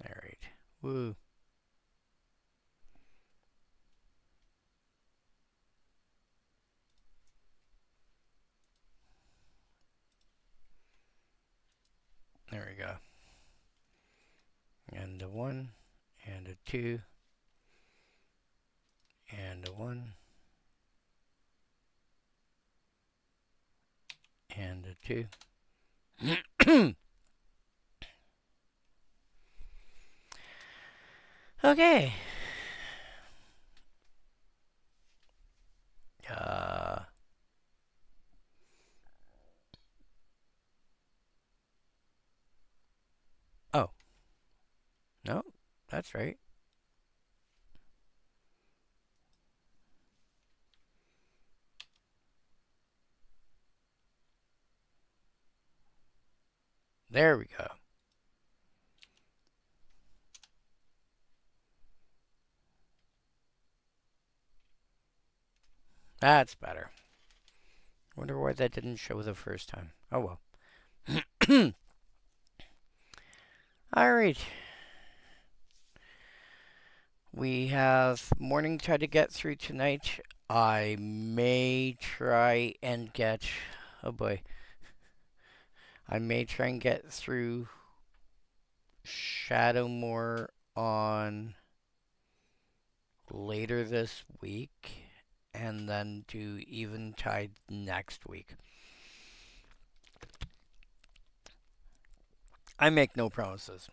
All right. Woo. There we go. And a 1, and a 2, and a 1, and a 2. Okay. Oh. No, that's right. There we go. That's better. Wonder why that didn't show the first time. Oh well. Alright. We have Morningtide to get through tonight. I may try and get... Oh boy. I may try and get through Shadowmoor on later this week. And then do Eventide next week. I make no promises.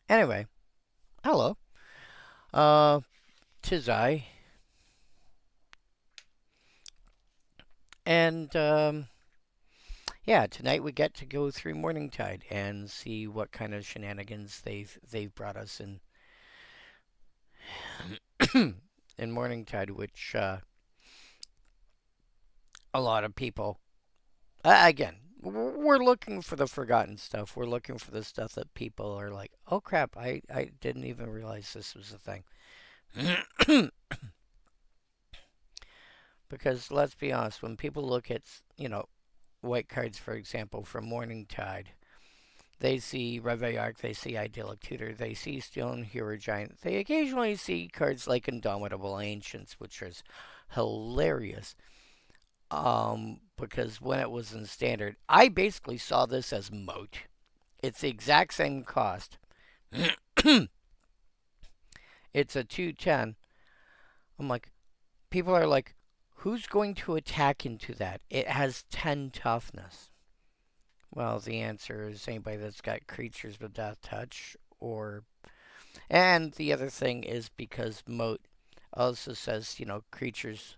Anyway, hello. 'Tis I. And, yeah, tonight we get to go through Morningtide and see what kind of shenanigans they've brought us in in Morningtide, which a lot of people again, we're looking for the forgotten stuff. We're looking for the stuff that people are like, oh crap, I didn't even realize this was a thing. Because let's be honest, when people look at, white cards, for example, from Morningtide, they see Reveillark, they see Idyllic Tutor, they see Stone Hero Giant. They occasionally see cards like Indomitable Ancients, which is hilarious. Because when it was in Standard, I basically saw this as Moat. It's the exact same cost. It's a 210. I'm like, people are like, who's going to attack into that? It has 10 toughness. Well, the answer is anybody that's got creatures with death touch, or... And the other thing is because Moat also says, creatures...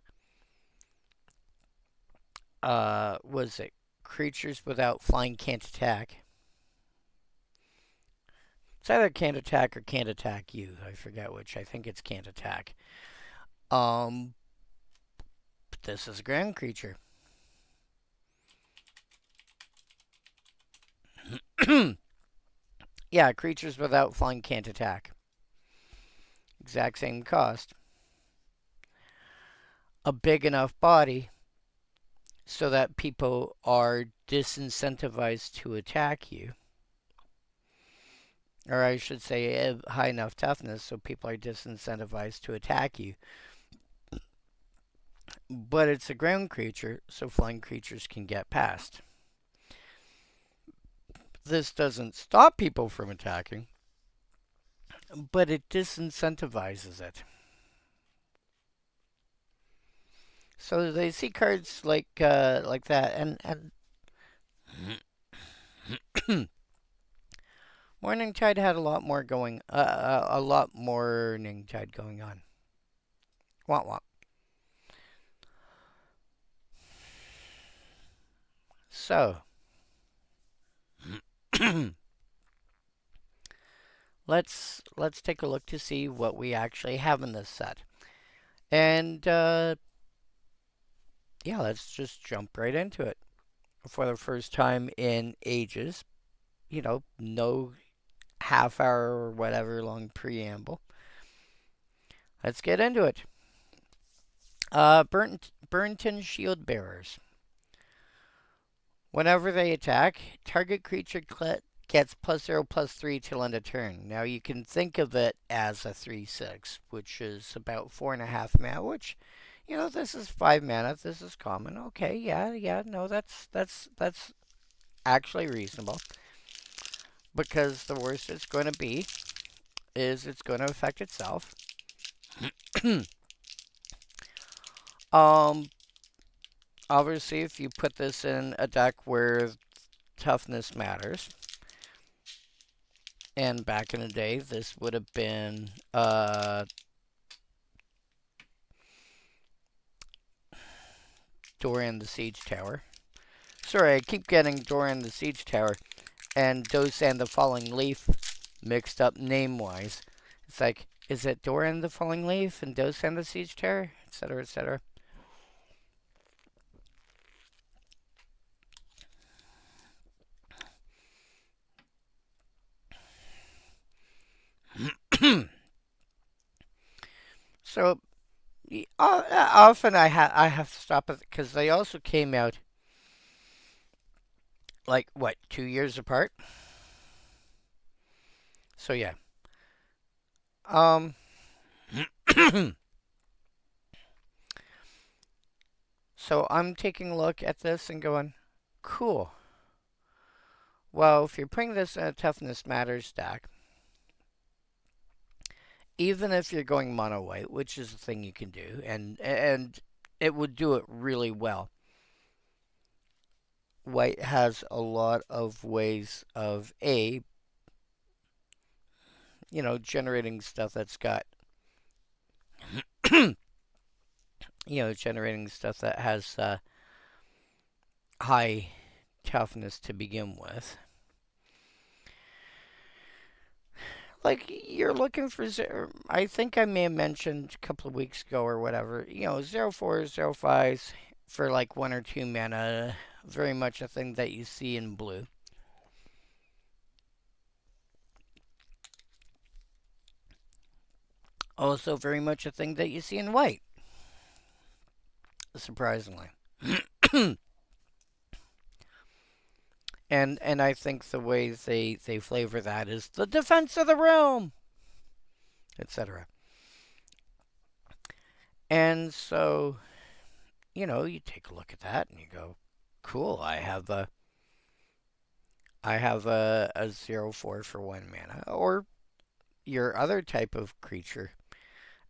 was it? Creatures without flying can't attack. It's either can't attack or can't attack you. I forget which. I think it's can't attack. But this is a ground creature. Yeah, creatures without flying can't attack. Exact same cost. A big enough body so that people are disincentivized to attack you. Or I should say high enough toughness so people are disincentivized to attack you. But it's a ground creature, so flying creatures can get past. This doesn't stop people from attacking, but it disincentivizes it. So they see cards like that, and Morningtide had a lot more going, a lot more Morningtide going on. Womp womp. So let's take a look to see what we actually have in this set, and yeah, let's just jump right into it. For the first time in ages, no half hour or whatever long preamble. Let's get into it. Burnton Shield Bearers. Whenever they attack, target creature gets +0/+3 till end of turn. Now you can think of it as a 3/6, which is about 4.5 mana. Which, this is 5 mana. This is common. Okay, yeah. No, that's actually reasonable. Because the worst it's going to be is it's going to affect itself. um, Obviously, if you put this in a deck where toughness matters, and back in the day, this would have been Dorian the Siege Tower. Sorry, I keep getting Dorian the Siege Tower and Dosan the Falling Leaf mixed up name-wise. It's like, is it Dorian the Falling Leaf and Dosan the Siege Tower, etc., etc.? So often I have to stop it because they also came out like what 2 years apart. So yeah. So I'm taking a look at this and going, cool. Well, if you're putting this in a toughness matters stack, even if you're going mono white, which is a thing you can do, and it would do it really well. White has a lot of ways of generating stuff that's got generating stuff that has high toughness to begin with. Like, you're looking for I think I may have mentioned a couple of weeks ago or whatever, 0/4s, 0/5s for like 1 or 2 mana. Very much a thing that you see in blue. Also very much a thing that you see in white. Surprisingly. And I think the way they flavor that is the defense of the realm, etc. And so, you take a look at that and you go, cool, I have a 0/4 for 1 mana, or your other type of creature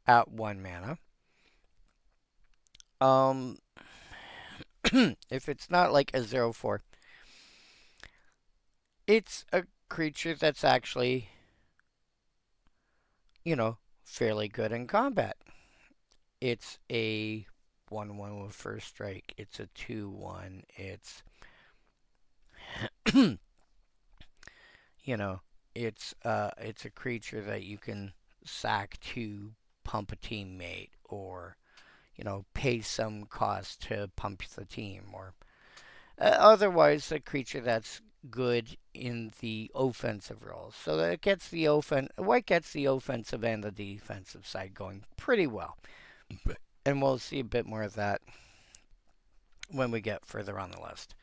at 1 mana. If it's not like a 0/4, it's a creature that's actually, fairly good in combat. It's a 1/1 with first strike. It's a 2/1. It's it's a creature that you can sack to pump a teammate, or pay some cost to pump the team, or otherwise a creature that's good in the offensive roles. So that it gets the White gets the offensive and the defensive side going pretty well. And we'll see a bit more of that when we get further on the list.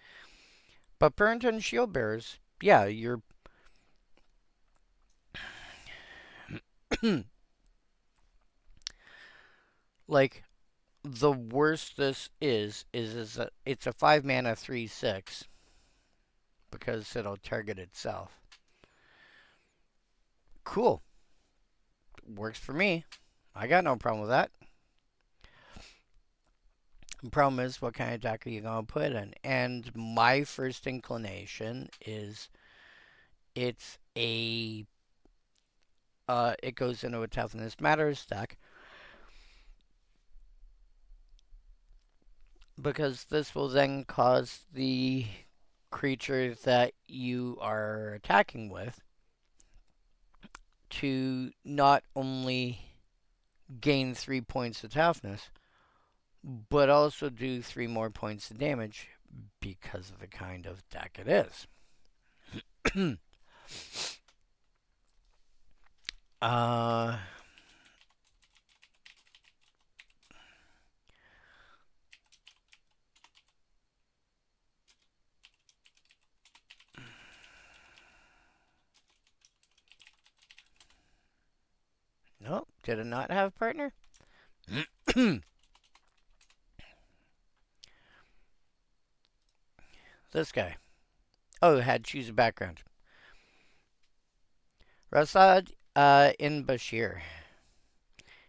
But Burnton Shield Bearers, yeah, you're like, the worst this is that it's a 5 mana 3/6 because it'll target itself. Cool. Works for me. I got no problem with that. The problem is, what kind of deck are you going to put in? And my first inclination is it goes into a toughness matters deck, because this will then cause the creature that you are attacking with to not only gain 3 points of toughness, but also do 3 more points of damage because of the kind of deck it is. Uh, nope. Did it not have a partner? This guy. Oh, had choose a background. Rasad in Bashir.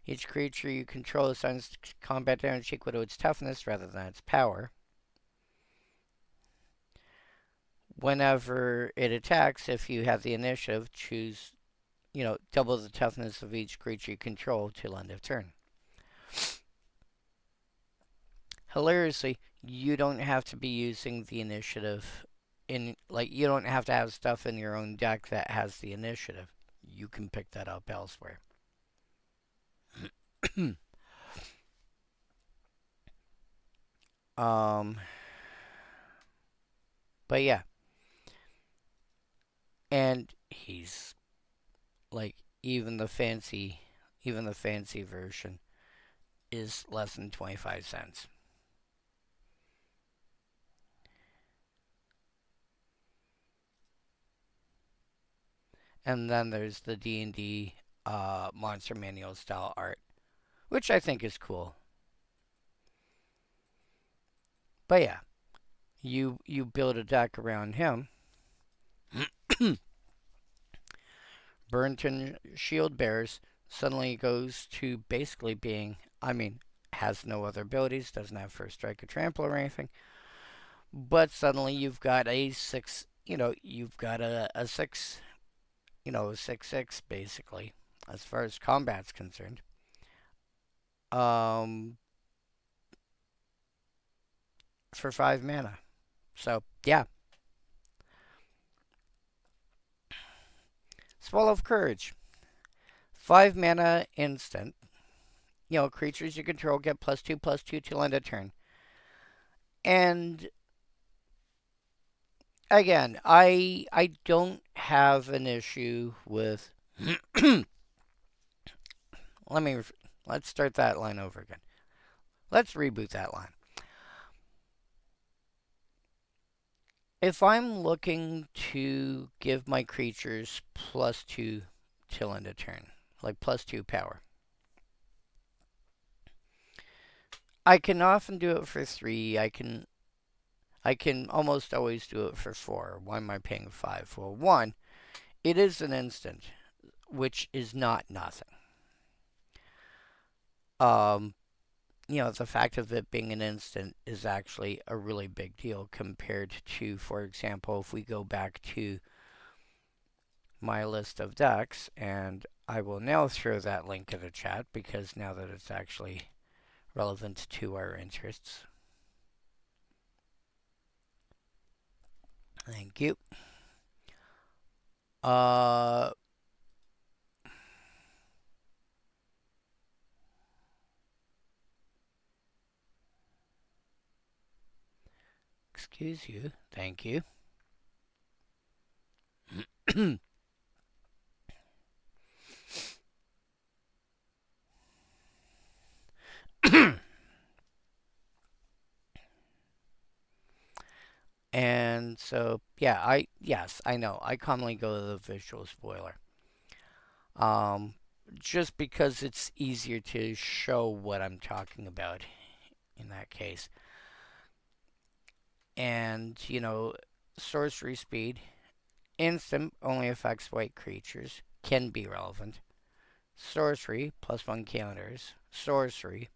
Each creature you control assigns combat damage equal to its toughness rather than its power. Whenever it attacks, if you have the initiative, choose, double the toughness of each creature you control till end of turn. Hilariously, you don't have to be using the initiative you don't have to have stuff in your own deck that has the initiative. You can pick that up elsewhere. um, but yeah, and he's like even the fancy version is less than 25 cents. And then there's the D&D monster manual style art, which I think is cool. But yeah, you build a deck around him. Burnton Shield Bears suddenly goes to basically being, has no other abilities, doesn't have first strike or trample or anything. But suddenly you've got a six, you've got a six, 6/6 basically, as far as combat's concerned. Um, for 5 mana. So yeah, Swallow of Courage, 5 mana instant. Creatures you control get +2/+2 till end of turn. And again, I don't have an issue with. Let's start that line over again. Let's reboot that line. If I'm looking to give my creatures +2 till end of turn, like +2 power, I can often do it for 3. I can almost always do it for 4. Why am I paying 5? Well, 1, it is an instant, which is not nothing. The fact of it being an instant is actually a really big deal compared to, for example, if we go back to my list of decks, and I will now throw that link in the chat because now that it's actually relevant to our interests. Thank you. Excuse you. Thank you. And so, yeah, I know. I commonly go to the visual spoiler. Just because it's easier to show what I'm talking about in that case. And, sorcery speed, instant only affects white creatures, can be relevant. Sorcery, +1 counters. Sorcery,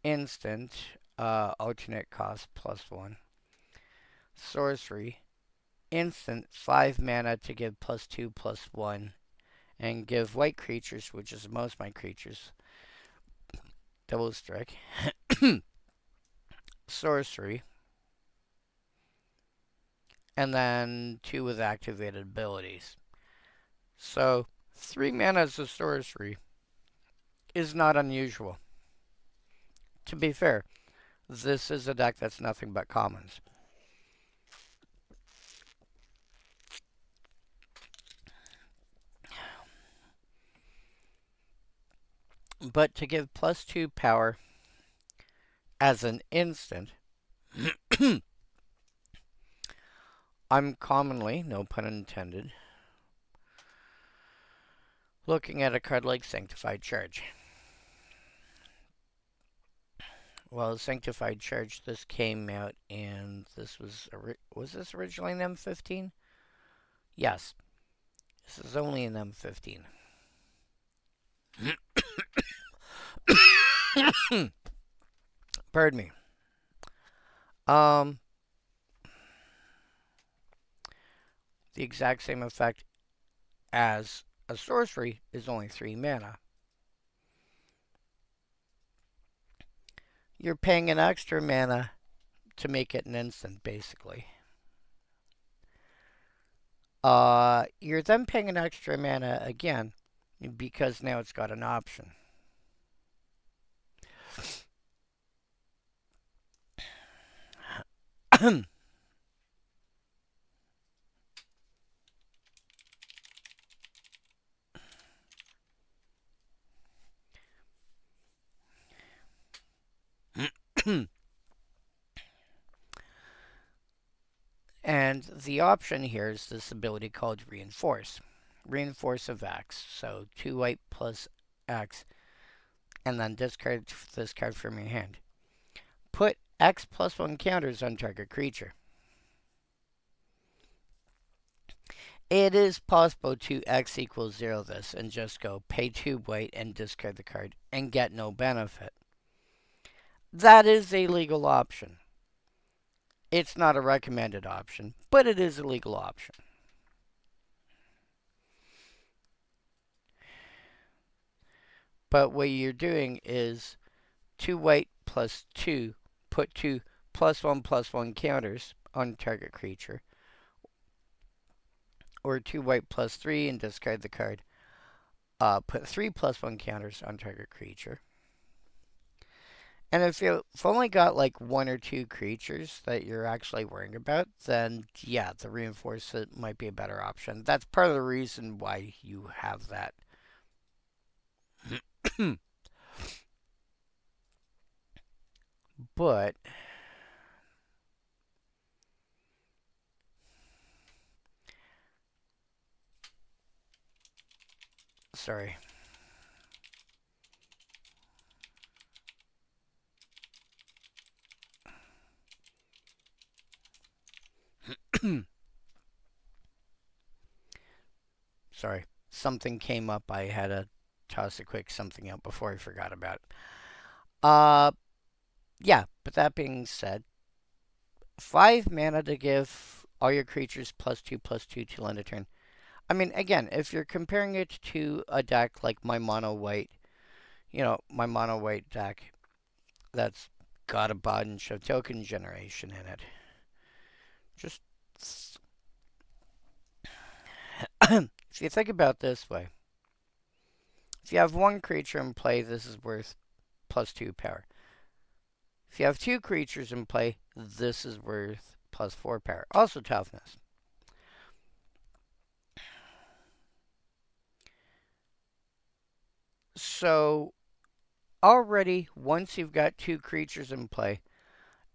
instant, alternate cost, +1. Sorcery, instant, 5 mana to give +2/+1. And give white creatures, which is most of my creatures, double strike. Sorcery. And then 2 with activated abilities. So 3 mana as a sorcery is not unusual. To be fair, this is a deck that's nothing but commons. But to give +2 power as an instant, I'm commonly, no pun intended, looking at a card like Sanctified Charge. Well, Sanctified Charge, this came out, and this was this originally an M15? Yes, this is only an M15. Pardon me. The exact same effect as a sorcery is only 3 mana. You're paying an extra mana to make it an instant, basically. You're then paying an extra mana again because now it's got an option. And the option here is this ability called Reinforce. Reinforce of X. So 2 white plus X. And then discard this card from your hand. Put X +1 counters on target creature. It is possible to X equals 0 this and just go pay 2 white and discard the card and get no benefit. That is a legal option. It's not a recommended option, but it is a legal option. But what you're doing is 2 white plus 2, put 2 +1/+1 counters on target creature. Or 2 white plus 3 and discard the card. Put 3 +1 counters on target creature. And if you've only got like 1 or 2 creatures that you're actually worrying about, then yeah, the reinforcement might be a better option. That's part of the reason why you have that. But sorry. Sorry. Something came up. I had to toss a quick something out before I forgot about it. Yeah, but that being said, 5 mana to give all your creatures +2/+2 till end of turn. I mean, again, if you're comparing it to a deck like my mono white, my mono white deck that's got a bunch of token generation in it. Just if you think about it this way, if you have 1 creature in play, this is worth +2 power. If you have 2 creatures in play, this is worth +4 power. Also toughness. So already, once you've got 2 creatures in play,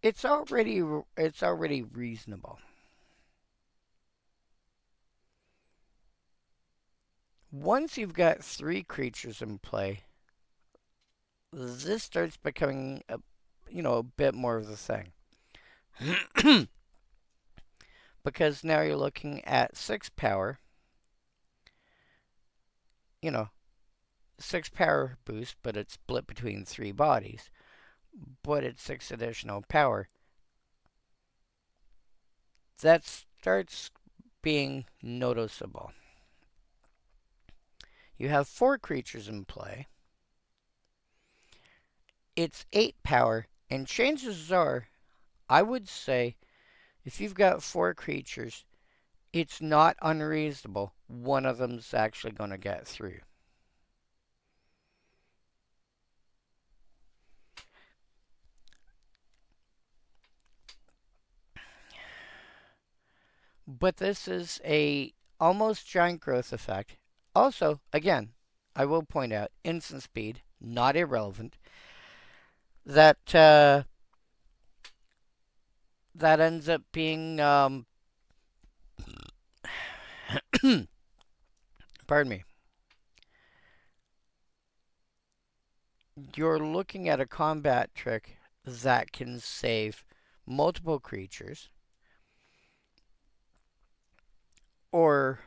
it's already reasonable. Once you've got 3 creatures in play, this starts becoming a bit more of the thing. Because now you're looking at 6 power. 6 power boost, but it's split between 3 bodies. But it's 6 additional power. That starts being noticeable. You have 4 creatures in play. It's 8 power, and chances are, I would say, if you've got 4 creatures, it's not unreasonable one of them's actually going to get through. But this is a almost giant growth effect. Also, again, I will point out instant speed, not irrelevant, that that ends up being pardon me. You're looking at a combat trick that can save multiple creatures or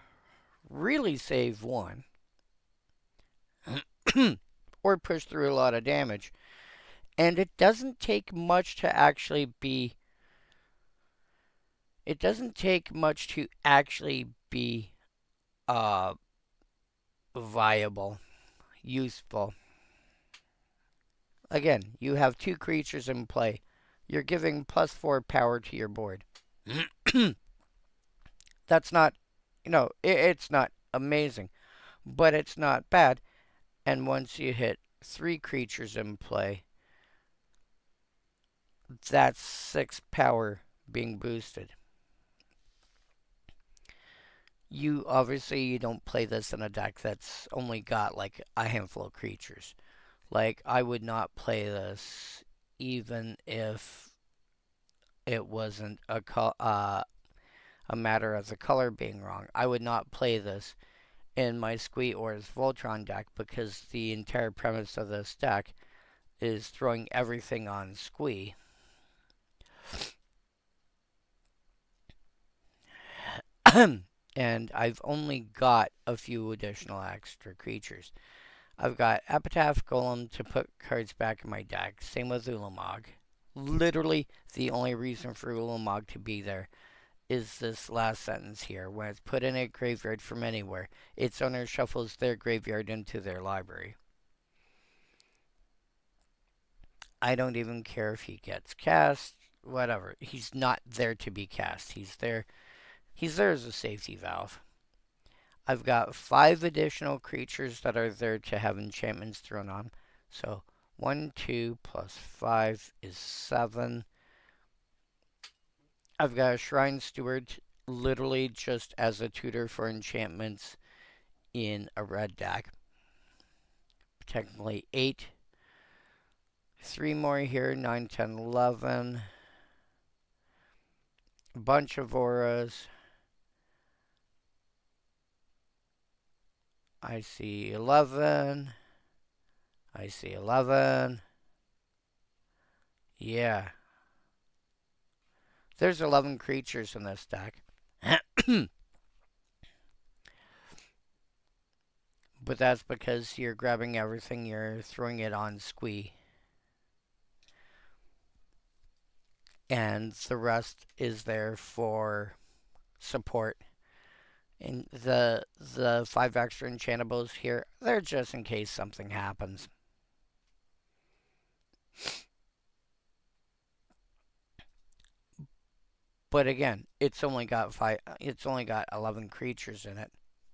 really save one or push through a lot of damage. And it doesn't take much to actually be uh viable, useful. Again, you have two creatures in play. You're giving +4 power to your board. That's not, it's not amazing, but it's not bad. And once you hit 3 creatures in play, that's 6 power being boosted. You don't play this in a deck that's only got like a handful of creatures. Like, I would not play this even if it wasn't a matter of the color being wrong. I would not play this in my Squee or his Voltron deck because the entire premise of this deck is throwing everything on Squee. And I've only got a few additional extra creatures. I've got Epitaph Golem to put cards back in my deck. Same with Ulamog. Literally, the only reason for Ulamog to be there is this last sentence here. When it's put in a graveyard from anywhere, its owner shuffles their graveyard into their library. I don't even care if he gets cast, whatever. He's not there to be cast. He's there as a safety valve. I've got 5 additional creatures that are there to have enchantments thrown on. So 1, 2 plus 5 is 7. I've got a Shrine Steward literally just as a tutor for enchantments in a red deck. Technically 8. 3 more here, 9, 10, 11. A bunch of auras. I see 11. I see 11. Yeah. There's 11 creatures in this deck. But that's because you're grabbing everything, you're throwing it on Squee. And the rest is there for support. And the 5 extra enchantables here, they're just in case something happens. But again, it's only got 11 creatures in it.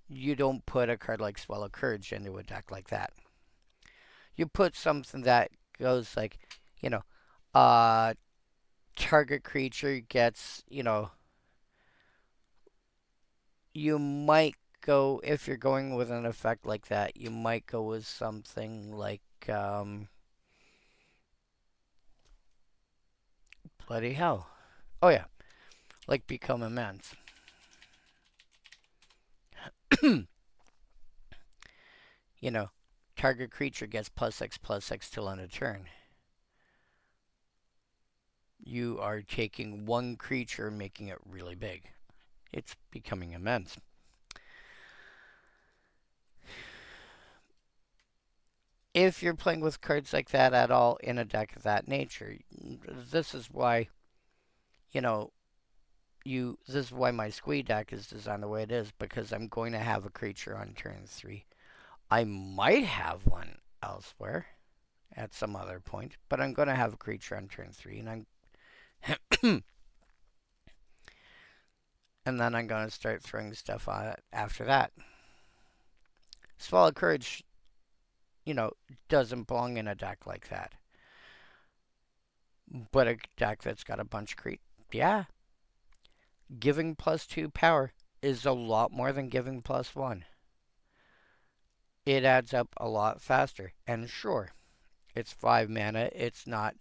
You don't put a card like Swell of Courage into a deck like that. You put something that goes like, target creature gets, you might go, if you're going with an effect like that, you might go with something like, bloody hell. Oh yeah, like Become Immense. Target creature gets +6/+6 till end of turn. You are taking one creature and making it really big. It's becoming immense. If you're playing with cards like that at all in a deck of that nature, this is why, this is why my Squee deck is designed the way it is, because I'm going to have a creature on turn 3. I might have one elsewhere at some other point, but I'm going to have a creature on turn 3, and and then I'm going to start throwing stuff on it after that. Swallow Courage, doesn't belong in a deck like that. But a deck that's got a bunch of yeah. Giving +2 power is a lot more than giving +1. it adds up a lot faster. And sure, it's 5 mana, it's not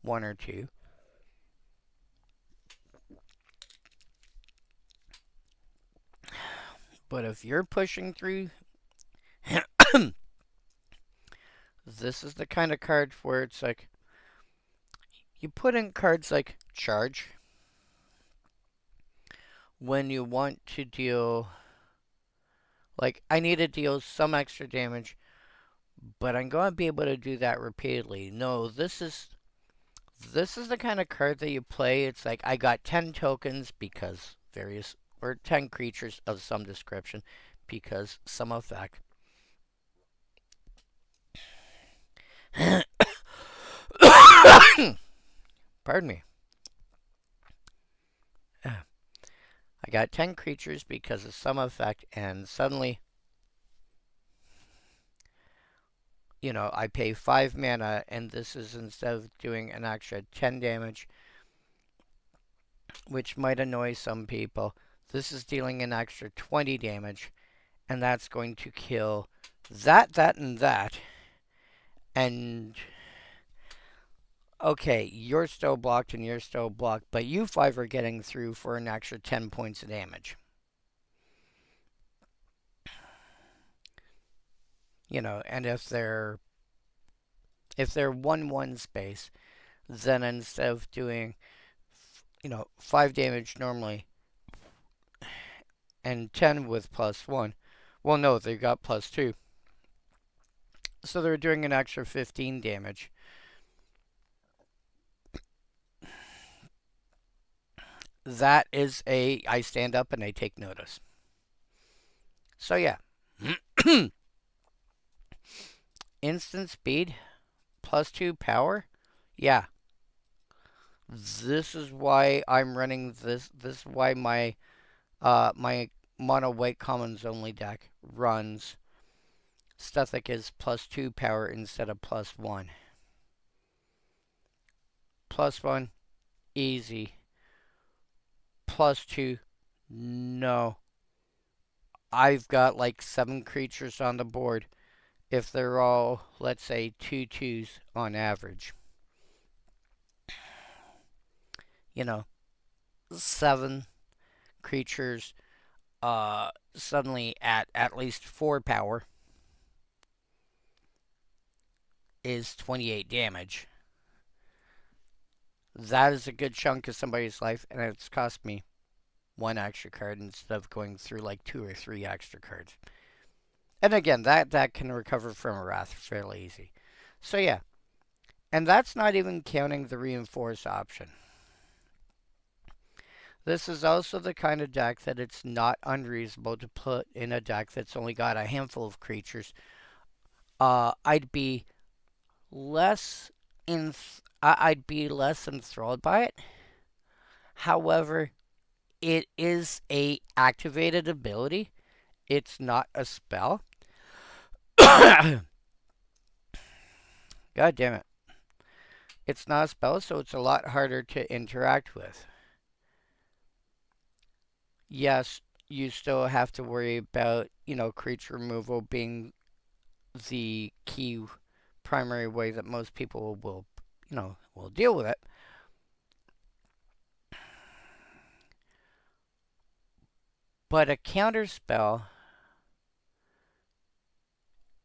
1 or 2. But if you're pushing through, this is the kind of card where it's like, you put in cards like Charge when you want to deal, like, I need to deal some extra damage, but I'm going to be able to do that repeatedly. No, this is the kind of card that you play. It's like, I got 10 tokens because various, or 10 creatures of some description because some effect. Pardon me. I got 10 creatures because of some effect, and suddenly, I pay 5 mana, and this is instead of doing an extra 10 damage, which might annoy some people, this is dealing an extra 20 damage, and that's going to kill that, and that. And okay, you're still blocked and you're still blocked, but you 5 are getting through for an extra 10 points of damage. And if they're 1/1 space, then instead of doing 5 damage normally and 10 with +1, well, no, they got +2, so they're doing an extra 15 damage. That is I stand up and I take notice. So yeah. Instant speed, +2 power. Yeah. This is why I'm running this. This is why my mono white commons only deck runs stuff that gives +2 power instead of +1. +1, easy. +2, no. I've got like 7 creatures on the board if they're all, let's say, 2/2s on average. 7 creatures suddenly at least 4 power is 28 damage. That is a good chunk of somebody's life, and it's cost me 1 extra card instead of going through like 2 or 3 extra cards. And again, that can recover from a Wrath fairly easy. So yeah, and that's not even counting the reinforce option. This is also the kind of deck that it's not unreasonable to put in a deck that's only got a handful of creatures. I'd be less I'd be less enthralled by it. However, it is a activated ability. It's not a spell. God damn it. It's not a spell, so it's a lot harder to interact with. Yes, you still have to worry about, creature removal being the key primary way that most people will deal with it. But a counter spell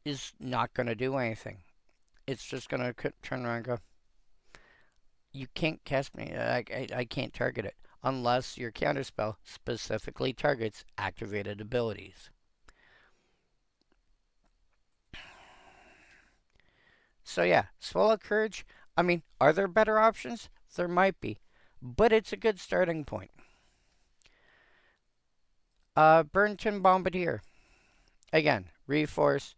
is not going to do anything. It's just going to turn around and go, you can't cast me. I can't target it unless your counterspell specifically targets activated abilities. So yeah, Swallow Courage. I mean, are there better options? There might be, but it's a good starting point. Burnton Bombardier. Again, Reforce.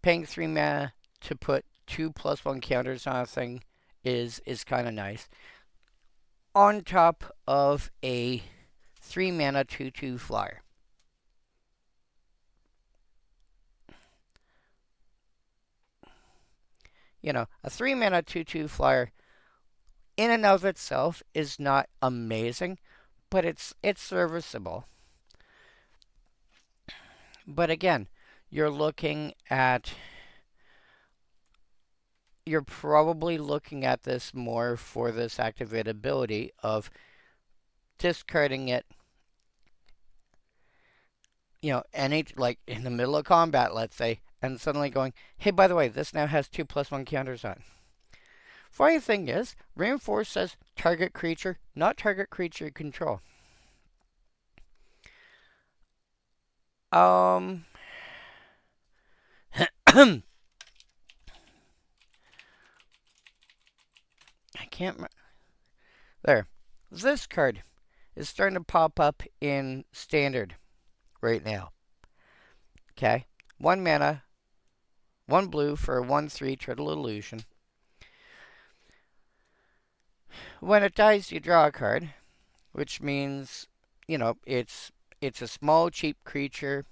Paying 3 mana to put 2+1 counters on a thing is kind of nice. On top of a 3 mana 2/2 flyer. A 3 mana 2/2 flyer in and of itself is not amazing, but it's serviceable. But again, you're looking at, you're probably looking at this more for this activated ability of discarding it, any, like in the middle of combat, let's say, and suddenly going, hey, by the way, this now has 2+1 counters on. Funny thing is, Reinforce says target creature, not target creature control. I can't remember. There. This card is starting to pop up in Standard right now. Okay? 1 mana, 1 blue for a 1/3 Turtle Illusion. When it dies, you draw a card, which means, it's a small, cheap creature.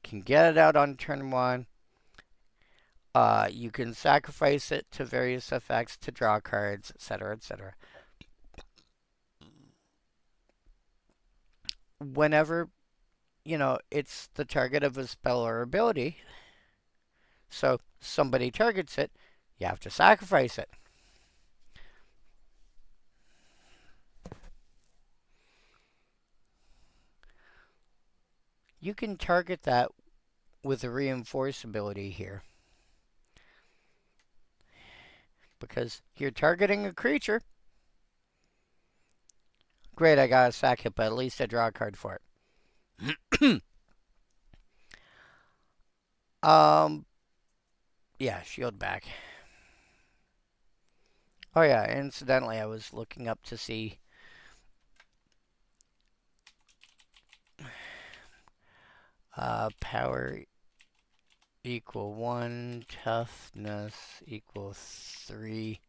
Can get it out on turn 1. You can sacrifice it to various effects to draw cards, etc., etc. Whenever, it's the target of a spell or ability, so somebody targets it, you have to sacrifice it. You can target that with a Reinforce ability here. Because you're targeting a creature. Great, I gotta sack it, but at least I draw a card for it. Yeah, shield back. Oh yeah, incidentally, I was looking up to see power equal 1, toughness equal 3.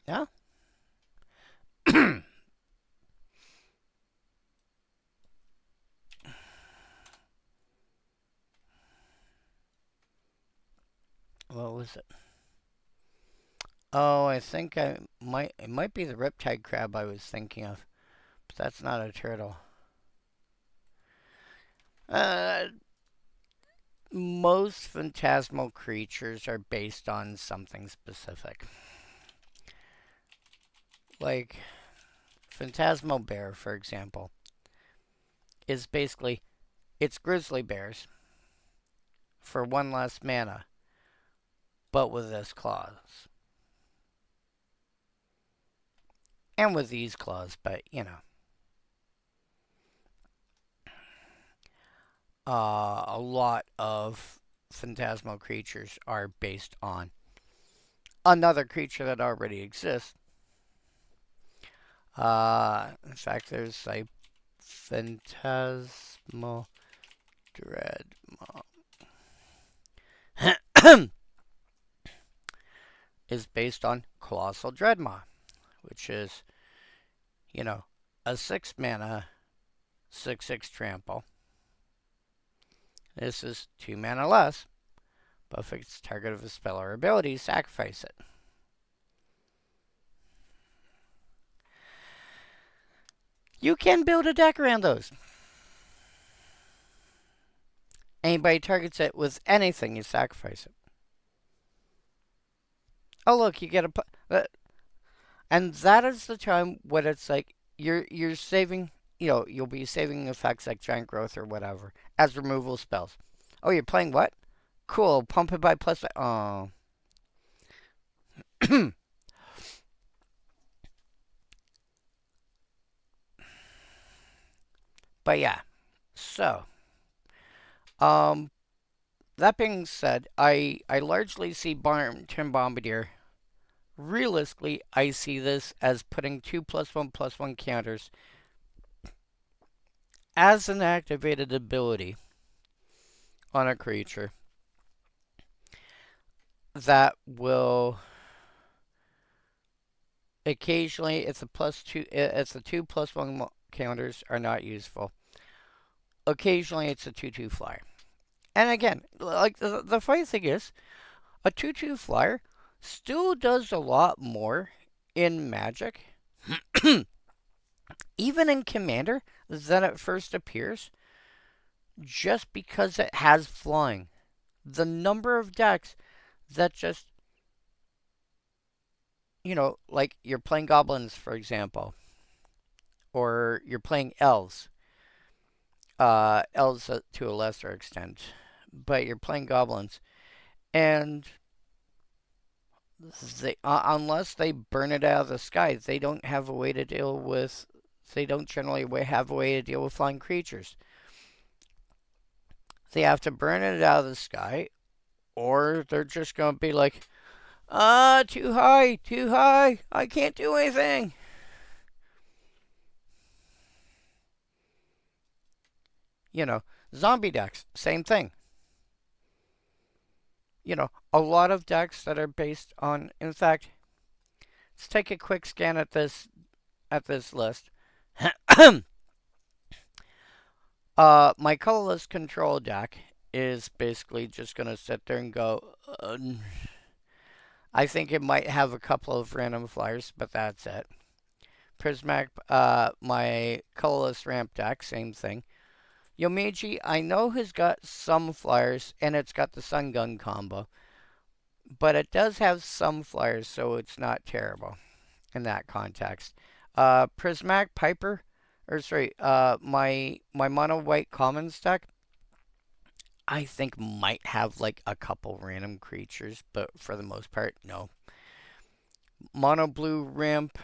Yeah? What was it? Oh, I think it might be the Riptide Crab I was thinking of. But that's not a turtle. Most phantasmal creatures are based on something specific. Like, Phantasmal Bear, for example, is basically, it's grizzly bears for 1 less mana, but with this clause. And with these claws, but, a lot of phantasmal creatures are based on another creature that already exists. In fact, there's a Phantasmal Dreadmaw. Is based on Colossal Dreadmaw, which is, a 6 mana 6/6 trample. This is 2 mana less, but if it's target of a spell or ability, sacrifice it. You can build a deck around those. Anybody targets it with anything, you sacrifice it. Oh look, you get and that is the time when it's like you're saving, you'll be saving effects like Giant Growth or whatever as removal spells. Oh, you're playing what? Cool, pump it by plus. Oh. But yeah, so that being said, I largely see Tim Bombardier. Realistically, I see this as putting 2+1/+1 counters as an activated ability on a creature that will occasionally, if the the 2+1 counters are not useful, occasionally it's a 2/2 flyer. And again, like the funny thing is, a 2/2 flyer still does a lot more in Magic Even in Commander, that it first appears, just because it has flying. The number of decks that just, like you're playing goblins, for example, or you're playing elves, elves to a lesser extent, but you're playing goblins, and unless they burn it out of the sky, they don't have a way to deal with. They don't generally have a way to deal with flying creatures. They have to burn it out of the sky, or they're just gonna be like, too high, too high. I can't do anything. You know, zombie decks, same thing. A lot of decks that are based on. In fact, let's take a quick scan at this list. My colorless control deck is basically just gonna sit there and go. I think it might have a couple of random flyers, but that's it. Prismatic, my colorless ramp deck, same thing. Yomeiji, I know has got some flyers, and it's got the Sun Gun combo, but it does have some flyers, so it's not terrible in that context. Prismatic Piper, or sorry, my mono white commons deck, I think might have like a couple random creatures, but for the most part, no. Mono blue ramp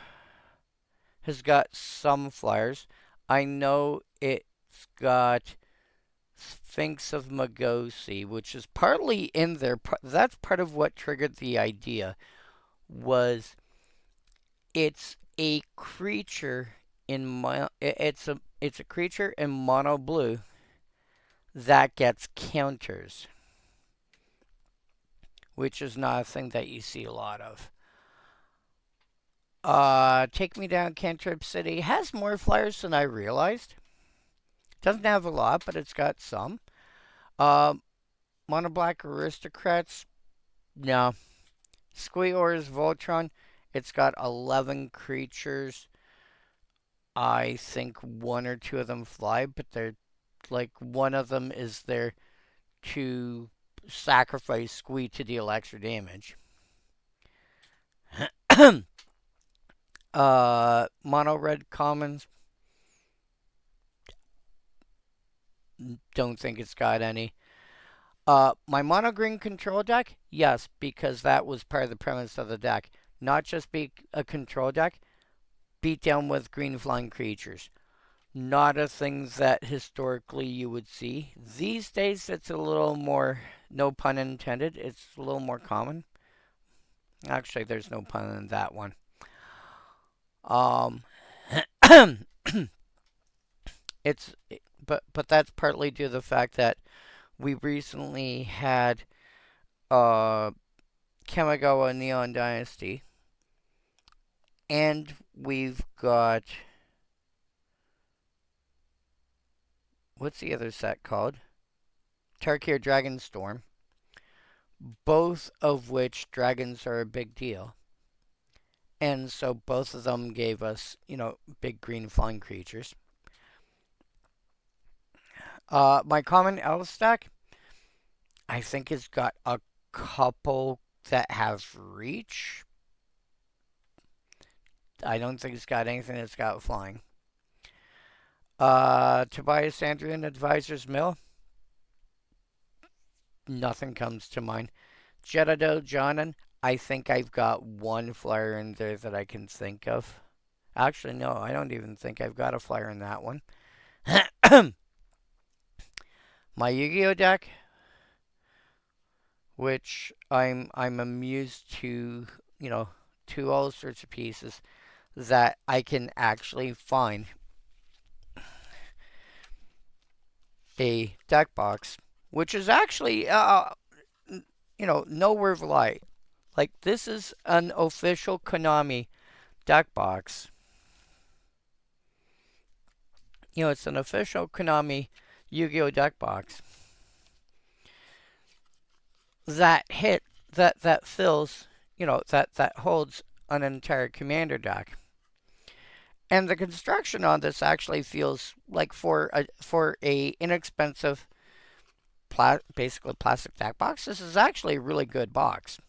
has got some flyers. I know it's got Sphinx of Magosi, which is partly in there. That's part of what triggered the idea. Was it's a creature in it's a creature in mono blue that gets counters, which is not a thing that you see a lot of. Take Me Down Cantrip City has more flyers than I realized. Doesn't have a lot, but it's got some. Uh, Mono Black Aristocrats, no. Squeaor's Voltron, it's got 11 creatures. I think one or two of them fly, but they're like one of them is there to sacrifice Squee to deal extra damage. Mono Red Commons, don't think it's got any. My mono green control deck, yes, because that was part of the premise of the deck. Not just be a control deck, beat down with green flying creatures. Not a thing that historically you would see. These days, it's a little more, no pun intended, it's a little more common. Actually, there's no pun in that one. Um, it's, but that's partly due to the fact that we recently had Kamigawa Neon Dynasty, and we've got what's the other set called? Tarkir Dragonstorm. Both of which dragons are a big deal. And so both of them gave us, big green flying creatures. My common elf stack, I think, has got a couple that have reach. I don't think it's got anything that's got flying. Tobias Andrian Advisor's Mill, nothing comes to mind. Jedado Jonan, I think I've got one flyer in there that I can think of. Actually, no, I don't even think I've got a flyer in that one. My Yu-Gi-Oh deck, which I'm amused to all sorts of pieces that I can actually find a deck box, which is actually no word of lie. Like, this is an official Konami deck box. It's an official Konami Yu-Gi-Oh deck box that fills, that holds an entire commander deck. And the construction on this actually feels like for a inexpensive basically plastic deck box. This is actually a really good box,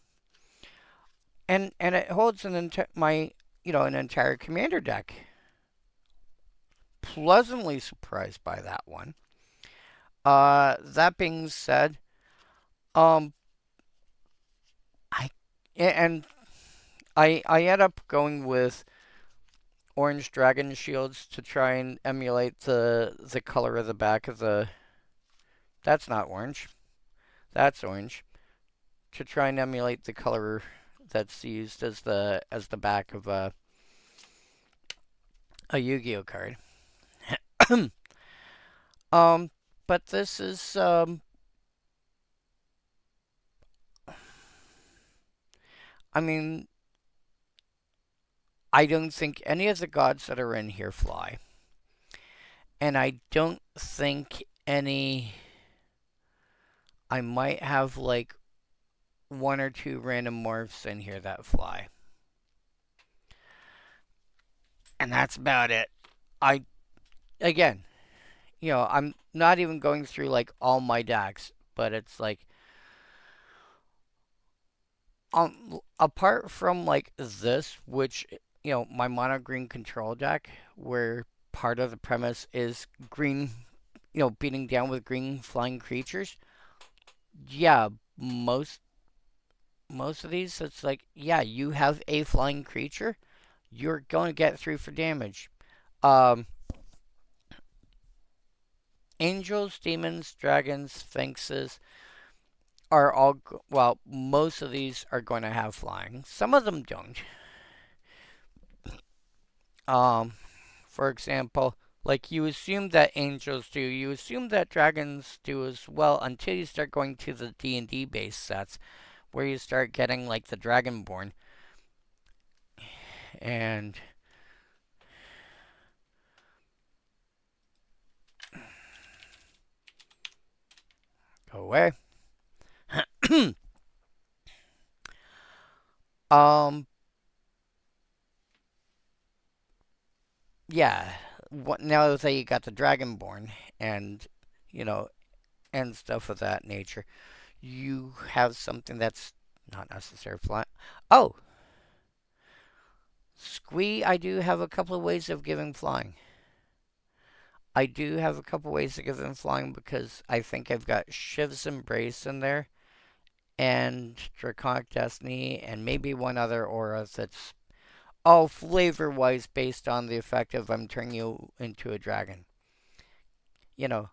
and it holds an entire commander deck. Pleasantly surprised by that one. That being said, um, I and I end up going with orange dragon shields to try and emulate the color of the back of the. That's not orange. That's orange. To try and emulate the color that's used as the back of a Yu-Gi-Oh card. um, but this is I mean, I don't think any of the gods that are in here fly, and I don't think any. I might have like one or two random morphs in here that fly, and that's about it. I again, I'm not even going through like all my decks, but it's like apart from like this, which my mono green control deck, where part of the premise is green, beating down with green flying creatures. Yeah, most of these, it's like, yeah, you have a flying creature, you're going to get through for damage. Um, Angels, demons, dragons, sphinxes are all well. Most of these are going to have flying. Some of them don't. Um, for example, like you assume that angels do, you assume that dragons do as well until you start going to the D&D based sets where you start getting like the Dragonborn and go away. um, yeah. Now that you got the Dragonborn and you know and stuff of that nature, you have something that's not necessarily flying. Oh, Squee, I do have a couple of ways of giving flying. I do have a couple ways to give them flying because I think I've got Shiv's Embrace in there and Draconic Destiny and maybe one other aura that's all flavor wise based on the effect of I'm turning you into a dragon. You know,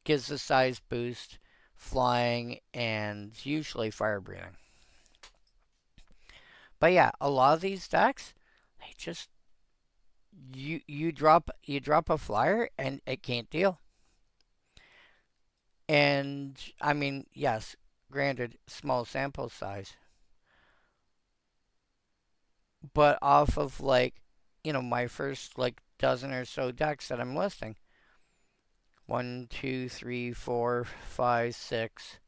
gives a size boost, flying, and usually fire breathing. But yeah, a lot of these decks, they just you drop a flyer and it can't deal. And I mean, yes, granted, small sample size, but off of like, my first like dozen or so decks that I'm listing. 1, 2, 3, 4, 5, 6,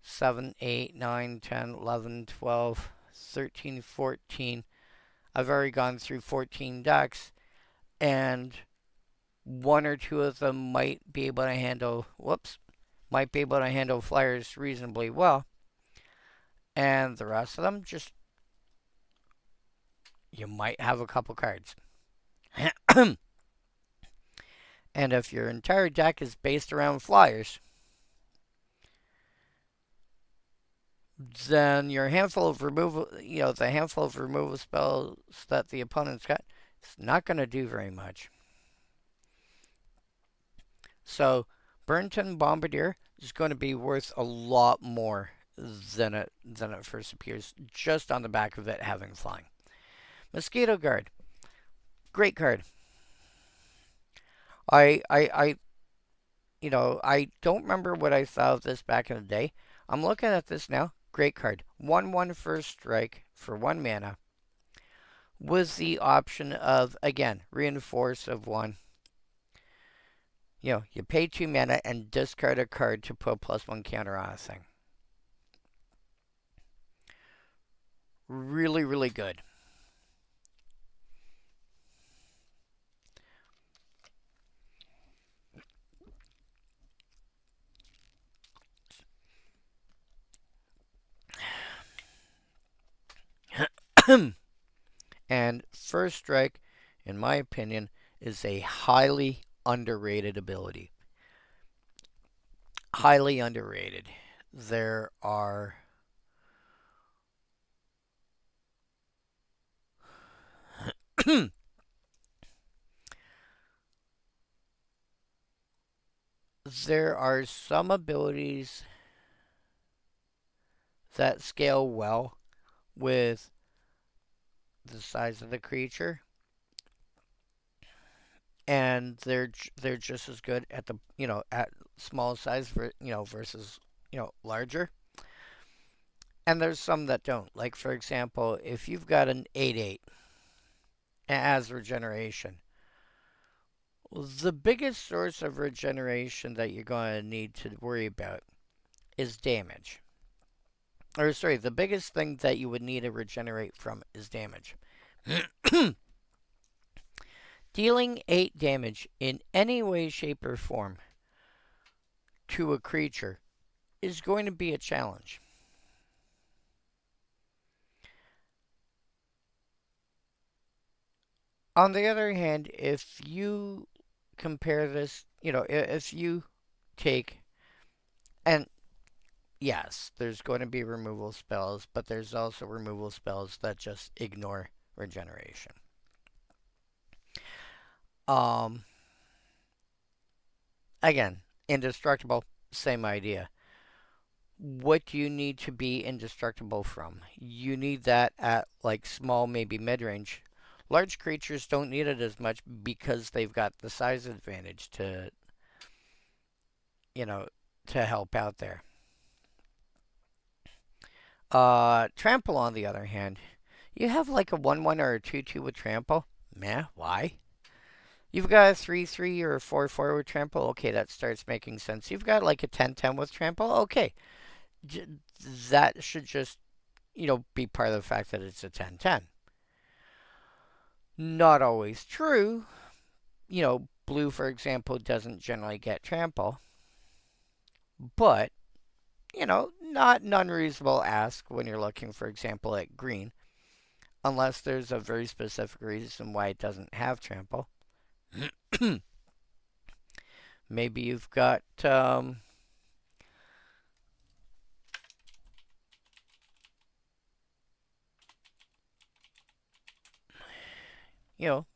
7, 8, 9, 10, 11, 12, 13, 14. I've already gone through 14 decks, and one or two of them might be able to handle, might be able to handle flyers reasonably well, and the rest of them just, you might have a couple cards. And if your entire deck is based around flyers, then your handful of removal, the handful of removal spells that the opponent's got, it's not going to do very much. So, Burnton Bombardier is going to be worth a lot more than it first appears, just on the back of it having flying. Mosquito Guard, great card. I I don't remember what I thought of this back in the day. I'm looking at this now. Great card. 1/1 first strike for 1 mana with the option of, again, reinforce of 1. You pay 2 mana and discard a card to put a +1 counter on a thing. Really, really good. And First Strike, in my opinion, is a highly underrated ability. Highly underrated. There are there are some abilities that scale well with the size of the creature, and they're just as good at the at small size versus larger. And there's some that don't. Like for example, if you've got an 8/8 as regeneration, the biggest source of regeneration that you're going to need to worry about is damage. Or sorry, the biggest thing that you would need to regenerate from is damage. Dealing 8 damage in any way, shape, or form to a creature is going to be a challenge. On the other hand, if you compare this, if you take, and yes, there's going to be removal spells, but there's also removal spells that just ignore regeneration. Um, Again, indestructible, same idea. What do you need to be indestructible from? You need that at like small, maybe mid range. Large creatures don't need it as much because they've got the size advantage you know, to help out there. Trample, on the other hand, you have like a 1/1 or a 2/2 with trample. Meh, why? You've got a 3/3 or a 4/4 with trample. Okay, that starts making sense. You've got like a 10/10 with trample. Okay, that should just, be part of the fact that it's a 10/10. Not always true. Blue, for example, doesn't generally get trample. But, not an unreasonable ask when you're looking, for example, at green. Unless there's a very specific reason why it doesn't have trample. Maybe you've got,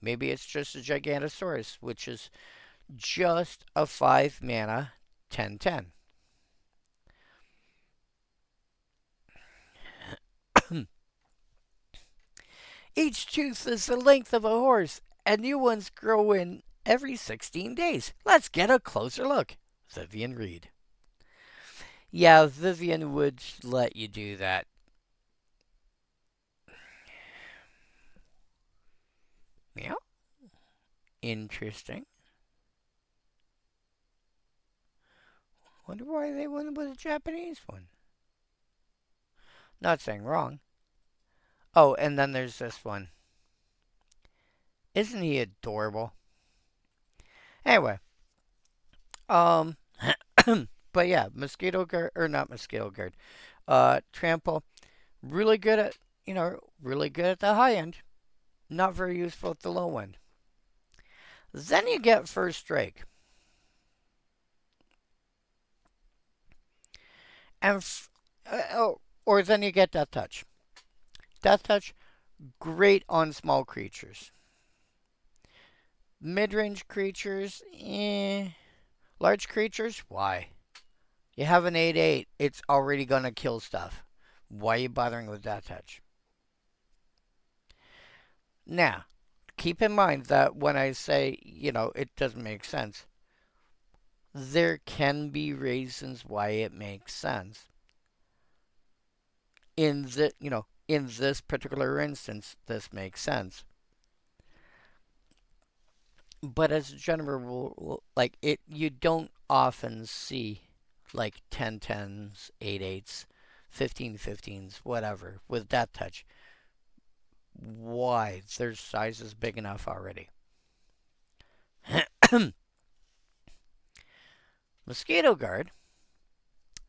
maybe it's just a Gigantosaurus, which is just a 5 mana 10/10. Each tooth is the length of a horse, and new ones grow in every 16 days. Let's get a closer look. Vivian Reed. Yeah, Vivian would let you do that. Yeah, interesting. Wonder why they went with a Japanese one. Not saying wrong. Oh, and then there's this one. Isn't he adorable? Anyway, um, but yeah, mosquito guard or not mosquito guard. Trample, really good at really good at the high end. Not very useful at the low end. Then you get First Strike, and or then you get Death Touch. Death Touch, great on small creatures. Mid-range creatures, eh. Large creatures, why? You have an 8/8, it's already gonna kill stuff. Why are you bothering with Death Touch? Now, keep in mind that when I say, it doesn't make sense, there can be reasons why it makes sense. In this particular instance, this makes sense. But as a general rule, like you don't often see like 10/10s, 8/8s, 15/15s, whatever with Death Touch. Why? Their size is big enough already. Mosquito Guard,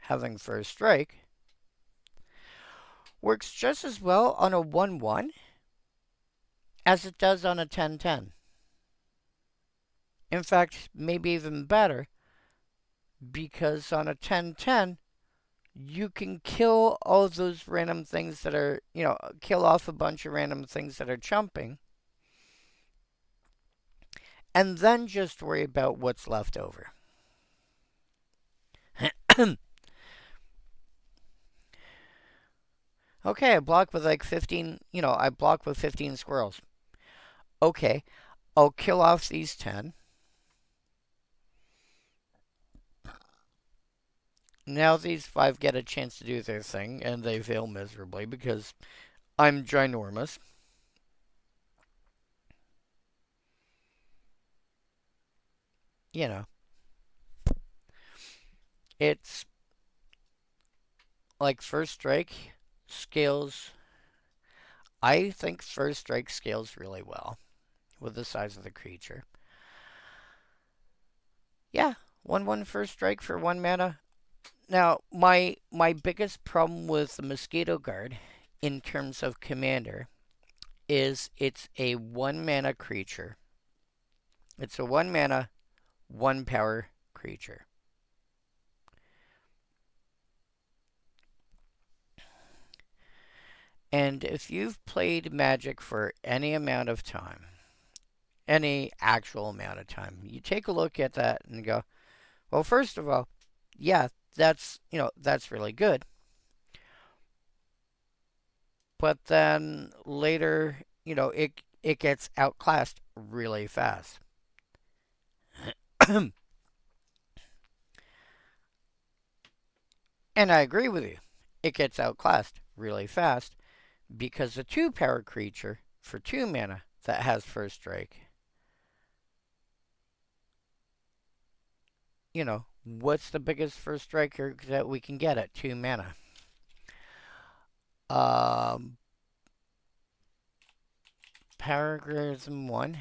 having First Strike, works just as well on a 1/1 as it does on a 10/10. In fact, maybe even better, because on a 10/10, you can kill all those random things that are, kill off a bunch of random things that are jumping, and then just worry about what's left over. Okay, I block with like 15, I block with 15 squirrels. Okay, I'll kill off these 10. Now these 5 get a chance to do their thing, and they fail miserably because I'm ginormous. You know, it's like first strike scales. I think first strike scales really well with the size of the creature. Yeah, 1/1 first strike for 1 mana. Now, my biggest problem with the Mosquito Guard in terms of commander is it's a 1 mana creature. It's a 1 mana, 1 power creature. And if you've played Magic for any amount of time, any actual amount of time, you take a look at that and go, well, first of all, yeah, that's really good. But then later, it gets outclassed really fast. And I agree with you. It gets outclassed really fast because a 2 power creature for 2 mana that has first strike, what's the biggest first striker that we can get at 2 mana? Um, Paragraphism 1.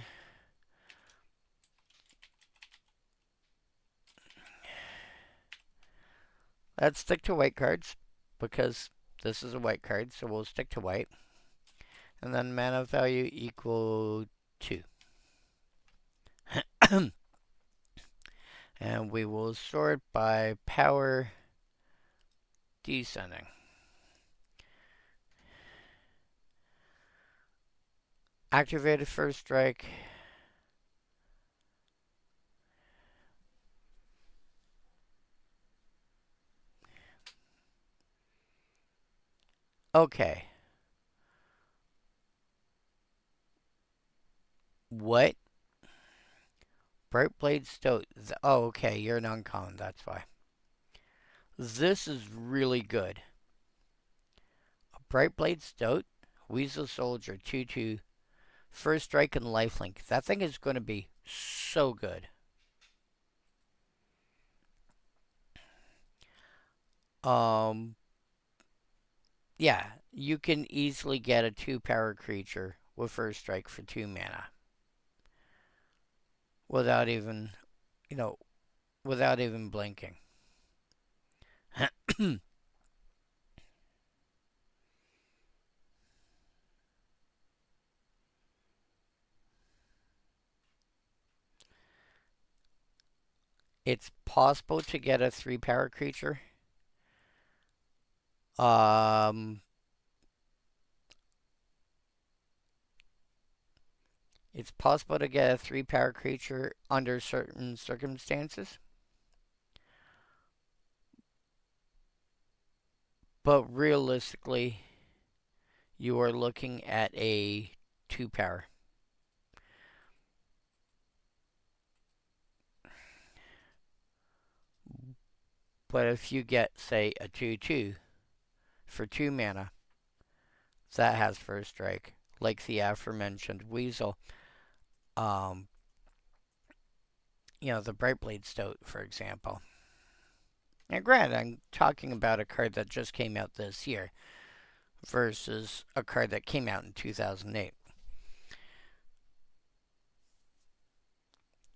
Let's stick to white cards because this is a white card, so we'll stick to white. And then mana value equal 2. And we will sort by power descending. Activated first strike. Okay. What? Brightblade Stoat. Oh, okay, you're an uncommon, that's why. This is really good. A Brightblade Stoat, Weasel Soldier, 2/2, first strike and lifelink. That thing is going to be so good. Yeah, you can easily get a 2 power creature with first strike for 2 mana. Without even, without even blinking. It's possible to get a 3 power creature. It's possible to get a 3 power creature under certain circumstances. But realistically, you are looking at a 2 power. But if you get, say, a 2/2 for 2 mana that has first strike, like the aforementioned Weasel, the Brightblade Stoat, for example. Now, granted, I'm talking about a card that just came out this year versus a card that came out in 2008.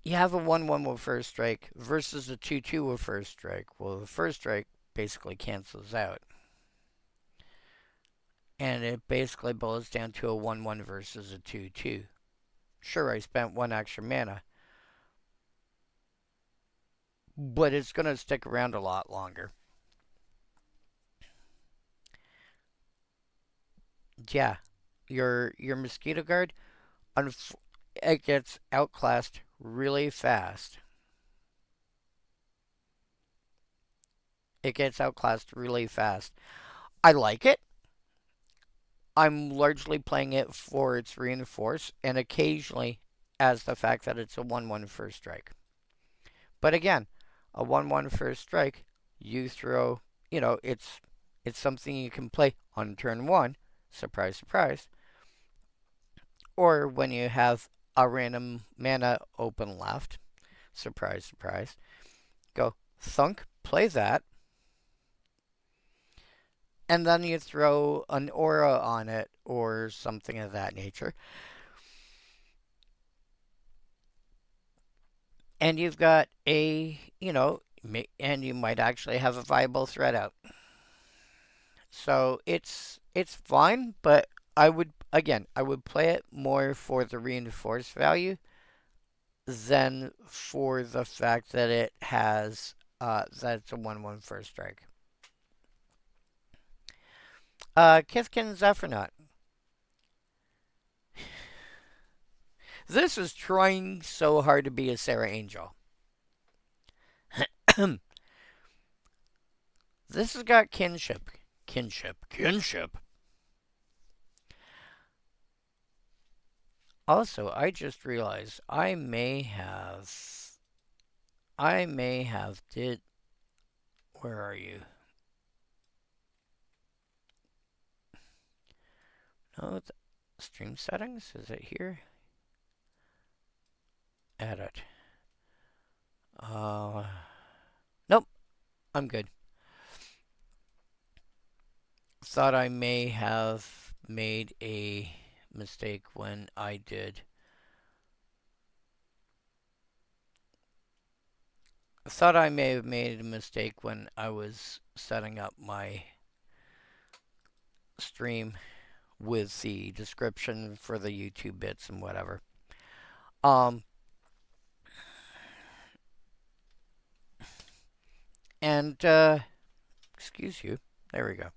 You have a 1/1 with first strike versus a 2/2 with first strike. Well, the first strike basically cancels out. And it basically boils down to a 1-1 versus a 2-2. Sure, I spent 1 extra mana, but it's going to stick around a lot longer. Yeah, your Mosquito Guard, it gets outclassed really fast. It gets outclassed really fast. I like it. I'm largely playing it for its reinforce and occasionally as the fact that it's a 1-1 first strike. But again, a 1-1 first strike, you throw, it's something you can play on turn 1, surprise surprise, or when you have a random mana open left, surprise surprise, go thunk, play that, and then you throw an aura on it or something of that nature. And you've got and you might actually have a viable threat out. So it's fine, but I would play it more for the reinforced value than for the fact that it has that it's a 1-1 first strike. Kithkin Zephyronaut. This is trying so hard to be a Sarah Angel. This has got kinship. Kinship. Also, I just realized I may have did. Where are you? No, stream settings. Is it here? Edit. Nope. I'm good. Thought I may have made a mistake when I did. I thought I may have made a mistake when I was setting up my stream with the description for the YouTube bits and whatever. And excuse you. There we go.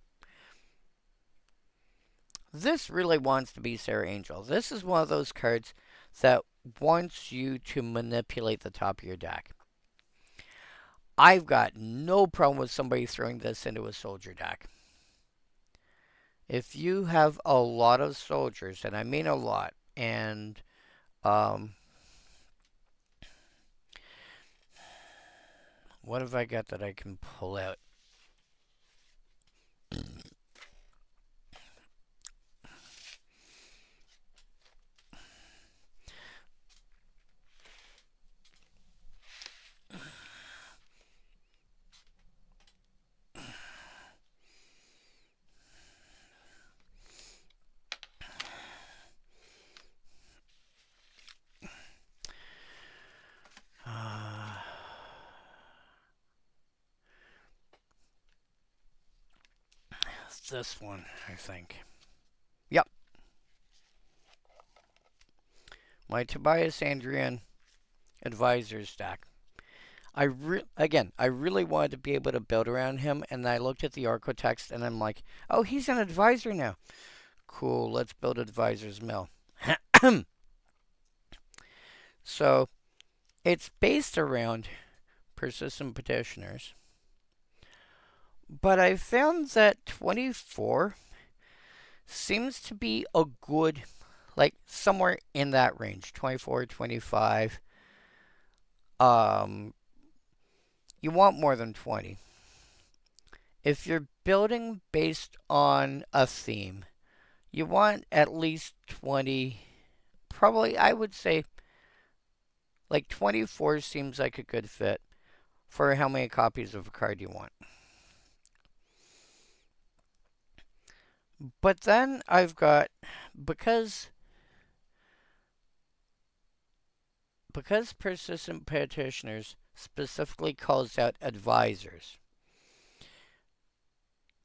This really wants to be Sarah Angel. This is one of those cards that wants you to manipulate the top of your deck. I've got no problem with somebody throwing this into a soldier deck. If you have a lot of soldiers, and I mean a lot, and what have I got that I can pull out? This one, I think. Yep. My Tobias Andrian Advisors stack. I really wanted to be able to build around him, and I looked at the Architects, and I'm like, oh, he's an advisor now. Cool, let's build Advisor's Mill. So, it's based around persistent petitioners. But I found that 24 seems to be a good, like somewhere in that range, 24, 25. You want more than 20. If you're building based on a theme, you want at least 20. Probably, I would say, like 24 seems like a good fit for how many copies of a card you want. But then I've got, because persistent petitioners specifically calls out advisors,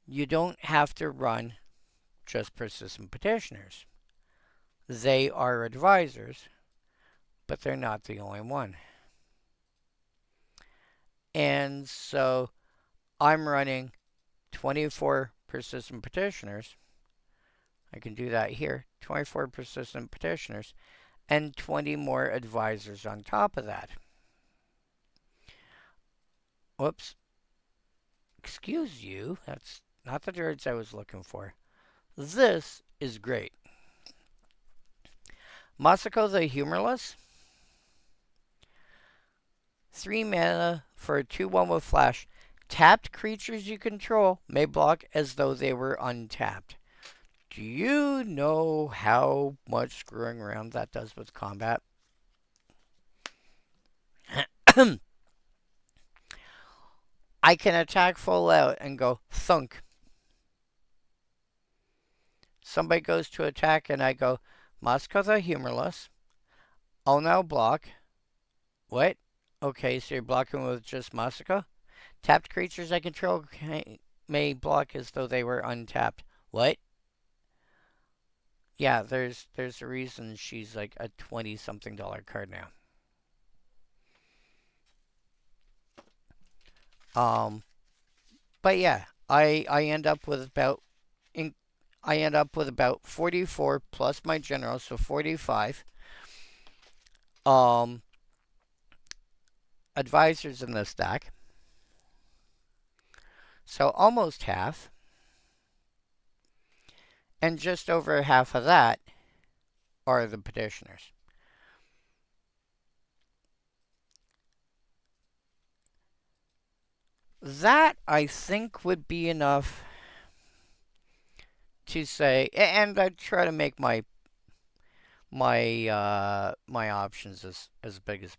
you don't have to run just persistent petitioners. They are advisors, but they're not the only one. And so I'm running 24 persistent petitioners. I can do that here. 24 persistent petitioners and 20 more advisors on top of that. Whoops. Excuse you. That's not the words I was looking for. This is great. Masako the Humorless. 3 mana for a 2/1 with flash. Tapped creatures you control may block as though they were untapped. Do you know how much screwing around that does with combat? I can attack full out and go thunk. Somebody goes to attack and I go, Masako the Humorless. I'll now block. What? Okay, so you're blocking with just Masako? Tapped creatures I control may block as though they were untapped. What? Yeah, there's a reason she's like a $20-something card now. But yeah, I end up with about 44 plus my general, so 45 advisors in this deck. So almost half. And just over half of that are the petitioners. That, I think, would be enough to say, and I try to make my options as big as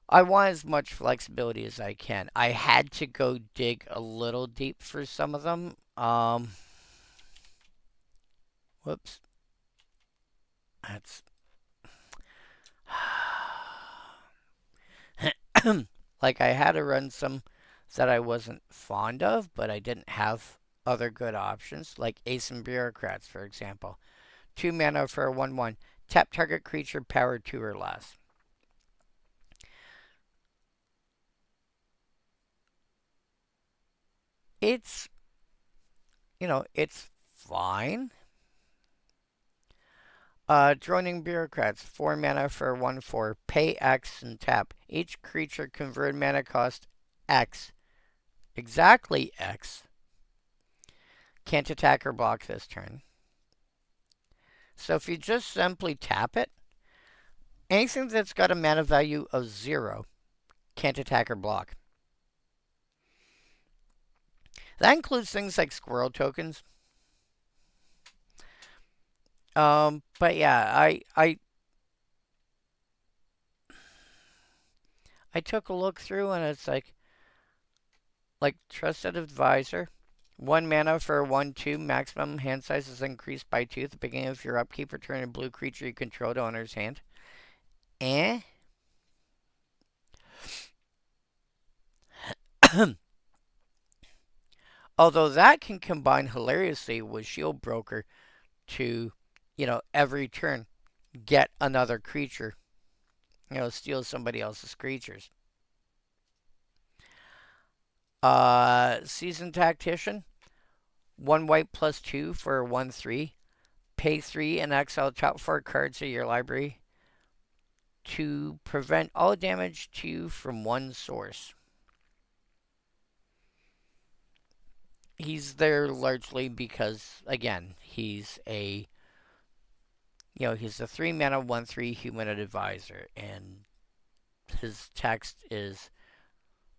I want as much flexibility as I can. I had to go dig a little deep for some of them. Whoops. That's like I had to run some that I wasn't fond of, but I didn't have other good options, like Ace and Bureaucrats, for example. 2 mana for a 1/1. Tap target creature power 2 or less. It's, it's fine. Droning Bureaucrats, 4 mana for 1/4. Pay X and tap. Each creature convert mana cost X. Exactly X. Can't attack or block this turn. So if you just simply tap it, anything that's got a mana value of 0 can't attack or block. That includes things like squirrel tokens. But yeah, I took a look through and it's like Trusted Advisor. 1 mana for a 1/2. Maximum hand size is increased by 2 at the beginning of your upkeep. Return a blue creature you control to owner's hand. Although that can combine hilariously with Shield Broker to, every turn get another creature. Steal somebody else's creatures. Seasoned Tactician. 1 white plus 2 for a 1/3. Pay 3 and exile top 4 cards of your library to prevent all damage to you from one source. He's there largely because, again, he's a 3 mana 1/3 humanoid advisor, and his text is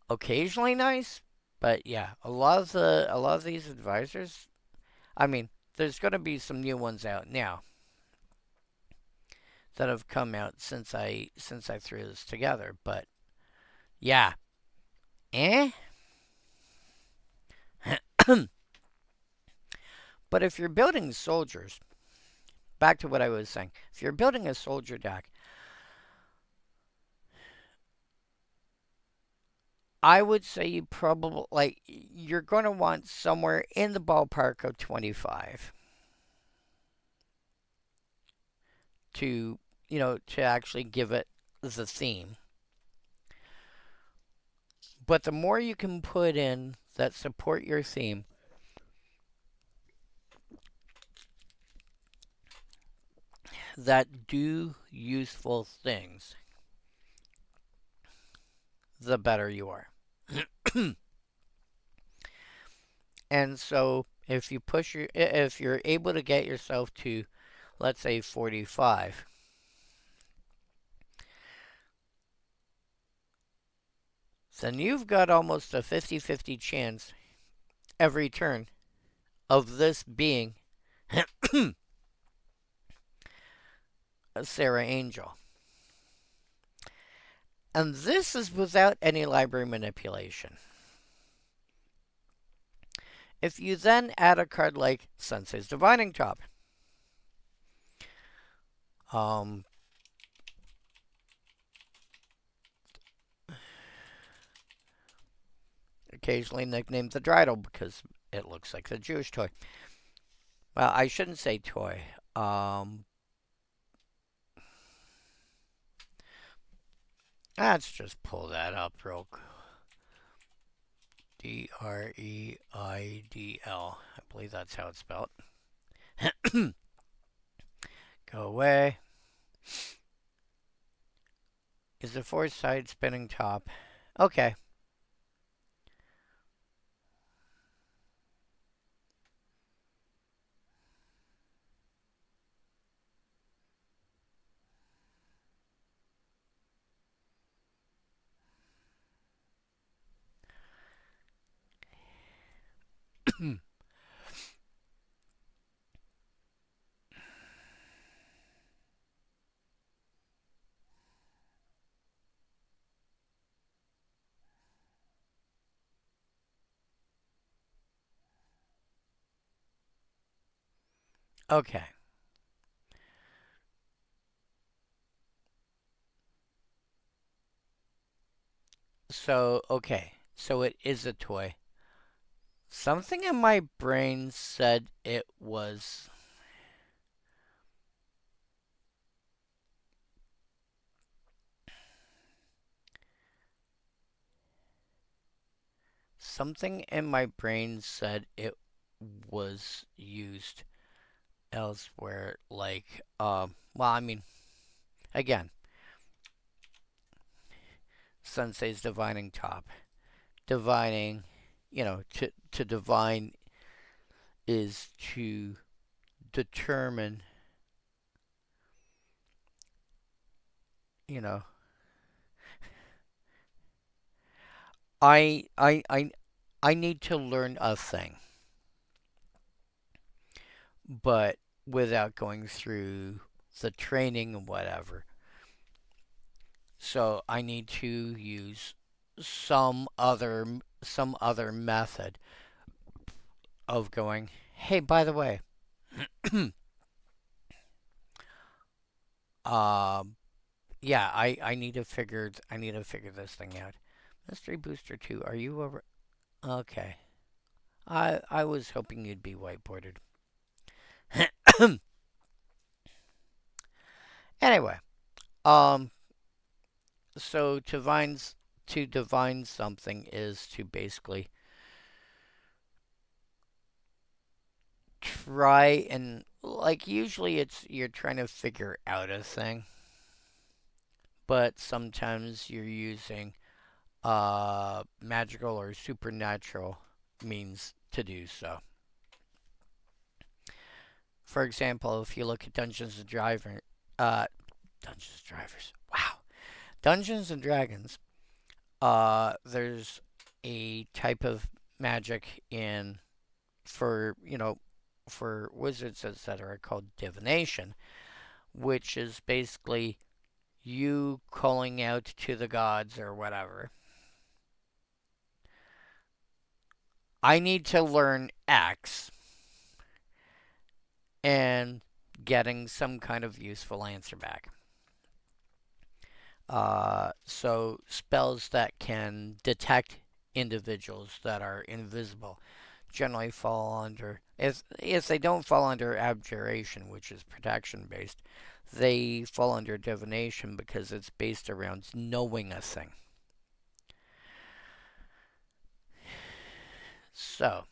occasionally nice, but yeah, a lot of these advisors, I mean, there's going to be some new ones out now that have come out since I threw this together, but yeah. But if you're building soldiers, back to what I was saying, if you're building a soldier deck, I would say you probably like you're going to want somewhere in the ballpark of 25 to, to actually give it the theme. But the more you can put in that support your theme, that do useful things, the better you are. And so if you're able to get yourself to, let's say, 45, then you've got almost a 50-50 chance every turn of this being a Sarah Angel. And this is without any library manipulation. If you then add a card like Sensei's Divining Top, occasionally nicknamed the Dreidel because it looks like the Jewish toy. Well, I shouldn't say toy. Let's just pull that up real quick. Dreidl. I believe that's how it's spelled. Go away. Is the four-side spinning top? Okay. Okay. So, okay. So it is a toy. Something in my brain said it was. Something in my brain said it was used elsewhere. Like, well, I mean, again, Sensei's Divining Top. Divining, to divine is to determine, you know, I I I I need to learn a thing, but without going through the training and whatever. So I need to use some other method of going, "Hey, by the way, um yeah, I need to figure this thing out. Mystery Booster 2, are you over? Okay. I was hoping you'd be whiteboarded. Anyway, um so to divine something is to basically try and like usually it's you're trying to figure out a thing, but sometimes you're using magical or supernatural means to do so. For example, if you look at Dungeons and Drivers. Wow. Dungeons and Dragons, there's a type of magic in for, for wizards, etc., called divination, which is basically you calling out to the gods or whatever. I need to learn X and getting some kind of useful answer back. So spells that can detect individuals that are invisible generally fall under, if they don't fall under abjuration, which is protection based, they fall under divination because it's based around knowing a thing. So,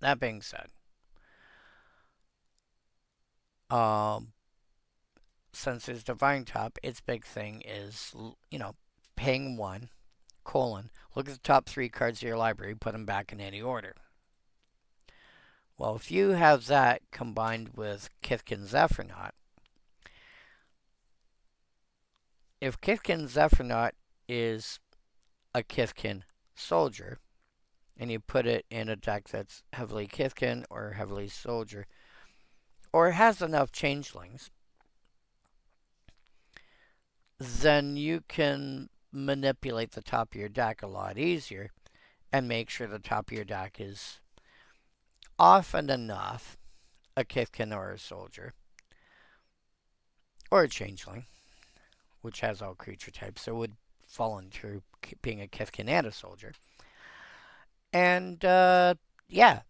that being said, um, since it's divine top, its big thing is, paying one, colon, look at the top three cards of your library, put them back in any order. Well, if you have that combined with Kithkin Zephyronaut, if Kithkin Zephyronaut is a Kithkin soldier, and you put it in a deck that's heavily Kithkin or heavily soldier, or has enough changelings, then you can manipulate the top of your deck a lot easier and make sure the top of your deck is often enough a Kithkin or a soldier, or a changeling, which has all creature types, so it would fall into being a Kithkin and a soldier. And yeah,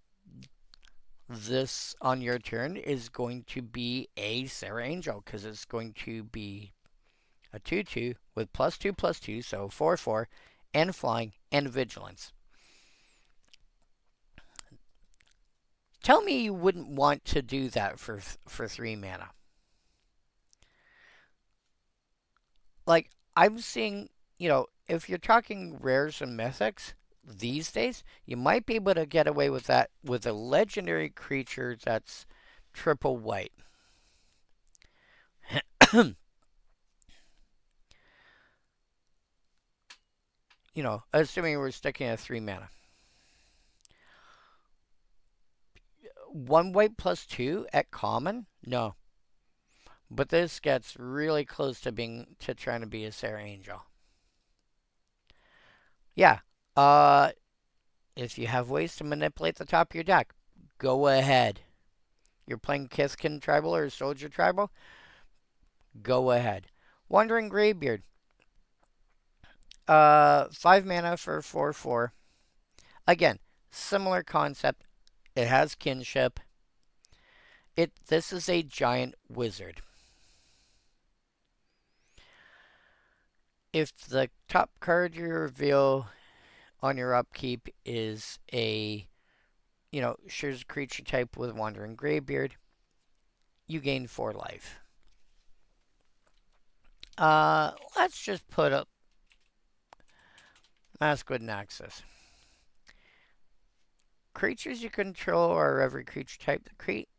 this on your turn is going to be a Sarah Angel because it's going to be a 2/2 with +2/+2, so 4/4, and flying and vigilance. Tell me you wouldn't want to do that for 3 mana. Like I'm seeing, if you're talking rares and mythics these days, you might be able to get away with that with a legendary creature that's triple white. Assuming we're sticking at 3 mana. 1 white +2 at common? No. But this gets really close to trying to be a Sarah Angel. Yeah. If you have ways to manipulate the top of your deck, go ahead. You're playing Kithkin Tribal or Soldier Tribal? Go ahead. Wandering Greybeard. 5 mana for 4/4. Again, similar concept. It has kinship. This is a giant wizard. If the top card you reveal on your upkeep is a, shares a creature type with Wandering Greybeard, you gain 4 life. Let's just put up Masquerade Nexus. Creatures you control are every creature type.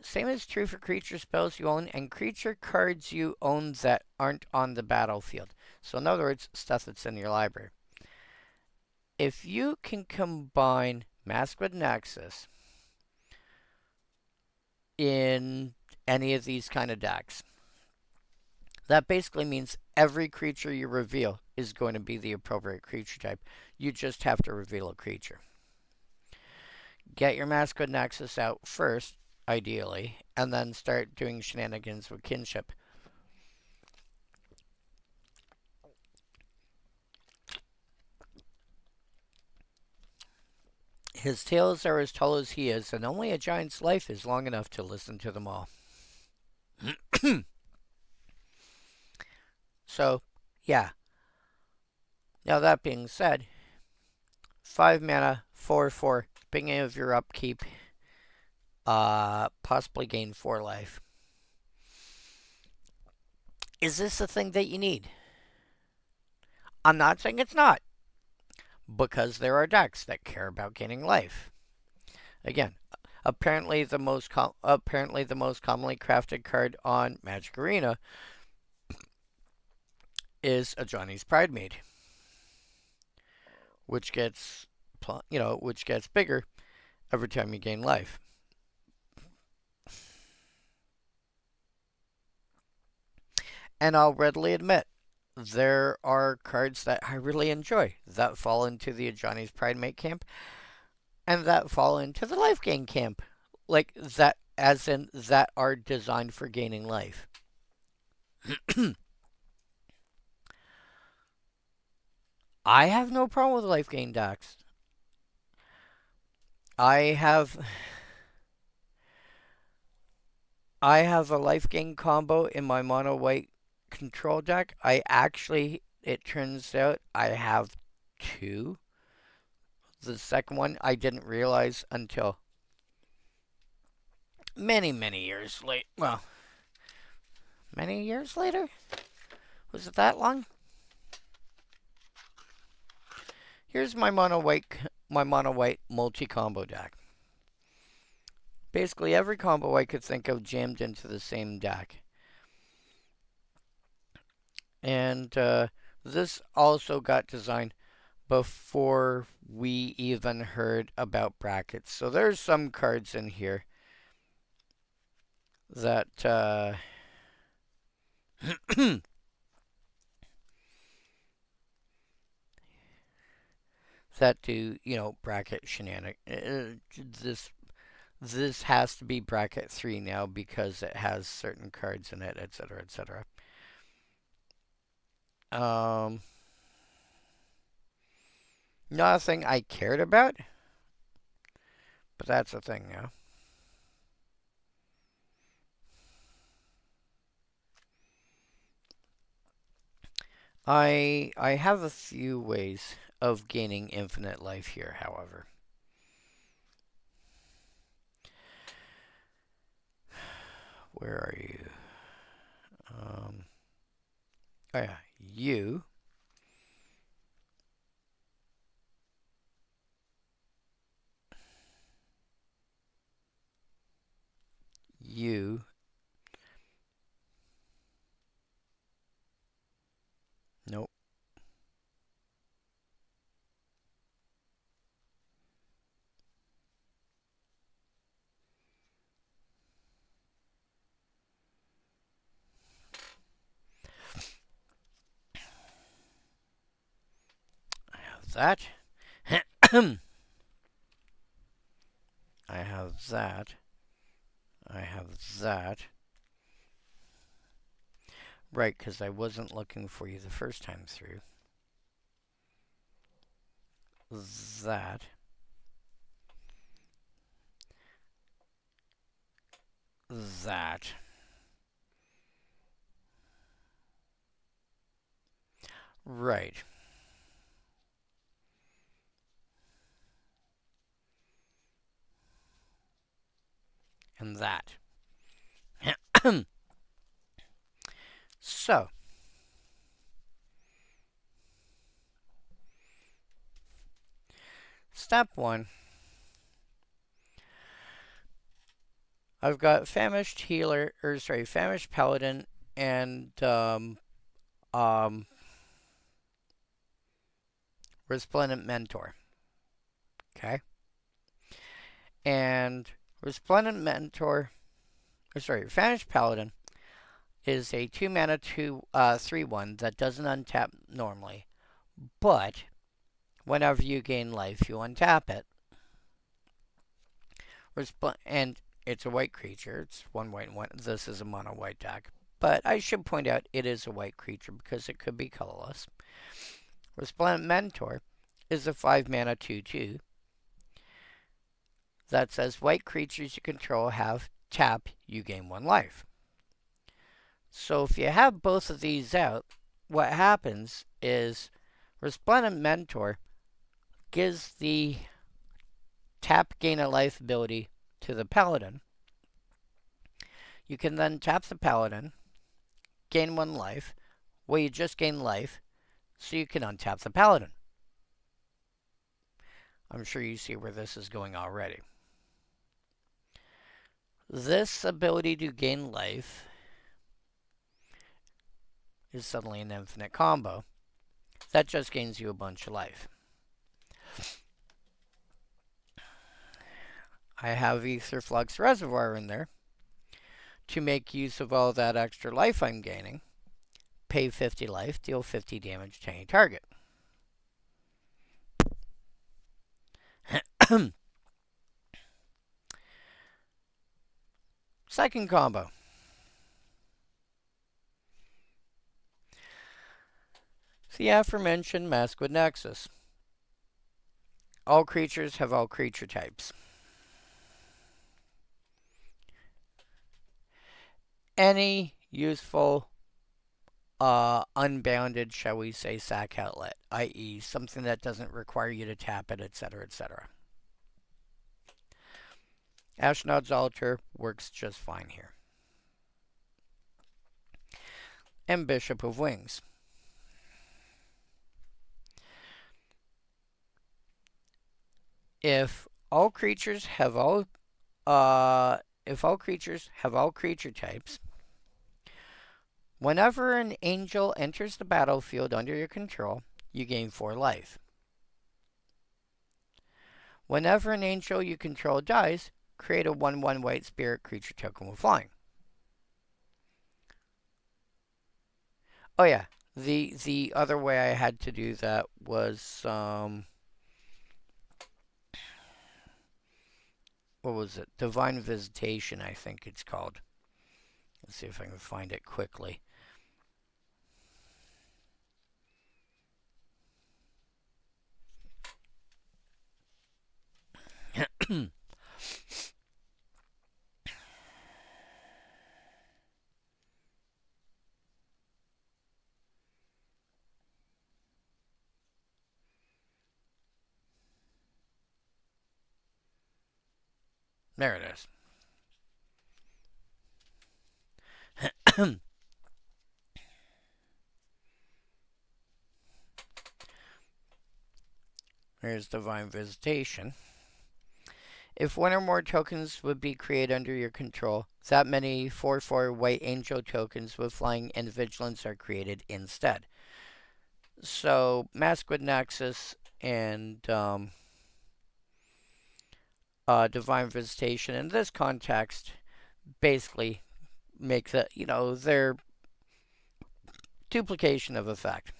Same is true for creature spells you own and creature cards you own that aren't on the battlefield. So in other words, stuff that's in your library. If you can combine Masquerade Nexus in any of these kind of decks, that basically means every creature you reveal is going to be the appropriate creature type. You just have to reveal a creature. Get your Masquerade Nexus out first, ideally, and then start doing shenanigans with kinship. His tales are as tall as he is, and only a giant's life is long enough to listen to them all. So, yeah. Now that being said, 5 mana, 4/4, beginning of your upkeep, possibly gain 4 life. Is this a thing that you need? I'm not saying it's not, because there are decks that care about gaining life. Again, apparently the most commonly crafted card on Magic Arena is a Johnny's Pridemate, which gets bigger every time you gain life. And I'll readily admit, there are cards that I really enjoy that fall into the Johnny's Pridemate camp, and that fall into the life gain camp, like that, as in that are designed for gaining life. I have no problem with life gain decks. I have I have a life gain combo in my mono white control deck. It turns out I have two. The second one I didn't realize until many, many years late. Well, many years later? Was it that long? Here's my mono white multi combo deck. Basically every combo I could think of jammed into the same deck. And this also got designed before we even heard about brackets. So there's some cards in here that that do, bracket shenanigans. This has to be bracket 3 now because it has certain cards in it, etc., etc. Not a thing I cared about, but that's a thing now. I have a few ways of gaining infinite life here, however. Where are you? Oh yeah, you. You. Nope. I have that. I have that. I have that. Right, because I wasn't looking for you the first time through. That. That. Right. And that. So. Step 1. I've got Famished Healer, Famished Paladin, and Resplendent Mentor. Okay? And Resplendent Mentor, Famished Paladin is a 2 mana 3/1 that doesn't untap normally, but whenever you gain life, you untap it. And it's a white creature. It's 1 white and 1. This is a mono white deck. But I should point out it is a white creature because it could be colorless. Resplendent Mentor is a 5 mana 2/2 that says white creatures you control have tap, you gain 1 life. So if you have both of these out, what happens is Resplendent Mentor gives the tap gain a life ability to the Paladin. You can then tap the Paladin, gain 1 life. Well, you just gain life, so you can untap the Paladin. I'm sure you see where this is going already. This ability to gain life is suddenly an infinite combo. That just gains you a bunch of life. I have Aetherflux Reservoir in there to make use of all that extra life I'm gaining. Pay 50 life, deal 50 damage to any target. Second combo. the aforementioned Mask with Nexus. All creatures have all creature types. Any useful, unbounded, shall we say, sack outlet, i.e., something that doesn't require you to tap it, etc., etc. Ashnod's Altar works just fine here. And Bishop of Wings. If all creatures have all creature types, whenever an angel enters the battlefield under your control, you gain 4 life. Whenever an angel you control dies, create a 1/1 white spirit creature token with flying. Oh yeah, the other way I had to do that was what was it? Divine Visitation, I think it's called. Let's see if I can find it quickly. There it is. Here's Divine Visitation. If one or more tokens would be created under your control, that many 4/4 white angel tokens with flying and vigilance are created instead. So, Mask with Nexus and Divine Visitation in this context basically make their duplication of effect.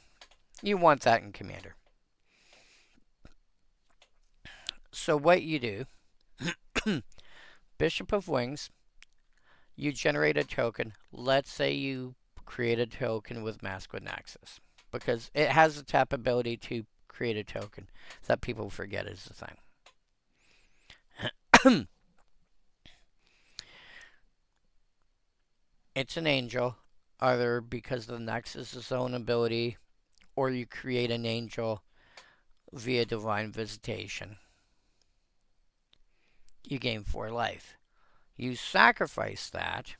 You want that in Commander. So what you do, Bishop of Wings, you generate a token. Let's say you create a token with Mask with Nexus, because it has a tap ability to create a token that people forget is the thing. It's an angel, either because of the Nexus' own ability, or you create an angel via Divine Visitation. You gain 4 life. You sacrifice that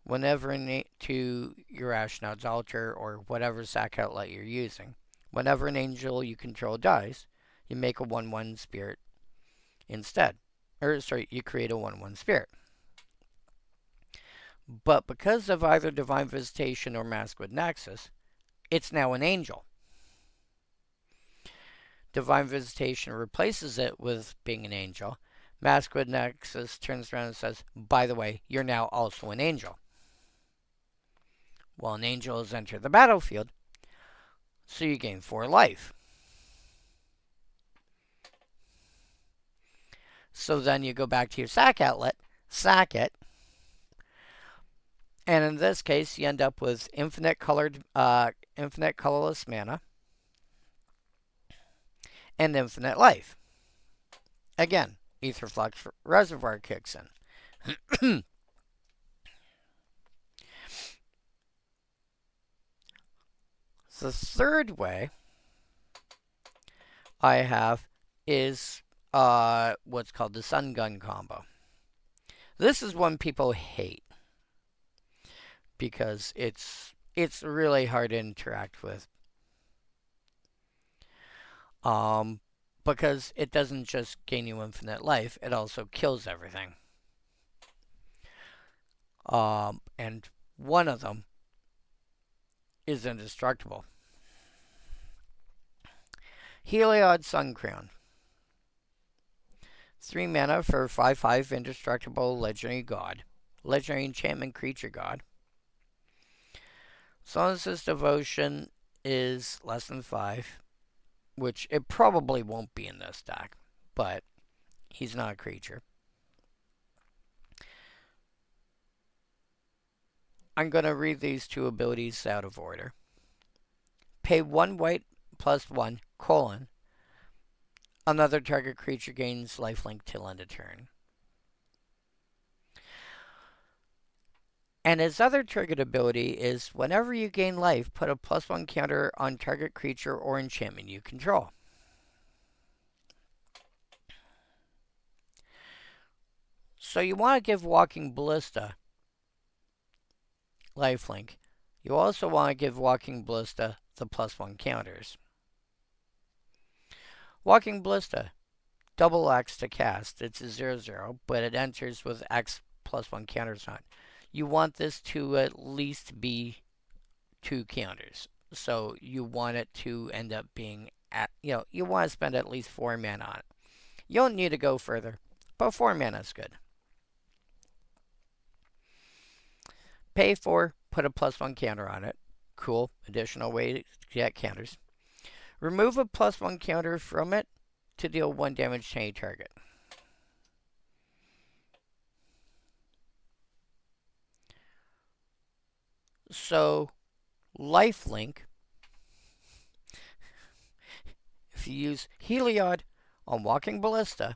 whenever to your Ashnod's Altar or whatever sack outlet you're using. Whenever an angel you control dies, you make a 1/1 spirit instead. You create a 1/1 spirit. But because of either Divine Visitation or Mask with Nexus, it's now an angel. Divine Visitation replaces it with being an angel. Mask with Nexus turns around and says, by the way, you're now also an angel. Well, an angel has entered the battlefield, so you gain 4 life. So then you go back to your sack outlet, sack it, and in this case, you end up with infinite colorless mana and infinite life. Again, Aetherflux Reservoir kicks in. The third way I have is what's called the Sun Gun combo. This is one people hate because it's really hard to interact with. Because it doesn't just gain you infinite life, it also kills everything. And one of them is indestructible. Heliod Suncrown. 3 mana for 5/5 indestructible legendary god. Legendary enchantment creature god. Sonus' devotion is less than 5, which it probably won't be in this deck, but he's not a creature. I'm going to read these two abilities out of order. Pay 1 white plus 1, colon. Another target creature gains lifelink till end of turn. And his other triggered ability is whenever you gain life, put a +1 counter on target creature or enchantment you control. So you want to give Walking Ballista lifelink. You also want to give Walking Ballista the +1 counters. Walking Ballista, double X to cast. It's a 0/0, but it enters with X +1 counters on it. You want this to at least be 2 counters. So you want it to end up being at, you want to spend at least 4 mana on it. You don't need to go further, but 4 mana is good. Pay 4, put a +1 counter on it. Cool, additional way to get counters. Remove a +1 counter from it to deal 1 damage to any target. So, lifelink, if you use Heliod on Walking Ballista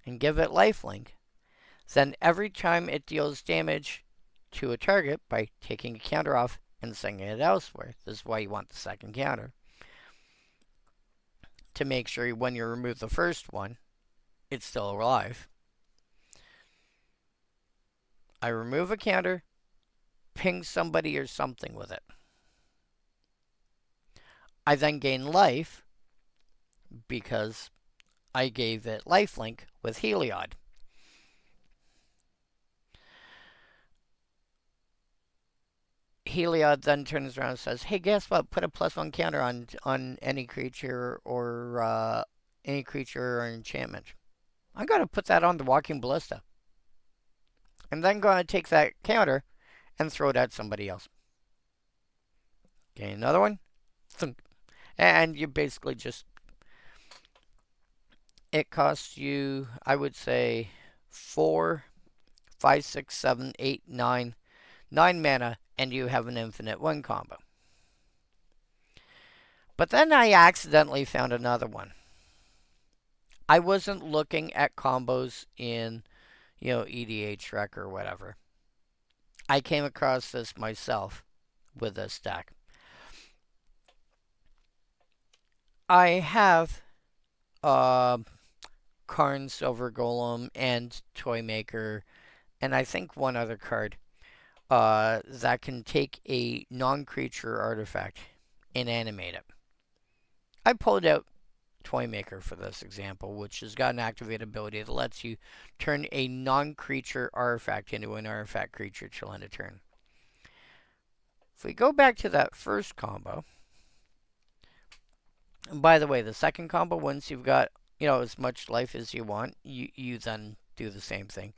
and give it lifelink, then every time it deals damage to a target by taking a counter off and sending it elsewhere, this is why you want the second counter, to make sure when you remove the first one, it's still alive. I remove a counter, ping somebody or something with it. I then gain life because I gave it lifelink with Heliod. Heliod then turns around and says, hey, guess what? Put a +1 counter on any creature or enchantment. I'm going to put that on the Walking Ballista. I'm then going to take that counter and throw it at somebody else. Gain another one. And you basically just... It costs you, I would say, 4, 5, 6, 7, 8, 9 mana, and you have an infinite win combo. But then I accidentally found another one. I wasn't looking at combos in, EDH Rec or whatever. I came across this myself with this deck. I have Karn Silver Golem and Toymaker, and I think one other card that can take a non-creature artifact and animate it. I pulled out Toymaker for this example, which has got an activated ability that lets you turn a non-creature artifact into an artifact creature till end of turn. If we go back to that first combo, and by the way, the second combo, once you've got as much life as you want, you then do the same thing.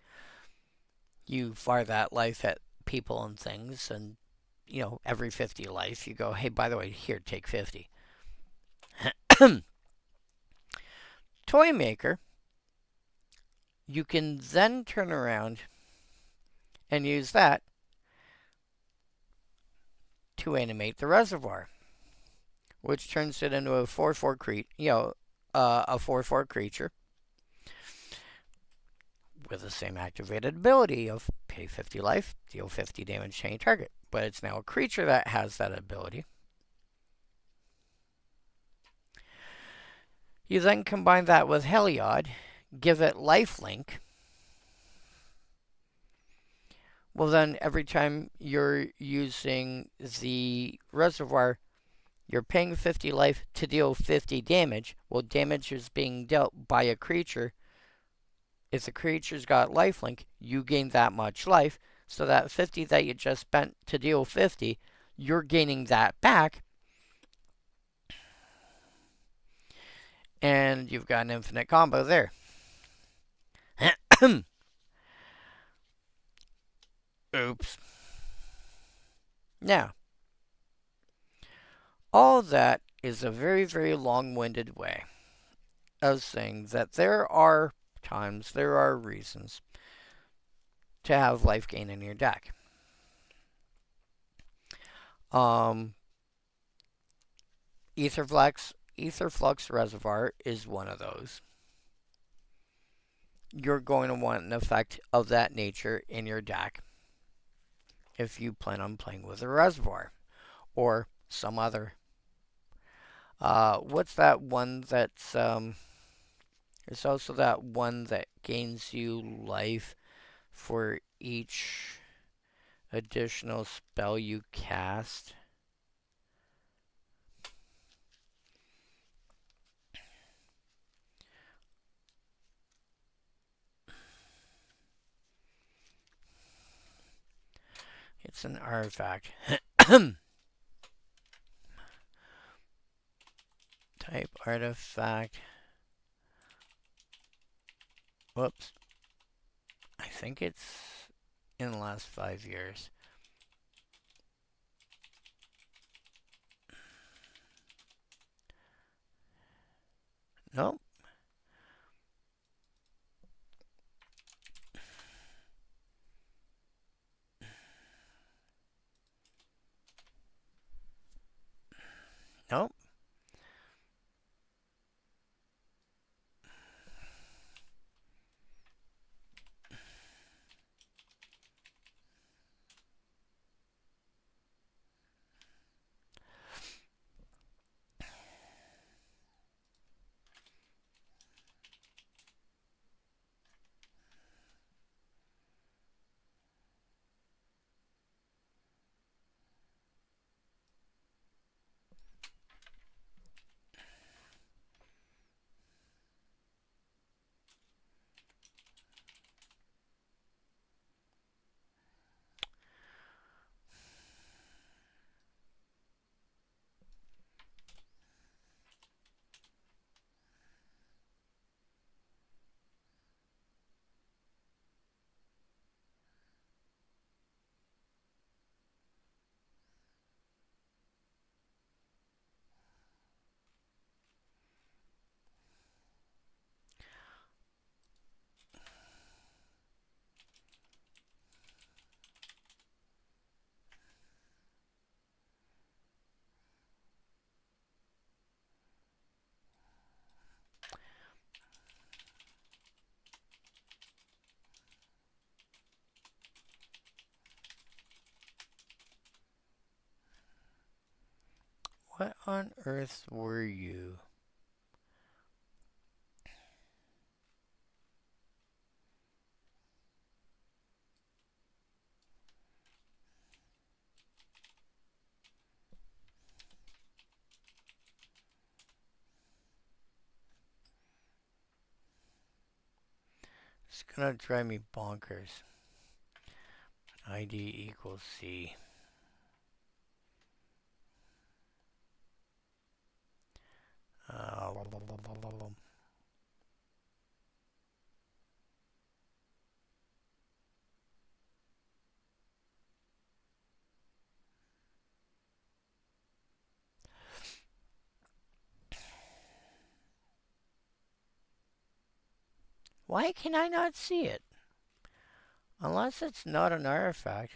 You fire that life at people and things, and every 50 life you go, hey, by the way, here, take 50. Toymaker, you can then turn around and use that to animate the reservoir, which turns it into a 4/4 creature with the same activated ability of pay 50 life, deal 50 damage to any target. But it's now a creature that has that ability. You then combine that with Heliod, give it lifelink. Well, then every time you're using the reservoir, you're paying 50 life to deal 50 damage. Well, damage is being dealt by a creature. If the creature's got lifelink, you gain that much life. So that 50 that you just spent to deal 50, you're gaining that back. And you've got an infinite combo there. Oops. Now, all that is a very, very long-winded way of saying that there are times, there are reasons to have life gain in your deck. Um, Etherflux Reservoir is one of those. You're going to want an effect of that nature in your deck if you plan on playing with a reservoir or some other. What's that one that's there's also that one that gains you life for each additional spell you cast. It's an artifact. Type artifact. Whoops. I think it's in the last 5 years. Nope. Nope. What on earth were you? It's gonna drive me bonkers. ID equals C. Uh, Why can I not see it? Unless it's not an artifact.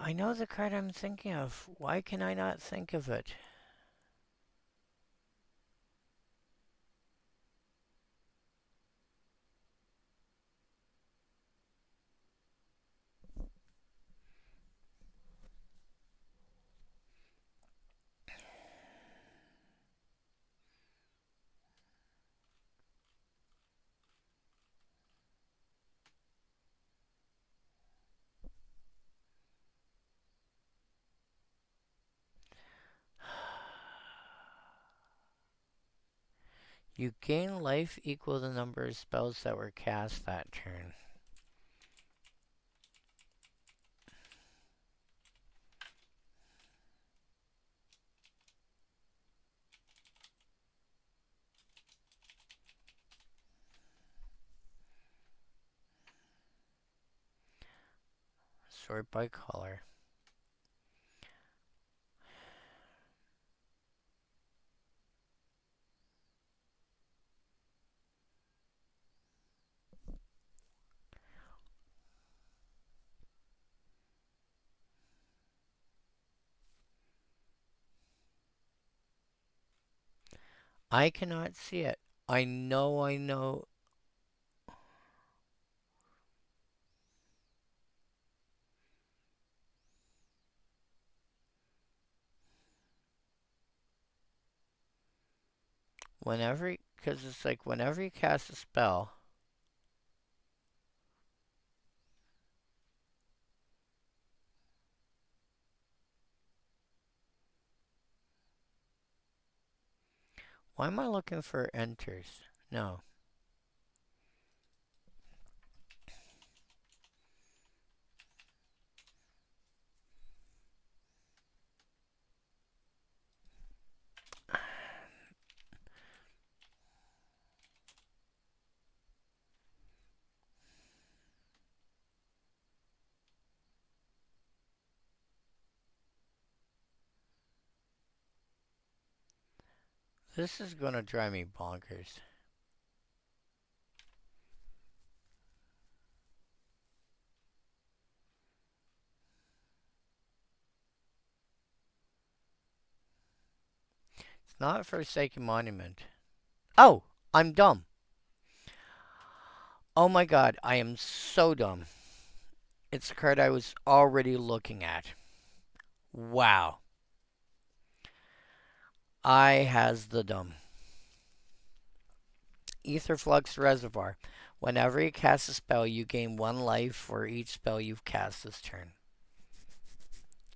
I know the card I'm thinking of. Why can I not think of it? You gain life equal to the number of spells that were cast that turn. Sort by color. I cannot see it. I know. Because it's like whenever you cast a spell, why am I looking for enters? No. This is gonna drive me bonkers. It's not Forsaken Monument. Oh, I'm dumb. Oh my god, I am so dumb. It's the card I was already looking at. Wow. I has the dumb. Aetherflux Reservoir. Whenever you cast a spell, you gain 1 life for each spell you've cast this turn.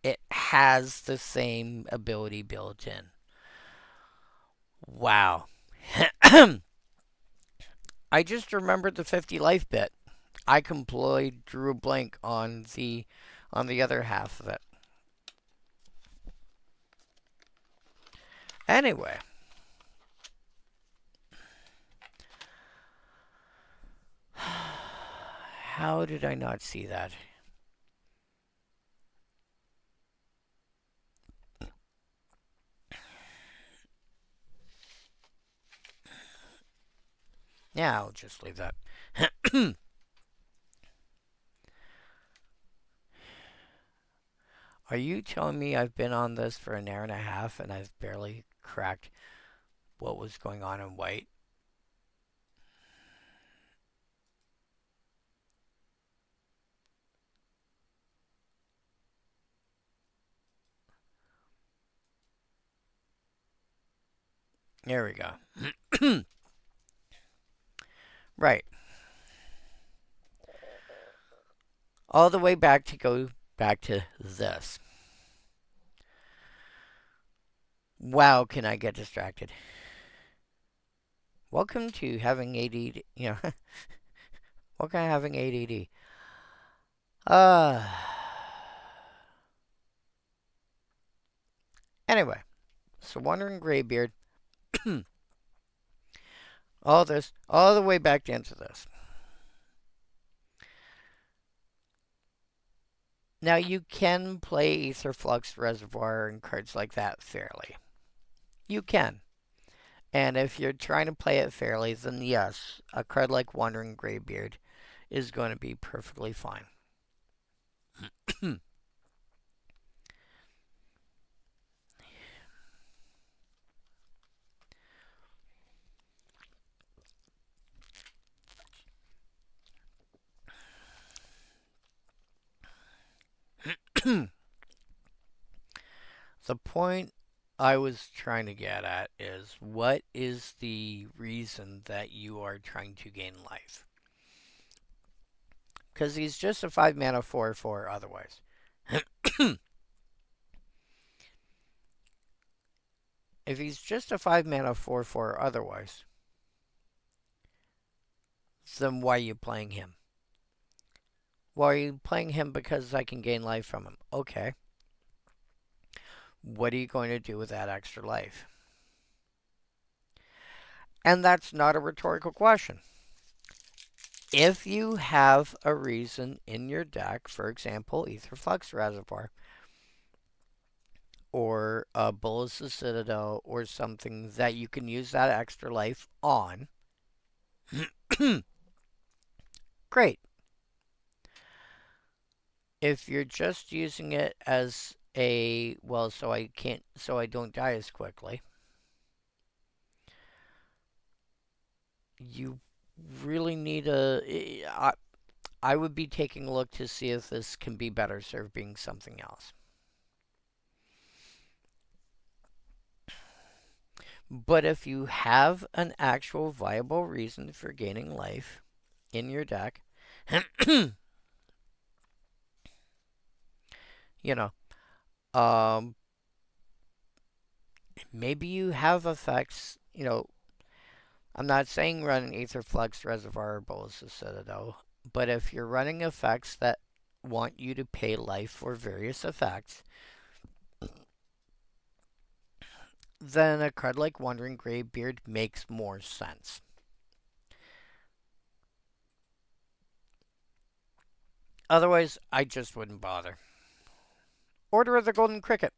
It has the same ability built in. Wow. I just remembered the 50 life bit. I completely drew a blank on the other half of it. Anyway, how did I not see that? Yeah, I'll just leave that. Are you telling me I've been on this for an hour and a half and I've barely cracked what was going on in white? There we go. Right. All the way back to go back to this. Wow, can I get distracted? Welcome to having ADD. Welcome to having ADD. Uh. Anyway, so Wandering Graybeard. All this, all the way back into this. Now you can play Aetherflux Reservoir and cards like that fairly. You can. And if you're trying to play it fairly, then yes, a card like Wandering Graybeard is going to be perfectly fine. The point I was trying to get at is what is the reason that you are trying to gain life? Because he's just a 5 mana 4/4 otherwise. If he's just a 5 mana 4/4 otherwise, then why are you playing him? Why are you playing him? Because I can gain life from him. Okay. What are you going to do with that extra life? And that's not a rhetorical question. If you have a reason in your deck, for example, Aetherflux Reservoir, or a Bolas' Citadel, or something that you can use that extra life on, great. If you're just using it as a, well, so I don't die as quickly, you really need I would be taking a look to see if this can be better served being something else. But if you have an actual viable reason for gaining life in your deck, you know, um, maybe you have effects, I'm not saying run an Aetherflux Reservoir or Bolas' Citadel, but if you're running effects that want you to pay life for various effects, then a card like Wandering Greybeard makes more sense. Otherwise, I just wouldn't bother. Order of the Golden Cricket.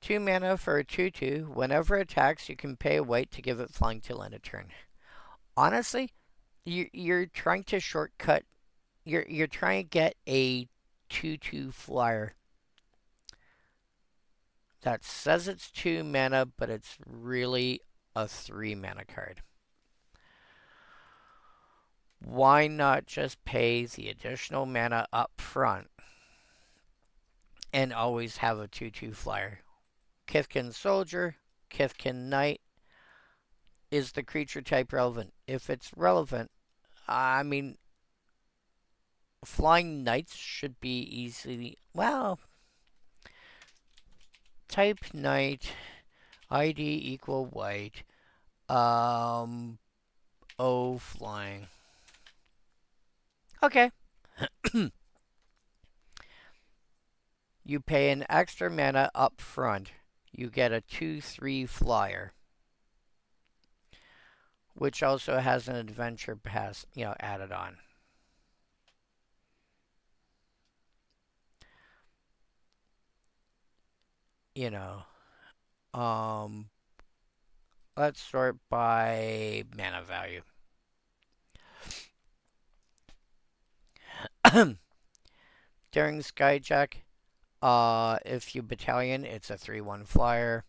2 mana for a 2/2. Whenever it attacks, you can pay a white to give it flying till end of turn. Honestly, you're trying to shortcut. You're trying to get a 2/2 flyer that says it's 2 mana, but it's really a 3 mana card. Why not just pay the additional mana up front and always have a 2/2 flyer? Kithkin Soldier, Kithkin Knight. Is the creature type relevant? If it's relevant, I mean, Flying Knights should be easily. Well, type Knight, ID equal white. O flying. Okay. You pay an extra mana up front. You get a 2/3 flyer, which also has an adventure pass, added on. You know, um, let's sort by mana value. During Skyjack, if you battalion, it's a 3/1 flyer.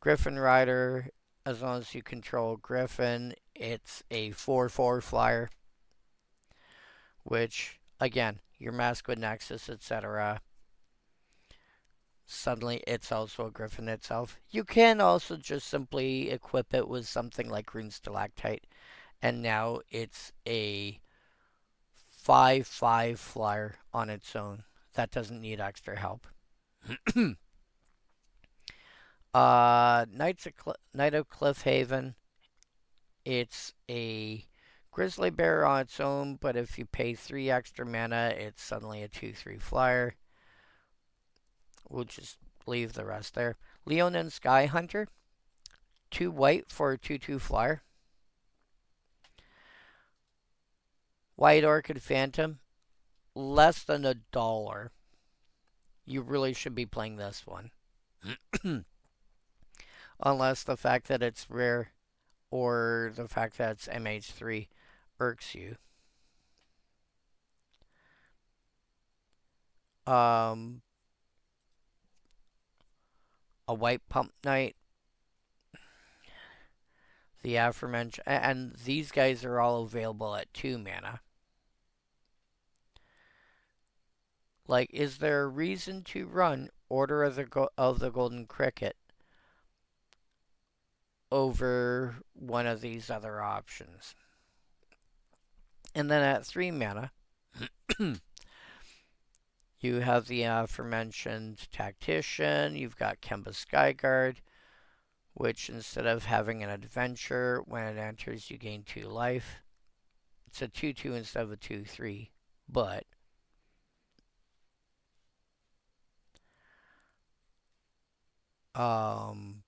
Griffin Rider, as long as you control Griffin, it's a 4/4 flyer. Which, again, your Masquid Nexus, etc. Suddenly, it's also a Griffin itself. You can also just simply equip it with something like Rune Stalactite, and now it's a 5/5 flyer on its own. That doesn't need extra help. Knight of Cliffhaven. It's a Grizzly Bear on its own, but if you pay 3 extra mana, it's suddenly a 2/3 flyer. We'll just leave the rest there. Leonin Sky Hunter. 2 white for a 2/2 flyer. White Orchid Phantom. Less than $1. You really should be playing this one. Unless the fact that it's rare or the fact that it's MH3 irks you. A White Pump Knight. The aforementioned. And these guys are all available at 2 mana. Like, is there a reason to run Order of the Golden Cricket over one of these other options? And then at 3 mana, you have the aforementioned Tactician. You've got Kemba Skyguard, which instead of having an adventure, when it enters, you gain 2 life. It's a 2/2 instead of a 2/3, but Um,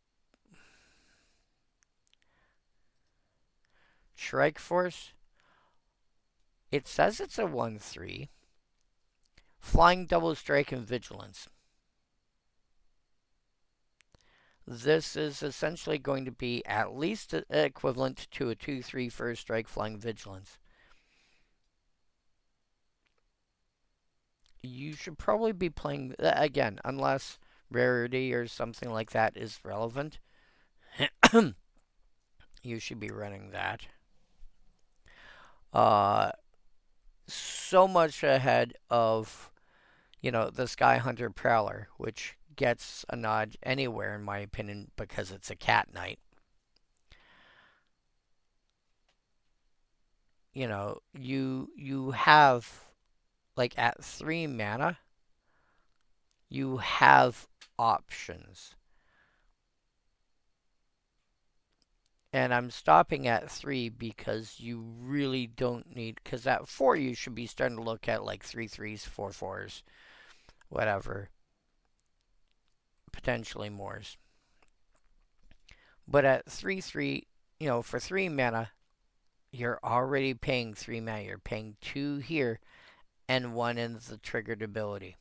Strike Force. It says it's a 1/3. Flying Double Strike and Vigilance. This is essentially going to be at least equivalent to a 2/3 first strike Flying Vigilance. You should probably be playing, again, unless rarity or something like that is relevant. You should be running that. Uh, so much ahead of, the Sky Hunter Prowler, which gets a nod anywhere, in my opinion, because it's a cat knight. You have, like, at 3 mana, you have options. And I'm stopping at 3 because you really don't need, because at 4 you should be starting to look at like 3/3s, 4/4s, whatever, potentially mores. But at 3/3, for 3 mana, you're already paying 3 mana. You're paying 2 here and 1 in the triggered ability.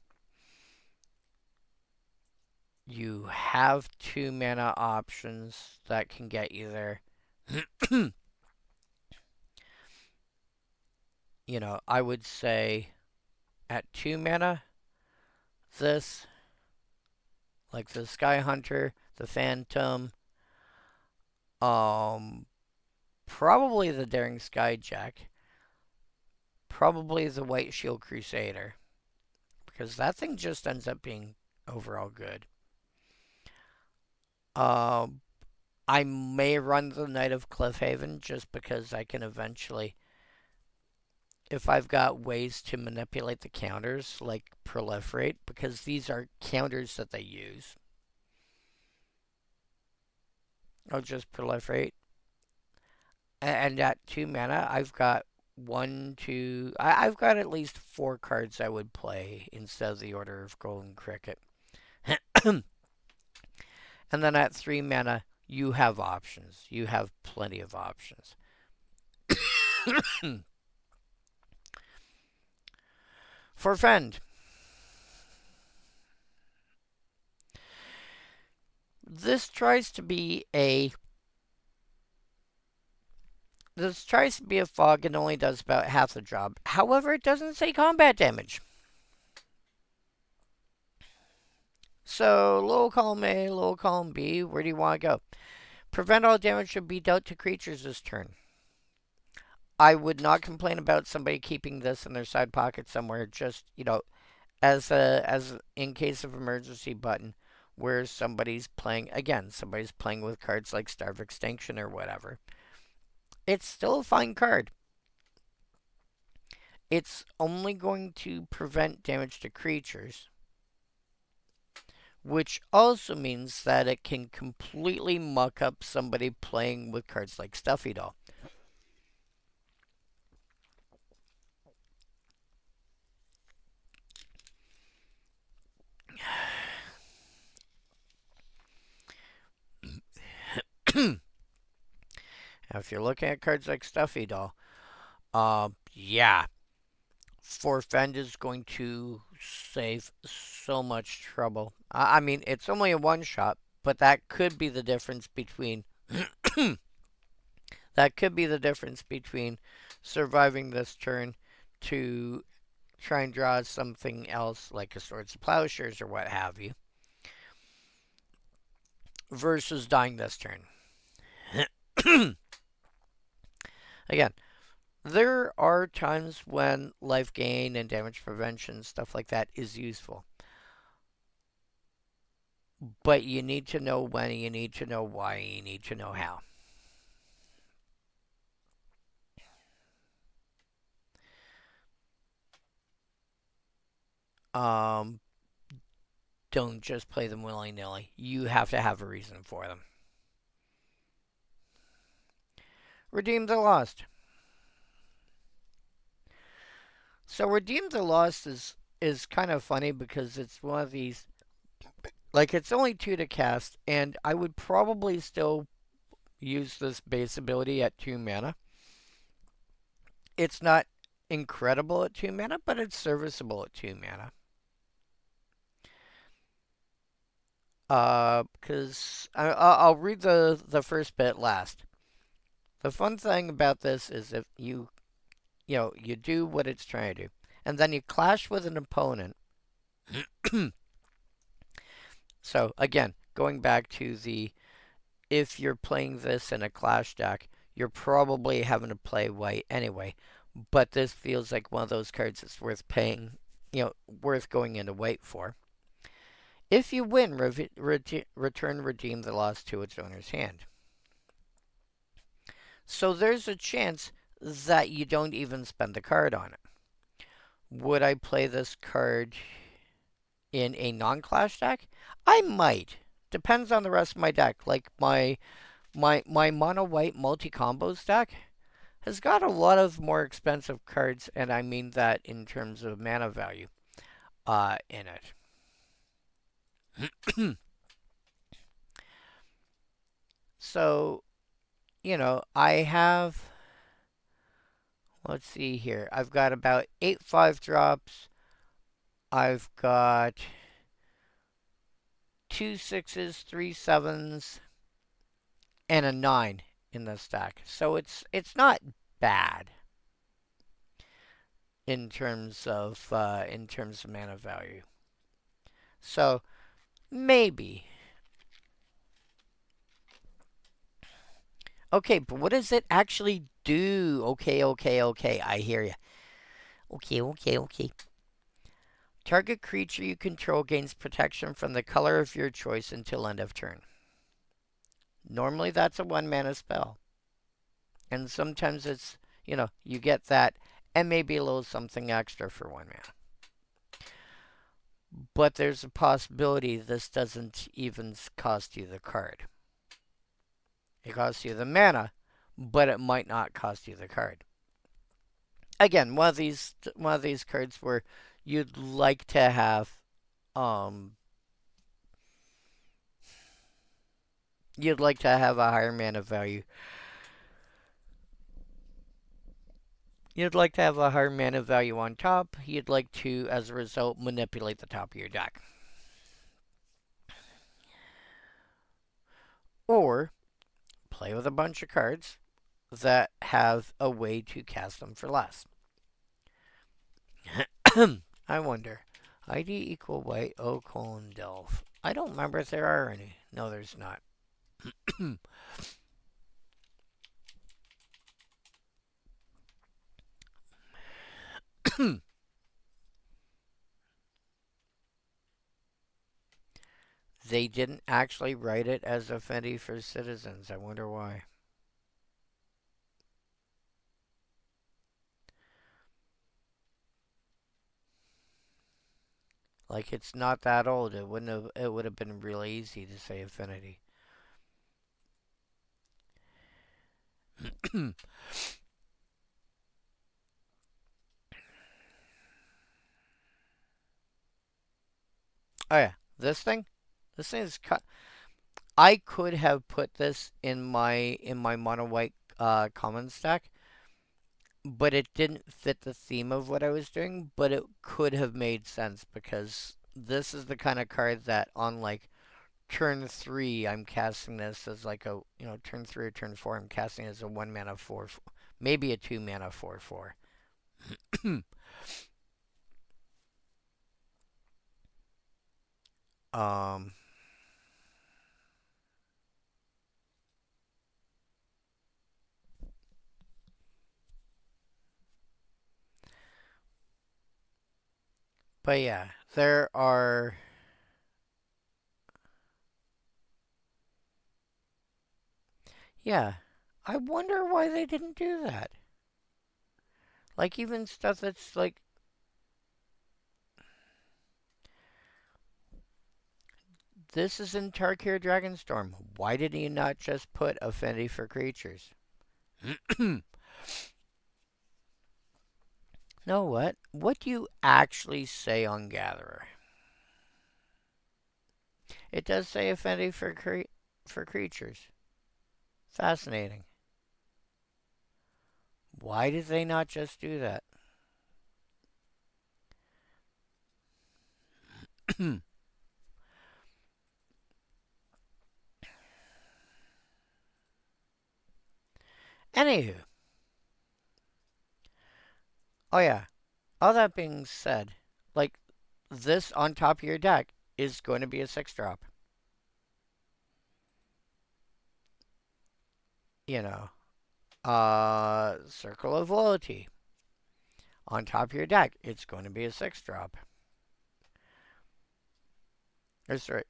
You have 2 mana options that can get you there. I would say at 2 mana, this, like the Sky Hunter, the Phantom, probably the Daring Skyjack, probably the White Shield Crusader, because that thing just ends up being overall good. I may run the Knight of Cliffhaven just because I can eventually, if I've got ways to manipulate the counters, like proliferate, because these are counters that they use. I'll just proliferate. And at 2 mana, I've got one, two. I've got at least 4 cards I would play instead of the Order of Golden Cricket. And then at 3 mana, you have options. You have plenty of options. For Fend, this tries to be a fog and only does about half the job. However, it doesn't say combat damage. So, low column A, low column B, where do you want to go? Prevent all damage should be dealt to creatures this turn. I would not complain about somebody keeping this in their side pocket somewhere, just, as in case of emergency button, where somebody's playing with cards like Starve Extinction or whatever. It's still a fine card. It's only going to prevent damage to creatures, which also means that it can completely muck up somebody playing with cards like Stuffy Doll. Now, if you're looking at cards like Stuffy Doll, yeah, Forfend is going to save so much trouble. I mean, it's only a one shot, but that could be the difference between surviving this turn to try and draw something else like a Swords of Plowshares or what have you, versus dying this turn. Again, there are times when life gain and damage prevention, stuff like that, is useful. But you need to know when, you need to know why, you need to know how. Don't just play them willy-nilly. You have to have a reason for them. Redeem the Lost. So Redeem the Lost is kind of funny because it's one of these, Like, it's only 2 to cast, and I would probably still use this base ability at 2 mana. It's not incredible at 2 mana, but it's serviceable at 2 mana. Because I'll read the first bit last. The fun thing about this is if you do what it's trying to do, and then you clash with an opponent. So again, going back to the if you're playing this in a clash deck, you're probably having to play white anyway. But this feels like one of those cards that's worth paying, worth going into white for. If you win, return redeem the loss to its owner's hand. So there's a chance that you don't even spend the card on it. Would I play this card in a non-clash deck? I might. Depends on the rest of my deck. Like my mono white multi combos deck has got a lot of more expensive cards, and I mean that in terms of mana value in it. So, I have, let's see here. I've got about 8 5 drops. I've got 2 6s, 3 7s, and a 9 in this deck. So it's not bad in terms of mana value. So maybe. Okay, but what does it actually do? Okay. I hear you. Okay. Target creature you control gains protection from the color of your choice until end of turn. Normally that's a 1 mana spell. And sometimes it's, you get that and maybe a little something extra for 1 mana. But there's a possibility this doesn't even cost you the card. It costs you the mana, but it might not cost you the card. Again, one of these cards where you'd like to have a higher mana value. You'd like to have a higher mana value on top. You'd like to, as a result, manipulate the top of your deck. Or play with a bunch of cards that have a way to cast them for less. I wonder. ID equal white O colon delve. I don't remember if there are any. No, there's not. They didn't actually write it as Affinity for Citizens. I wonder why. Like, it's not that old. It would have been really easy to say Affinity. Oh yeah, this thing is cut. I could have put this in my mono white common stack, but it didn't fit the theme of what I was doing. But it could have made sense because this is the kind of card that on like turn 3 I'm casting this as like a turn 3 or turn 4 I'm casting as a 1 mana 4, maybe a 2 mana 4/4. um. But yeah, there are. Yeah, I wonder why they didn't do that. Like even stuff that's like this is in Tarkir Dragonstorm. Why did he not just put Affinity for Creatures? Know what? What do you actually say on Gatherer? It does say affinity for creatures. Fascinating. Why did they not just do that? Anywho, oh yeah. All that being said, like this on top of your deck is going to be a 6 drop. You know, Circle of Loyalty on top of your deck. It's going to be a 6 drop.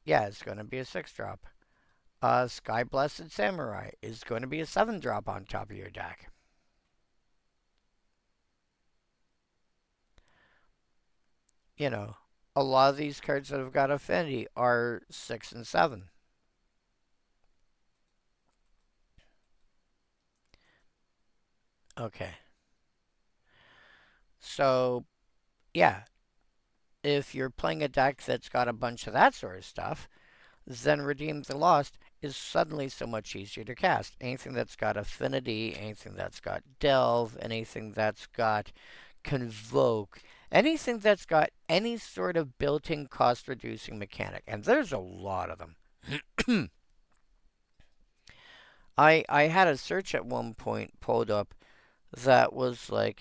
Yeah, it's going to be a 6 drop. Sky Blessed Samurai is going to be a 7 drop on top of your deck. You know, a lot of these cards that have got affinity are 6 and 7. Okay. So, yeah, if you're playing a deck that's got a bunch of that sort of stuff, then Redeem the Lost is suddenly so much easier to cast. Anything that's got affinity, anything that's got delve, anything that's got convoke, anything that's got any sort of built-in cost-reducing mechanic, and there's a lot of them. I had a search at one point pulled up that was like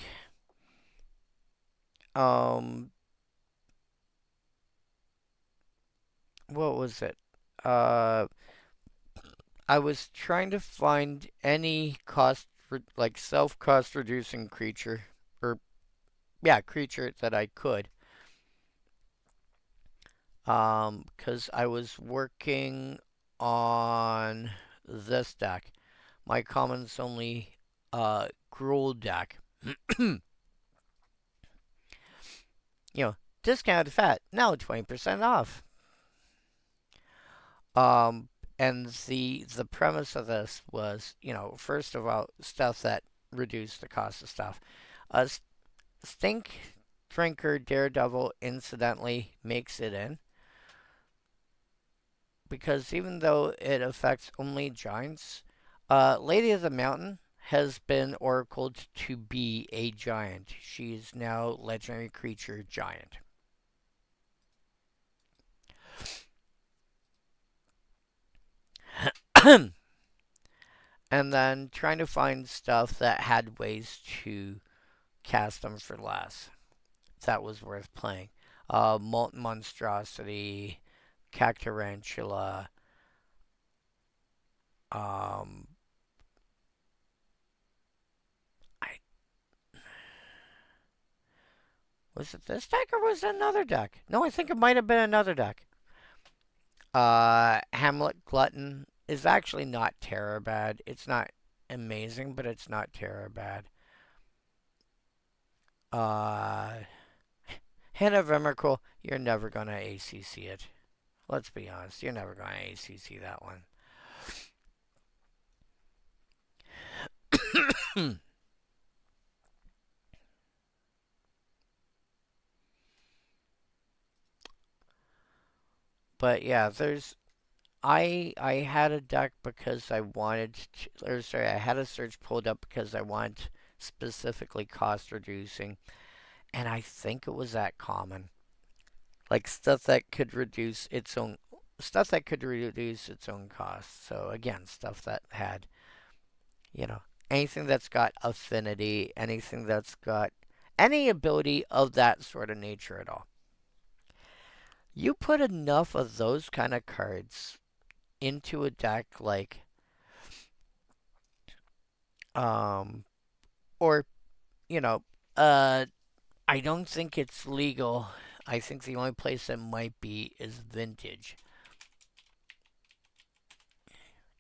um what was it? Uh I was trying to find any like self cost reducing creature or yeah, creature that I could. Cuz I was working on this deck. My commons only Gruul deck. You know, discounted fat, now 20% off. Um, and the premise of this was, first of all, stuff that reduced the cost of stuff. Uh, Stink Drinker Daredevil incidentally makes it in because even though it affects only giants, Lady of the Mountain has been oracled to be a giant. She is now legendary creature giant. And then trying to find stuff that had ways to cast them for less. That was worth playing. Molten Monstrosity, Cactarantula. Um, I was it this deck or was it another deck? No, I think it might have been another deck. Hamlet Glutton is actually not terror bad. It's not amazing, but it's not terror bad. Uh, Hand of Emrakul, you're never gonna ACC it. Let's be honest, you're never gonna ACC that one. But yeah, I had a deck because I wanted to, or sorry, I had a search pulled up because I want specifically cost reducing, and I think it was that common, like stuff that could reduce its own cost. So again, stuff that had you know anything that's got affinity, anything that's got any ability of that sort of nature at all. You put enough of those kind of cards into a deck like um or you know uh I don't think it's legal. I think the only place it might be is Vintage,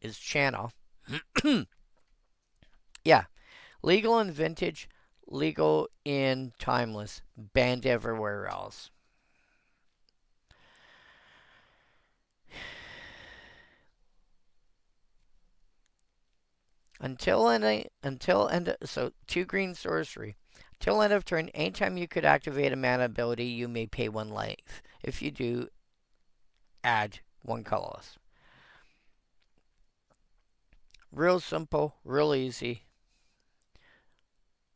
is Channel. Yeah, legal in Vintage, legal in Timeless, banned everywhere else. Until end so 2 green sorcery. Till end of turn, anytime you could activate a mana ability, you may pay 1 life. If you do, add one colorless. Real simple, real easy.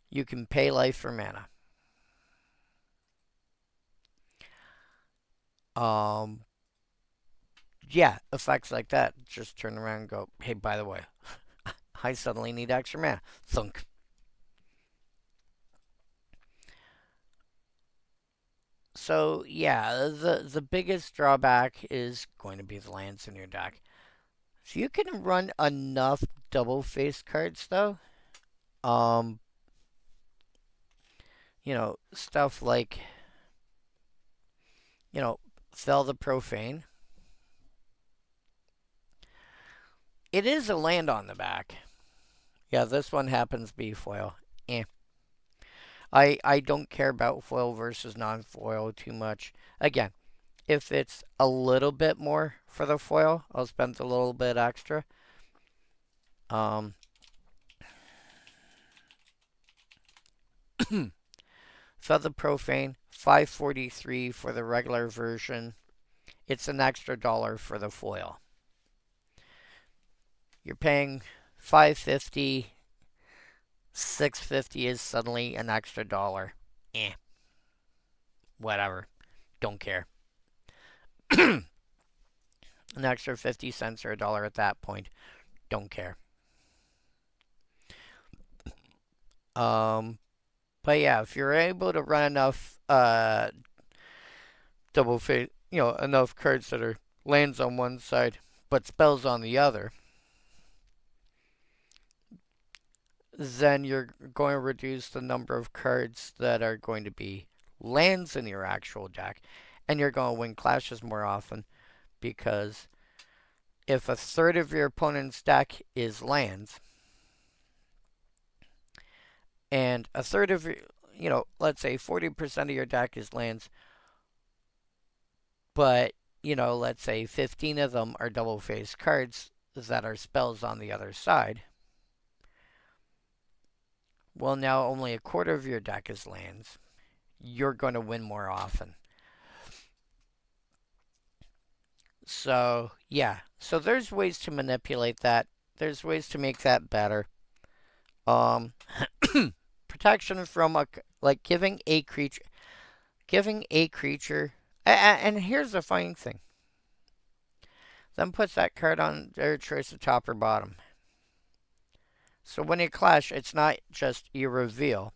You can pay life for mana. Yeah, effects like that. Just turn around and go, hey, by the way, I suddenly need extra mana. Thunk. So yeah, the biggest drawback is going to be the lands in your deck. So you can run enough double face cards though. Um, stuff like you know, Fell the Profane. It is a land on the back. Yeah, this one happens to be foil. Eh. I don't care about foil versus non-foil too much. Again, if it's a little bit more for the foil, I'll spend a little bit extra. Um, Feather Profane, $5.43 for the regular version. It's an extra dollar for the foil. You're paying $5.50. $6.50 is suddenly an extra dollar. Eh. Whatever. Don't care. An extra 50 cents or a dollar at that point. Don't care. But yeah, if you're able to run enough double face, enough cards that are lands on one side but spells on the other, then you're going to reduce the number of cards that are going to be lands in your actual deck, and you're going to win clashes more often because if a third of your opponent's deck is lands, and a third of your, let's say 40% of your deck is lands, but, let's say 15 of them are double face cards that are spells on the other side. Well, now only a quarter of your deck is lands. You're going to win more often. So, yeah. So there's ways to manipulate that. There's ways to make that better. Protection from giving a creature, and here's the funny thing. Then puts that card on their choice of top or bottom. So when you clash, it's not just you reveal.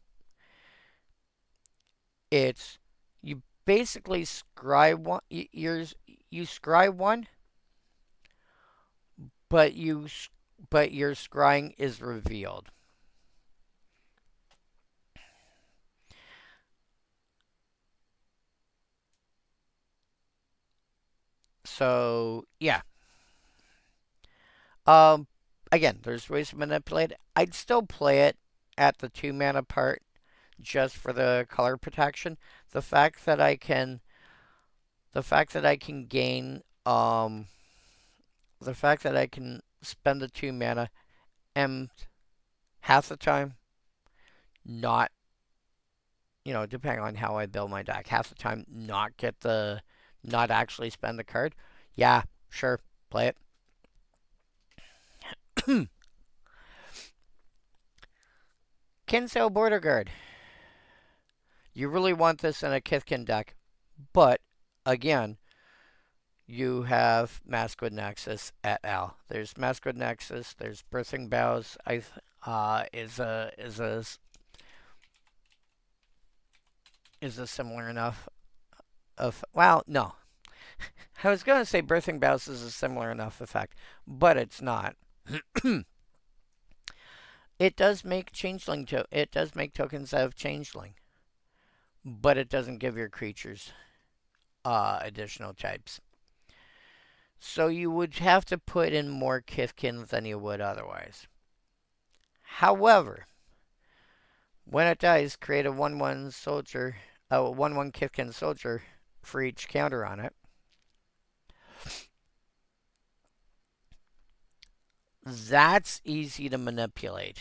It's you basically scry one. You scry one, but your scrying is revealed. So yeah. Again, there's ways to manipulate it. I'd still play it at the 2 mana part just for the color protection. The fact that I can gain the fact that I can spend the 2 mana and half the time not depending on how I build my deck, half the time not actually spend the card. Yeah, sure, play it. Kinsale Border Guard. You really want this in a Kithkin deck, but again, you have Maskwood Nexus et al. There's Maskwood Nexus. There's Birthing Boughs. Is a similar enough of no. I was gonna say Birthing Boughs is a similar enough effect, but it's not. It does make it does make tokens out of Changeling, but it doesn't give your creatures additional types. So you would have to put in more Kithkin than you would otherwise. However, when it dies, create a 1/1 soldier, a 1/1 Kithkin soldier for each counter on it. That's easy to manipulate.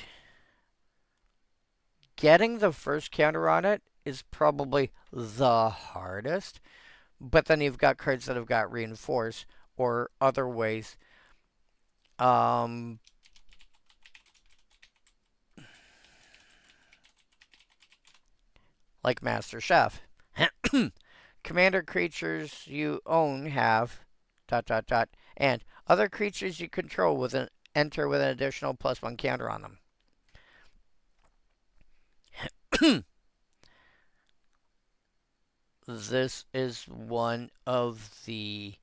Getting the first counter on it is probably the hardest, but then you've got cards that have got reinforce, or other ways. Um, like Master Chef. Commander creatures you own have dot dot dot, and other creatures you control enter with an additional +1 counter on them. This is one of the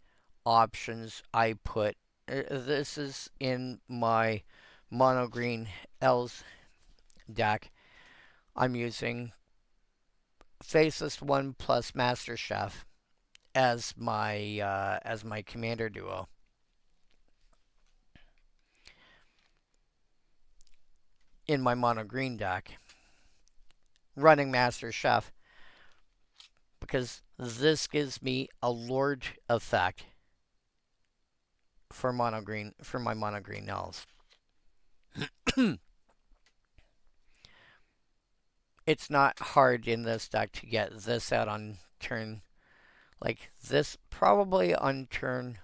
options I put. This is in my mono green L's deck. I'm using Faceless One plus Master Chef as my commander duo. In my mono green deck, running Master Chef because this gives me a Lord effect for my mono green elves. It's not hard in this deck to get this out on turn, like this probably on turn,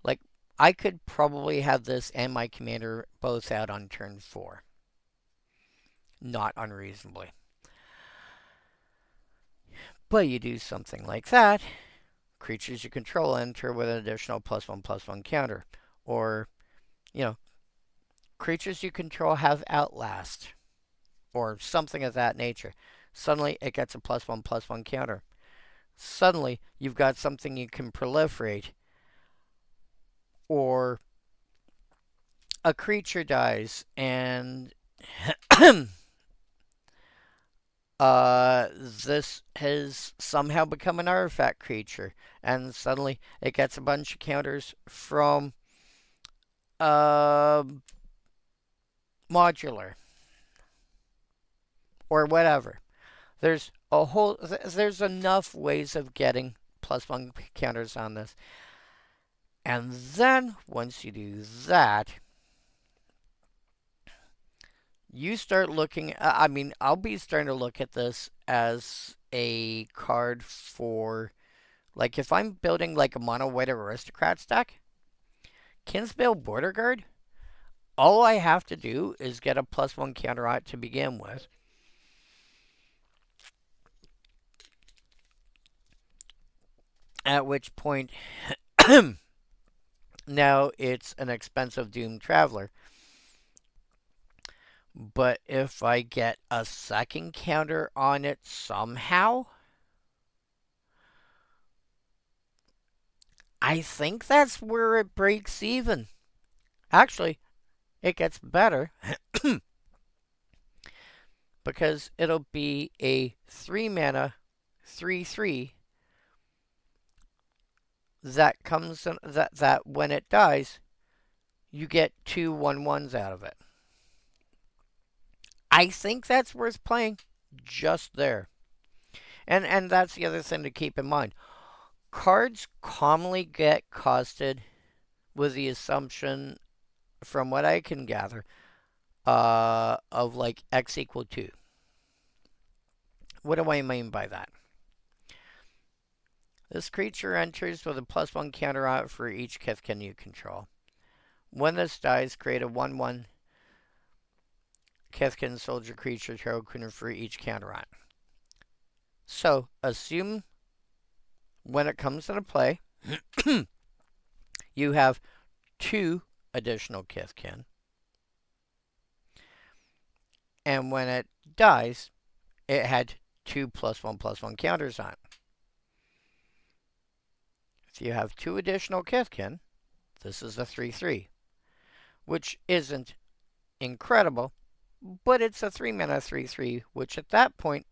like I could probably have this and my commander both out on turn 4. Not unreasonably. But you do something like that, creatures you control enter with an additional +1/+1 counter. Or, you know, creatures you control have Outlast. Or something of that nature. Suddenly it gets a +1/+1 counter. Suddenly you've got something you can proliferate. Or a creature dies and this has somehow become an artifact creature, and suddenly it gets a bunch of counters from uh, modular or whatever. There's enough ways of getting +1 counters on this, and then once you do that, you start looking. I mean, I'll be starting to look at this as a card for, like, if I'm building like a mono white aristocrats deck, Kinsbale Border Guard. All I have to do is get a +1 counter on it to begin with. At which point, now it's an expensive Doom Traveler. But if I get a second counter on it somehow, I think that's where it breaks even. Actually, it gets better because it'll be a 3 mana 3/3 that comes in, that when it dies, you get 2 1/1s out of it. I think that's worth playing just there. And that's the other thing to keep in mind. Cards commonly get costed with the assumption, from what I can gather, of like X equal 2. What do I mean by that? This creature enters with a +1 counter on it for each Kithkin you control. When this dies, create a 1/1 Kithkin soldier creature token for each counter on it. So, assume when it comes into play, you have 2 additional Kithkin. And when it dies, it had 2 +1/+1 counters on it. If you have 2 additional Kithkin, this is a 3/3, which isn't incredible, but it's a 3 mana 3/3, which at that point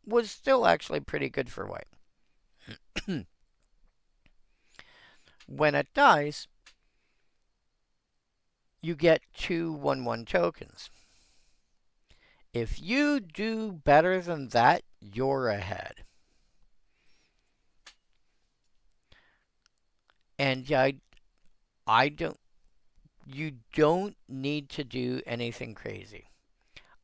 was still actually pretty good for white. When it dies, you get 2 1/1 tokens. If you do better than that, you're ahead. And yeah, I don't. You don't need to do anything crazy.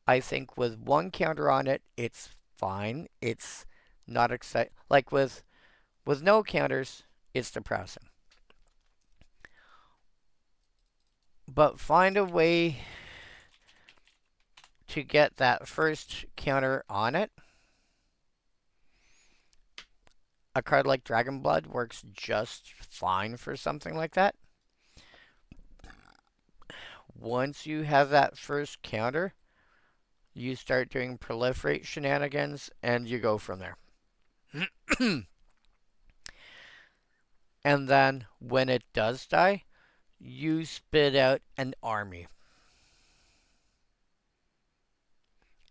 I think with 1 counter on it, it's fine. It's not exciting. Like with no counters, it's depressing. But find a way to get that first counter on it. A card like Dragon Blood works just fine for something like that. Once you have that first counter, you start doing proliferate shenanigans and you go from there. And then when it does die, you spit out an army.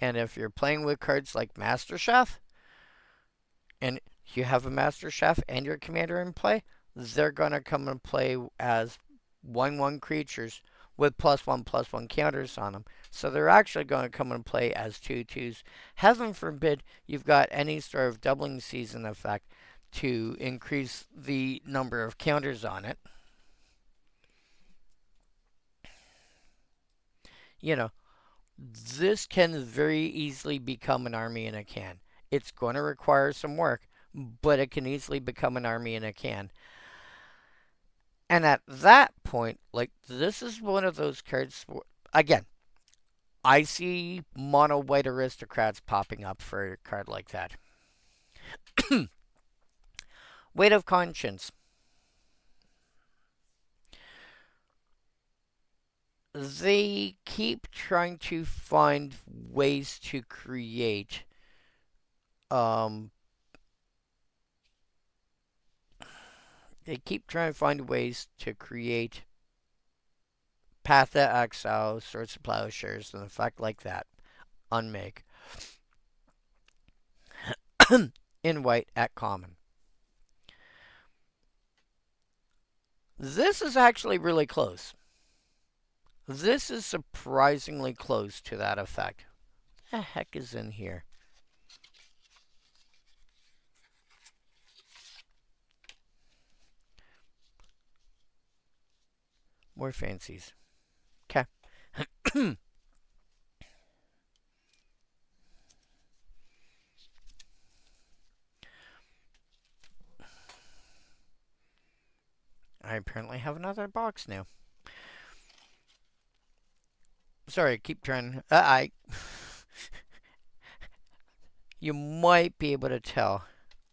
And if you're playing with cards like Master Chef, and you have a Master Chef and your commander in play, they're going to come and play as 1/1 creatures with +1/+1 counters on them. So they're actually going to come and play as 2/2s. Heaven forbid you've got any sort of doubling season effect to increase the number of counters on it. You know, this can very easily become an army in a can. It's going to require some work, but it can easily become an army in a can. And at that point, like, this is one of those cards. Again, I see mono white aristocrats popping up for a card like that. Weight of Conscience. They keep trying to find ways to create they keep trying to find ways to create Path to Exile, Swords of Plowshares, and effect like that. Unmake. In white at common. This is actually really close. This is surprisingly close to that effect. What the heck is in here? More fancies. Okay. I apparently have another box now. Sorry, I keep trying. You might be able to tell.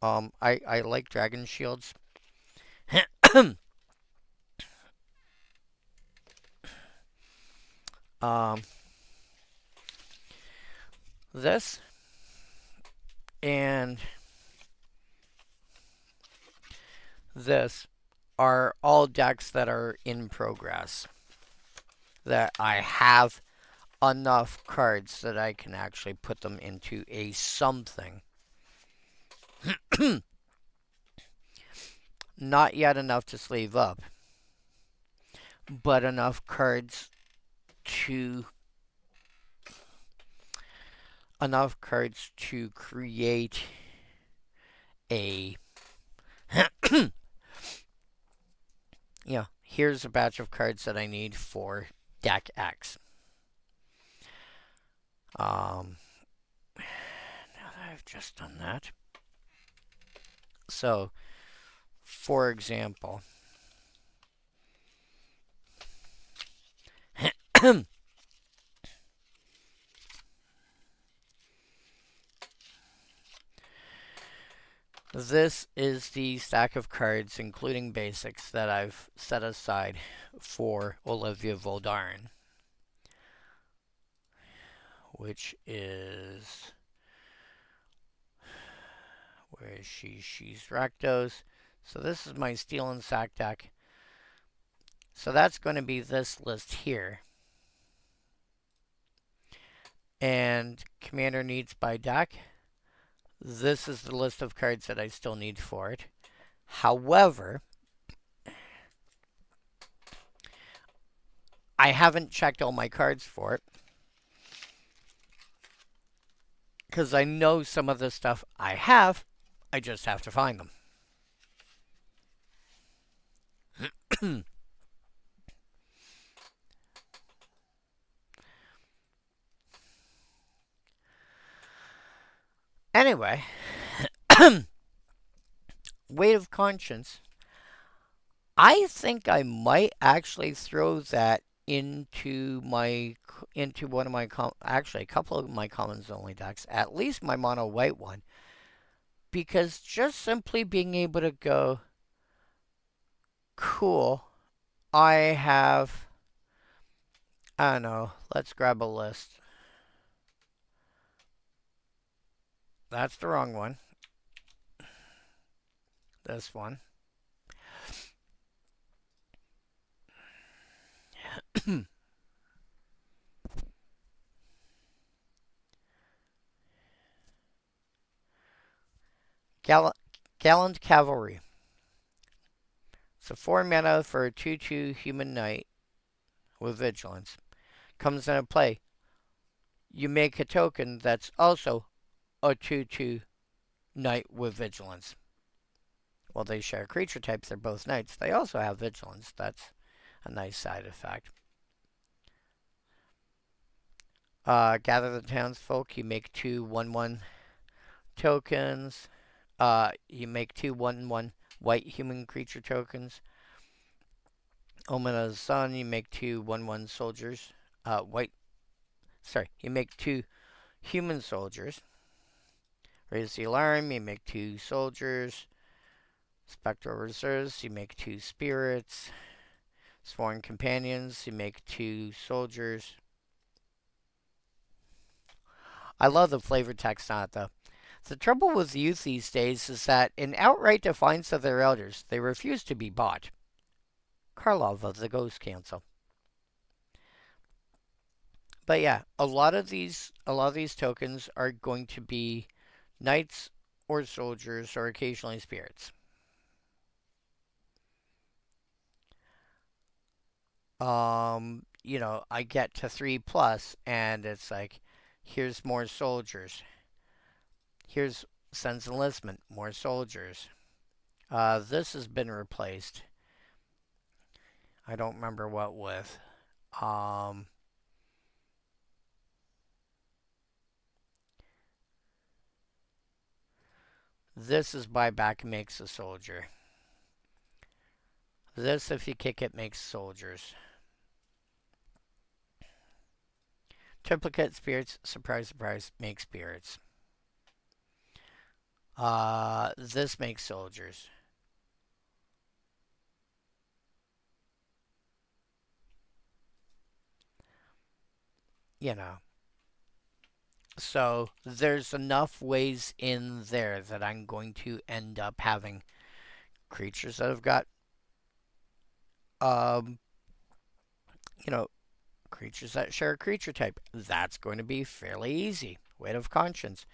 I like dragon shields. um, this and this are all decks that are in progress. That I have enough cards that I can actually put them into a something. Not yet enough to sleeve up, but enough cards to create a yeah, here's a batch of cards that I need for deck X. Now that I've just done that. So, for example, this is the stack of cards, including basics, that I've set aside for Olivia Voldaren. Which is... Where is she? She's Rakdos. So this is my Steel and Sack deck. So that's going to be this list here. And Commander needs by deck. This is the list of cards that I still need for it. However, I haven't checked all my cards for it. Because I know some of the stuff I have, I just have to find them. Anyway, Weight of Conscience. I think I might actually throw that into one of my actually a couple of my commons only decks, at least my mono white one, because just simply being able to go, cool, I have, I don't know, let's grab a list. That's the wrong one. This one. Gallant Cavalry. It's a 4 mana for a 2/2 human knight with vigilance. Comes into play. You make a token that's also a 2/2 knight with vigilance. Well, they share creature types. They're both knights. They also have vigilance. That's a nice side effect. Gather the townsfolk. You make 2 1/1 tokens. You make 2 1/1 white human creature tokens. Omen of the Sun. You make 2 1/1 soldiers. You make 2 human soldiers. Raise the alarm. You make 2 soldiers. Spectral Reserves. You make 2 spirits. Sworn Companions. You make 2 soldiers. I love the flavor text on it, though. The trouble with youth these days is that, in outright defiance of their elders, they refuse to be bought. Karlov of the Ghost Council. But yeah, a lot of these tokens are going to be knights or soldiers or occasionally spirits. I get to 3+ and it's like, here's more soldiers. Here's Sons Enlistment, more soldiers. This has been replaced. I don't remember what with. This is buyback makes a soldier. This, if you kick it, makes soldiers. Triplicate spirits, surprise, surprise, make spirits. This makes soldiers. You know. So there's enough ways in there that I'm going to end up having creatures that have got, creatures that share a creature type. That's going to be fairly easy. Weight of Conscience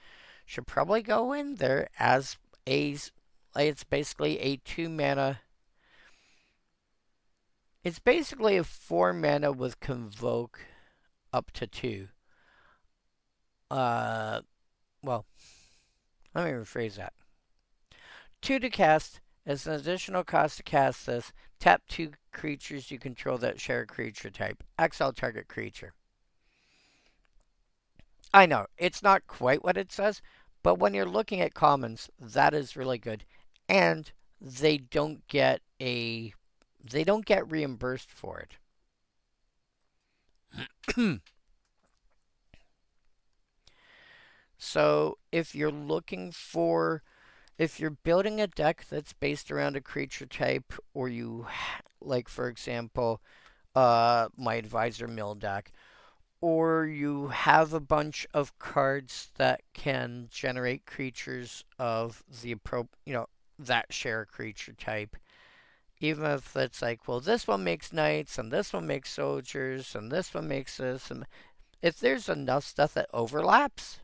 should probably go in there as it's basically a 2 mana. It's basically a 4 mana with Convoke up to 2. Well, let me rephrase that. 2 to cast. As an additional cost to cast this, tap 2 creatures you control that share a creature type. Exile target creature. I know, it's not quite what it says, but when you're looking at commons, that is really good. And they don't get reimbursed for it. So if you're building a deck that's based around a creature type, or like for example, my Advisor Mill deck, or you have a bunch of cards that can generate creatures of the that share a creature type. Even if it's like, well, this one makes knights, and this one makes soldiers, and this one makes this, and if there's enough stuff that overlaps,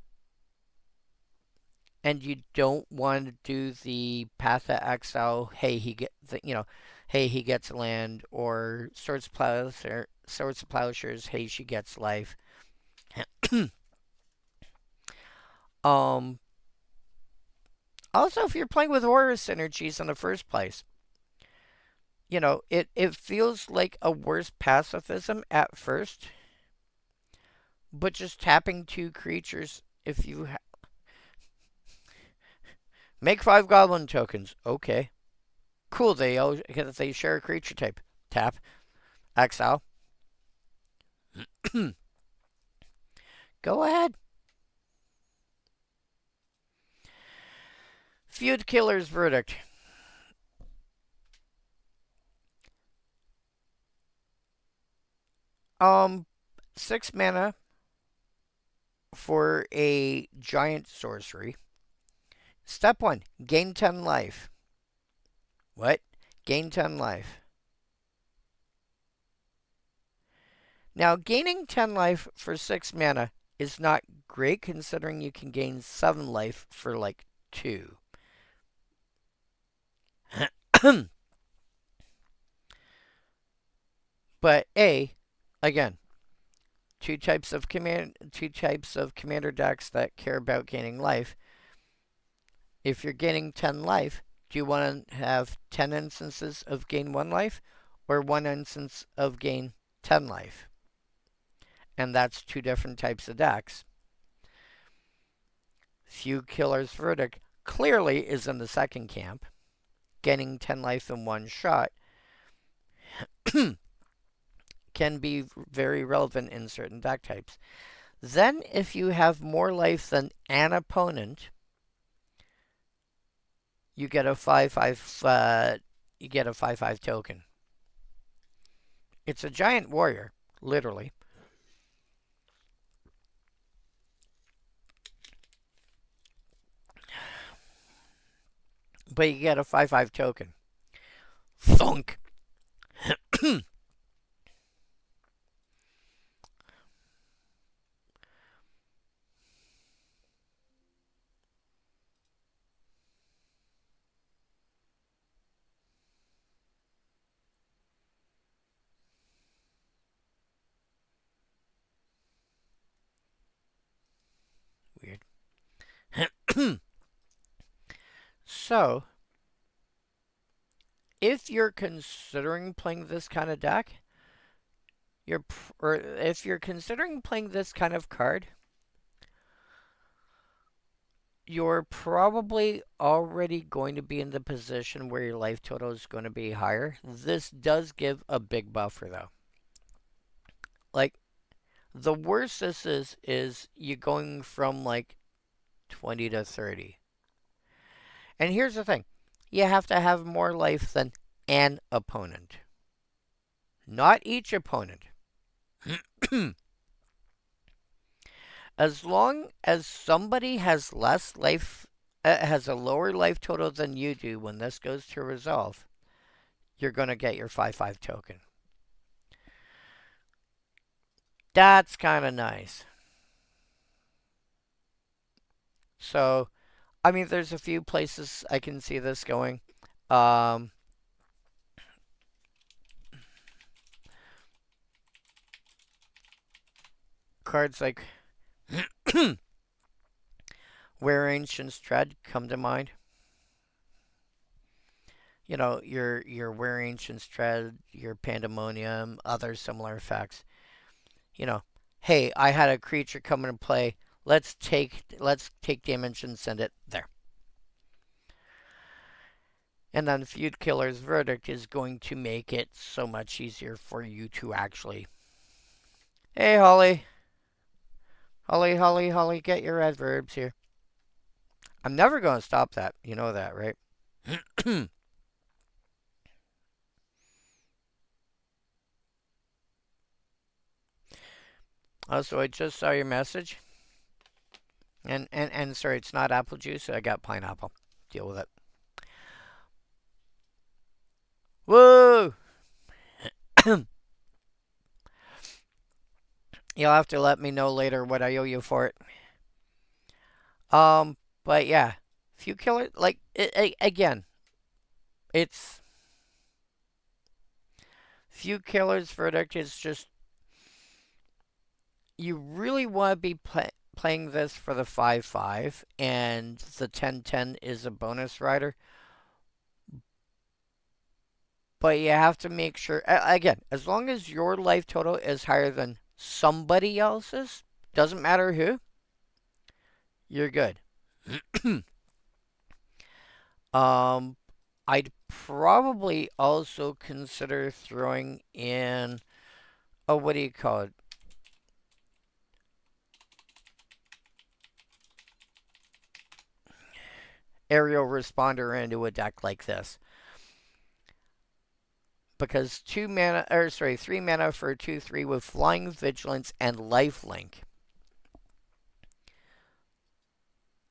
and you don't want to do the Path of Exile, hey, he gets land, or Swords of Plowshares, hey, she gets life. Also, if you're playing with aura synergies in the first place, it feels like a worse pacifism at first, but just tapping 2 creatures, if you make 5 goblin tokens, okay, cool, they share a creature type. Tap, exile, Go ahead. Feud Killer's verdict. 6 mana for a giant sorcery. Step 1, gain 10 life. What? Gain 10 life. Now, gaining 10 life for 6 mana is not great considering you can gain 7 life for like 2. But again, two types of commander decks that care about gaining life. If you're gaining 10 life, do you want to have 10 instances of gain 1 life or 1 instance of gain 10 life? And that's two different types of decks. Feud Killer's verdict clearly is in the second camp. Getting 10 life in one shot can be very relevant in certain deck types. Then, if you have more life than an opponent, you get a 5/5 token. It's a giant warrior, literally. But you get a 5/5 token. Thunk. Weird. So, if you're considering playing this kind of deck, or if you're considering playing this kind of card, you're probably already going to be in the position where your life total is going to be higher. This does give a big buffer, though. Like, the worst this is you going from like 20 to 30. And here's the thing. You have to have more life than an opponent. Not each opponent. As long as somebody has less life, has a lower life total than you do when this goes to resolve, you're going to get your 5/5 token. That's kind of nice. So, I mean, there's a few places I can see this going. Cards like Where Ancients Tread come to mind. You know, your Where Ancients Tread, your Pandemonium, other similar effects. You know, hey, I had a creature come into play. Let's take damage and send it there. And then Feud Killer's verdict is going to make it so much easier for you to actually. Hey, Holly. Holly, get your adverbs here. I'm never going to stop that. You know that, right? So I just saw your message. And sorry, it's not apple juice. I got pineapple. Deal with it. Woo! You'll have to let me know later what I owe you for it. But yeah, Feud Killer, like again, it's Feud Killer's verdict is just you really want to be playing this for the 5/5, and the 10/10 is a bonus rider. But you have to make sure, again, as long as your life total is higher than somebody else's, doesn't matter who, you're good. I'd probably also consider throwing in, oh, what do you call it? aerial responder into a deck like this. Because 3 mana for a 2/3 with Flying Vigilance and Lifelink.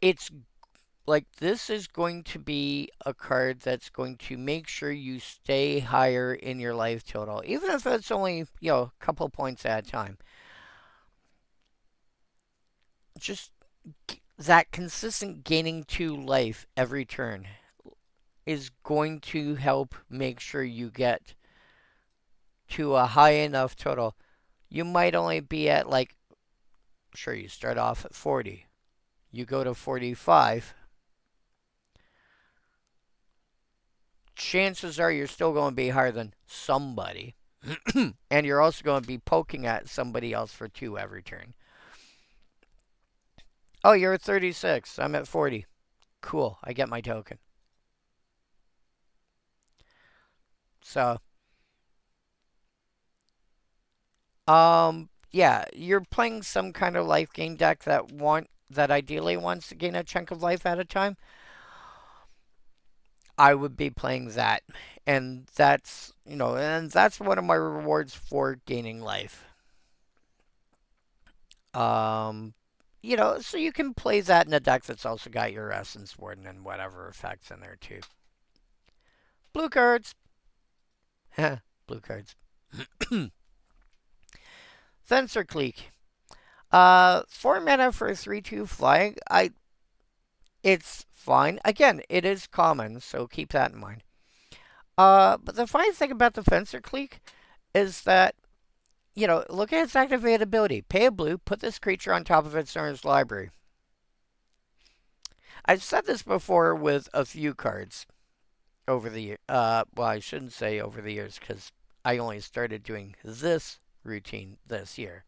It's like this is going to be a card that's going to make sure you stay higher in your life total, even if it's only, a couple points at a time. Just that consistent gaining 2 life every turn is going to help make sure you get to a high enough total. You might only be at sure, you start off at 40. You go to 45. Chances are you're still going to be higher than somebody. And you're also going to be poking at somebody else for 2 every turn. Oh, you're at 36. I'm at 40. Cool. I get my token. So, yeah, you're playing some kind of life gain deck that ideally wants to gain a chunk of life at a time. I would be playing that. And that's one of my rewards for gaining life. So you can play that in a deck that's also got your Essence Warden and whatever effects in there too. Blue cards. Blue cards. Fencer Clique. 4 mana for a 3/2 flying. It's fine. Again, it is common, so keep that in mind. But the funny thing about the Fencer Clique is that, look at its activated ability. Pay a blue, put this creature on top of its owner's library. I've said this before with a few cards over the year. Well, I shouldn't say over the years because I only started doing this routine this year.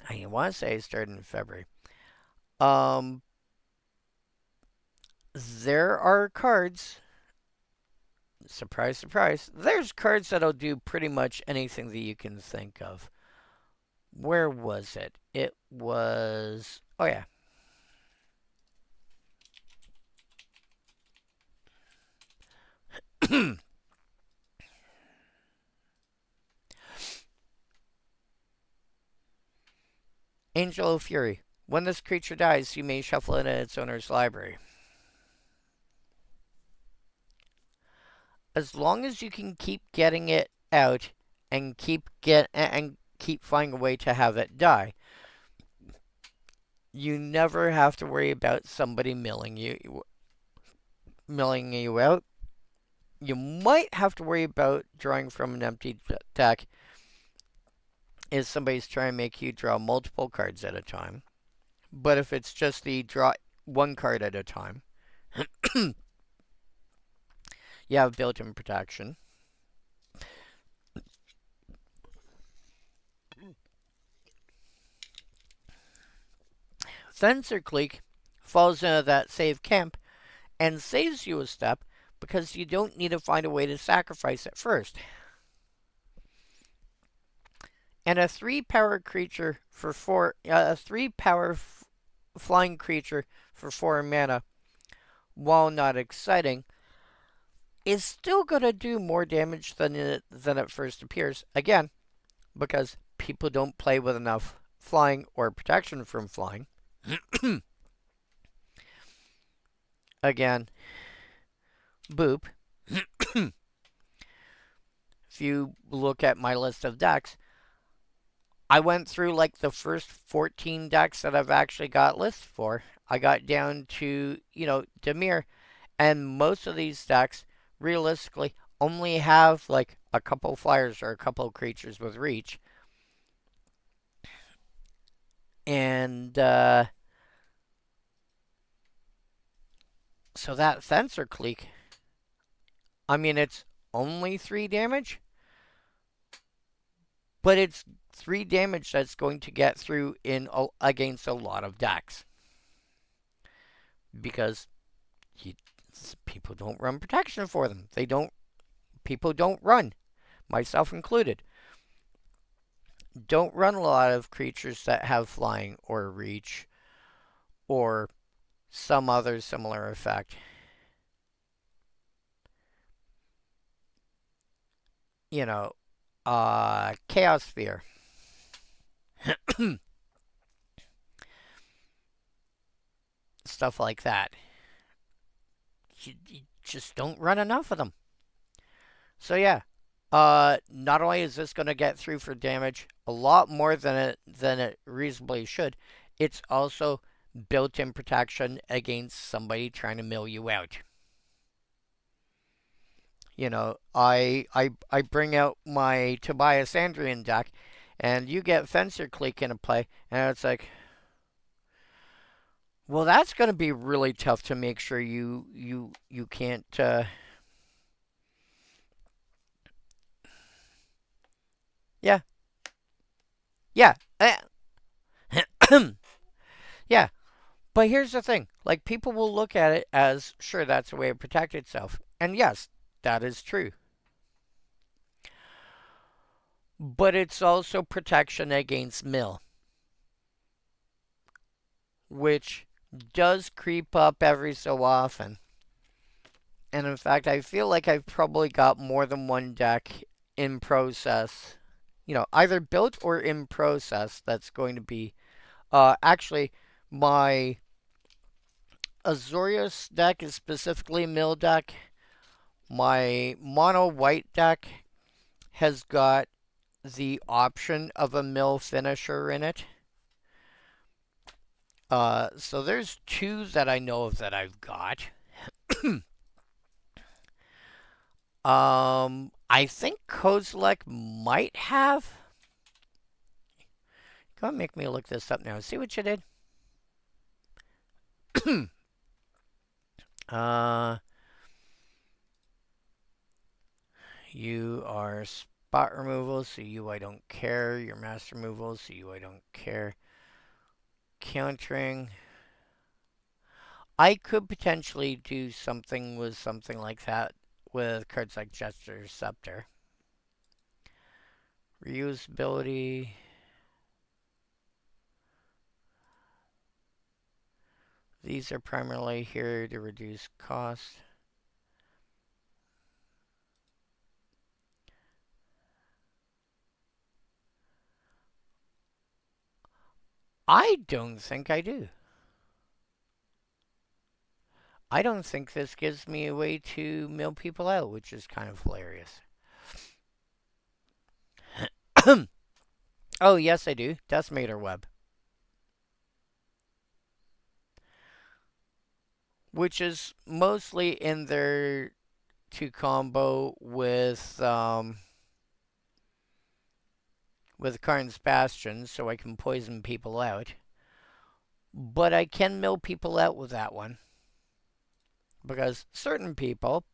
I want to say I started in February. There are cards. Surprise, surprise. There's cards that'll do pretty much anything that you can think of. Where was it? It was. Oh, yeah. Angel of Fury. When this creature dies, you may shuffle it in its owner's library. As long as you can keep getting it out and keep finding a way to have it die, you never have to worry about somebody milling you out. You might have to worry about drawing from an empty deck if somebody's trying to make you draw multiple cards at a time. But if it's just the draw 1 card at a time, you have built-in protection. Fencer Clique falls into that save camp and saves you a step because you don't need to find a way to sacrifice it first. And a 3-power creature for 4, a 3-power flying creature for 4 mana, while not exciting, is still going to do more damage than it first appears. Again, because people don't play with enough flying or protection from flying. Again, boop. If you look at my list of decks, I went through the first 14 decks that I've actually got lists for. I got down to, Dimir, and most of these decks, realistically, only have a couple flyers or a couple creatures with reach. And, so that Fencer Clique, I mean, it's only 3 damage, but it's 3 damage that's going to get through against a lot of decks. Because people don't run protection for them. People don't run, myself included. Don't run a lot of creatures that have flying or reach or some other similar effect. You know, Chaos Sphere. Stuff like that. You just don't run enough of them. So yeah, not only is this going to get through for damage a lot more than it reasonably should, it's also built-in protection against somebody trying to mill you out. You know, I bring out my Tobias Andrian deck, and you get Fencer Clique into play, and it's like, well, that's going to be really tough to make sure you can't. Yeah, yeah, yeah. But here's the thing: like people will look at it as sure that's a way to protect itself, and yes, that is true. But it's also protection against mill, which does creep up every so often. And in fact, I feel like I've probably got more than one deck in process, either built or in process that's going to be. Actually, my Azorius deck is specifically a mill deck. My mono white deck has got the option of a mill finisher in it. So there's two that I know of that I've got. I think Kozilek might have. Go and make me look this up now. See what you did. uh, you are spot removal, so you I don't care. Your master removal, so you I don't care. Countering. I could potentially do something with something like that with cards like Gesture Scepter. Reusability. These are primarily here to reduce cost. I don't think I do. I don't think this gives me a way to mill people out, which is kind of hilarious. Oh, yes, I do. Decimator Web. Which is mostly in there to combo with Karn's Bastion, so I can poison people out. But I can mill people out with that one. Because certain people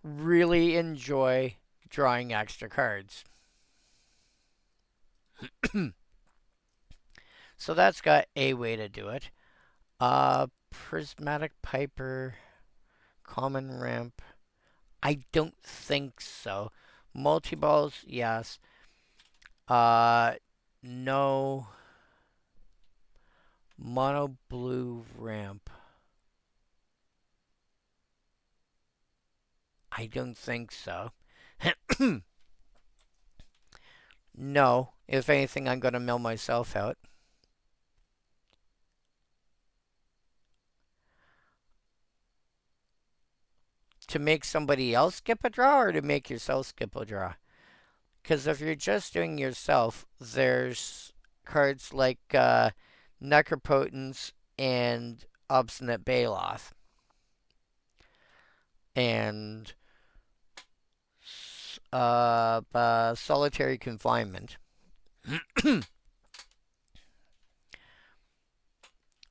really enjoy drawing extra cards. So that's got a way to do it. Prismatic Piper, Common Ramp. I don't think so. Multi-balls, yes. Uh, no. Mono blue ramp. I don't think so. No. If anything, I'm going to mill myself out. To make somebody else skip a draw or to make yourself skip a draw? Because if you're just doing yourself, there's cards like Necropotence and Obstinate Baloth. And Solitary Confinement.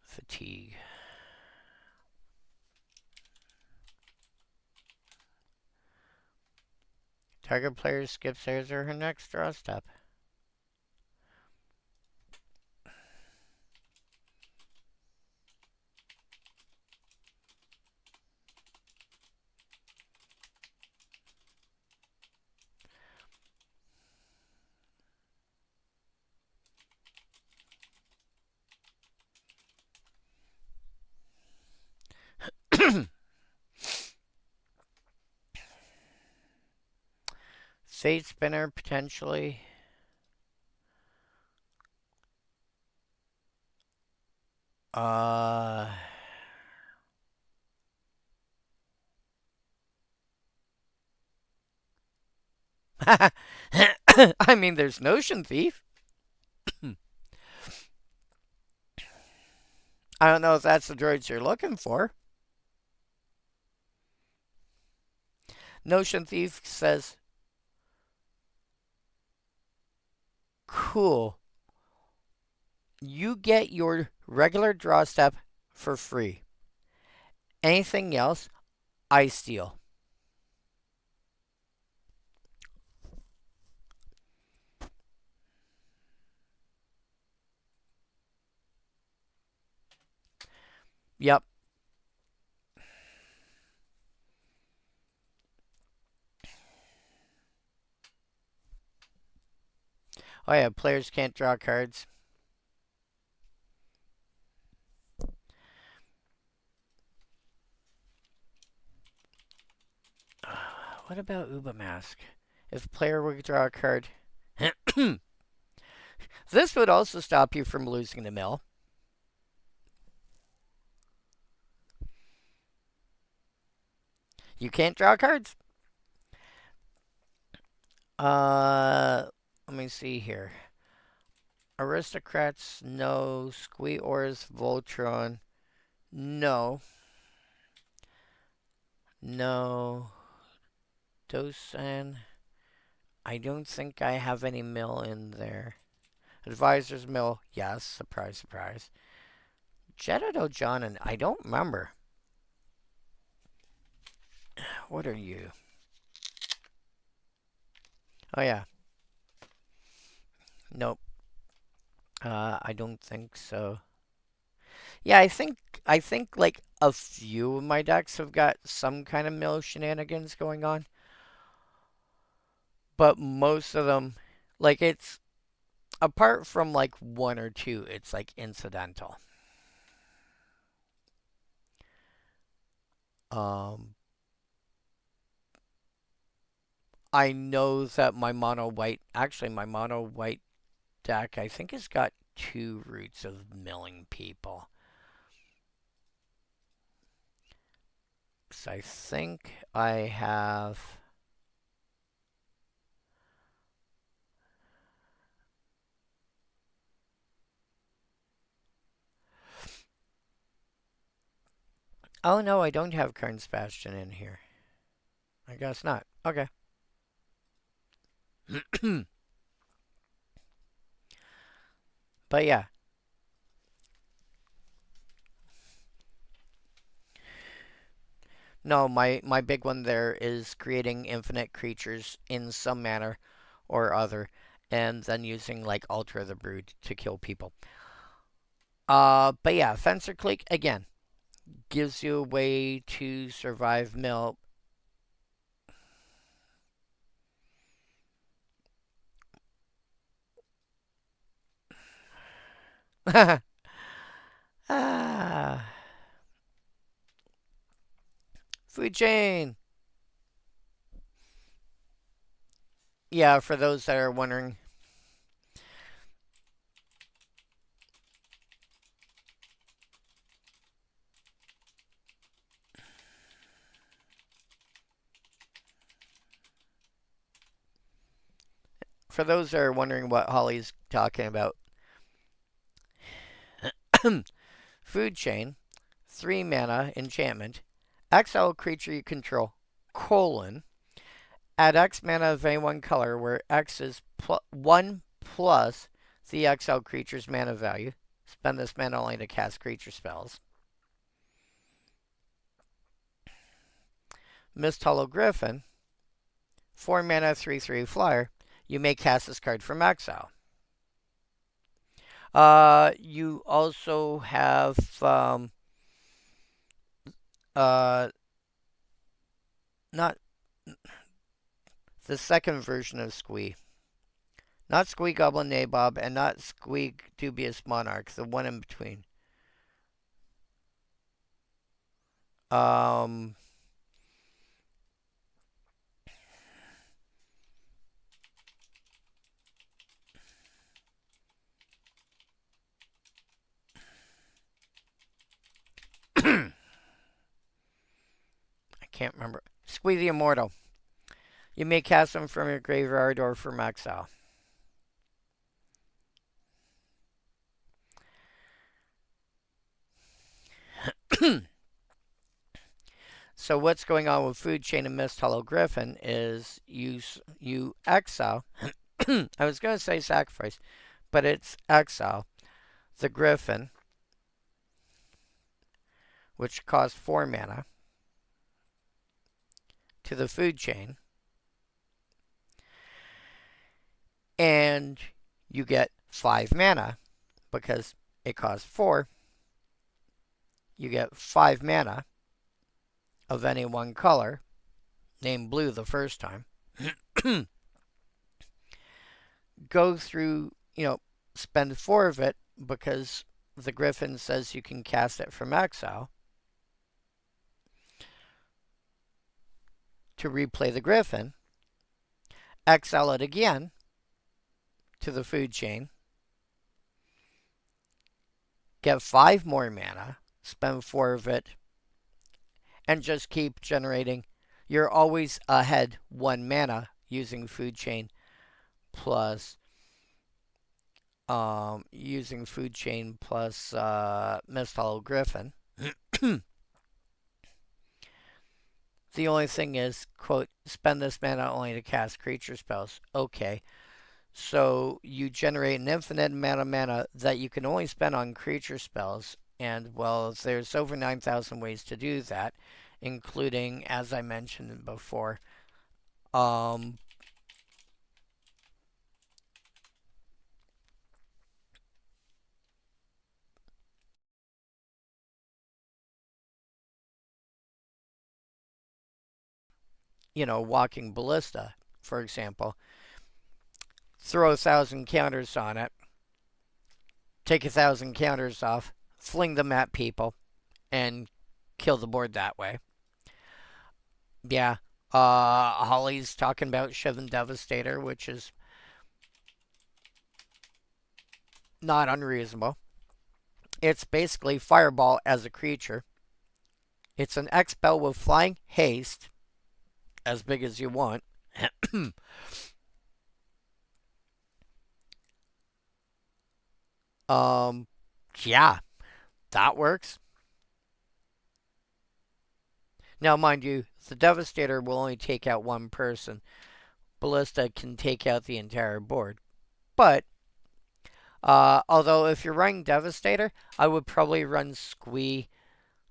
Fatigue. Target player skips his or her next draw step. Fate Spinner, potentially. Uh... I mean, there's Notion Thief. I don't know if that's the droids you're looking for. Notion Thief says, cool. You get your regular draw step for free. Anything else, I steal. Yep. Oh yeah, players can't draw cards. What about Uba Mask? If player were to draw a card, this would also stop you from losing the mill. You can't draw cards. Let me see here. Aristocrats, no. Squeors, Voltron, no. No. Dosan, I don't think I have any mill in there. Advisor's mill, yes. Surprise, surprise. Jeddah John, and I don't remember. What are you? Oh yeah. Nope. I don't think so. Yeah, I think like a few of my decks have got some kind of mill shenanigans going on, but most of them, like it's apart from like one or two, it's like incidental. Um, I know that my mono white deck, I think has got two routes of milling people. So I think I have. Oh no, I don't have Karn's Bastion in here. I guess not. Okay. But yeah. No, my big one there is creating infinite creatures in some manner or other, and then using like Ultra the Brood to kill people. But yeah, Fencer Clique again gives you a way to survive mill. ah, food chain. Yeah, for those that are wondering, what Holly's talking about, food chain, 3 mana enchantment, exile creature you control, colon, add X mana of any one color, where X is 1 plus the exile creature's mana value. Spend this mana only to cast creature spells. Mist Hollow Griffin, 4 mana, 3/3 flyer. You may cast this card from exile. You also have uh, not the second version of Squee. Not Squee Goblin Nabob and not Squee Dubious Monarch, the one in between. Um, can't remember. Squee the Immortal. You may cast them from your graveyard or from exile. So what's going on with Food Chain and Mist Hollow Griffin is you exile. I was going to say sacrifice, but it's exile the Griffin, which costs 4 mana, to the Food Chain, and you get 5 mana because it costs 4. You get 5 mana of any one color, named blue the first time. Go through, spend 4 of it because the Griffin says you can cast it from exile to replay the Griffin, exile it again to the Food Chain, get 5 more mana, spend 4 of it, and just keep generating. You're always ahead 1 mana using Food Chain plus Mist Hollow Griffin. The only thing is, quote, spend this mana only to cast creature spells. Okay. So you generate an infinite amount of mana that you can only spend on creature spells. And, well, there's over 9,000 ways to do that, including, as I mentioned before, Walking Ballista, for example. Throw 1,000 counters on it, take 1,000 counters off, fling them at people, and kill the board that way. Yeah. Holly's talking about Shivan Devastator, which is not unreasonable. It's basically Fireball as a creature. It's an X-Spell with Flying Haste, as big as you want. Yeah, that works. Now, mind you, the Devastator will only take out one person. Ballista can take out the entire board. But, although if you're running Devastator, I would probably run Squee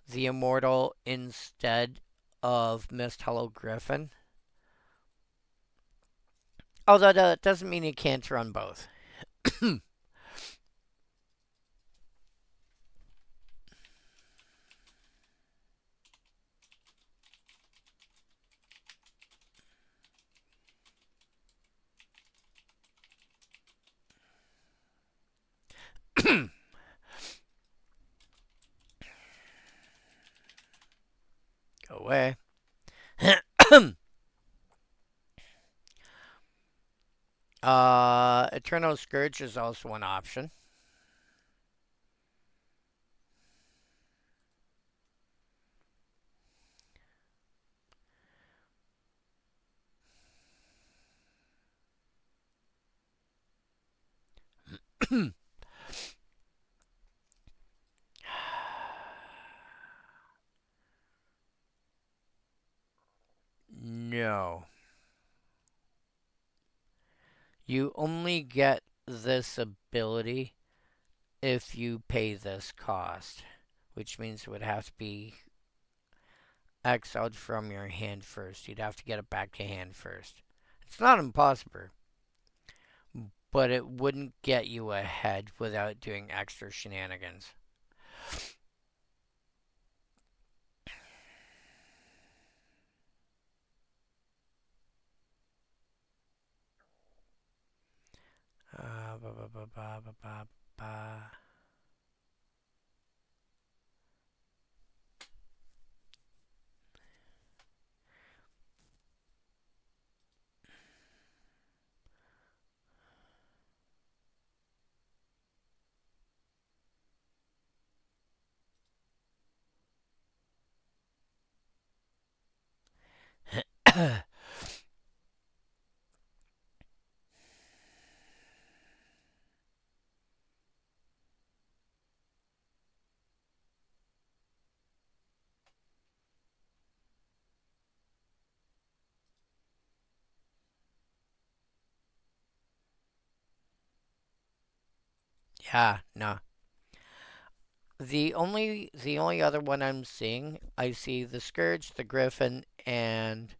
the Immortal instead of Mist Hollow Griffin. Although that doesn't mean you can't run both. Go away. Eternal Scourge is also an option. No. You only get this ability if you pay this cost, which means it would have to be exiled from your hand first. You'd have to get it back to hand first. It's not impossible, but it wouldn't get you ahead without doing extra shenanigans. Ba, ba, ba, ba, ba, ba, ba. Yeah, no. The only other one I'm seeing, I see the Scourge, the Griffin, and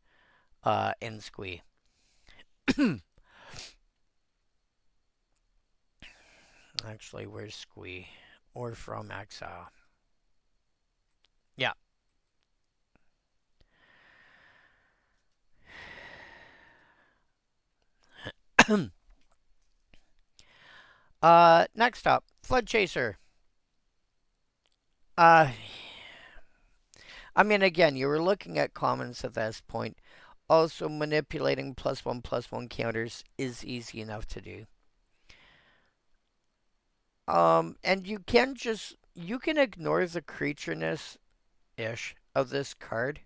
Squee. Actually, where's Squee? Or from Exile. Yeah. Next up, Flood Chaser. Uh, I mean, again, you were looking at commons at this point. Also, manipulating +1/+1 counters is easy enough to do. And you can ignore the creatureness ish of this card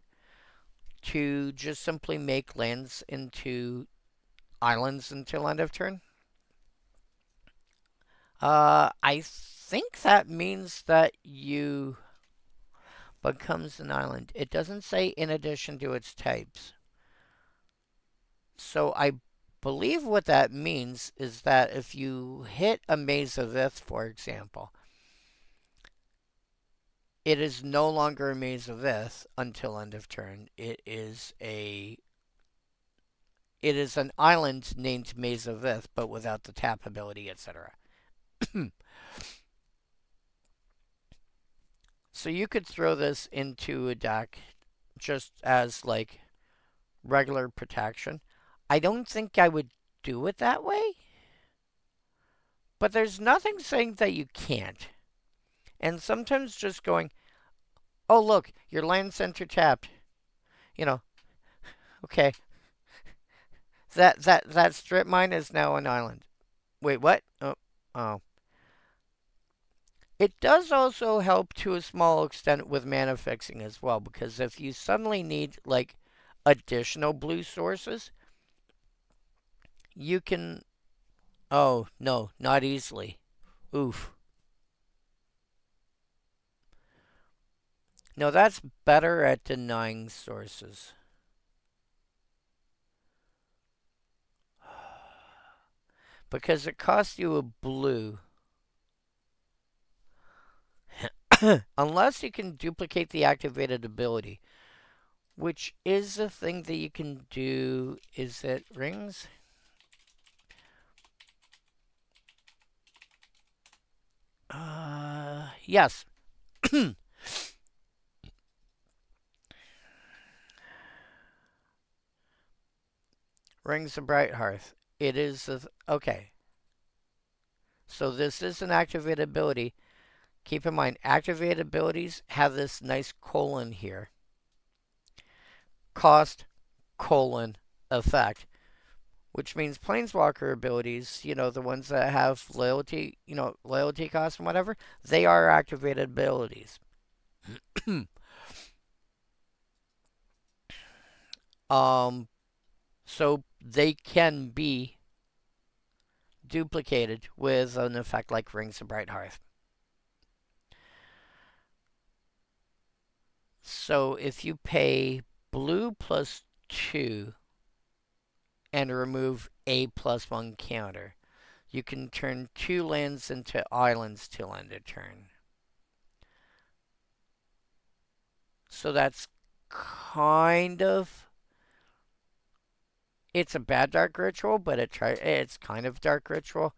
to just simply make lands into islands until end of turn. I think that means that you becomes an island. It doesn't say in addition to its types. So I believe what that means is that if you hit a Maze of Ith, for example, it is no longer a Maze of Ith until end of turn. It is an island named Maze of Ith, but without the tap ability, etc. So you could throw this into a deck just as like regular protection. I don't think I would do it that way, but there's nothing saying that you can't. And sometimes just going, oh look, your land center tapped. You know, okay, that strip mine is now an island. Wait, what? Oh. It does also help to a small extent with mana fixing as well, because if you suddenly need like additional blue sources, you can. Oh no, not easily. Oof. No, that's better at denying sources. Because it costs you a blue. Unless you can duplicate the activated ability. Which is a thing that you can do. Is it rings? Yes. Rings of Bright Hearth. It is okay. So this is an activated ability. Keep in mind, activated abilities have this nice colon here. Cost colon effect, which means planeswalker abilities, the ones that have loyalty, loyalty cost and whatever, they are activated abilities. So they can be duplicated with an effect like Rings of Bright Hearth. So if you pay blue +2 and remove a +1 counter, you can turn 2 lands into islands till end of turn. So that's kind of. It's a bad Dark Ritual, but it's kind of Dark Ritual.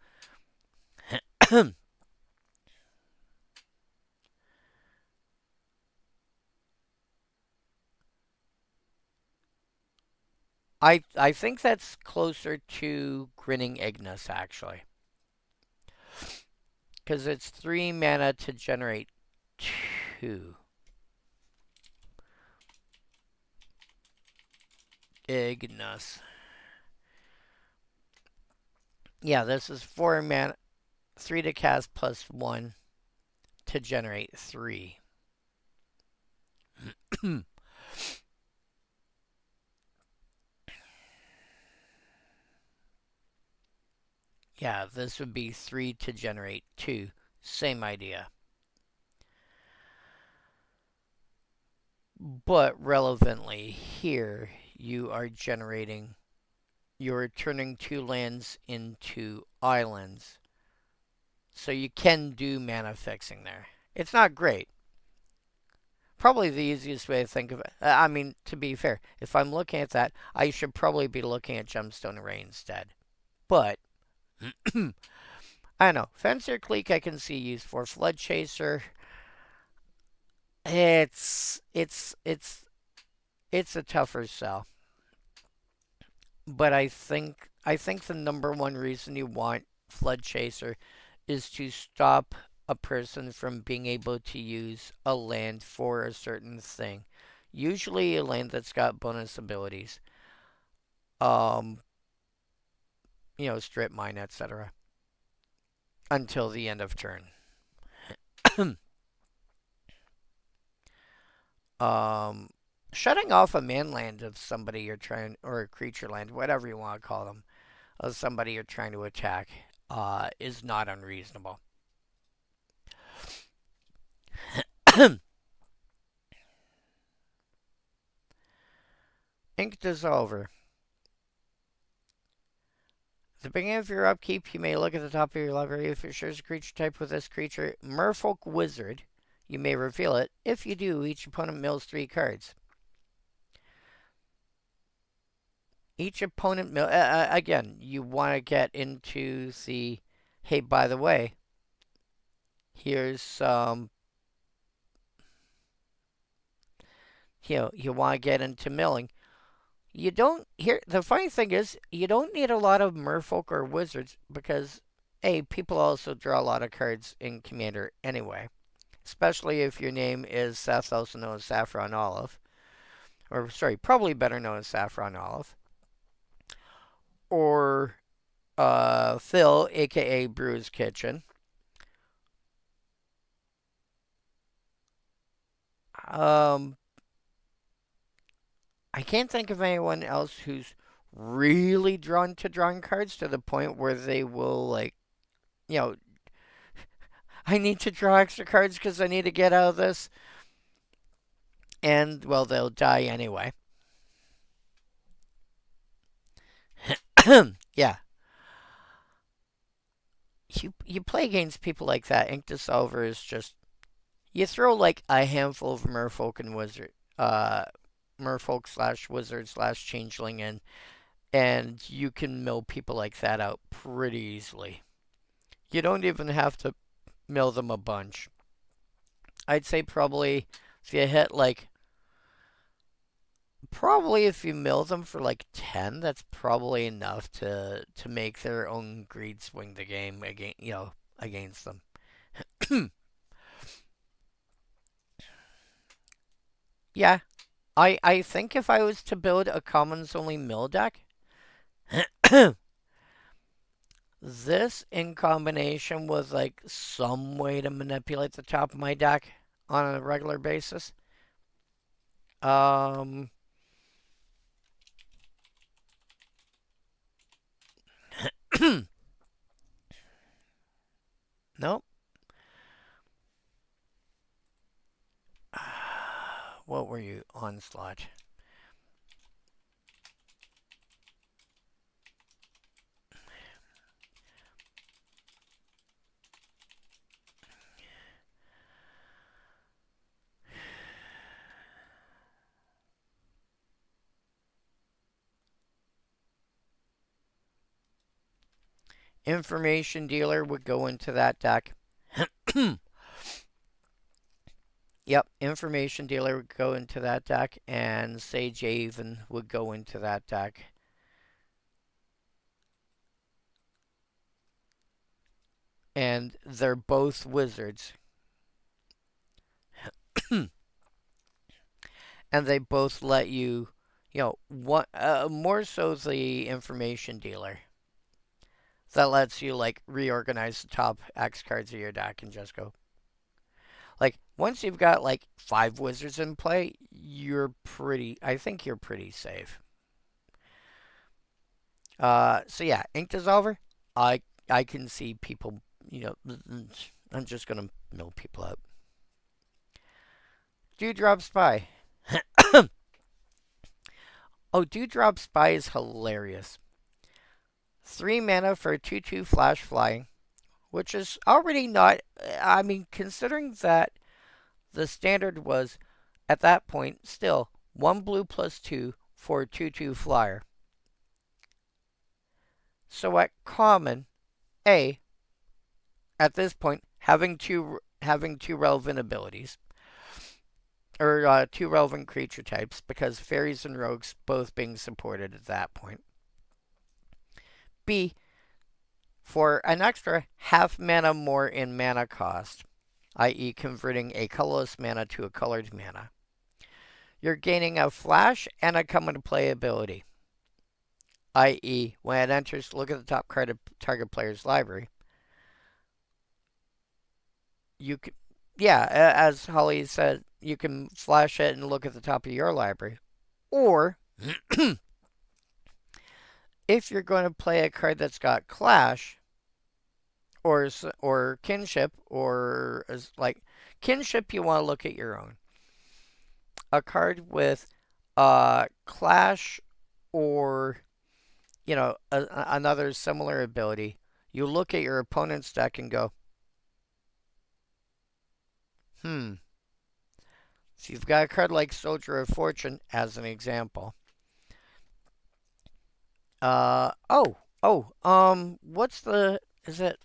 I think that's closer to Grinning Ignis, actually. Because it's 3 mana to generate 2. Ignis. Yeah, this is 4 mana, 3 to cast +1 to generate 3. Yeah, this would be 3 to generate 2. Same idea. But relevantly, here you are generating, you're turning 2 lands into islands. So you can do mana fixing there. It's not great. Probably the easiest way to think of it. I mean, to be fair, if I'm looking at that, I should probably be looking at Gemstone Array instead. But I don't know. Fencer Cleek I can see used for. Flood Chaser. It's a tougher sell. But I think the number one reason you want Flood Chaser is to stop a person from being able to use a land for a certain thing. Usually a land that's got bonus abilities. Um, strip mine, etc. Until the end of turn. um, Shutting off a man land of somebody you're trying, or a creature land, whatever you want to call them, of somebody you're trying to attack, is not unreasonable. Ink Dissolver. At the beginning of your upkeep, you may look at the top of your library. If it shares a creature type with this creature, Merfolk Wizard, you may reveal it. If you do, each opponent mills 3 cards. Each opponent again, you want to get into the, hey, by the way, here's some, you want to get into milling. You don't here. The funny thing is, you don't need a lot of merfolk or wizards because, A, people also draw a lot of cards in Commander anyway. Especially if your name is Seth, also known as Saffron Olive. Or, sorry, probably better known as Saffron Olive. Or Phil, aka Brew's Kitchen. Um, I can't think of anyone else who's really drawn to drawing cards to the point where they will, like, you know, I need to draw extra cards because I need to get out of this. And, well, they'll die anyway. Yeah. You play against people like that. Ink Dissolver is just, you throw like a handful of merfolk and wizard, merfolk slash wizard slash changeling in, and you can mill people like that out pretty easily. You don't even have to mill them a bunch. I'd say probably if you hit like, probably if you mill them for like 10, that's probably enough to make their own greed swing the game against them. Yeah, I think if I was to build a commons only mill deck, this in combination with like some way to manipulate the top of my deck on a regular basis. Um nope. What were you? Onslaught. Information dealer would go into that deck. Yep, information dealer would go into that deck, and Sage Haven would go into that deck. And they're both wizards. And they both let you, what more so the information dealer that lets you like reorganize the top X cards of your deck and just go. Like once you've got like 5 wizards in play, I think you're pretty safe. So yeah, Ink Dissolver, I I can see people, I'm just gonna mill people out. Dewdrop Spy. Oh, Dewdrop Spy is hilarious. 3 mana for a 2/2 flash flying, which is already not. I mean, considering that the standard was at that point still 1 blue plus 2 for a 2/2 flyer. So at common, A, at this point, having two relevant abilities, or two relevant creature types, because fairies and rogues both being supported at that point. B, for an extra half mana more in mana cost, i.e., converting a colorless mana to a colored mana, you're gaining a flash and a come into play ability, i.e., when it enters, look at the top card of target player's library. You can, yeah, as Holly said, you can flash it and look at the top of your library. Or, if you're going to play a card that's got Clash, or Kinship, or like Kinship, you want to look at your own. A card with Clash, or another similar ability, you look at your opponent's deck and go, hmm. So you've got a card like Soldier of Fortune as an example. What's the, is it,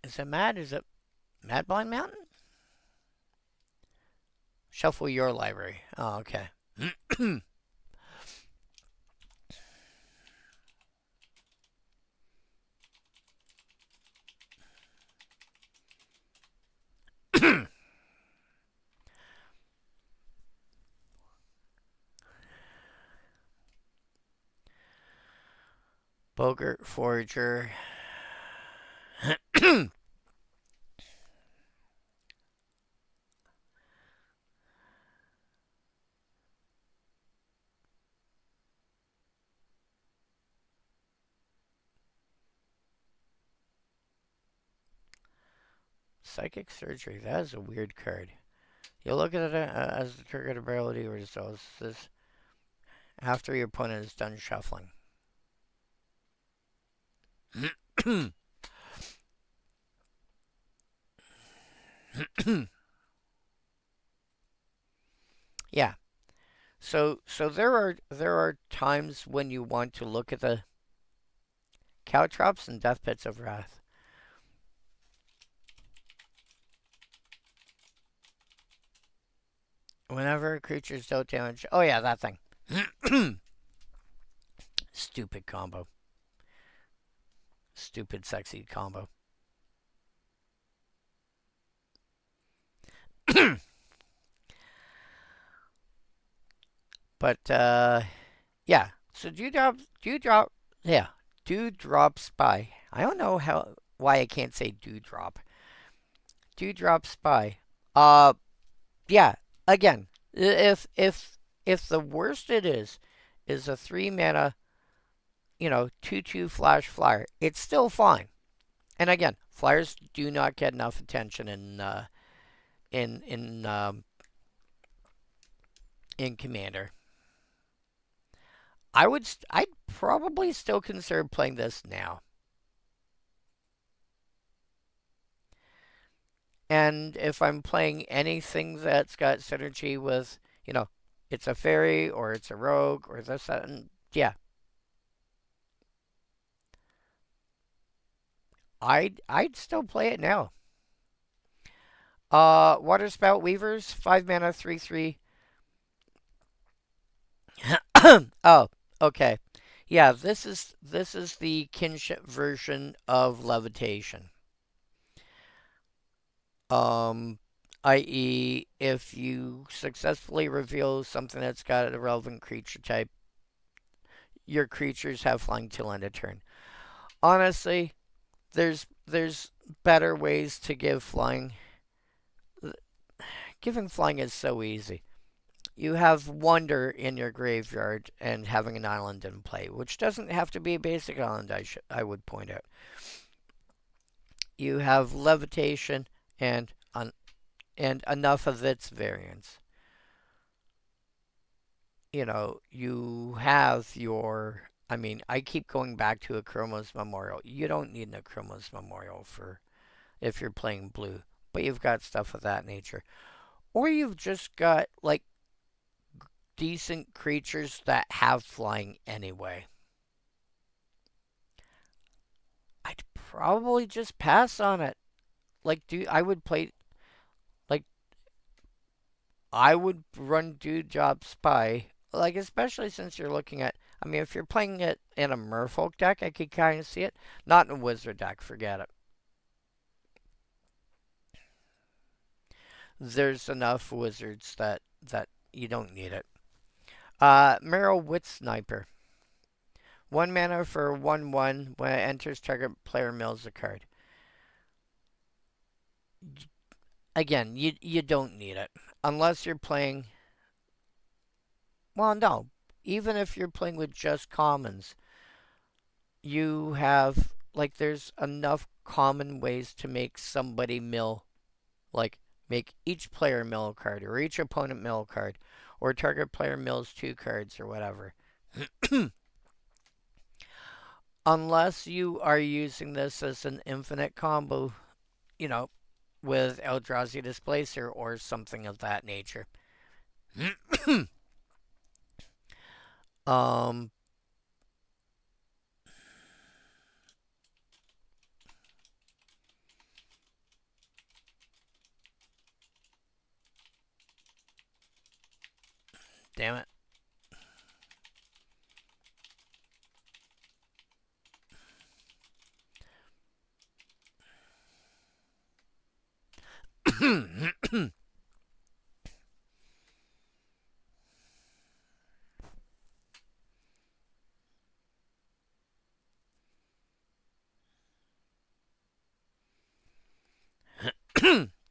is it Mad Blind Mountain? Shuffle your library. Oh, okay. Bogart Forager. Psychic Surgery. That is a weird card. You look at it as the triggered ability results. This after your opponent is done shuffling. Yeah. So there are times when you want to look at the Caltrops and Death Pits of Wrath. Whenever creatures don't damage. Oh yeah, that thing. Stupid combo. Stupid sexy combo. But yeah. So yeah, Dewdrop Spy. I don't know why I can't say Dewdrop. Dewdrop Spy. Uh, yeah. Again, if the worst it is a 3 mana, 2/2 flash flyer, it's still fine. And again, flyers do not get enough attention in Commander. I'd probably still consider playing this now. And if I'm playing anything that's got synergy with, it's a fairy or it's a rogue or this, that, and yeah, I'd still play it now. Water Spout Weavers, 5 mana, 3/3. Oh, okay. Yeah, this is the kinship version of levitation. Um, i.e., if you successfully reveal something that's got a relevant creature type, your creatures have flying till end of turn. Honestly, there's better ways to give flying. Giving flying is so easy. You have Wonder in your graveyard and having an island in play, which doesn't have to be a basic island, I would point out. You have Levitation and and enough of its variants. You know, you have your. I mean, I keep going back to a Chromos Memorial. You don't need a Chromos Memorial for if you're playing blue, but you've got stuff of that nature. Or you've just got like decent creatures that have flying anyway. I'd probably just pass on it. Like, I would play like I would run Dude Job Spy. Like, especially since you're looking at. I mean, if you're playing it in a Merfolk deck, I could kind of see it. Not in a Wizard deck. Forget it. There's enough Wizards that you don't need it. Merrill Wit Sniper. 1 mana for 1/1. When it enters, target player mills a card. Again, you don't need it. Unless you're playing. Well, no. Even if you're playing with just commons, you have. Like, there's enough common ways to make somebody mill. Like, make each player mill a card, or each opponent mill a card, or target player mills 2 cards, or whatever. Unless you are using this as an infinite combo, you know, with Eldrazi Displacer or something of that nature. um, damn it.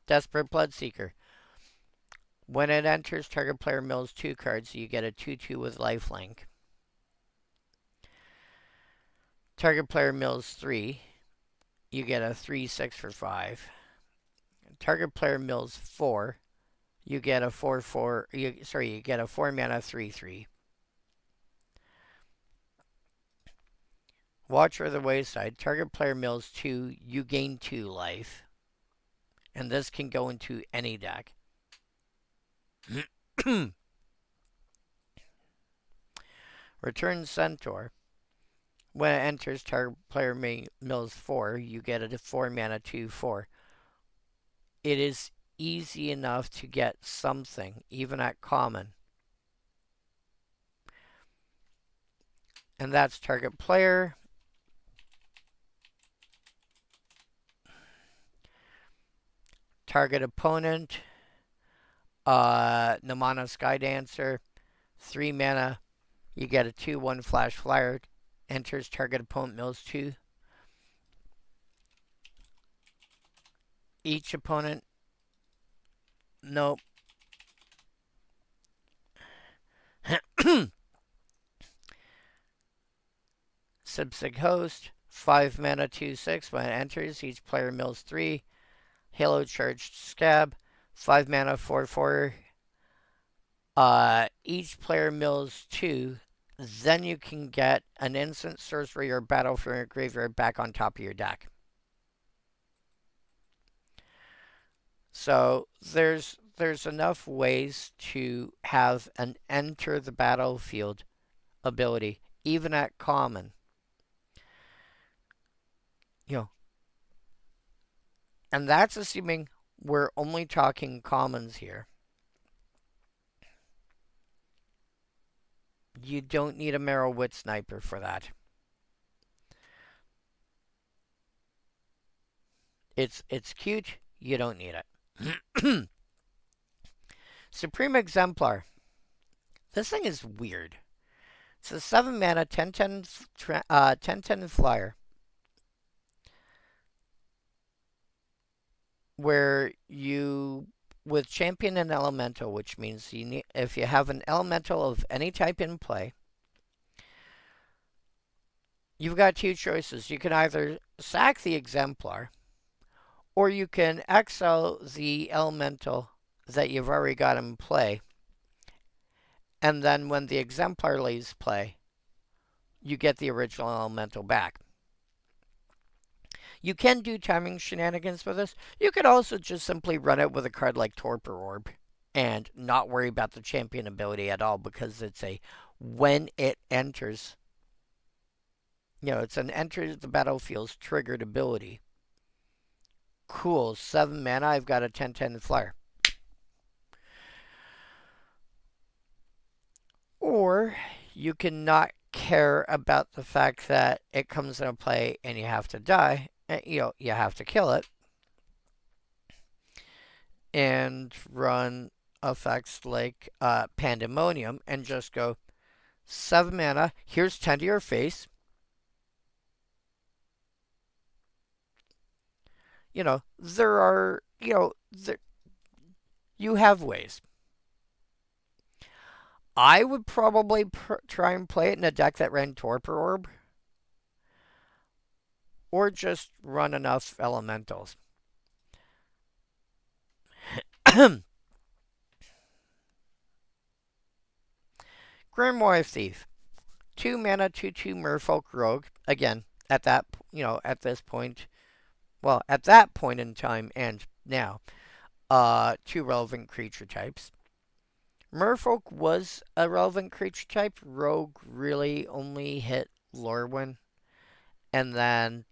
Desperate Bloodseeker. When it enters, target player mills 2 cards, so you get a 2/2 with lifelink. Target player mills 3, you get a 3/6 for 5. Target player mills 4, you get a 4/4. You get a 4 mana 3/3. Watcher of the Wayside. Target player mills 2, you gain 2 life. And this can go into any deck. Return Centaur. When it enters, target player mills 4, you get a 4 mana 2/4. It is easy enough to get something, even at common. And that's target player. Target opponent. Namana Skydancer. 3 mana. You get a 2/1 flash flyer. Enters, target opponent mills 2. Each opponent. Nope. Subsig Host. 5 mana 2/6. When it enters, each player mills 3. Halo Charged Scab. 5 mana 4/4. Each player mills 2. Then you can get an instant sorcery or battle from your graveyard back on top of your deck. So there's enough ways to have an enter the battlefield ability, even at common. You know, and that's assuming we're only talking commons here. You don't need a Merrill Wit Sniper for that. It's cute. You don't need it. Supreme Exemplar. This thing is weird. It's a 7 mana 10/10 flyer. Where you with champion and elemental, which means you need, if you have an elemental of any type in play, you've got two choices. You can either sack the exemplar, or you can exile the elemental that you've already got in play, and then when the exemplar leaves play, you get the original elemental back. You can do timing shenanigans with this. You could also just simply run it with a card like Torpor Orb and not worry about the champion ability at all because it's a when it enters, it's an enters the battlefield's triggered ability. Cool, 7 mana, I've got a 10/10 flyer. Or you can not care about the fact that it comes into play and you have to die. You have to kill it. And run effects like Pandemonium and just go 7 mana. Here's 10 to your face. There are, you have ways. I would probably try and play it in a deck that ran Torpor Orb. Or just run enough elementals. Grimoire Thief. 2 mana, 2/2 Merfolk Rogue. Again, at at this point, well, at that point in time and now, two relevant creature types. Merfolk was a relevant creature type. Rogue really only hit Lorwyn, and then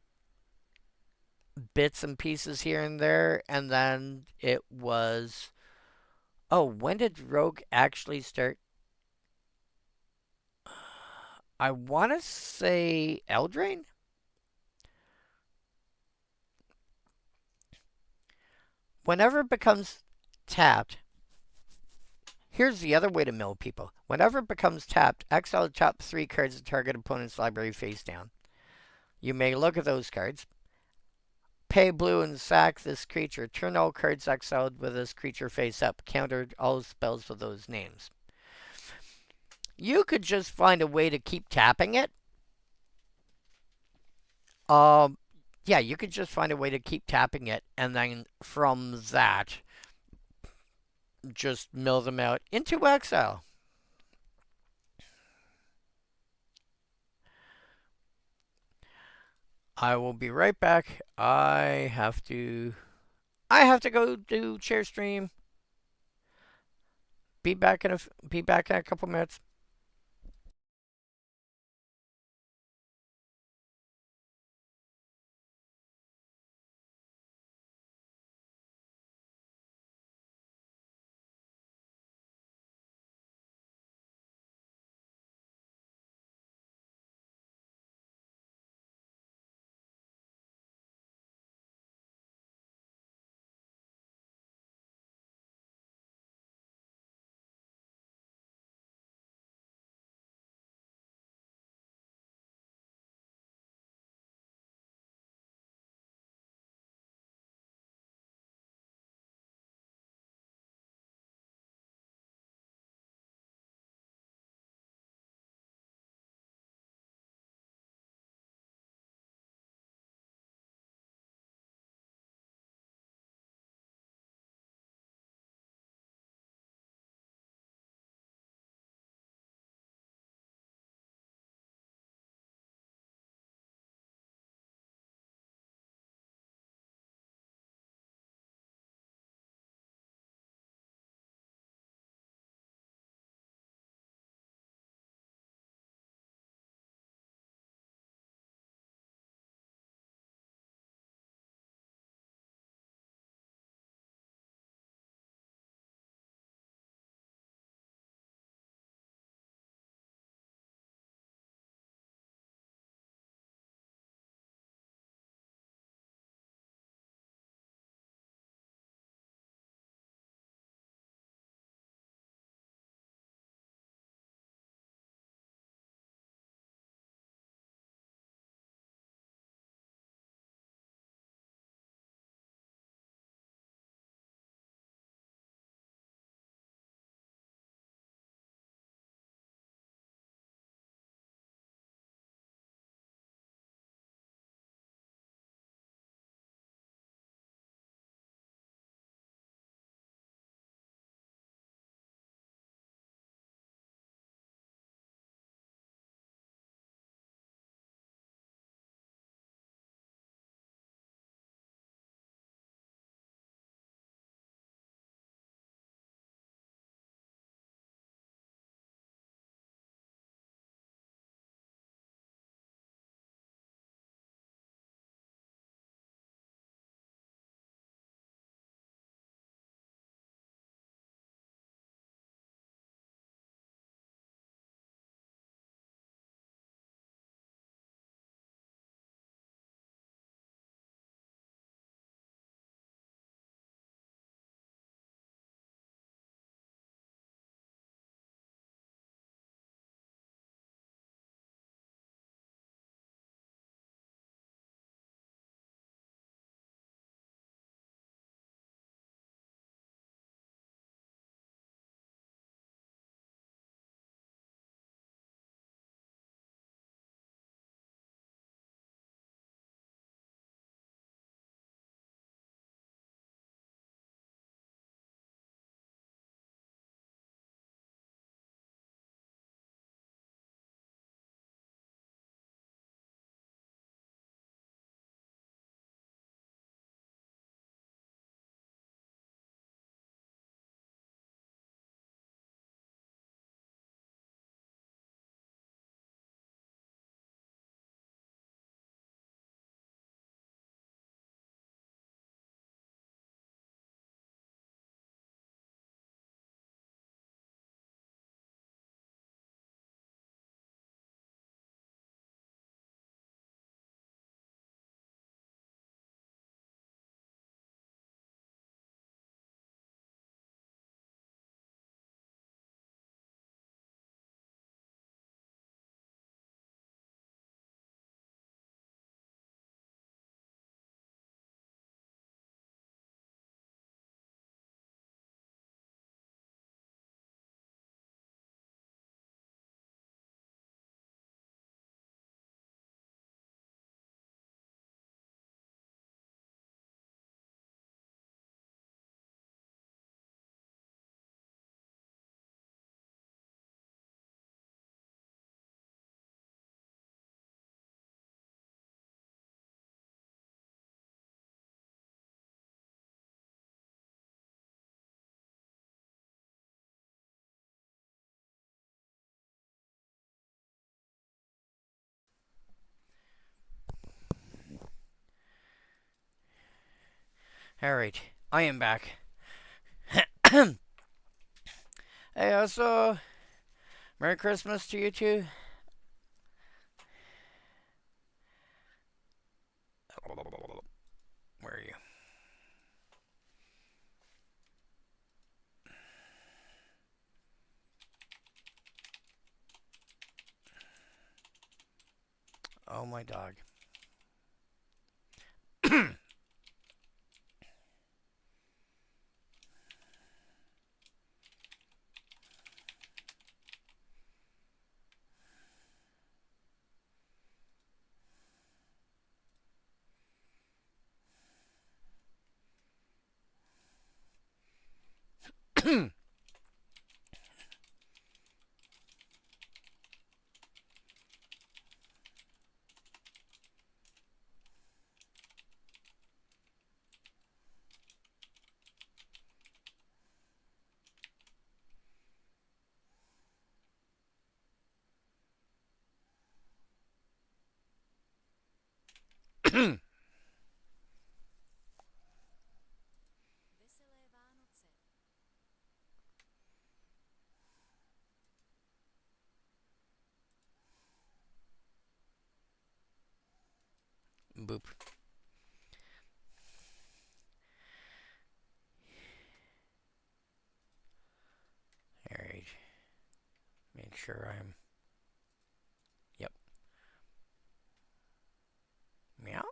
bits and pieces here and there, and then it was. Oh, when did Rogue actually start? I want to say Eldraine? Whenever it becomes tapped, here's the other way to mill people. Whenever it becomes tapped, exile the top 3 cards of target opponent's library face down. You may look at those cards. Pay blue and sack this creature. Turn all cards exiled with this creature face up. Counter all spells with those names. You could just find a way to keep tapping it. Yeah, you could just find a way to keep tapping it, and then from that, just mill them out into exile. I will be right back. I have to go do chair stream. Be back in a couple minutes. Alright, I am back. Hey, also, Merry Christmas to you too. Where are you? Oh, my dog. Boop. Alright. Make sure I'm. Yep. Meow?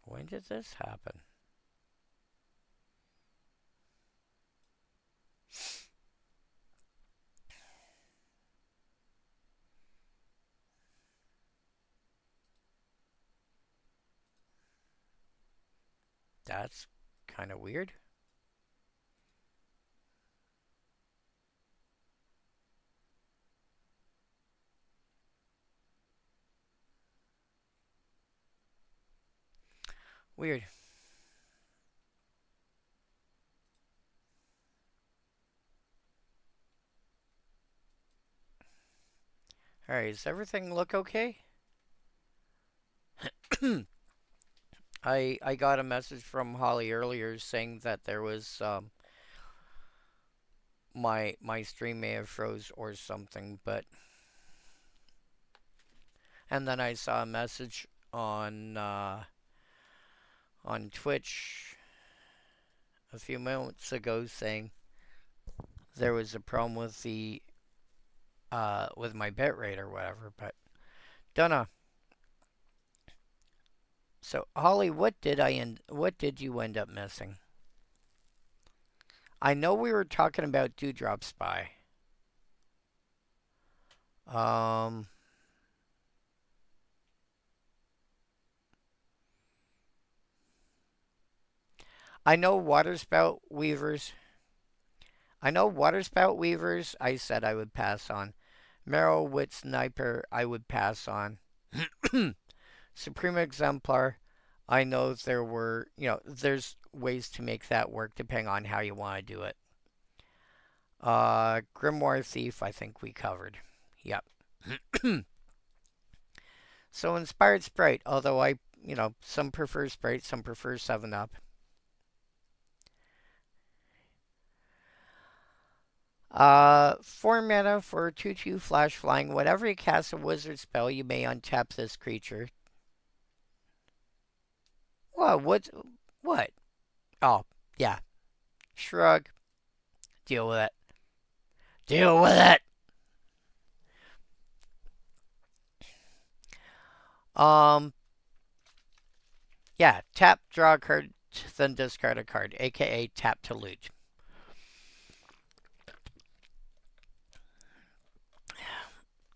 When did this happen? That's kind of weird. Weird. Alright, does everything look okay? I got a message from Holly earlier saying that there was my stream may have froze or something, but and then I saw a message on Twitch a few moments ago saying there was a problem with my bitrate or whatever, but dunno. So Holly, what did you end up missing? I know we were talking about Dewdrop Spy. Um I know Waterspout Weavers. I said I would pass on. Marrowwit Sniper I would pass on. Supreme Exemplar, I know there's ways to make that work depending on how you want to do it. Grimoire Thief, I think we covered. Yep. So Inspired Sprite, although some prefer Sprite, some prefer 7 Up. 4 mana for 2/2 flash flying. Whenever you cast a wizard spell, you may untap this creature. Whoa, what? Oh, yeah. Shrug. Deal with it. Deal with it! Um, yeah, tap, draw a card, then discard a card, aka tap to loot.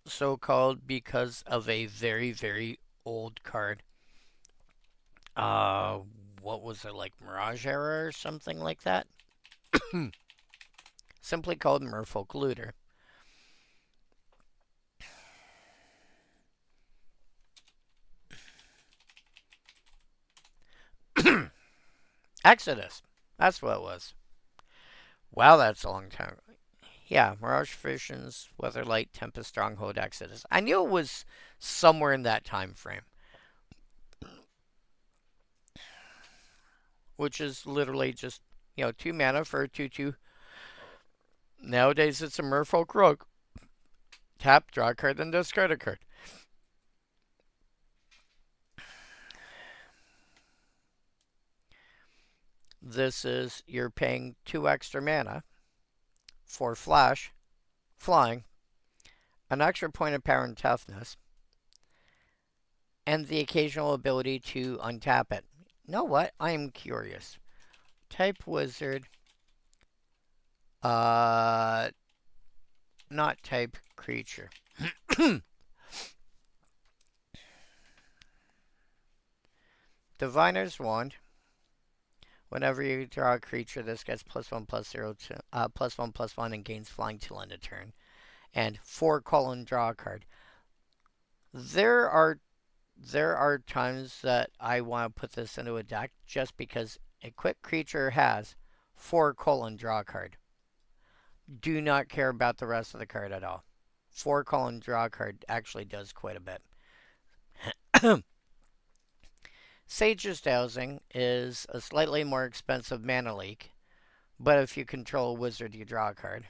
So called because of a very, very old card. Uh, what was it, like Mirage Era or something like that? Simply called Merfolk Looter. Exodus. That's what it was. Wow, that's a long time. Yeah, Mirage Visions, Weatherlight, Tempest, Stronghold, Exodus. I knew it was somewhere in that time frame, which is literally just 2 mana for a 2/2. Nowadays, it's a Merfolk Rogue. Tap, draw a card, then discard a card. This is you're paying 2 extra mana for flash, flying, an extra point of power and toughness, and the occasional ability to untap it. Know what? I am curious. Type wizard. Not type creature. Diviner's Wand. Whenever you draw a creature, this gets +1/+0 to +1/+1 and gains flying till end of turn. And 4 draw a card. There are times that I want to put this into a deck just because a quick creature has 4 draw a card. Do not care about the rest of the card at all. 4 draw a card actually does quite a bit. Sage's Dowsing is a slightly more expensive mana leak, but if you control a wizard, you draw a card.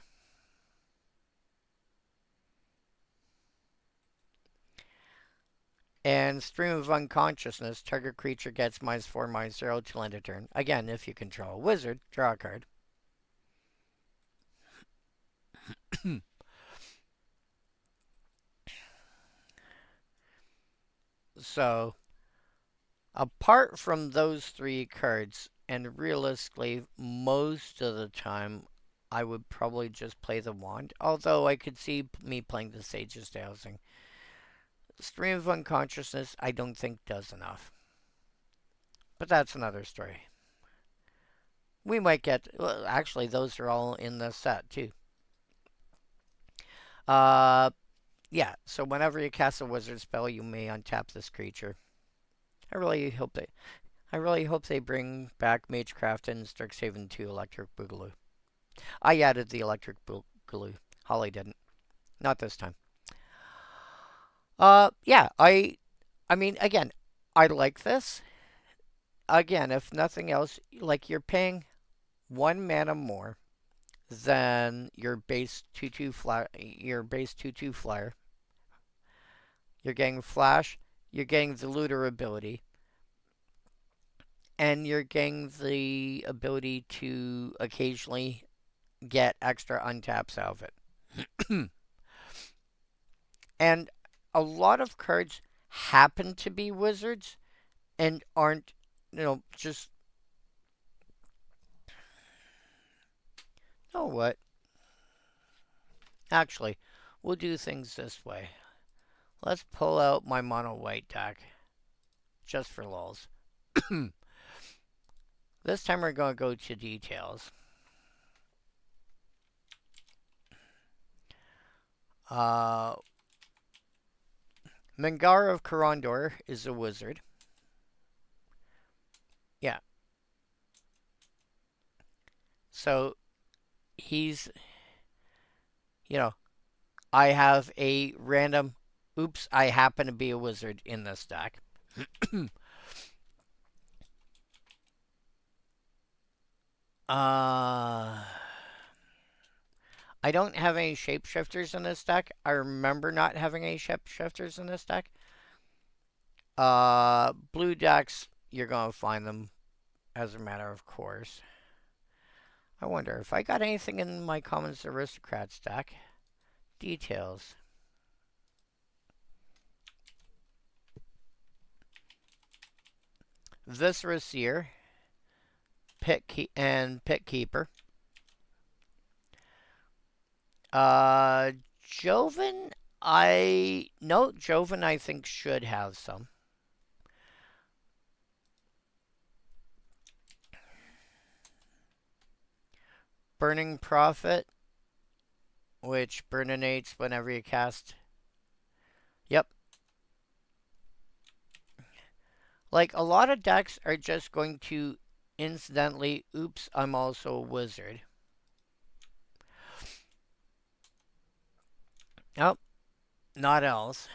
And Stream of Unconsciousness, target creature gets -4/-0 till end of turn. Again, if you control a wizard, draw a card. So, apart from those 3 cards, and realistically, most of the time, I would probably just play the wand. Although I could see me playing the Sage's Dowsing. Stream of Unconsciousness, I don't think does enough. But that's another story. We might get... Well, actually, those are all in the set, too. Yeah, so whenever you cast a wizard spell, you may untap this creature. I really hope they bring back Magecraft and Strixhaven 2 Electric Boogaloo. I added the Electric Boogaloo. Holly didn't. Not this time. Yeah, I mean, again, I like this. Again, if nothing else, like you're paying 1 mana more than your base 2/2 flyer. You're getting flash, you're getting the looter ability, and you're getting the ability to occasionally get extra untaps out of it. And a lot of cards happen to be wizards and aren't, just... Oh, what? Actually, we'll do things this way. Let's pull out my mono white deck. Just for lulz. This time we're going to go to details. Mengar of Karondor is a wizard. Yeah. So, he's... I have a random... Oops, I happen to be a wizard in this deck. I don't have any shapeshifters in this deck. I remember not having any shapeshifters in this deck. Blue decks, you're going to find them as a matter of course. I wonder if I got anything in my Commons Aristocrats deck. Details. Viscera Seer. Pit Keeper. Joven, Joven I think should have some. Burning Prophet, which burninates whenever you cast. Yep. Like, a lot of decks are just going to Incidentally, oops, I'm also a wizard. Oh, not else.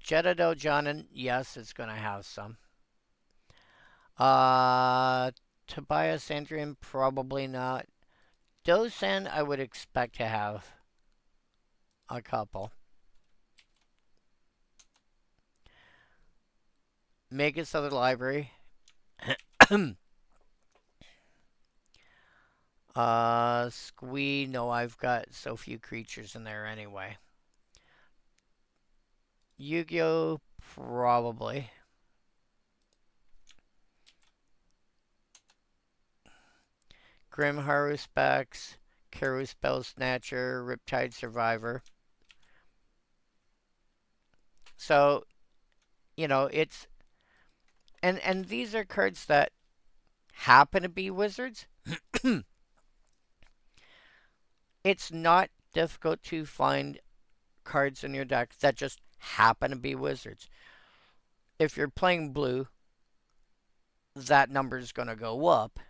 Jedediah Jonan, yes, it's going to have some. Uh, Tobias Andrian, probably not. Dosan, I would expect to have a couple. Magus Other Library. Squee, no, I've got so few creatures in there anyway. Yu-Gi-Oh! Probably. Grim Specs, Karu Spell Snatcher, Riptide Survivor. So, it's and these are cards that happen to be wizards. It's not difficult to find cards in your deck that just happen to be wizards. If you're playing blue, that number is going to go up.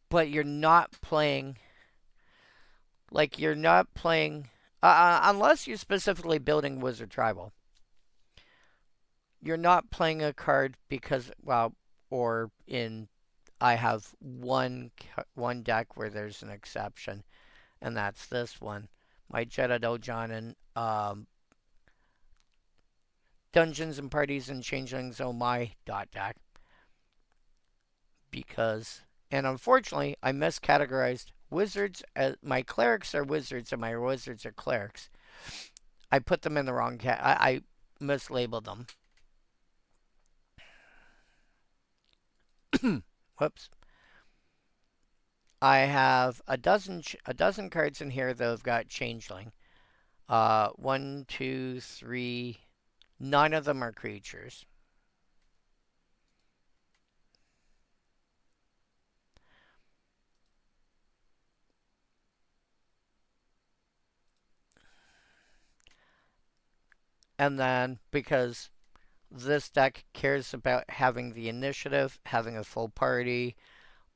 But you're not playing, unless you're specifically building Wizard Tribal. You're not playing a card because, well, or in, I have one deck where there's an exception, and that's this one. My Jedediah Jonan, Dungeons and Parties and Changelings Oh My dot deck. Because, and unfortunately, I miscategorized wizards. My clerics are wizards and my wizards are clerics. I put them in the wrong I mislabeled them. Whoops. I have a dozen cards in here that have got changeling. 1, 2, 3. None of them are creatures. And then, because this deck cares about having the initiative, having a full party,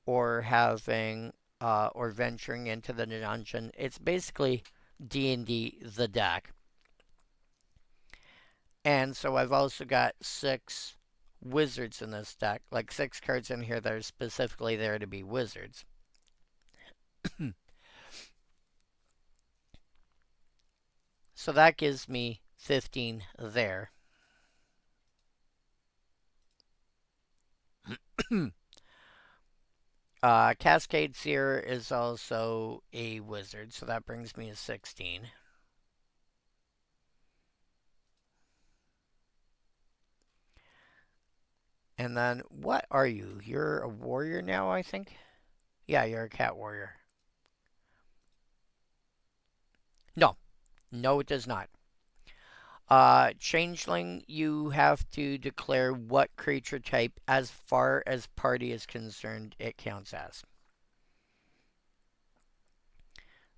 or having or venturing into the dungeon, it's basically D&D the deck. And so I've also got 6 wizards in this deck, like 6 cards in here that are specifically there to be wizards. So that gives me 15 there. Cascade Seer is also a wizard, so that brings me to 16. And then, what are you? You're a warrior now, I think? Yeah, you're a cat warrior. No. No, it does not. Changeling, you have to declare what creature type, as far as party is concerned, it counts as.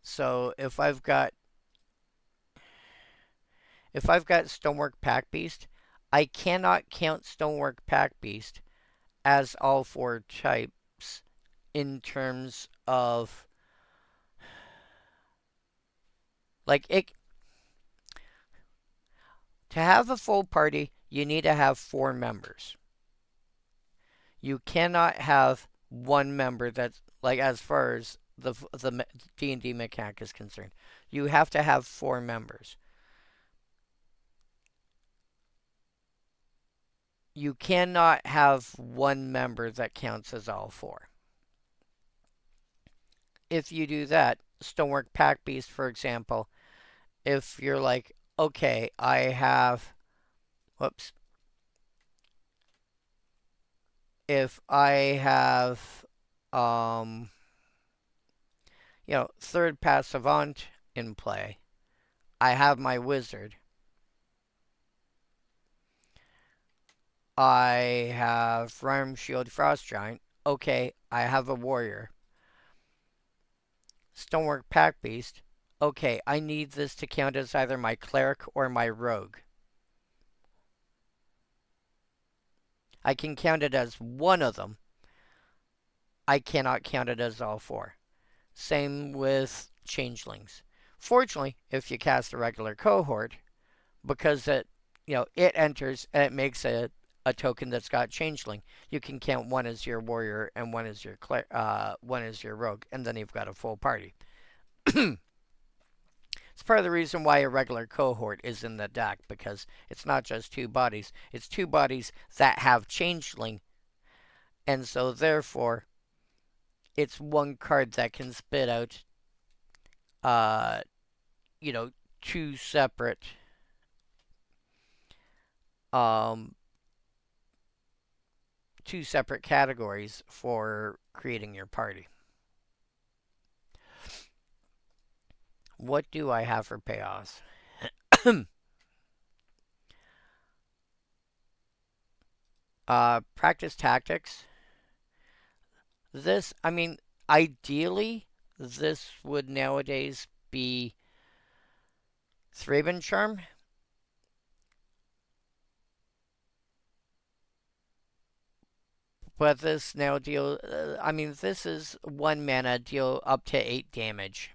So if I've got Stonework Pack Beast, I cannot count Stonework Pack Beast as all 4 types in terms of like it. To have a full party, you need to have 4 members. You cannot have one member that's like, as far as the D&D mechanic is concerned. You have to have 4 members. You cannot have one member that counts as all 4. If you do that, Stonework Pack Beast, for example, if you're like, okay, I have, whoops, if I have, third pass savant in play, I have my wizard. I have Realm Shield Frost Giant. Okay, I have a warrior. Stonework Pack Beast. Okay, I need this to count as either my cleric or my rogue. I can count it as one of them. I cannot count it as all four. Same with changelings. Fortunately, if you cast a regular cohort, because it enters and it makes a token that's got changeling, you can count one as your warrior and one as your rogue, and then you've got a full party. It's part of the reason why a regular cohort is in the deck, because it's not just two bodies, it's two bodies that have changeling, and so therefore it's one card that can spit out uh you know two separate um two separate categories for creating your party. What do I have for payoffs? Practice tactics. This, I mean, ideally, this would nowadays be Thraben Charm. But this now this is 1 mana, deal up to 8 damage.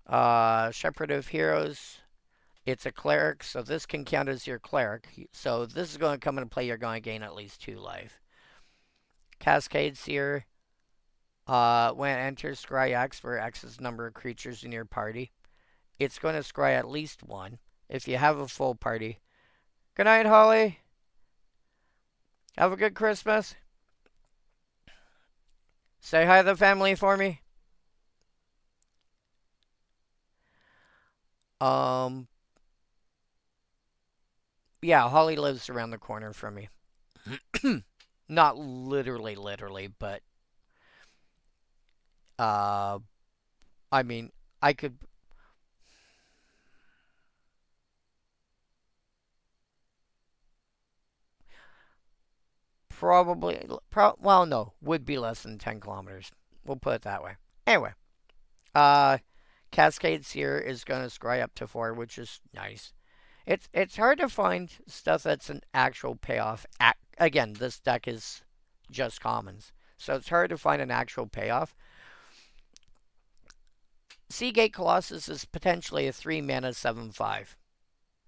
Shepherd of Heroes. It's a cleric, so this can count as your cleric. So this is going to come into play. You're going to gain at least 2 life. Cascade Seer. When it enters, scry X, where X is the number of creatures in your party. It's going to scry at least 1. If you have a full party. Good night, Holly. Have a good Christmas. Say hi to the family for me. Yeah, Holly lives around the corner from me. Not literally, but I mean, I could well, no, would be less than 10 kilometers. We'll put it that way. Anyway, uh, Cascade Seer is going to scry up to 4, which is nice. It's hard to find stuff that's an actual payoff. Again, this deck is just commons, so it's hard to find an actual payoff. Seagate Colossus is potentially a 3 mana 7/5.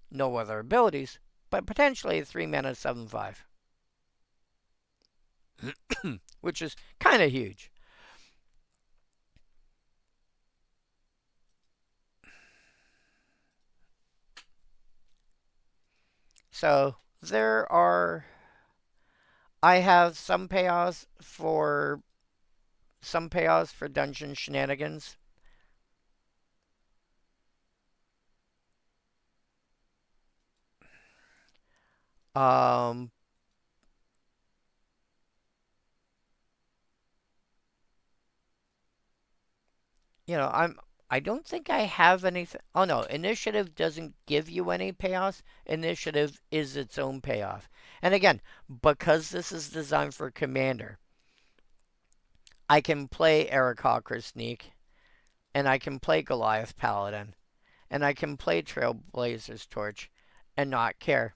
No other abilities, but potentially a 3 mana 7/5. Which is kind of huge. So I have some payoffs for dungeon shenanigans. Um, I don't think I have anything. Oh no, initiative doesn't give you any payoffs. Initiative is its own payoff. And again, because this is designed for commander, I can play Eric Hawker Sneak, and I can play Goliath Paladin, and I can play Trailblazer's Torch and not care.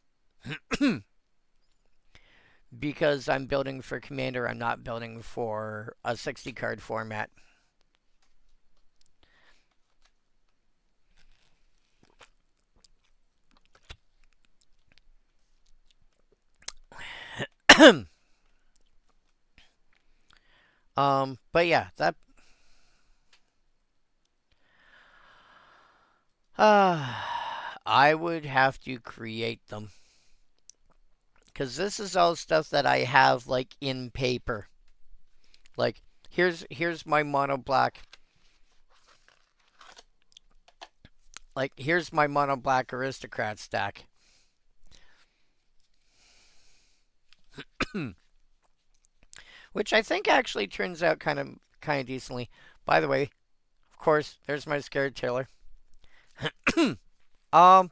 Because I'm building for commander, I'm not building for a 60 card format. But yeah, that I would have to create them. Cause this is all stuff that I have like in paper. Like here's my mono black. Like here's my mono black aristocrat stack. Which I think actually turns out kind of decently. By the way, of course, there's my scared Taylor. Well,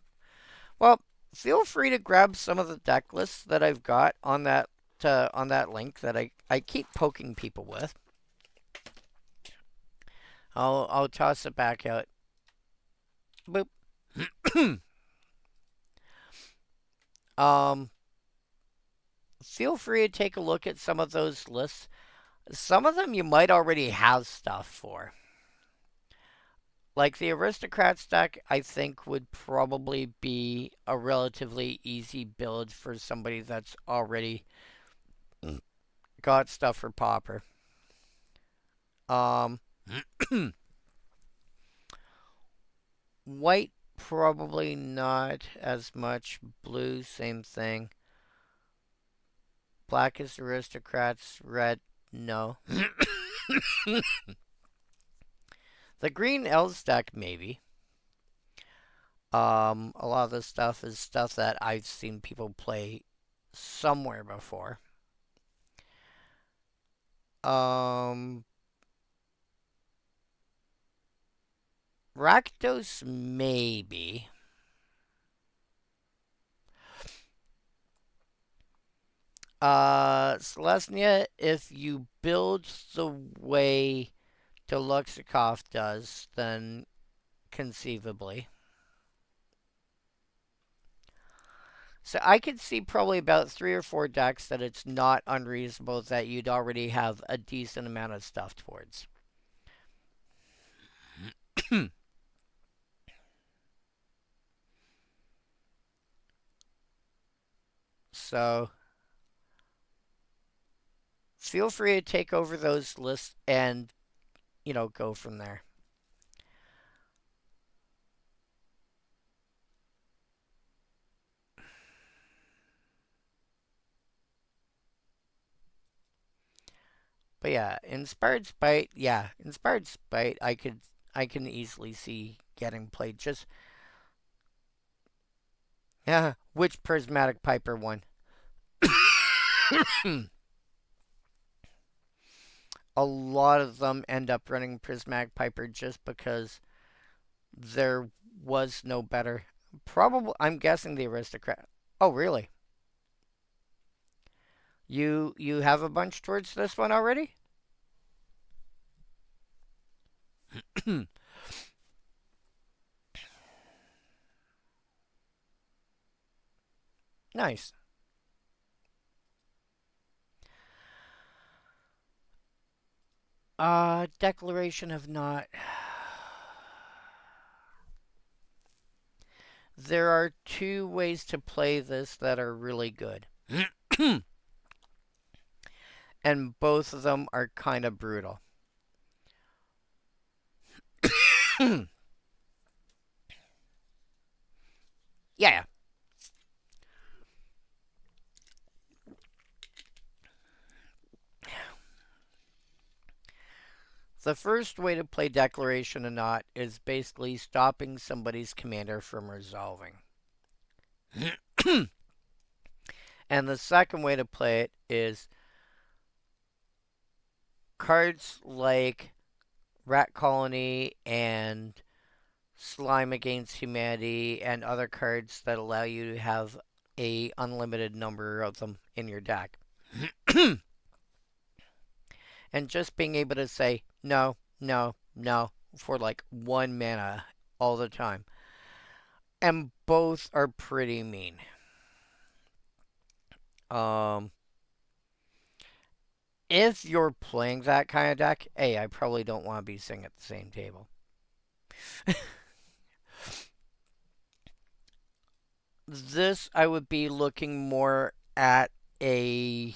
feel free to grab some of the deck lists that I've got on that link that I keep poking people with. I'll toss it back out. Boop. Um, feel free to take a look at some of those lists. Some of them you might already have stuff for. Like the Aristocrats deck, I think would probably be a relatively easy build for somebody that's already got stuff for Pauper. Um, White, probably not as much. Blue, same thing. Black is Aristocrats. Red, no. The green Elves deck, maybe. A lot of this stuff is stuff that I've seen people play somewhere before. Um, Rakdos, maybe. Selesnya, if you build the way Deluxikoff does, then conceivably. So I could see probably about 3 or 4 decks that it's not unreasonable that you'd already have a decent amount of stuff towards. So feel free to take over those lists and, go from there. But yeah, Inspired Spite I can easily see getting played. Just yeah, which prismatic piper one? A lot of them end up running prismatic piper just because there was no better. Probably, I'm guessing the aristocrat. Oh, really? You have a bunch towards this one already? Nice. Declaration of not. There are 2 ways to play this that are really good. And both of them are kind of brutal. Yeah. The first way to play Declaration of Not is basically stopping somebody's commander from resolving. And the second way to play it is cards like Rat Colony and Slime Against Humanity and other cards that allow you to have a unlimited number of them in your deck. And just being able to say no, no, no for like 1 mana all the time. And both are pretty mean. Um, if you're playing that kind of deck, I probably don't want to be sitting at the same table. This, I would be looking more at a.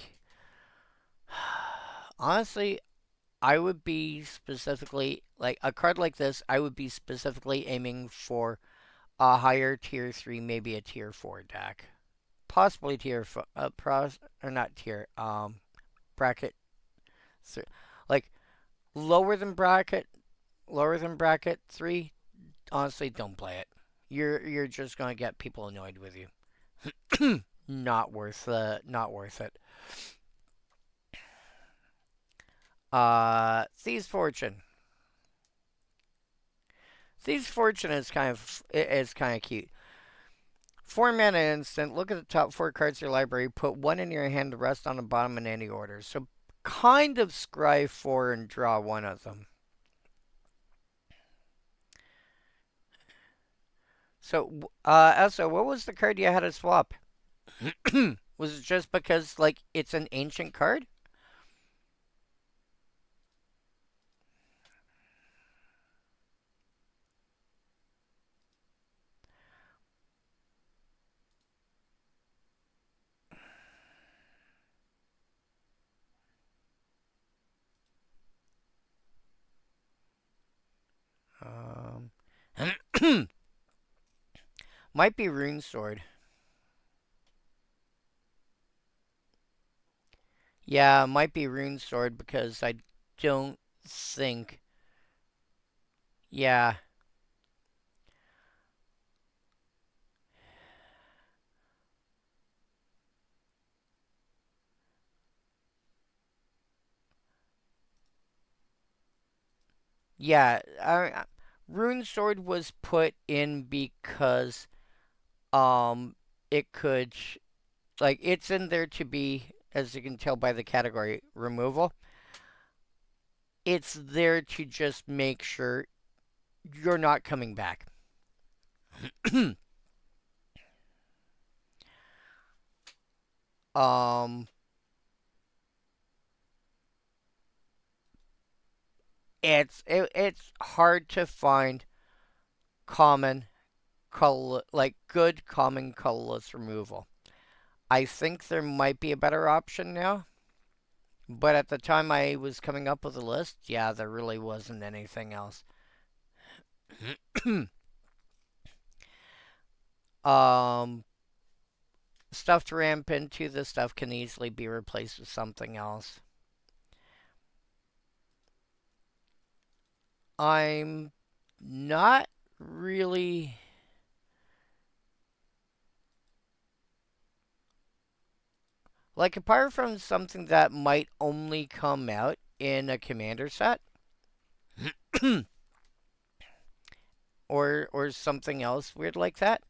Honestly, I would be specifically, like, a card like this, I would be specifically aiming for a higher tier 3, maybe a tier 4 deck. Possibly or not tier, bracket, like, lower than bracket, lower than bracket 3, honestly, don't play it. You're just gonna get people annoyed with you. Not worth it. Thieves Fortune. Thieves Fortune is kind of cute. 4 mana instant. Look at the top 4 cards of your library. Put one in your hand. The rest on the bottom in any order. So kind of scry 4 and draw one of them. So, Elsa, what was the card you had to swap? Was it just because, like, it's an ancient card? Um, might be Rune Sword. Yeah, might be Rune Sword because I don't think. Yeah, yeah. Rune Sword was put in because it could like it's in there to be, as you can tell by the category, removal. It's there to just make sure you're not coming back. um, it's hard to find common color like good common colorless removal. I think there might be a better option now, but at the time I was coming up with a list, yeah, there really wasn't anything else. um, stuff to ramp into, this stuff can easily be replaced with something else. I'm not really like apart from something that might only come out in a commander set or something else weird like that.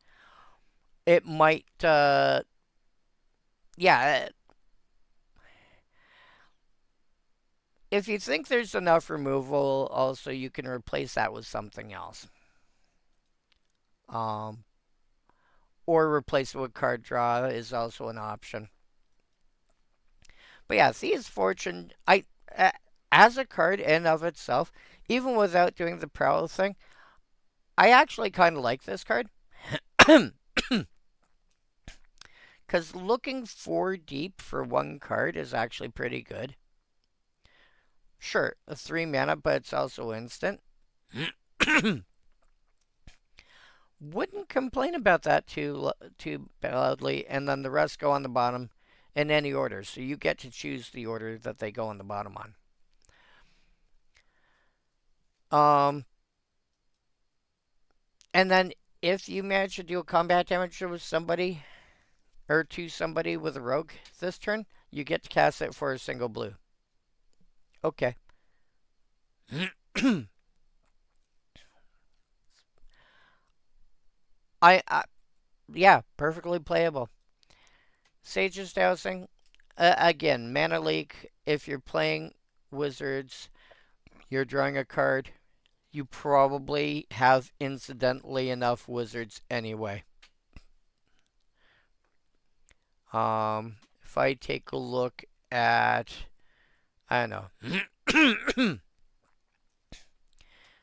It might yeah, if you think there's enough removal, also you can replace that with something else. Um, or replace it with card draw is also an option. But yeah, Thieves' Fortune, uh, as a card in of itself, even without doing the prowl thing, I actually kind of like this card. Because looking 4 deep for one card is actually pretty good. Sure, a 3 mana, but it's also instant. Wouldn't complain about that too loudly, and then the rest go on the bottom in any order. So you get to choose the order that they go on the bottom on. And then if you manage to deal combat damage with somebody or to somebody with a rogue this turn, you get to cast it for a single blue. Okay. I yeah, perfectly playable. Sage's Dowsing, again, mana leak. If you're playing wizards, you're drawing a card. You probably have incidentally enough wizards anyway. If I take a look at, I don't know.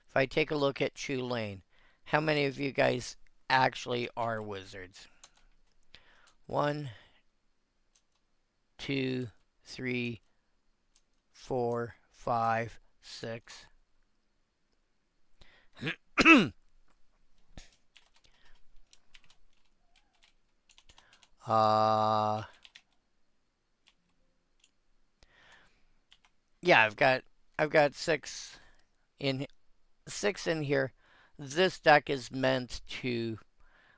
If I take a look at Tulane, how many of you guys actually are wizards? 1, 2, 3, 4, 5, 6. uh, yeah, I've got in 6 in here. This deck is meant to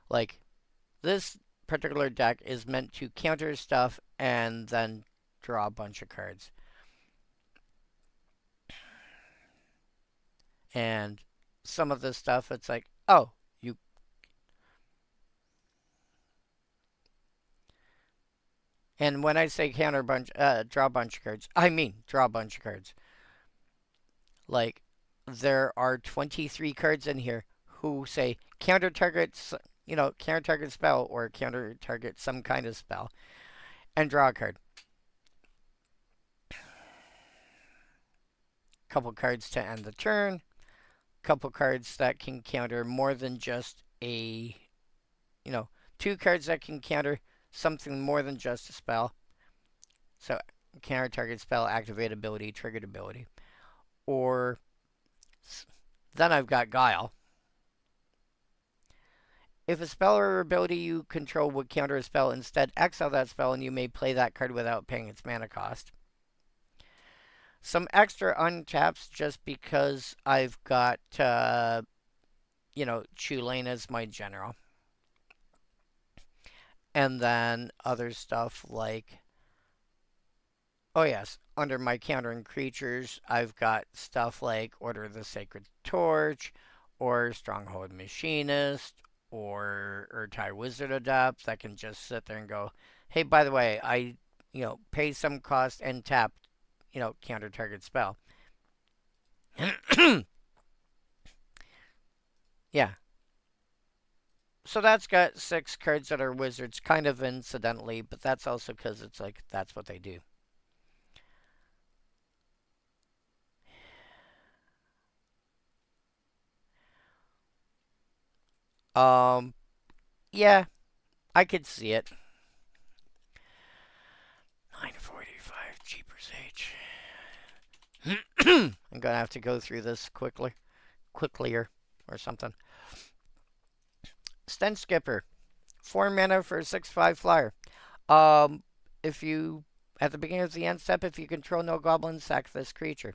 like this particular deck is meant to counter stuff and then draw a bunch of cards. And some of this stuff, it's like, oh, you. And when I say draw a bunch of cards, I mean draw a bunch of cards. Like, there are 23 cards in here who say counter targets counter target spell or counter target some kind of spell and draw a card. Couple cards to end the turn. Couple cards that can counter more than just you know, two cards that can counter something more than just a spell. So, counter target spell, activate ability, triggered ability. Or then I've got Guile. If a spell or ability you control would counter a spell, instead exile that spell and you may play that card without paying its mana cost. Some extra untaps just because I've got, Chulane as my general. And then other stuff like, oh yes, under my countering creatures, I've got stuff like Order of the Sacred Torch, or Stronghold Machinist, or Urtai Wizard Adept that can just sit there and go, hey, by the way, I, pay some cost and tap, counter target spell. Yeah. So that's got 6 cards that are wizards, kind of incidentally, but that's also because it's like, that's what they do. Yeah, I could see it. 945 Jeepers H. I'm gonna have to go through this quicklier, or something. Stench Skipper, 4 mana for a 6/5 flyer. If you at the beginning of the end step, if you control no goblins, sack this creature.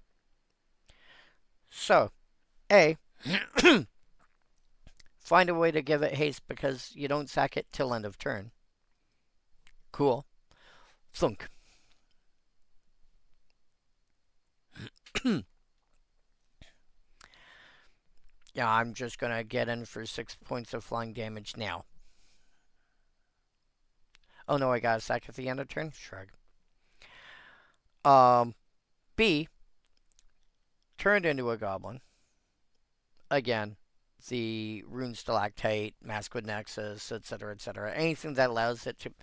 So, A, find a way to give it haste because you don't sack it till end of turn. Cool. Thunk. Yeah, I'm just gonna get in for 6 points of flying damage now. Oh no, I got a sack at the end of turn? Shrug. B, turned into a goblin. Again, the Rune Stalactite, Maskwood Nexus, etc., etc. Anything that allows it to.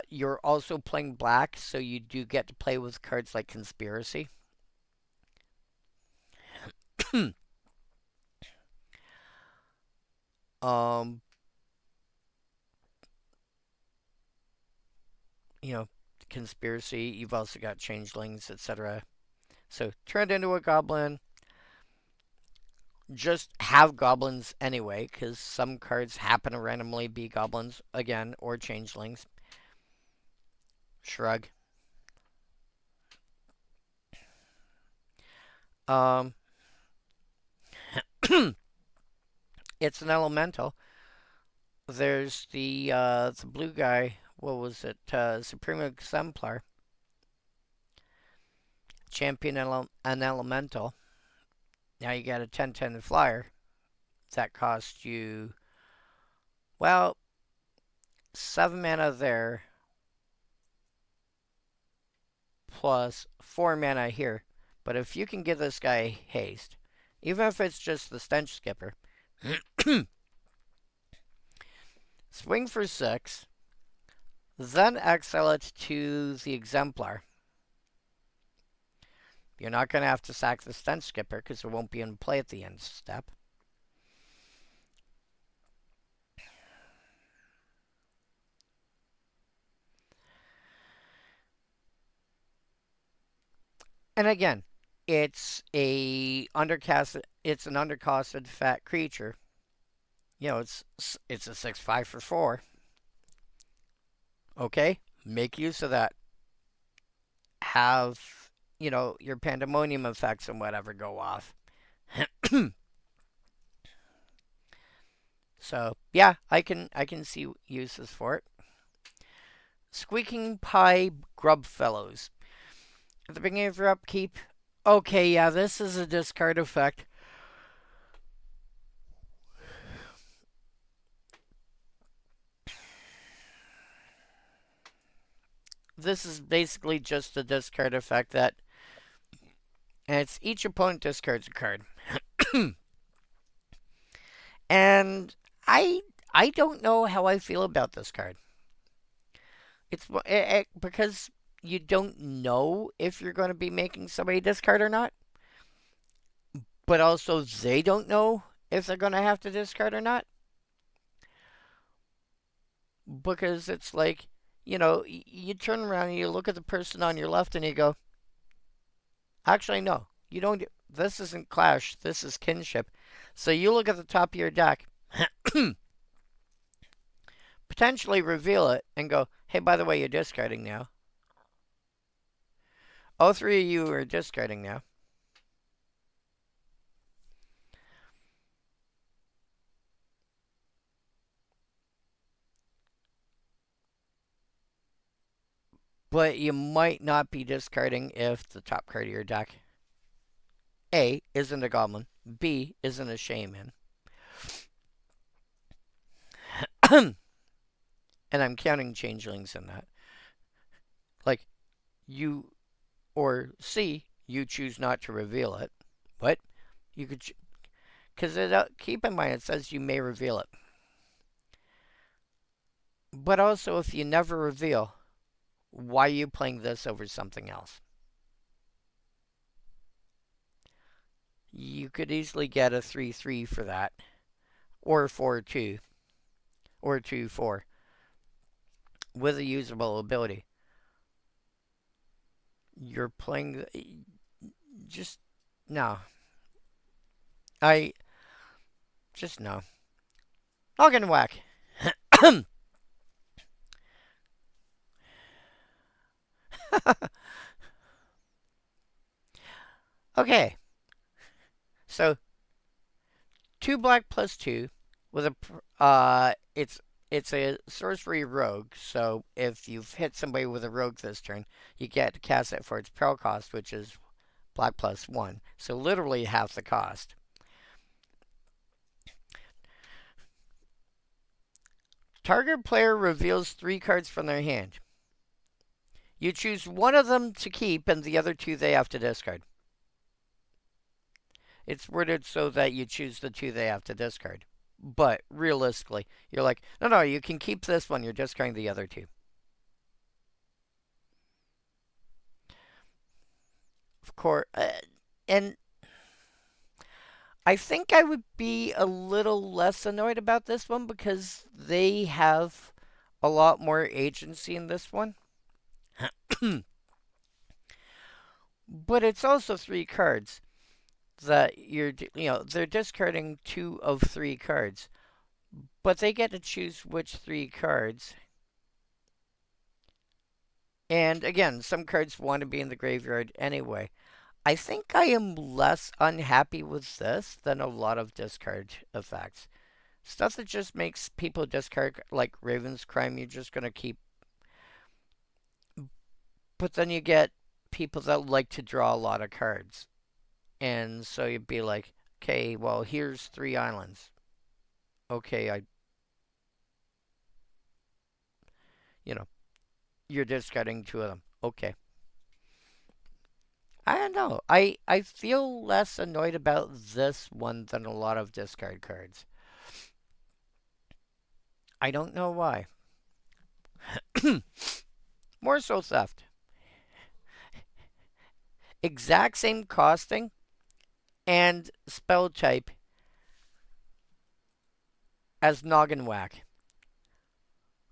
You're also playing black, so you do get to play with cards like Conspiracy. um, Conspiracy. You've also got Changelings, etc. So turned into a goblin. Just have goblins anyway, because some cards happen to randomly be goblins again or changelings. Shrug. It's an elemental. There's the blue guy. What was it? Supreme Exemplar. Champion an elemental. Now you got a 10/10 flyer. That costs you, well, 7 mana there. Plus 4 mana here. But if you can give this guy haste, even if it's just the Stench Skipper, swing for 6, then exile it to the Exemplar. You're not going to have to sack the Stench Skipper because it won't be in play at the end step. And again, it's an undercosted fat creature. It's a 6/5 for 4. Okay, make use of that. Have your pandemonium effects and whatever go off. So yeah, I can see uses for it. Squeaking Pie Grubfellows. At the beginning of your upkeep. Okay, yeah, this is a discard effect. This is basically just a discard effect that, and it's each opponent discards a card. And I don't know how I feel about this card. Because you don't know if you're going to be making somebody discard or not, but also they don't know if they're going to have to discard or not. Because it's like, you turn around and you look at the person on your left and you go, actually, no, you don't. This isn't Clash, this is Kinship. So you look at the top of your deck, potentially reveal it, and go, hey, by the way, you're discarding now. All three of you are discarding now. But you might not be discarding if the top card of your deck, A, isn't a goblin, B, isn't a shaman. And I'm counting changelings in that. Like, you, or C, you choose not to reveal it. What? You could, because keep in mind, it says you may reveal it. But also, if you never reveal, why are you playing this over something else? You could easily get a 3/3 for that, or 4/2, or 2/4, with a usable ability. You're playing. Just. No. I. Just no. Noggin whack. Okay. So 2 black plus 2 with it's a sorcery rogue. So if you've hit somebody with a rogue this turn, you get to cast it for its peril cost, which is black plus 1. So literally half the cost. Target player reveals 3 cards from their hand. You choose one of them to keep and the other 2 they have to discard. It's worded so that you choose the 2 they have to discard. But realistically, you're like, no, you can keep this one. You're discarding the other 2. Of course, and I think I would be a little less annoyed about this one because they have a lot more agency in this one. But it's also 3 cards that they're discarding 2 of 3 cards. But they get to choose which 3 cards. And again, some cards want to be in the graveyard anyway. I think I am less unhappy with this than a lot of discard effects. Stuff that just makes people discard, like Raven's Crime, you're just going to keep. But then you get people that like to draw a lot of cards. And so you'd be like, okay, well, here's 3 islands. Okay, you're discarding 2 of them. Okay. I don't know. I feel less annoyed about this one than a lot of discard cards. I don't know why. More so theft. Exact same costing and spell type as Noggin Whack.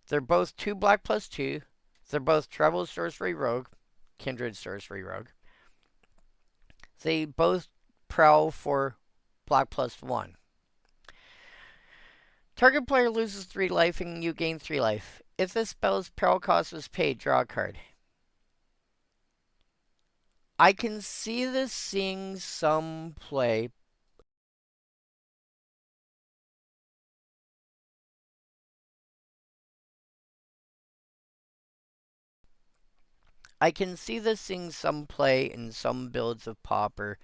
They're both 2 black plus 2. They're both Treble Sorcery Rogue, Kindred Sorcery Rogue. They both prowl for black plus 1. Target player loses 3 life and you gain 3 life. If this spell's peril cost was paid, draw a card. I can see this seeing some play. I can see this seeing some play in some builds of Pauper,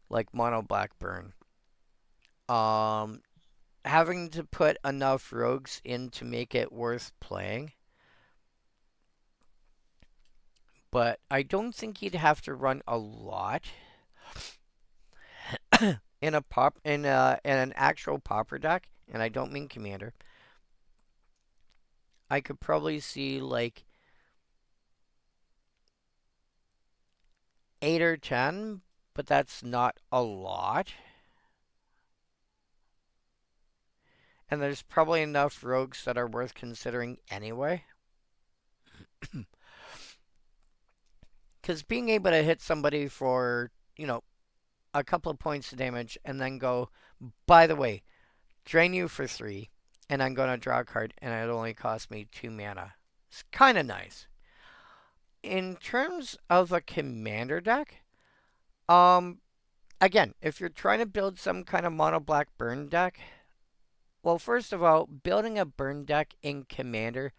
like Mono Blackburn. Having to put enough rogues in to make it worth playing. But I don't think you'd have to run a lot in an actual Pauper deck, and I don't mean Commander. I could probably see like 8 or 10, but that's not a lot. And there's probably enough rogues that are worth considering anyway. Because being able to hit somebody for, a couple of points of damage and then go, by the way, drain you for 3, and I'm going to draw a card, and it only cost me 2 mana. It's kind of nice. In terms of a commander deck, um, again, if you're trying to build some kind of mono black burn deck, well, first of all, building a burn deck in commander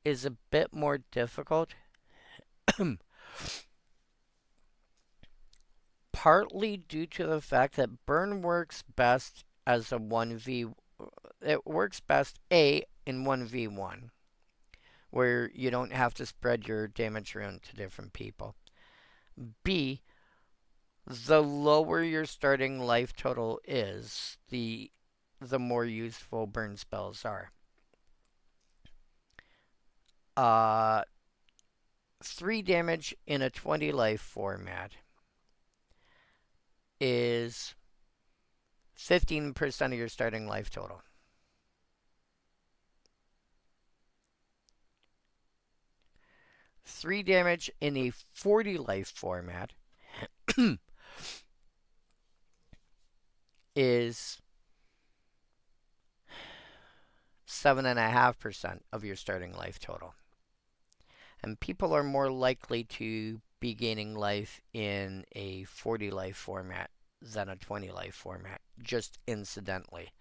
is a bit more difficult. Partly due to the fact that burn works best as a 1v. It works best in 1v1, where you don't have to spread your damage around to different people. B, the lower your starting life total is, the more useful burn spells are. 3 damage in a 20 life format is 15% of your starting life total. 3 damage in a 40 life format is 7.5% of your starting life total. And people are more likely to be gaining life in a 40 life format than a 20 life format, just incidentally.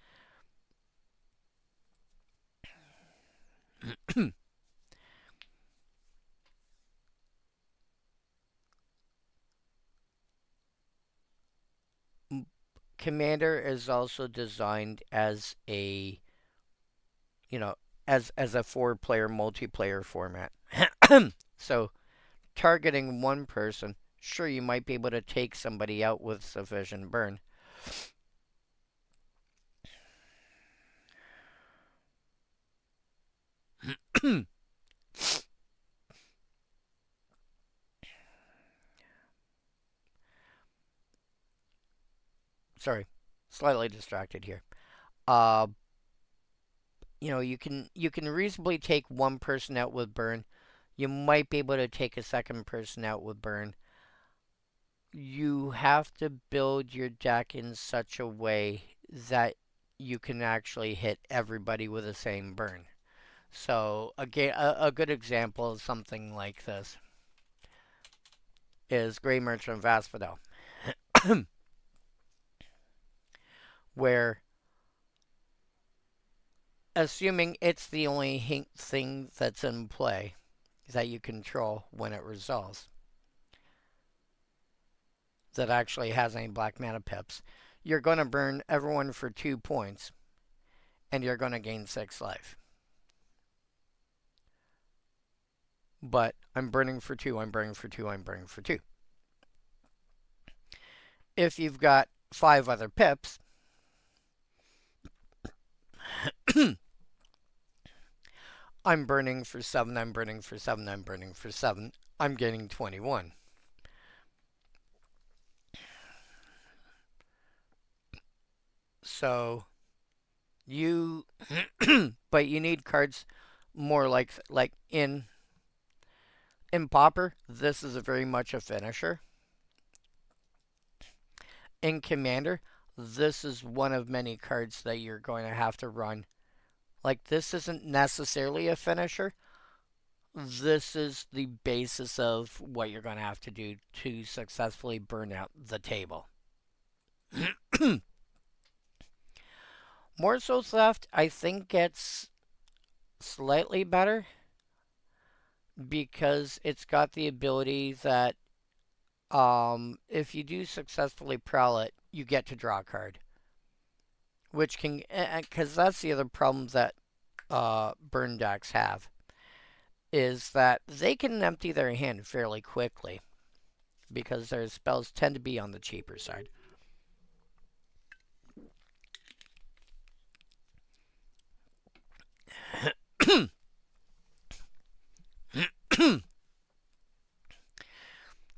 Commander is also designed as a, as a 4-player multiplayer format. So targeting one person, sure, you might be able to take somebody out with sufficient burn. Sorry, slightly distracted here. Uh, you can reasonably take one person out with burn. You might be able to take a second person out with burn. You have to build your deck in such a way that you can actually hit everybody with the same burn. So a good example of something like this is Grey Merchant of Asphodel, where assuming it's the only thing that's in play that you control when it resolves that actually has any black mana pips, you're going to burn everyone for 2 points, and you're going to gain 6 life. But I'm burning for 2, I'm burning for 2, I'm burning for 2. If you've got 5 other pips, I'm burning for 7, I'm burning for 7, I'm burning for 7. I'm getting 21. So you but you need cards more like in Pauper, this is very much a finisher. In Commander, this is one of many cards that you're going to have to run. Like, this isn't necessarily a finisher. This is the basis of what you're going to have to do to successfully burn out the table. Morsel Theft, I think, gets slightly better because it's got the ability that if you do successfully prowl it, you get to draw a card. Which can, because that's the other problem that burn decks have, is that they can empty their hand fairly quickly because their spells tend to be on the cheaper side.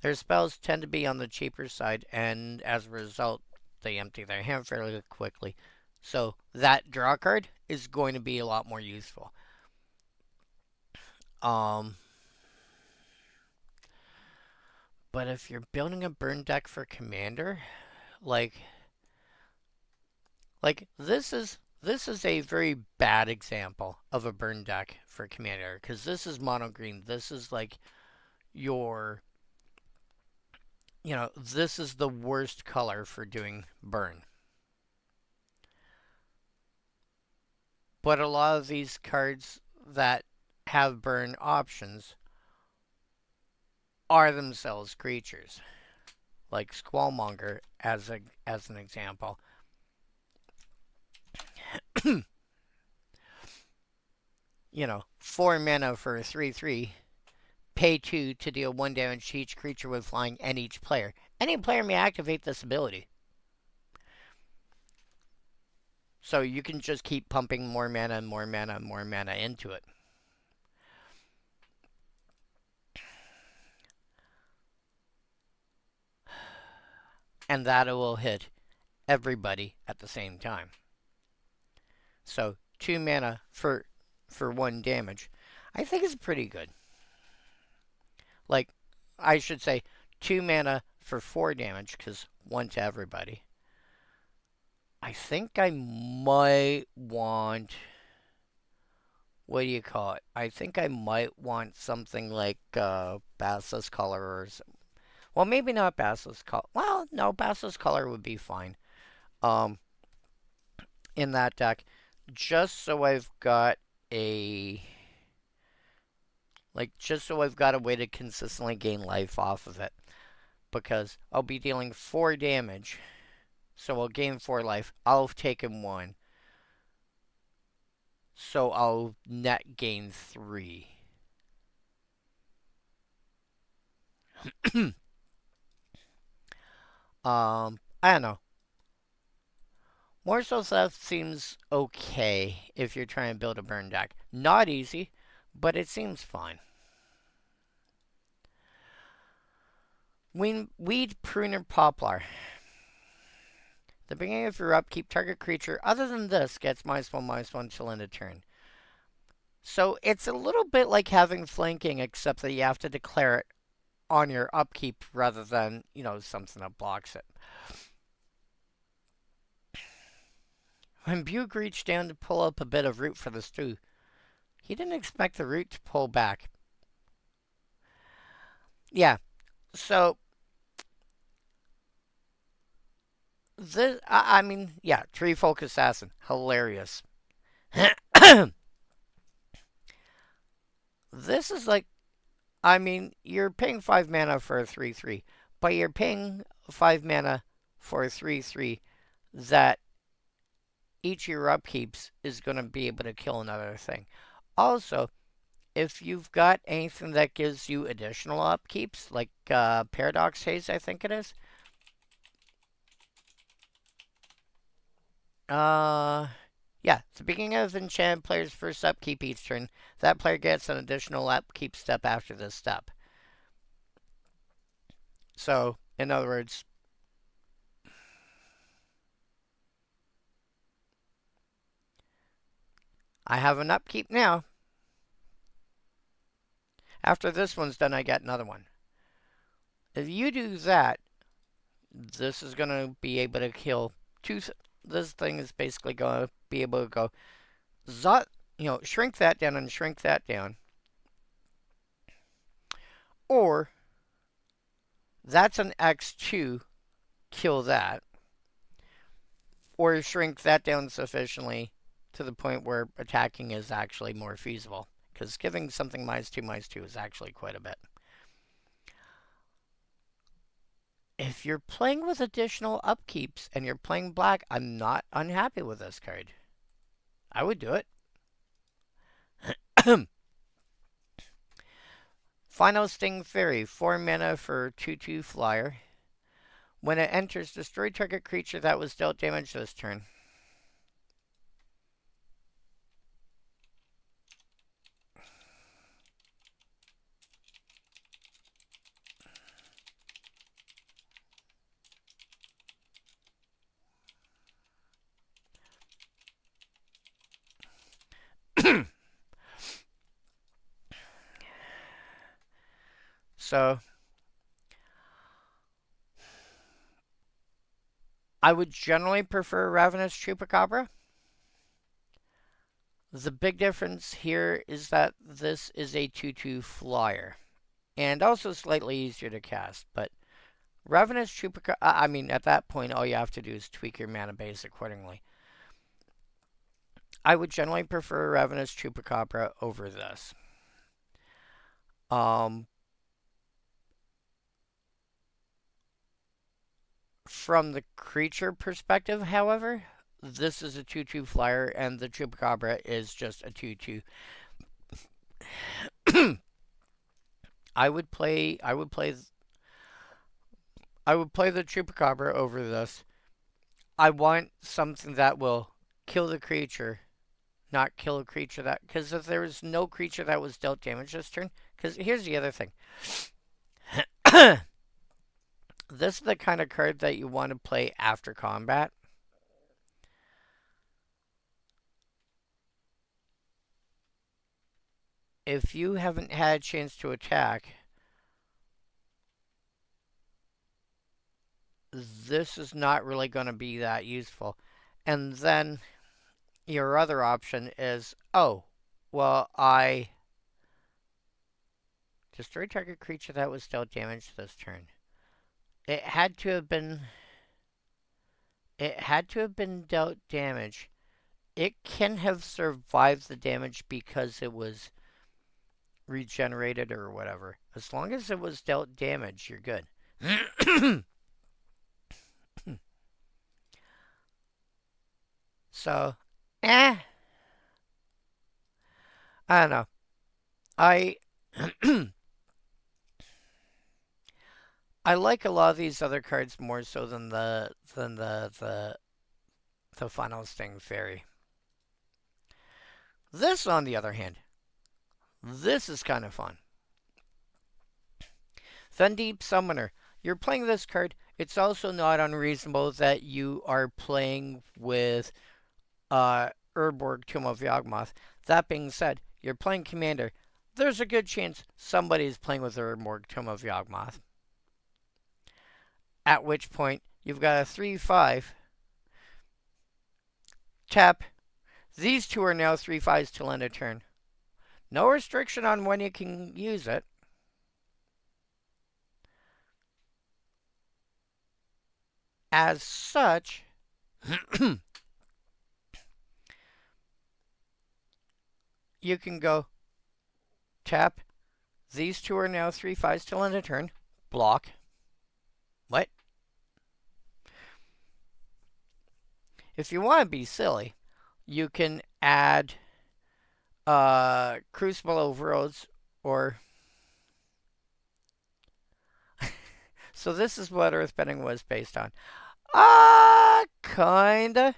Their spells tend to be on the cheaper side, and as a result, they empty their hand fairly quickly. So that draw card is going to be a lot more useful. Um, but if you're building a burn deck for commander, like this is a very bad example of a burn deck for commander because this is mono green. This is like your this is the worst color for doing burn. But a lot of these cards that have burn options are themselves creatures, like Squallmonger as an example. 4 mana for a 3/3, pay 2 to deal 1 damage to each creature with flying and each player. Any player may activate this ability. So you can just keep pumping more mana and more mana and more mana into it. And that will hit everybody at the same time. So 2 mana for 1 damage, I think is pretty good. Like, I should say 2 mana for 4 damage, because 1 to everybody. I think I might want... What do you call it? I think I might want something like Basilisk Color or... Well, maybe not Basilisk Color. Well, no, Basilisk Color would be fine. In that deck, just so I've got a... just so I've got a way to consistently gain life off of it. Because I'll be dealing 4 damage. So I'll gain 4 life. I'll have taken 1. So I'll net gain 3. I don't know. Morsel Theft seems okay if you're trying to build a burn deck. Not easy, but it seems fine. Weed Pruner Poplar. The beginning of your upkeep, target creature other than this gets -1/-1 till end of turn. So it's a little bit like having flanking, except that you have to declare it on your upkeep rather than, something that blocks it. When Bugh reached down to pull up a bit of root for the stew, he didn't expect the root to pull back. Yeah, so this, I mean, yeah, Tree Folk Assassin, hilarious. This is like, I mean, you're paying 5 mana for a 3/3, but you're paying 5 mana for a 3/3 that each of your upkeeps is going to be able to kill another thing. Also, if you've got anything that gives you additional upkeeps, like Paradox Haze, I think it is. Yeah, it's the beginning of enchanted player's first upkeep each turn. That player gets an additional upkeep step after this step. So, in other words, I have an upkeep now. After this one's done, I get another one. If you do that, this is going to be able to kill two. This thing is basically going to be able to go, shrink that down and shrink that down. Or, that's an X2, kill that. Or shrink that down sufficiently to the point where attacking is actually more feasible. Because giving something -2/2 is actually quite a bit. If you're playing with additional upkeeps and you're playing black, I'm not unhappy with this card. I would do it. Final Sting Fairy, 4 mana for 2/2 flyer. When it enters, destroy target creature that was dealt damage this turn. So I would generally prefer Ravenous Chupacabra. The big difference here is that this is a 2/2 flyer, and also slightly easier to cast. But Ravenous Chupacabra, I mean, at that point, all you have to do is tweak your mana base accordingly. I would generally prefer Ravenous Chupacabra over this. From the creature perspective, however, this is a 2/2 flyer, and the Chupacabra is just a 2/2. I would play the Chupacabra over this. I want something that will kill the creature, not kill a creature that. Because if there was no creature that was dealt damage this turn. Because here's the other thing. This is the kind of card that you want to play after combat. If you haven't had a chance to attack, this is not really going to be that useful. And then your other option is, oh, well, I destroy target creature that was dealt damage this turn. It had to have been dealt damage. It can have survived the damage because it was regenerated or whatever. As long as it was dealt damage, you're good. So, I don't know. I I like a lot of these other cards more so than the Final Sting Fairy. This, on the other hand, this is kind of fun. Thundeep Summoner. You're playing this card. It's also not unreasonable that you are playing with Urborg Tomb of Yawgmoth. That being said, you're playing Commander. There's a good chance somebody's playing with Urborg Tomb of Yawgmoth. At which point, you've got a 3/5. Tap. These two are now 3/5s till end of turn. No restriction on when you can use it. As such, you can go tap. These two are now 3/5s till end of turn. Block. What? If you want to be silly, you can add Crucible Overloads or... So this is what Earthbending was based on. Kinda.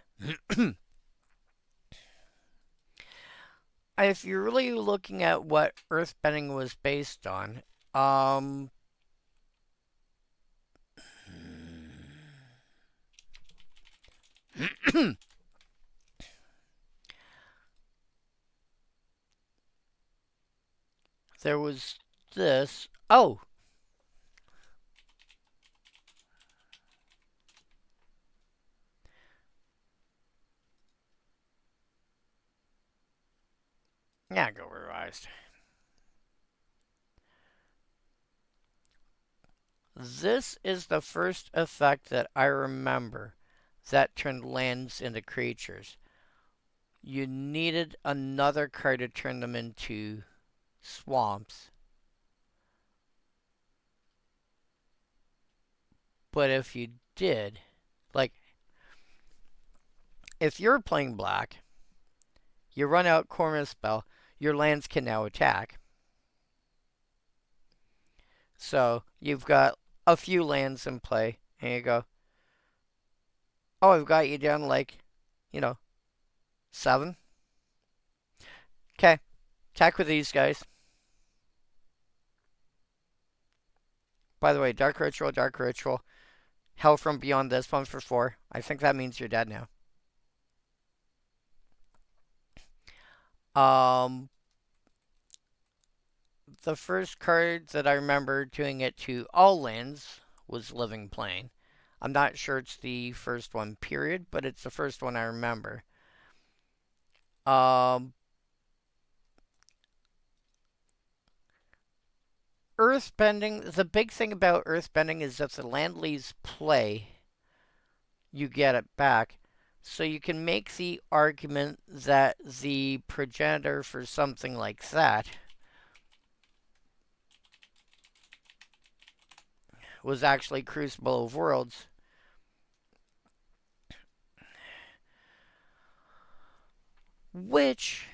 If you're really looking at what Earthbending was based on, there was this. Oh! Yeah, go revised. This is the first effect that I remember that turned lands into creatures. You needed another card to turn them into swamps. But if you did, like, if you're playing black, you run out Cormorant Spell, your lands can now attack. So you've got a few lands in play, and you go, oh, I've got you down like, 7. Okay, attack with these guys. By the way, Dark Ritual. Hell from Beyond this one for 4. I think that means you're dead now. the first card that I remember doing it to all lands was Living Plane. I'm not sure it's the first one, period, but it's the first one I remember. Um, Earthbending, the big thing about Earthbending is if the land leaves play, you get it back. So you can make the argument that the progenitor for something like that was actually Crucible of Worlds, which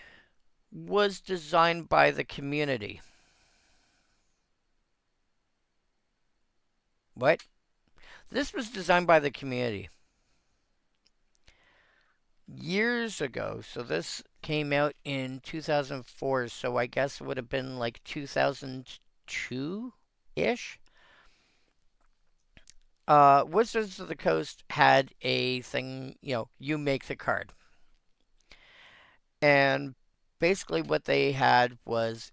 was designed by the community. What? This was designed by the community years ago. So this came out in 2004. So I guess it would have been like 2002 ish. Wizards of the Coast had a thing, you make the card. And basically, what they had was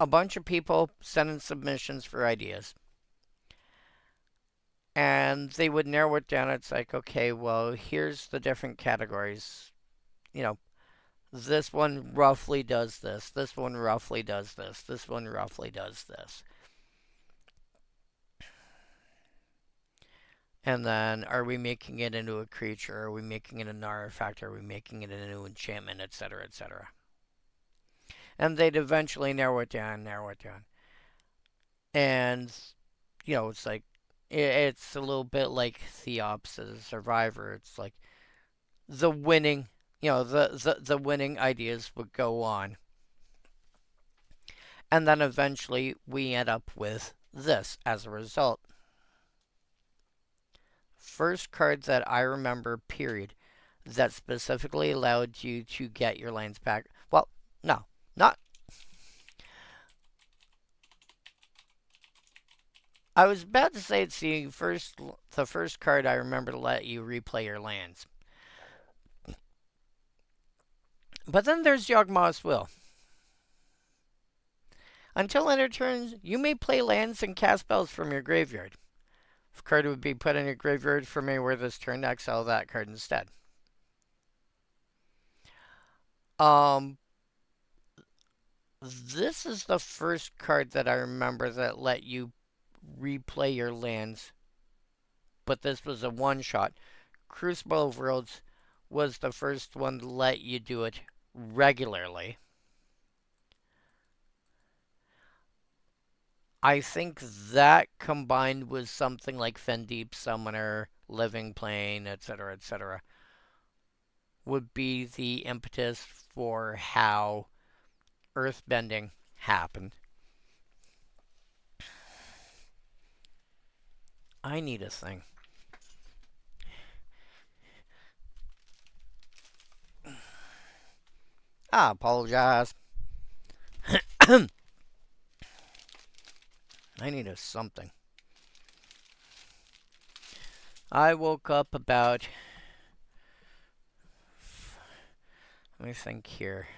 a bunch of people sending submissions for ideas. And they would narrow it down. It's like, okay, well, here's the different categories. You know, this one roughly does this. This one roughly does this. This one roughly does this. And then, are we making it into a creature? Are we making it an artifact? Are we making it into an enchantment, etc., etc.? And they'd eventually narrow it down, narrow it down. And, it's like, it's a little bit like Theops as a survivor. It's like the winning, the winning ideas would go on. And then eventually we end up with this as a result. First card that I remember, period, that specifically allowed you to get your lands back. Well, no, not. I was about to say it's the first card I remember to let you replay your lands. But then there's Yawgmoth's Will. Until end of turns, you may play lands and cast spells from your graveyard. If a card would be put in your graveyard from anywhere this turn, exile that card instead. This is the first card that I remember that let you replay your lands, but this was a one-shot. Crucible of Worlds was the first one to let you do it regularly. I think that combined with something like Fendeep Summoner, Living Plane, etc., etc., would be the impetus for how earthbending happened. I need a thing. I apologize. I need a something. I woke up about... Let me think here.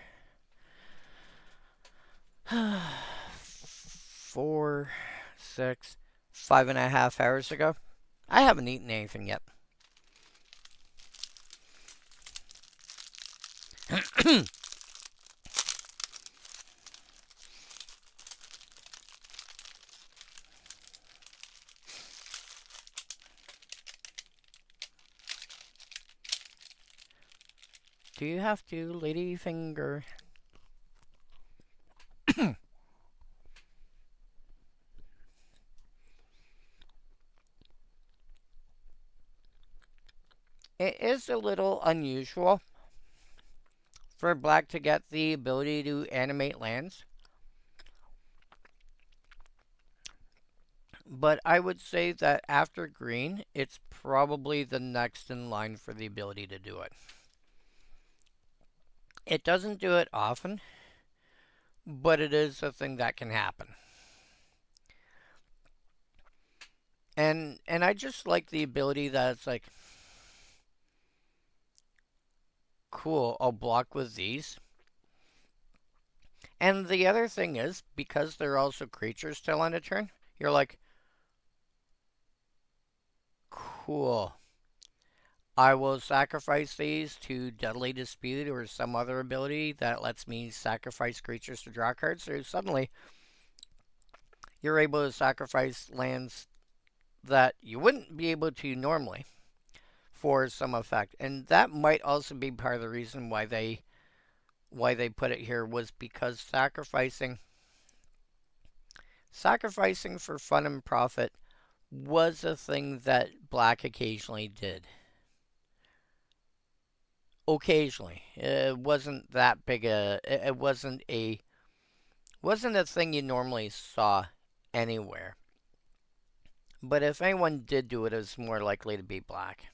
4, 6, 5.5 hours ago. I haven't eaten anything yet. Do you have to, ladyfinger? It is a little unusual for black to get the ability to animate lands. But I would say that after green, it's probably the next in line for the ability to do it. It doesn't do it often, but it is a thing that can happen. And I just like the ability that it's like, cool, I'll block with these. And the other thing is, because they're also creatures still on a turn, you're like, cool. I will sacrifice these to Deadly Dispute or some other ability that lets me sacrifice creatures to draw cards. So suddenly, you're able to sacrifice lands that you wouldn't be able to normally for some effect. And that might also be part of the reason why they put it here, was because sacrificing for fun and profit was a thing that Black occasionally did. Occasionally, it wasn't that big a. It wasn't a thing you normally saw anywhere. But if anyone did do it, it was more likely to be Black.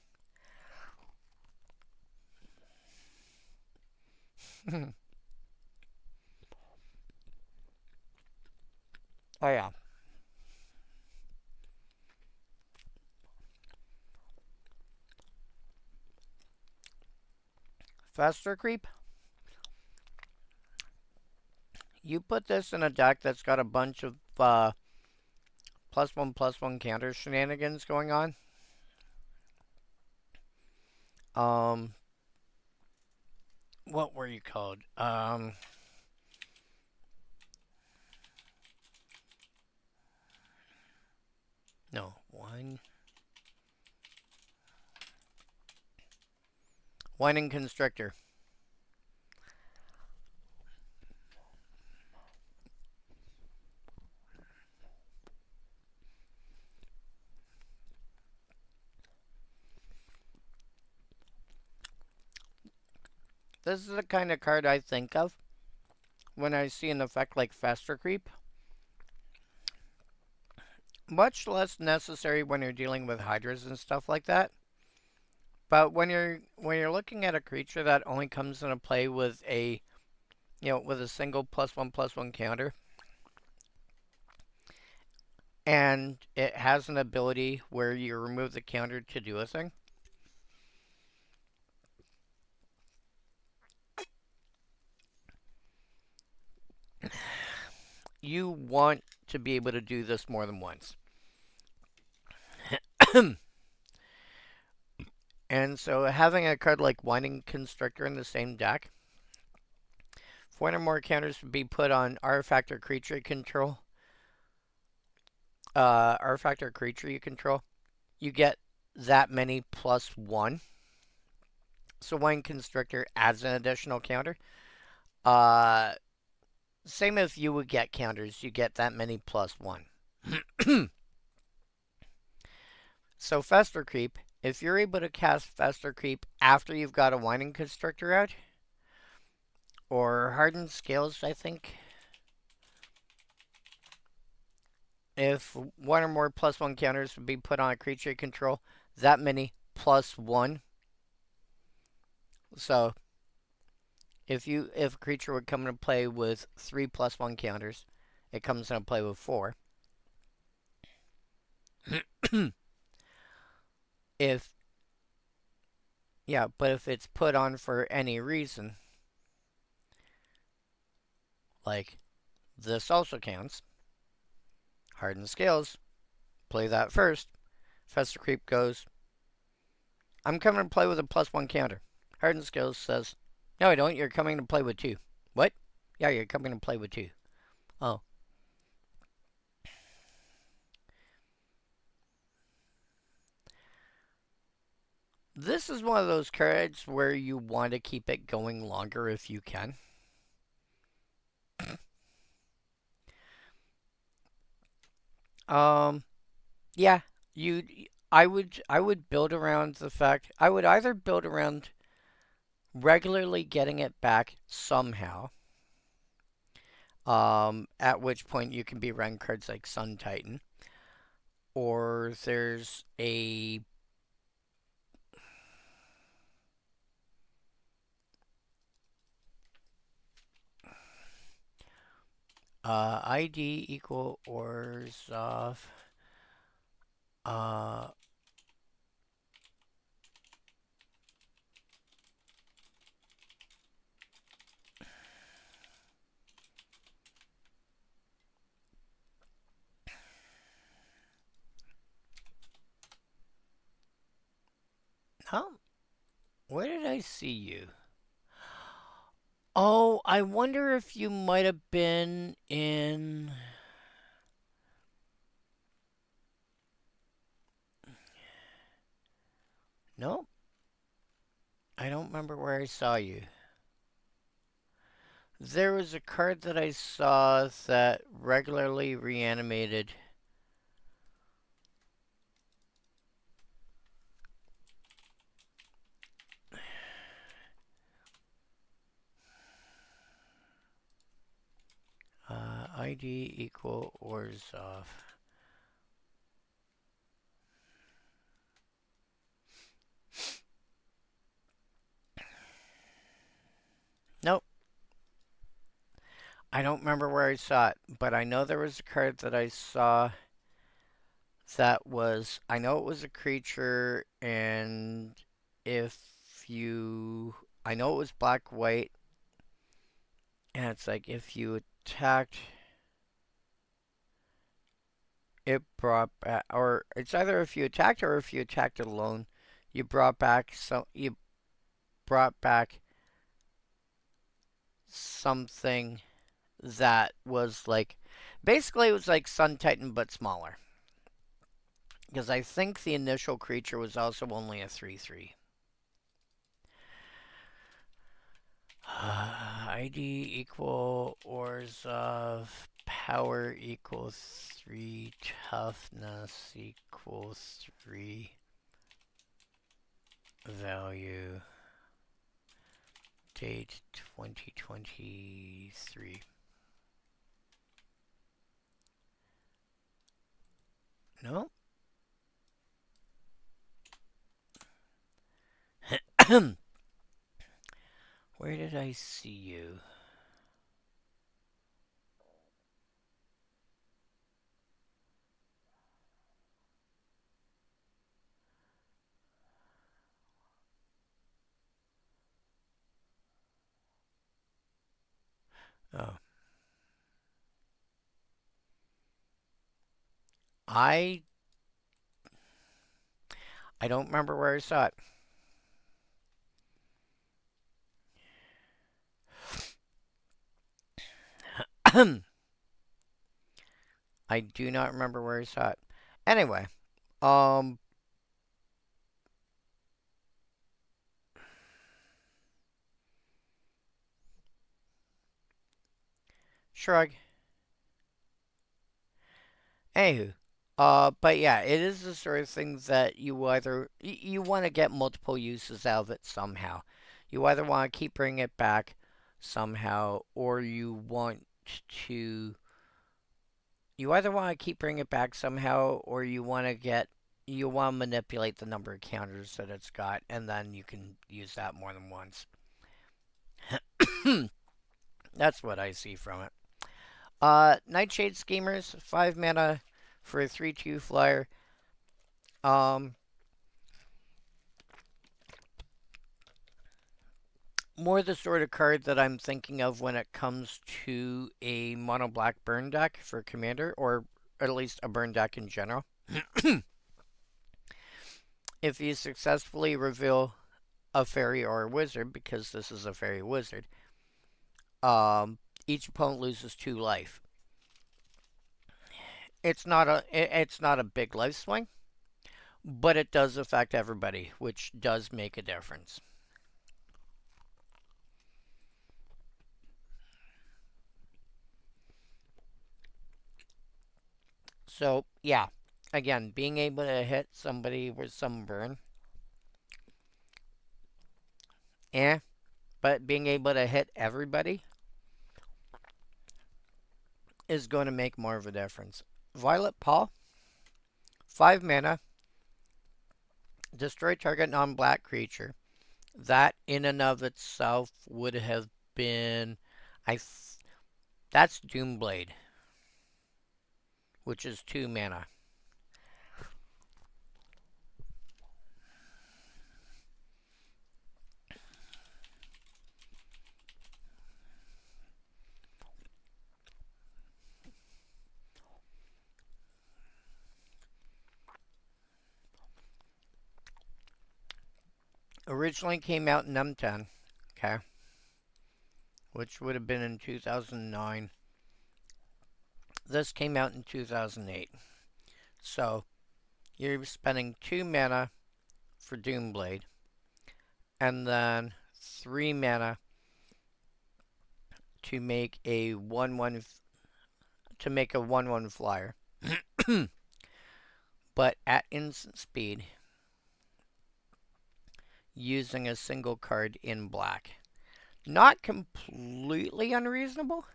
Oh yeah, Fester Creep. You put this in a deck that's got a bunch of +1/+1 counter shenanigans going on. Um, what were you called? No, Whining Constrictor. This is the kind of card I think of when I see an effect like Fester Creep. Much less necessary when you're dealing with hydras and stuff like that. But when you're looking at a creature that only comes into play with a single +1/+1 counter, and it has an ability where you remove the counter to do a thing, you want to be able to do this more than once. And so having a card like Whining Constrictor in the same deck, 4 or more counters would be put on artifact or creature you control. Artifact or creature you control. You get that many +1. So Whining Constrictor adds an additional counter. Uh, Same if you would get counters, you get that many +1. So Fester Creep, if you're able to cast Fester Creep after you've got a Whining Constrictor out, or Hardened Scales, I think. If 1 or more +1 counters would be put on a creature you control, that many +1. So if a creature would come into play with 3 +1 counters, it comes into play with 4. if but if it's put on for any reason, like this also counts. Hardened Scales, play that first. Fester Creep goes, I'm coming to play with a +1 counter. Hardened Scales says, no, I don't. You're coming to play with 2. What? Yeah, you're coming to play with 2. Oh. This is one of those cards where you want to keep it going longer if you can. Yeah, you. I would build around the fact I would either build around regularly getting it back somehow. At which point you can be running cards like Sun Titan, or there's a ID equal Orzhov. Uh, Oh, where did I see you? Oh, I wonder if you might have been in. Nope, I don't remember where I saw you. There was a card that I saw that regularly reanimated. ID equal Orzov. Nope, I don't remember where I saw it, but I know there was a card that I saw that was. I know it was a creature, and if you. I know it was black white, and it's like if you attacked. It brought back, or it's either if you attacked or if you attacked it alone, you brought back some. You brought back something that was like basically it was like Sun Titan but smaller. Because I think the initial creature was also only a 3/3. ID equal ores of power equals 3, toughness equals 3, value, date 2023. No? Where did I see you? Oh. I I don't remember where I saw it. I do not remember where I saw it. Anyway, um shrug. Anywho, but yeah, it is the sort of thing that you either you want to get multiple uses out of it somehow. You either want to keep bringing it back somehow, or to you either want to keep bringing it back somehow, or you want to manipulate the number of counters that it's got, and then you can use that more than once. That's what I see from it. Nightshade Schemers, 5 mana for a 3/2 flyer. Um, More the sort of card that I'm thinking of when it comes to a mono black burn deck for commander, or at least a burn deck in general. If you successfully reveal a fairy or a wizard, because this is a fairy wizard, um, each opponent loses 2 life. It's not a big life swing, but it does affect everybody, which does make a difference. So yeah, again, being able to hit somebody with some burn, eh? But being able to hit everybody is going to make more of a difference. Violet Paw, 5 mana, destroy target non-black creature. That in and of itself would have been, I. That's Doomblade, which is 2 mana. Originally came out in M10, okay, which would have been in 2009. This came out in 2008. So you're spending 2 mana for Doomblade, and then 3 mana to make a 1/1 flyer. But at instant speed, using a single card in black. Not completely unreasonable.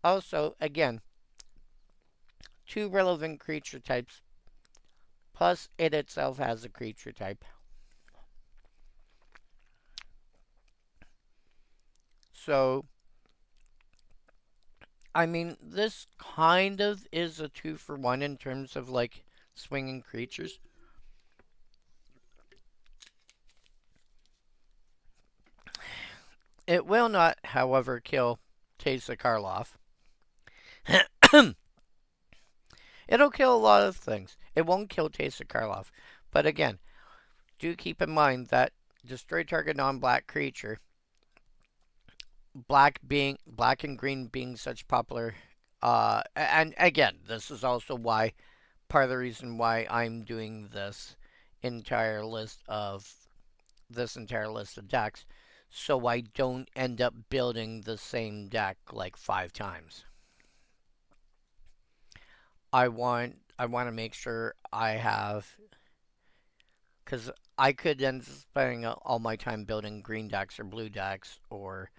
Also, again, 2 relevant creature types, plus it itself has a creature type. So, I mean, this kind of is a 2-for-1 in terms of, like, swinging creatures. It will not, however, kill Teysa Karlov. It'll kill a lot of things. It won't kill Teysa Karlov. But again, do keep in mind that destroy target non-black creature, black and green being such popular, and again, this is also why part of the reason why I'm doing entire list of entire list of decks, so I don't end up building the same deck like 5 times. I want to make sure I have, because I could end up spending all my time building green decks or blue decks or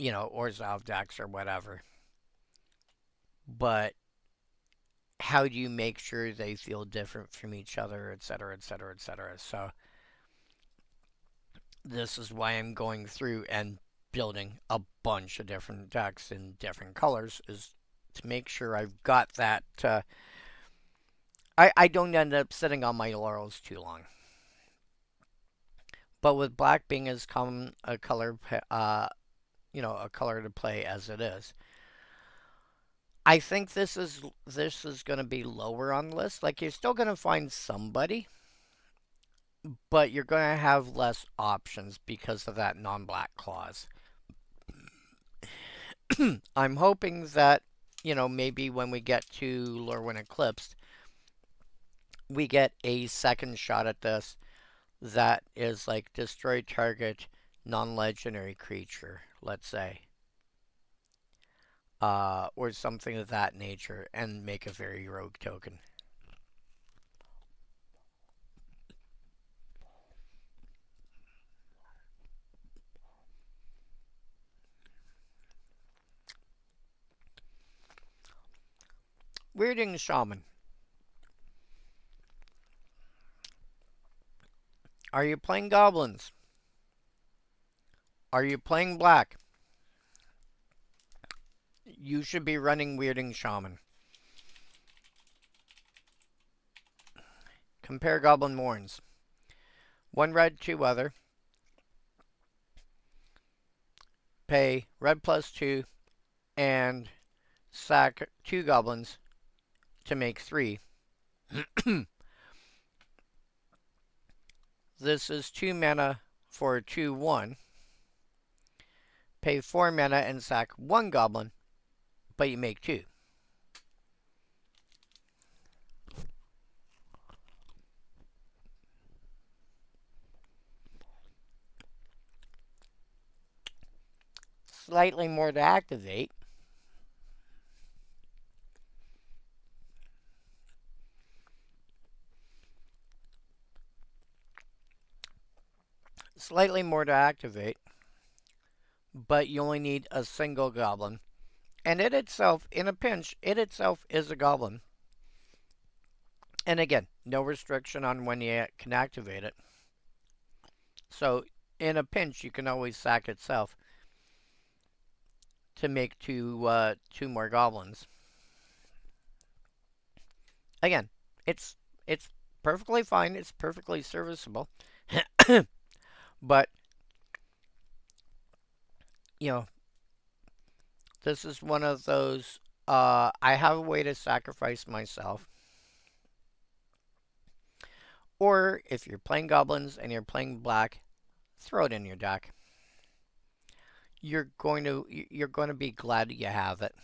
Orzhov decks or whatever. But how do you make sure they feel different from each other, etc., etc., etc.? So this is why I'm going through and building a bunch of different decks in different colors, is to make sure I've got that. I don't end up sitting on my laurels too long. But with black being as common a color, a color to play as it is, I think this is going to be lower on the list. Like, you're still going to find somebody, but you're going to have less options because of that non-black clause. I'm hoping that, maybe when we get to Lorwyn Eclipsed, we get a second shot at this that is like destroy target non-legendary creature, let's say. Or something of that nature, and make a very rogue token. Weirding Shaman. Are you playing goblins? Are you playing black? You should be running Weirding Shaman. Compare Goblin Morns. 1 red, 2 other. Pay red +2 and sack 2 goblins to make 3. This is 2 mana for a 2/1. Pay 4 mana and sack 1 goblin, but you make 2. Slightly more to activate. Slightly more to activate, but you only need a single goblin. And it itself, in a pinch, it itself is a goblin. And again, no restriction on when you can activate it. So, in a pinch, you can always sack itself to make two more goblins. Again, it's perfectly fine. It's perfectly serviceable. But you know, this is one of those, I have a way to sacrifice myself. Or if you're playing goblins and you're playing black, throw it in your deck. You're going to be glad you have it.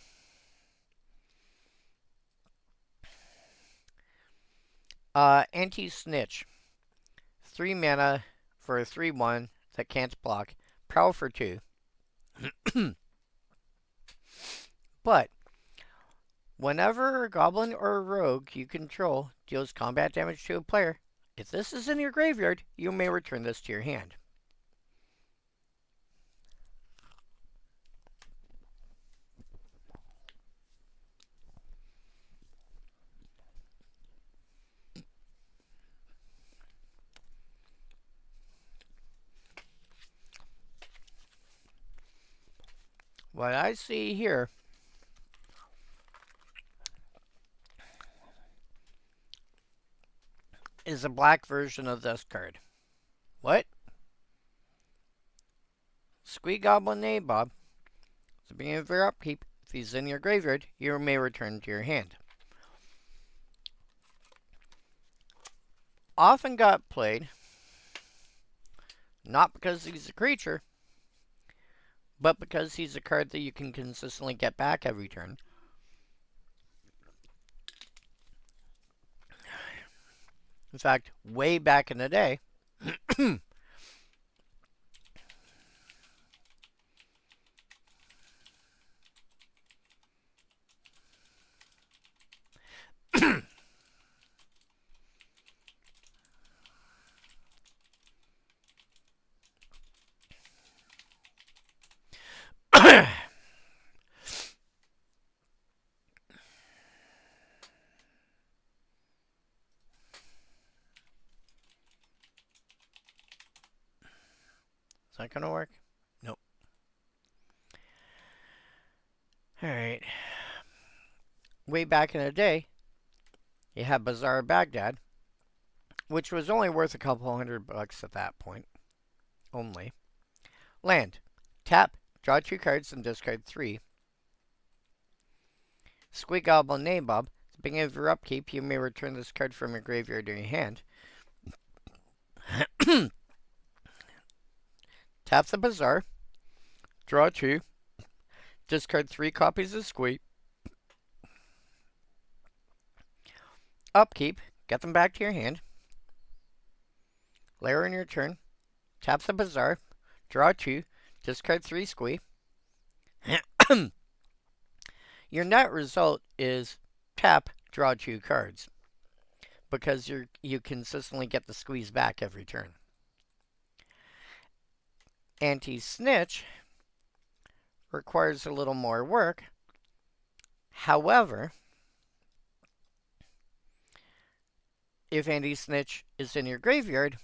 Anti-Snitch. 3 mana for a 3/1 that can't block. Prowl for 2. But whenever a goblin or a rogue you control deals combat damage to a player, if this is in your graveyard, you may return this to your hand. What I see here is a black version of this card. What? Squee Goblin Nabob. At the beginning of your upkeep, if he's in your graveyard, you may return to your hand. Often got played, not because he's a creature, but because he's a card that you can consistently get back every turn. In fact, way back in the day, is that going to work? Nope. Alright. Way back in the day, you had Bazaar Baghdad, which was only worth a couple $100 at that point. Only. Land. Tap, draw 2 cards, and discard 3. Squee Goblin Nabob. At the beginning of your upkeep, you may return this card from your graveyard to your hand. Tap the Bazaar. Draw 2. Discard 3 copies of Squee. Upkeep. Get them back to your hand. Layer in your turn. Tap the Bazaar. Draw 2. Discard 3 Squee. Your net result is tap, draw 2 cards. Because you consistently get the squeeze back every turn. Anti-Snitch requires a little more work. However, if Anti-Snitch is in your graveyard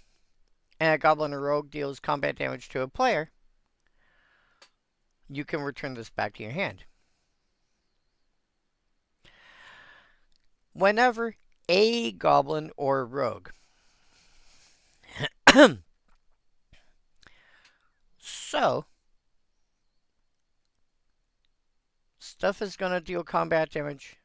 and a goblin or rogue deals combat damage to a player, you can return this back to your hand. Whenever a goblin or rogue so stuff is going to deal combat damage.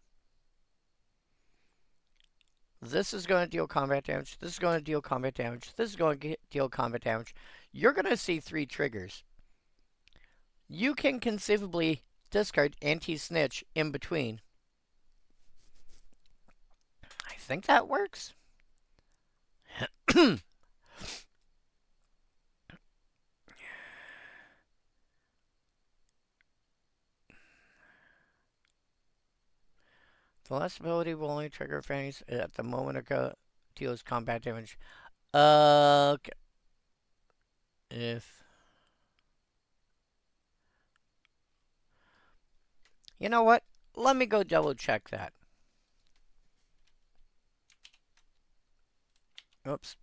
This is going to deal combat damage. This is going to deal combat damage. This is going to deal combat damage. You're going to see 3 triggers. You can conceivably discard Anti-Snitch in between. I think that works. The last ability will only trigger if enemies at the moment ago deals combat damage. Okay. If... You know what? Let me go double check that. Oops.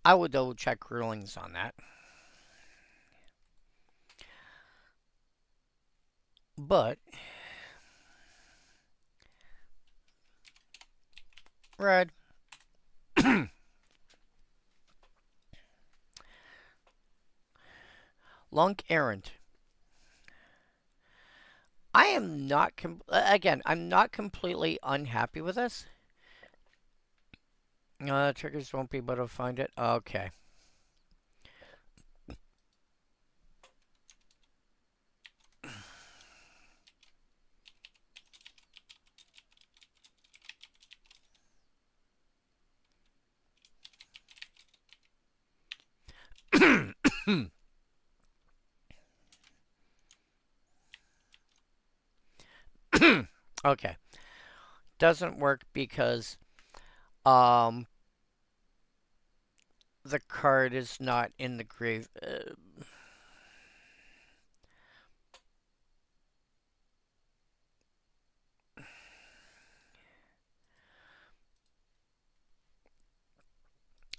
I would double check rulings on that. But, red. Lunk errant. I am not, again, I'm not completely unhappy with this. Triggers won't be able to find it. Okay. Okay. Doesn't work because um the card is not in the grave.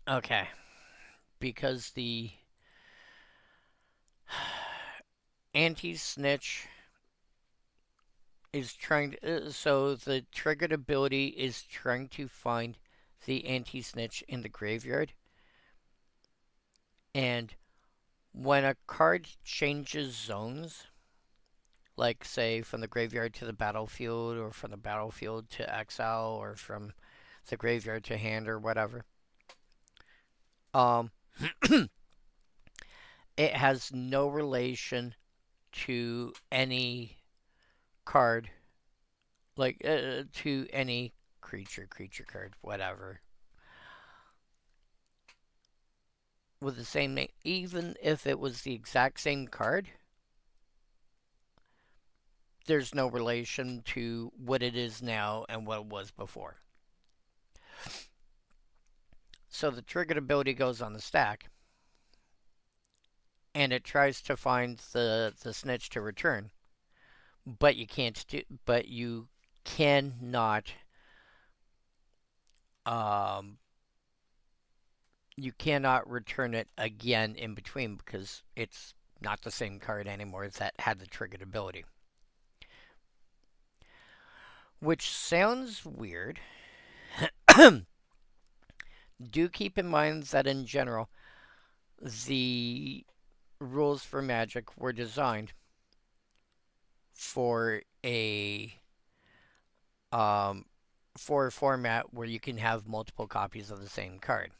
Okay. Because the anti-snitch is trying to, so the triggered ability is trying to find the anti-snitch in the graveyard. And when a card changes zones, like say from the graveyard to the battlefield, or from the battlefield to exile, or from the graveyard to hand, or whatever, um, it has no relation to any card, like to any creature card, whatever, with the same name. Even if it was the exact same card, there's no relation to what it is now and what it was before. So the triggered ability goes on the stack, and it tries to find the snitch to return, but you can't do. But you cannot. Um, you cannot return it again in between because it's not the same card anymore that had the triggered ability. Which sounds weird. Do keep in mind that in general, the rules for Magic were designed for a um, for a format where you can have multiple copies of the same card.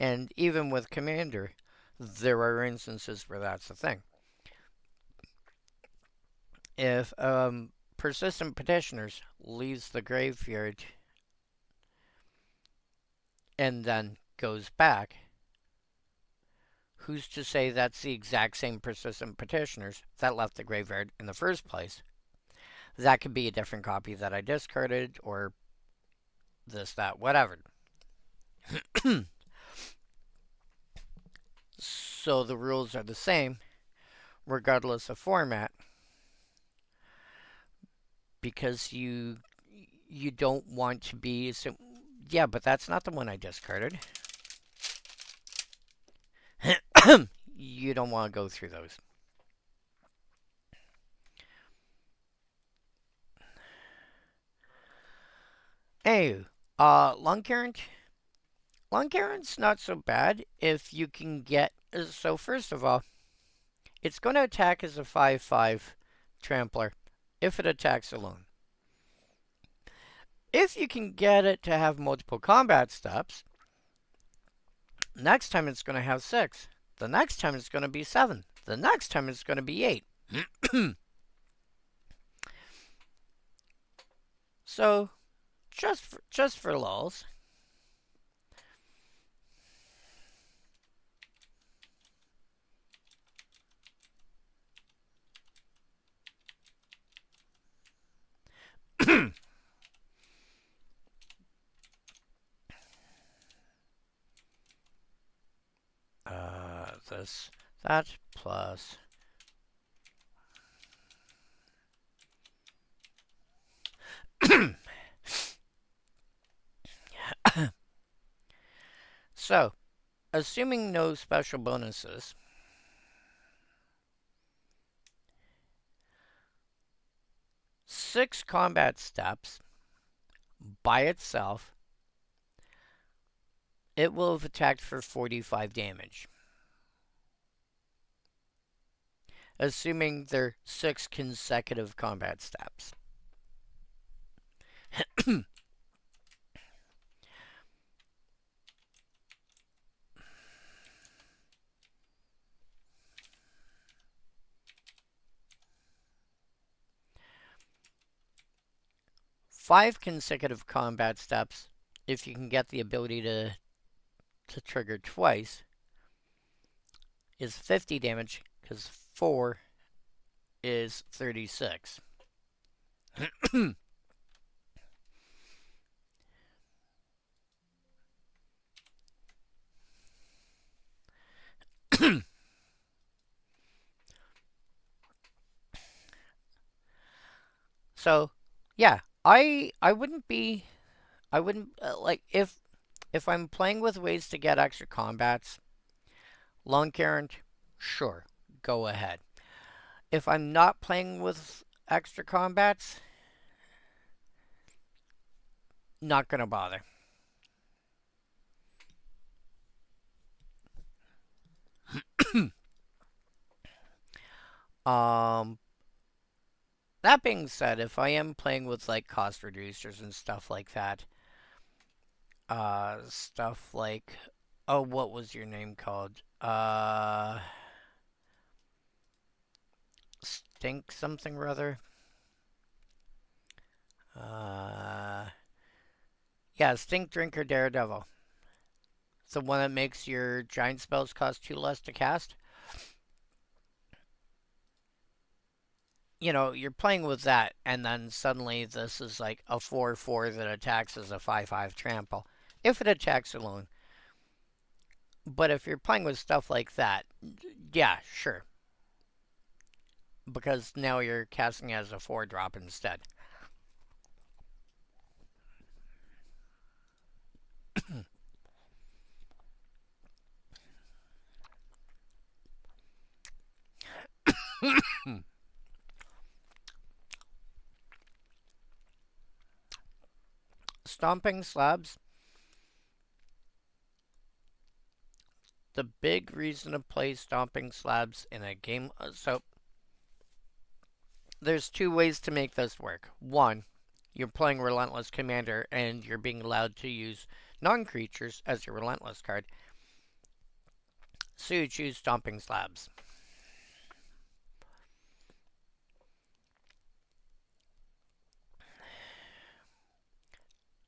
And even with Commander, there are instances where that's the thing. If Persistent Petitioners leaves the graveyard and then goes back, who's to say that's the exact same Persistent Petitioners that left the graveyard in the first place? That could be a different copy that I discarded, or this, that, whatever. So the rules are the same, regardless of format, because you don't want to be. So, yeah, but that's not the one I discarded. You don't want to go through those. Hey, lung current. Lung current's not so bad if you can get. So first of all, it's going to attack as a 5/5 trampler if it attacks alone. If you can get it to have multiple combat steps, next time it's going to have 6. The next time it's going to be 7. The next time it's going to be 8. So, just for lulz. That plus so, assuming no special bonuses, six combat steps by itself, it will have attacked for 45 damage. Assuming they're 6 consecutive combat steps. 5 consecutive combat steps, if you can get the ability to trigger twice, is 50 damage, because 4 is 36. So, yeah, I wouldn't like if I'm playing with ways to get extra combats, Long Errant, sure, go ahead. If I'm not playing with extra combats, not gonna bother. um, that being said, if I am playing with like cost reducers and stuff like that, stuff like, oh, what was your name called? Stink something or other. Yeah, Stink Drinker Daredevil. It's the one that makes your giant spells cost 2 less to cast. You know, you're playing with that, and then suddenly this is like a 4/4 that attacks as a 5/5 trample. If it attacks alone. But if you're playing with stuff like that, yeah, sure. Because now you're casting as a 4-drop instead. Stomping Slabs. The big reason to play Stomping Slabs in a game. So, there's 2 ways to make this work. One, you're playing Relentless Commander and you're being allowed to use non-creatures as your Relentless card. So you choose Stomping Slabs.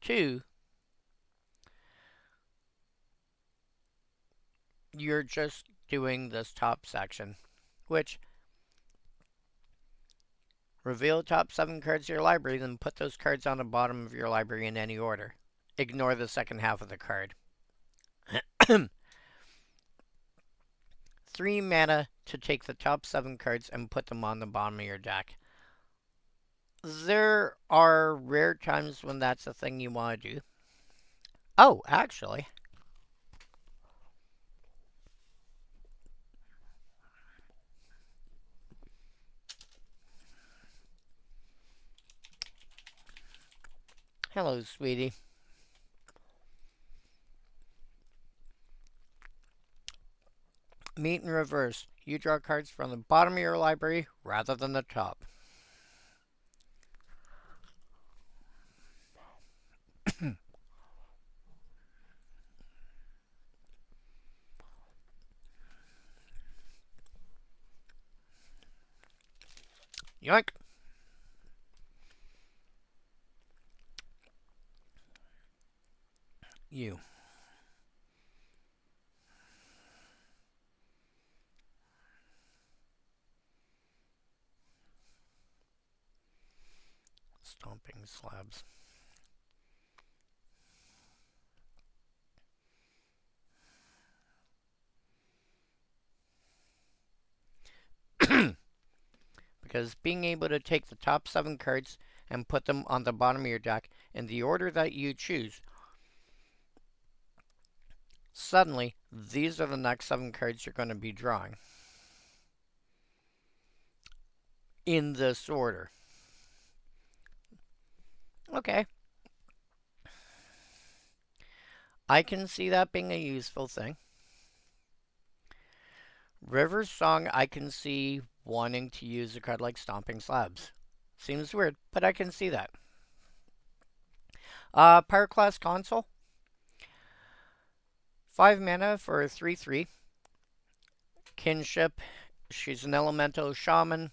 2, you're just doing this top section, which reveal top 7 cards of your library, then put those cards on the bottom of your library in any order. Ignore the second half of the card. 3 mana to take the top 7 cards and put them on the bottom of your deck. There are rare times when that's a thing you want to do. Oh, actually. Hello, sweetie. Meet in reverse. You draw cards from the bottom of your library rather than the top. Yoink! You. Stomping slabs. Because being able to take the top 7 cards and put them on the bottom of your deck in the order that you choose, suddenly these are the next 7 cards you're going to be drawing. In this order. Okay. I can see that being a useful thing. River Song, I can see wanting to use a card like Stomping Slabs. Seems weird, but I can see that. Power Class Console. 5 mana for a 3/3. Kinship. She's an elemental shaman.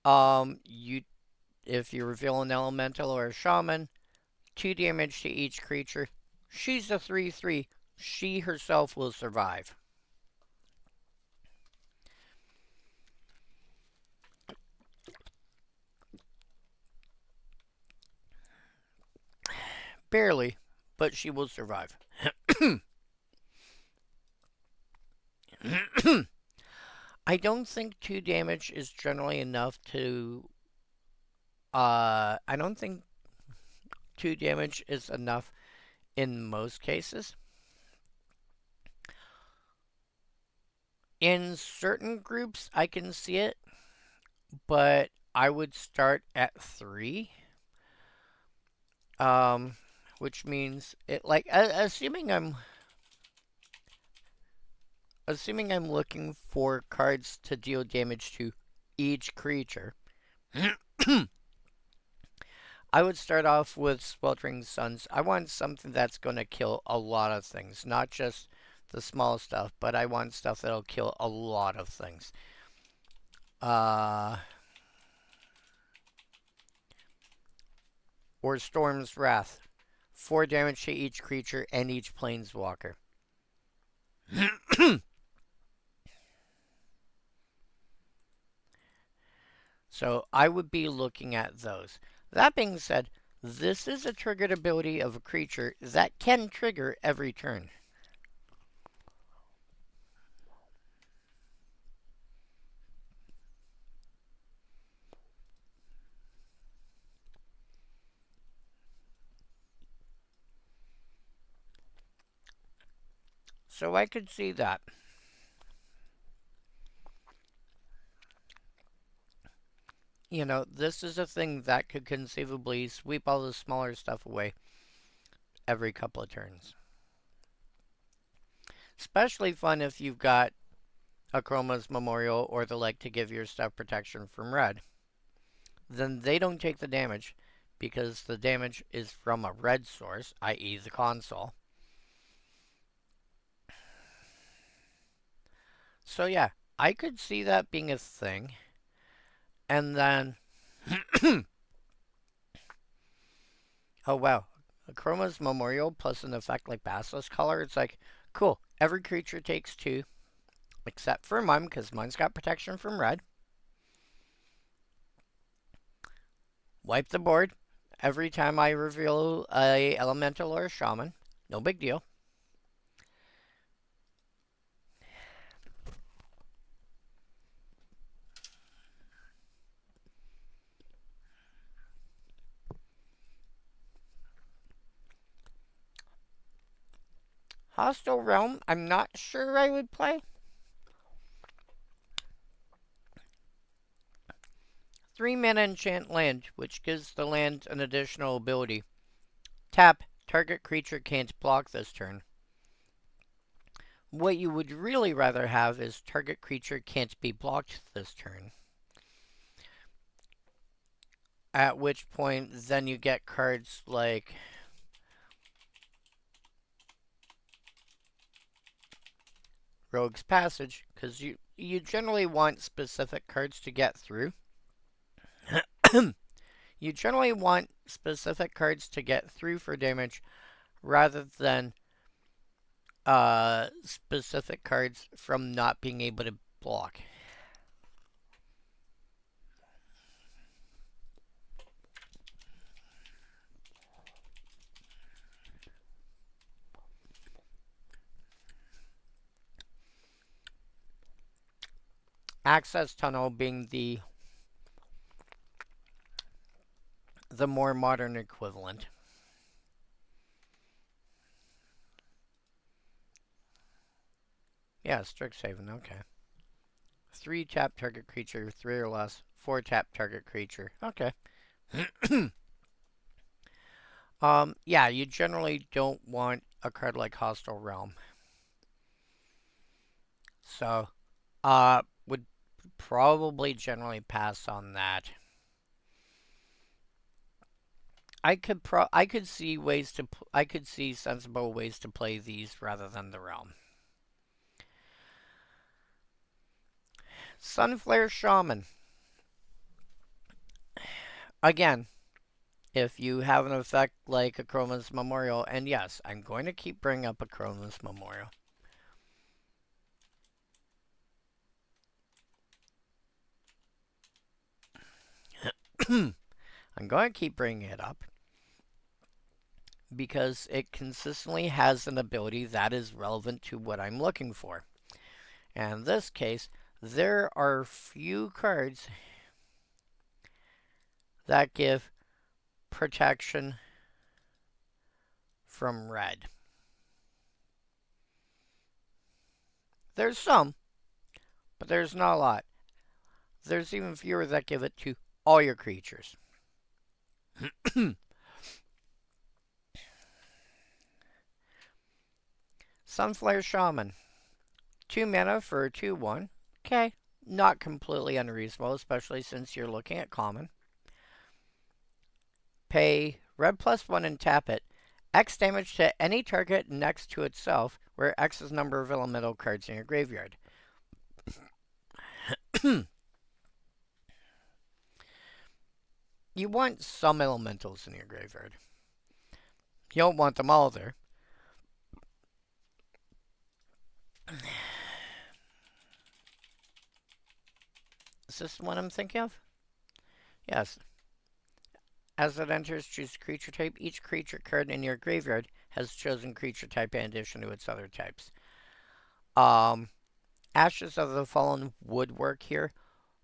If you reveal an elemental or a shaman, 2 damage to each creature. She's a 3/3. She herself will survive. Barely, but she will survive. I don't think 2 damage is generally enough to. I don't think 2 damage is enough in most cases. In certain groups, I can see it, but I would start at 3. Which means it like assuming I'm looking for cards to deal damage to each creature. I would start off with Sweltering Suns. I want something that's going to kill a lot of things, not just the small stuff, but I want stuff that'll kill a lot of things. Or Storm's Wrath. 4 damage to each creature and each planeswalker. So I would be looking at those. That being said, this is a triggered ability of a creature that can trigger every turn. So I could see that. You know, this is a thing that could conceivably sweep all the smaller stuff away every couple of turns. Especially fun if you've got Akroma's Memorial or the like to give your stuff protection from red. Then they don't take the damage because the damage is from a red source, i.e. the console. So yeah, I could see that being a thing. And then oh wow, Chroma's Memorial plus an effect like Basilisk Color, it's like, cool, every creature takes 2, except for mine, because mine's got protection from red. Wipe the board every time I reveal a elemental or a shaman. No big deal. Hostile Realm, I'm not sure I would play. 3 mana enchant land, which gives the land an additional ability. Tap, target creature can't block this turn. What you would really rather have is target creature can't be blocked this turn. At which point, then you get cards like Rogue's Passage, because you generally want specific cards to get through. You generally want specific cards to get through for damage rather than specific cards from not being able to block. Access Tunnel being the more modern equivalent. Yeah, Strixhaven, okay. 3 tap target creature, 3 or less. 4 tap target creature. Okay. Yeah, you generally don't want a card like Hostile Realm. So, would probably generally pass on that. I could see I could see sensible ways to play these rather than the Realm. Sunflare Shaman. Again, if you have an effect like Akroma's Memorial, and yes, I'm going to keep bringing up Akroma's Memorial. I'm going to keep bringing it up because it consistently has an ability that is relevant to what I'm looking for. And in this case, there are few cards that give protection from red. There's some, but there's not a lot. There's even fewer that give it to all your creatures. Sunflare Shaman. 2 mana for a 2/1. Okay, not completely unreasonable, especially since you're looking at common. Pay red +1 and tap it. X damage to any target next to itself, where X is the number of elemental cards in your graveyard. You want some elementals in your graveyard. You don't want them all there. Is this the one I'm thinking of? Yes. As it enters, choose creature type. Each creature card in your graveyard has chosen creature type in addition to its other types. Ashes of the Fallen would work here.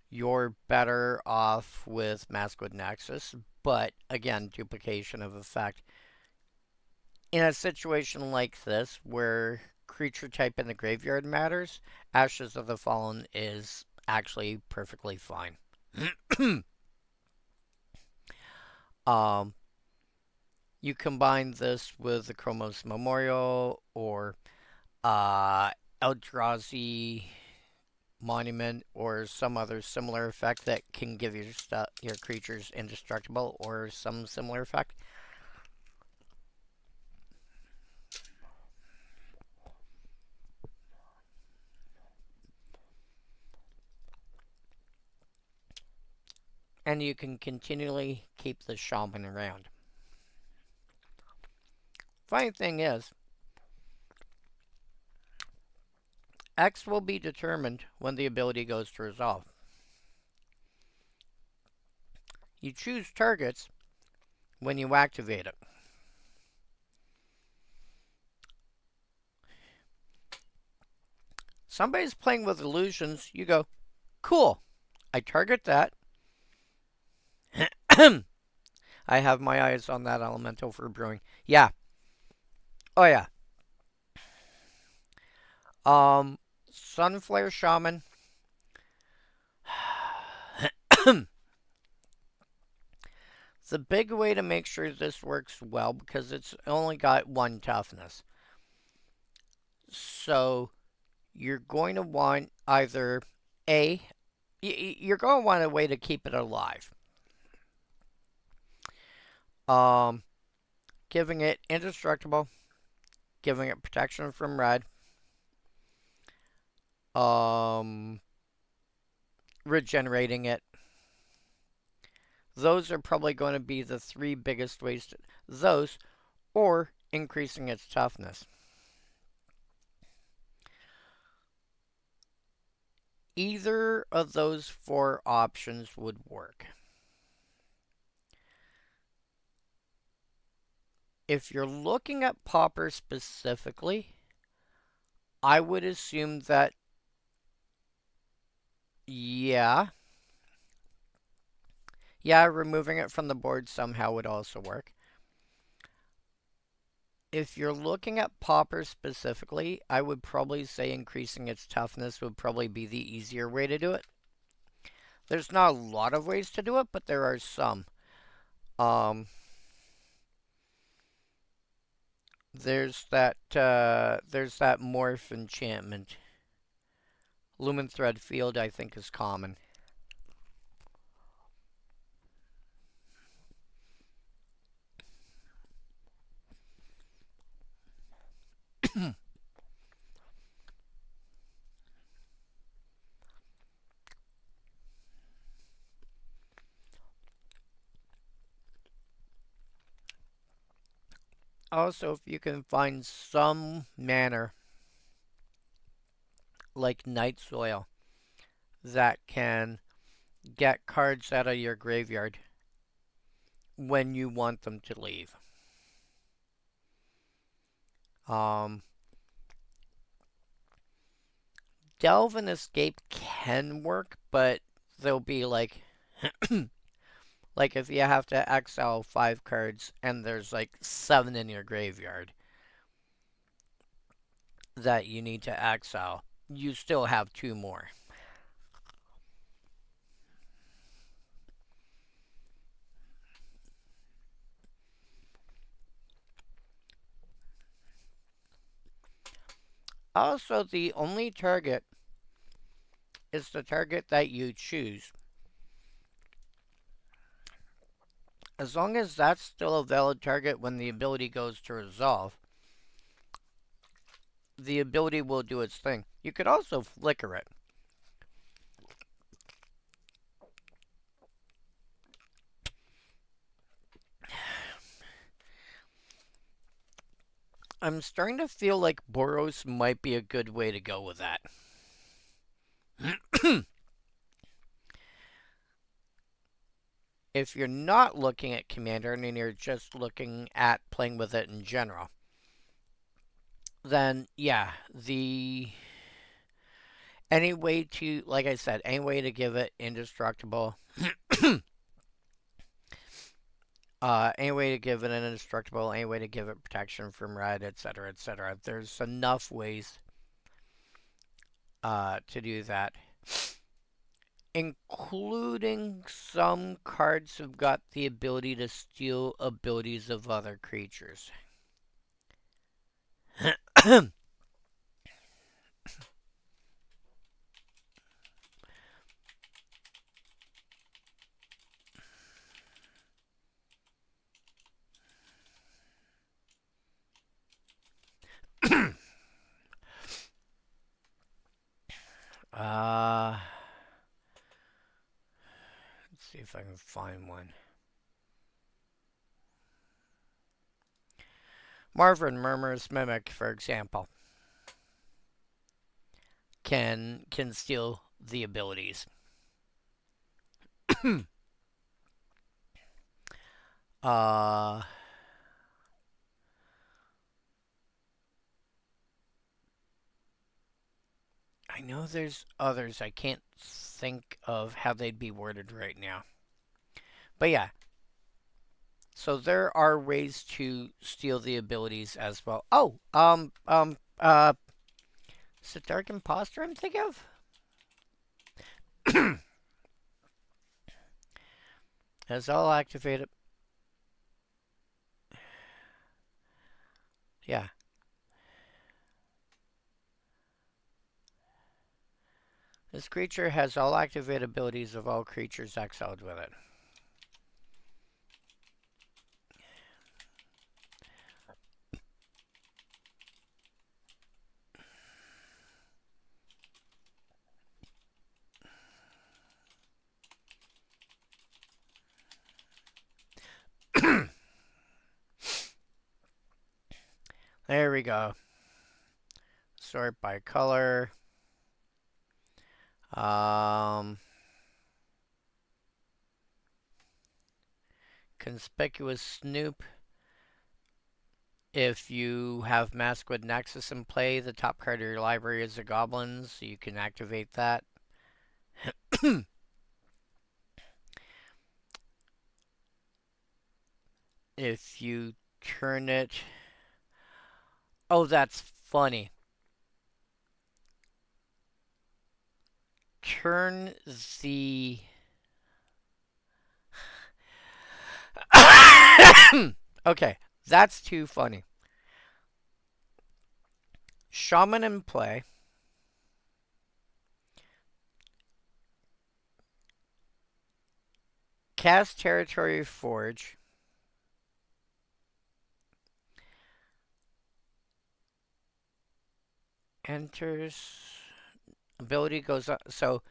You're better off with Maskwood Nexus, but again, duplication of effect. In a situation like this, where creature type in the graveyard matters, Ashes of the Fallen is actually perfectly fine. You combine this with the Chromos Memorial or Eldrazi Monument or some other similar effect that can give your creatures indestructible or some similar effect. And you can continually keep the shaman around. Funny thing is, X will be determined when the ability goes to resolve. You choose targets when you activate it. Somebody's playing with illusions, you go, cool, I target that. I have my eyes on that elemental for brewing. Yeah. Oh yeah. Sunflare Shaman. The big way to make sure this works well, because it's only got 1 toughness. So you're going to want either you're going to want a way to keep it alive. Giving it indestructible, giving it protection from red, regenerating it, Those are probably going to be the three biggest ways to those, or increasing its toughness. Either of those four options would work. If you're looking at Pauper specifically, I would assume that, yeah, removing it from the board somehow would also work. If you're looking at Pauper specifically, I would probably say increasing its toughness would probably be the easier way to do it. There's not a lot of ways to do it, but there are some. There's that morph enchantment. Lumen Thread Field, I think, is common. Also, if you can find some manner, like Night Soil, that can get cards out of your graveyard when you want them to leave. Delve and Escape can work, but they'll be like like if you have to exile 5 cards and there's like 7 in your graveyard that you need to exile, you still have 2 more. Also, the only target is the target that you choose. As long as that's still a valid target when the ability goes to resolve, the ability will do its thing. You could also flicker it. I'm starting to feel like Boros might be a good way to go with that. If you're not looking at Commander and you're just looking at playing with it in general, then yeah, any way to, like I said, any way to give it indestructible, any way to give it an indestructible, any way to give it protection from red, etc., etc. There's enough ways to do that. Including some cards have got the ability to steal abilities of other creatures. Let's see if I can find one. Marvin Murmur's Mimic, for example, can steal the abilities. I know there's others. I can't think of how they'd be worded right now. But yeah. So there are ways to steal the abilities as well. Oh, is it Dark Imposter I'm thinking of? Has all activated. Yeah. This creature has all activated abilities of all creatures exiled with it. There we go. Sort by color. Conspicuous Snoop. If you have Maskwood Nexus in play, the top card of your library is a goblin, so you can activate that. If you turn it... Oh, that's funny. Turn the... Okay, that's too funny. Shaman in play. Cast Territory Forge. Enters. Ability goes up. So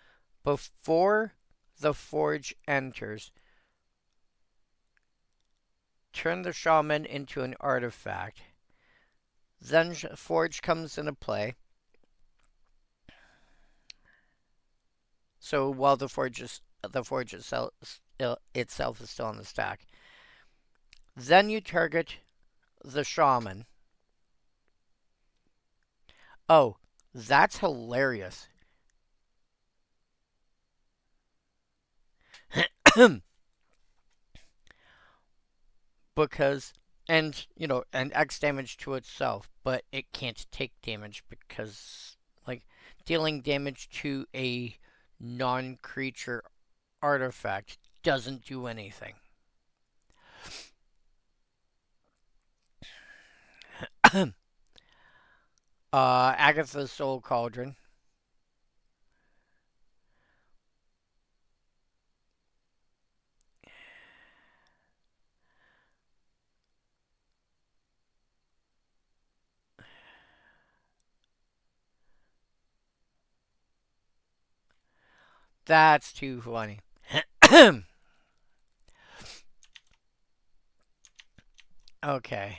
before the Forge enters, turn the Shaman into an artifact. Then Forge comes into play. So while the Forge itself is still on the stack, then you target the Shaman. Oh, that's hilarious. Because and X damage to itself, but it can't take damage because like dealing damage to a non-creature artifact doesn't do anything. Agatha's Soul Cauldron. That's too funny. Okay.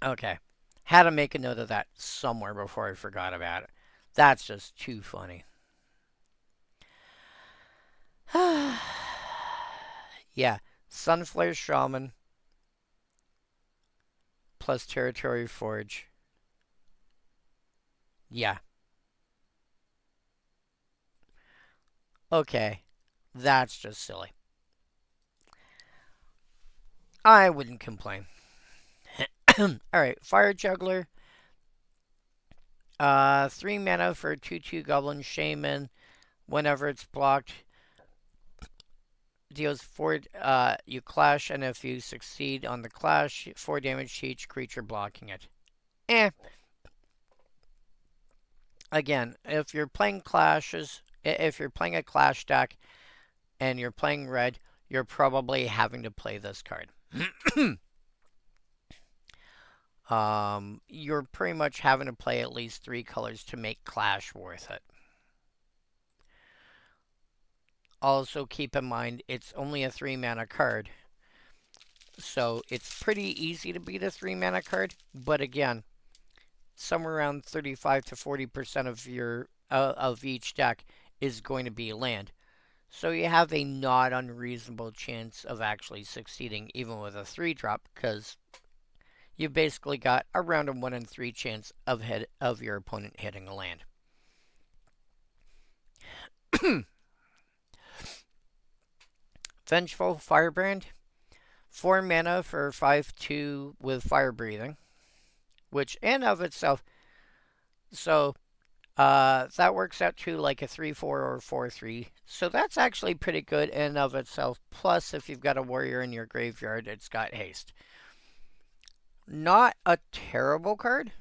Okay. Had to make a note of that somewhere before I forgot about it. That's just too funny. Yeah. Sunflare Shaman plus Territory Forge. Yeah. Okay. That's just silly. I wouldn't complain. Alright, Fire Juggler. 3 mana for 2/2 Goblin Shaman. Whenever it's blocked, deals 4. You clash, and if you succeed on the clash, 4 damage to each creature blocking it. Again, if you're playing clashes, if you're playing a clash deck and you're playing red, you're probably having to play this card. You're pretty much having to play at least 3 colors to make Clash worth it. Also, keep in mind, it's only a 3 mana card. So, it's pretty easy to beat a 3 mana card. But again, somewhere around 35 to 40% of your of each deck is going to be land. So you have a not unreasonable chance of actually succeeding even with a 3-drop, because you've basically got around a 1 in 3 chance of your opponent hitting a land. Vengeful Firebrand. 4 mana for 5/2 with fire breathing, which in of itself, so that works out to like a 3/4 or 4/3. So that's actually pretty good in of itself. Plus, if you've got a warrior in your graveyard, it's got haste. Not a terrible card.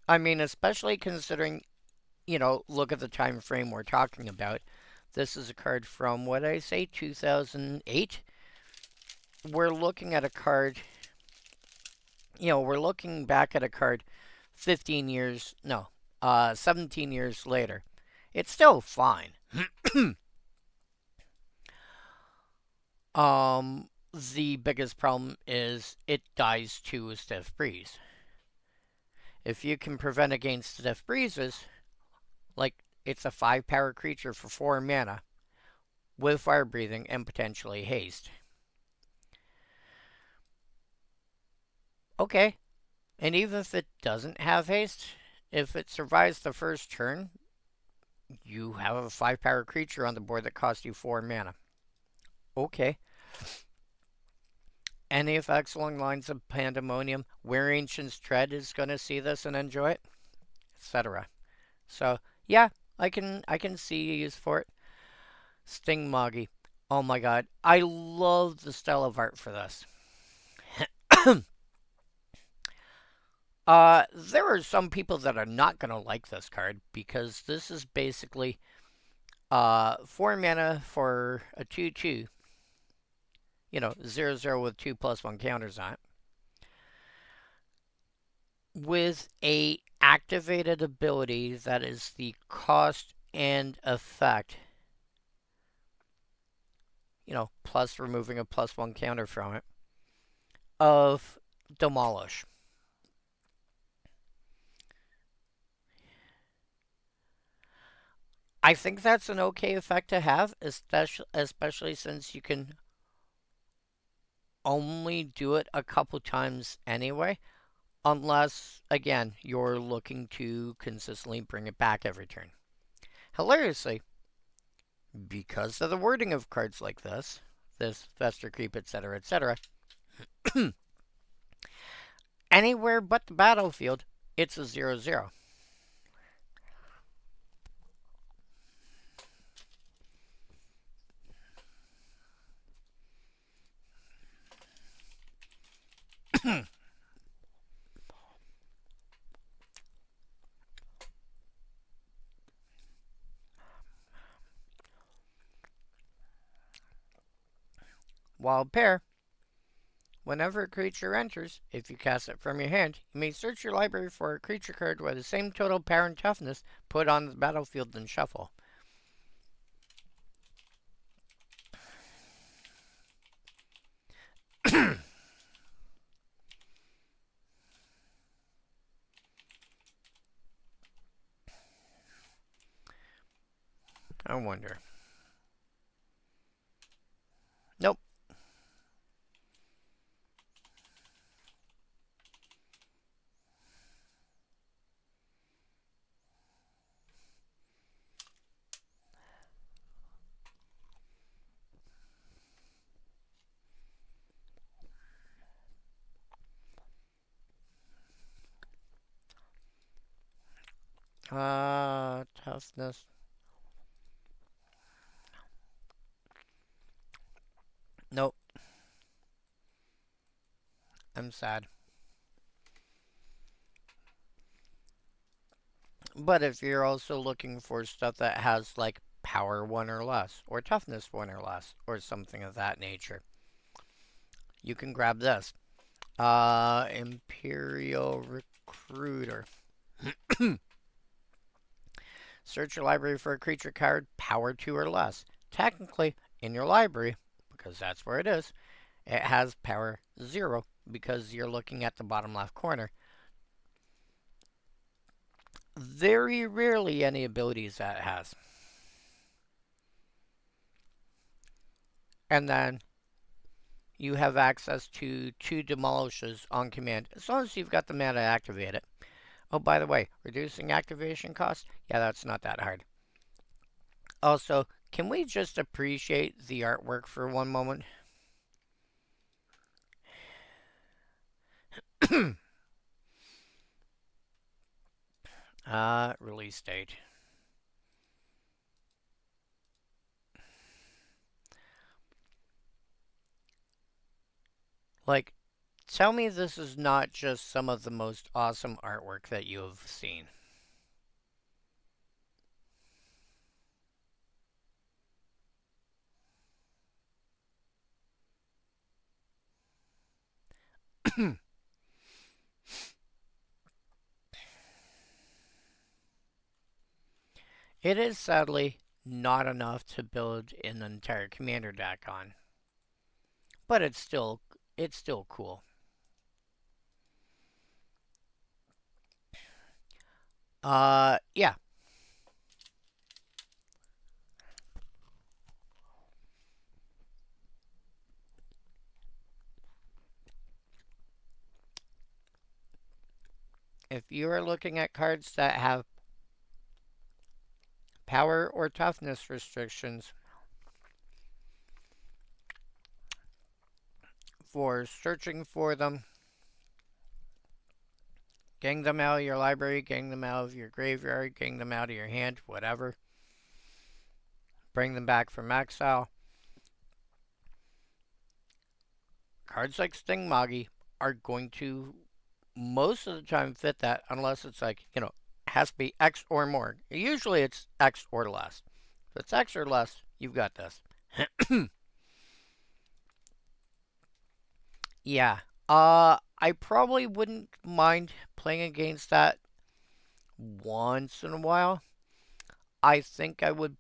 I mean, especially considering, look at the time frame we're talking about. This is a card from, what did I say, 2008? We're looking at a card, we're looking back at a card 15 years, no, 17 years later. It's still fine. The biggest problem is it dies to a stiff breeze. If you can prevent against stiff breezes, like it's a 5 power creature for 4 mana with fire breathing and potentially haste. Okay, and even if it doesn't have haste, if it survives the first turn, you have a 5 power creature on the board that costs you 4 mana. Okay. Any effects along the lines of Pandemonium, where Ancient's Tread is going to see this and enjoy it, etc. So, yeah, I can see a use for it. Sting Moggy. Oh my god, I love the style of art for this. There are some people that are not going to like this card because this is basically 4 mana for a 2/2. 0/0 with 2/+1 counters on it. With a activated ability that is the cost and effect. Plus removing a +1 counter from it. Of Demolish. I think that's an okay effect to have, especially since you can only do it a couple times anyway. Unless, again, you're looking to consistently bring it back every turn. Hilariously, because of the wording of cards like this Fester Creep, etc., etc., anywhere but the battlefield, it's a 0/0. Wild Pair. Whenever a creature enters, if you cast it from your hand, you may search your library for a creature card with the same total power and toughness, put on the battlefield, then shuffle. I wonder. Nope. Toughness. Nope. I'm sad. But if you're also looking for stuff that has like power 1 or less, or toughness 1 or less, or something of that nature, you can grab this. Imperial Recruiter. Search your library for a creature card, power 2 or less. Technically, in your library, because that's where it is, it has power 0 because you're looking at the bottom left corner. Very rarely any abilities that it has. And then you have access to 2 Demolishes on command, as long as you've got the mana to activate it. Oh, by the way, reducing activation cost? Yeah, that's not that hard. Also, Can we just appreciate the artwork for one moment? Release date. Like, tell me this is not just some of the most awesome artwork that you have seen. It is sadly not enough to build an entire commander deck on, but it's still cool. Yeah. If you are looking at cards that have power or toughness restrictions for searching for them, getting them out of your library, getting them out of your graveyard, getting them out of your hand, whatever, bring them back from exile, cards like Stingmoggy are going to most of the time fit that unless it's like, has to be X or more. Usually it's X or less. If it's X or less, you've got this. Yeah. I probably wouldn't mind playing against that once in a while. I think I would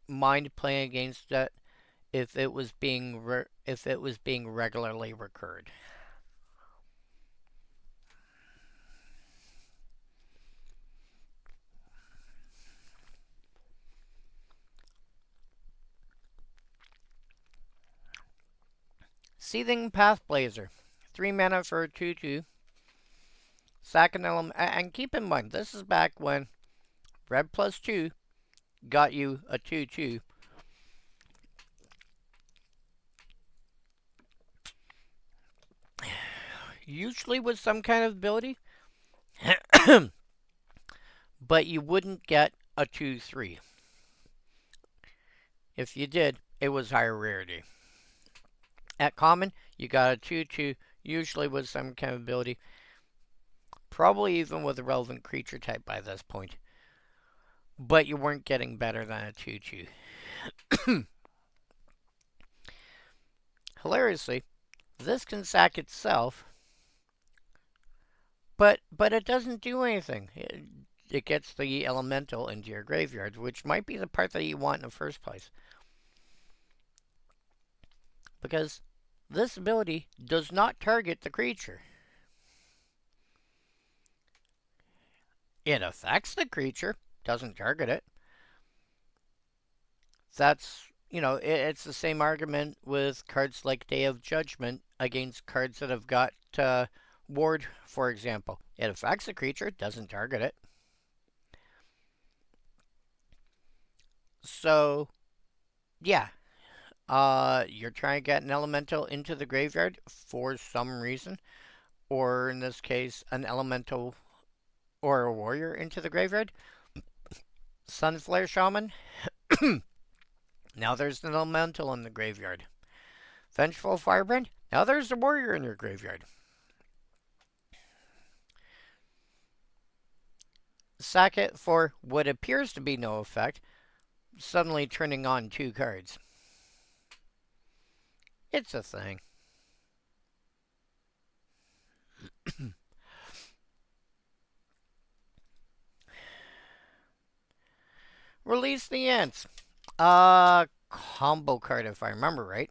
mind playing against it if it was being regularly recurred. Seething Pathblazer, 3 mana for a 2/2. Sack an element, and keep in mind this is back when red plus 2 got you a 2/2. Usually with some kind of ability, but you wouldn't get a 2/3. If you did, it was higher rarity. At common, you got a 2/2, usually with some kind of ability, probably even with a relevant creature type by this point. But you weren't getting better than a 2/2. Hilariously, this can sack itself, but it doesn't do anything. It gets the elemental into your graveyard, which might be the part that you want in the first place. Because this ability does not target the creature. It affects the creature, doesn't target it. It's the same argument with cards like Day of Judgment against cards that have got Ward, for example. It affects the creature, doesn't target it. So, yeah, you're trying to get an elemental into the graveyard for some reason, or in this case, an elemental or a warrior into the graveyard. Sunflare Shaman. Now there's an elemental in the graveyard. Vengeful Firebrand. Now there's a warrior in your graveyard. Sack it for what appears to be no effect, suddenly turning on 2 cards. It's a thing. Release the Ants. Combo card if I remember right.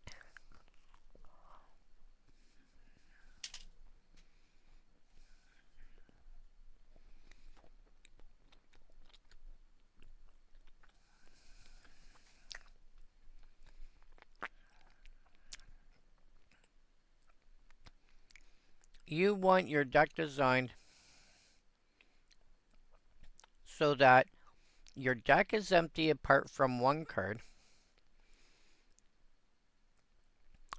You want your deck designed so that Your deck is empty apart from one card.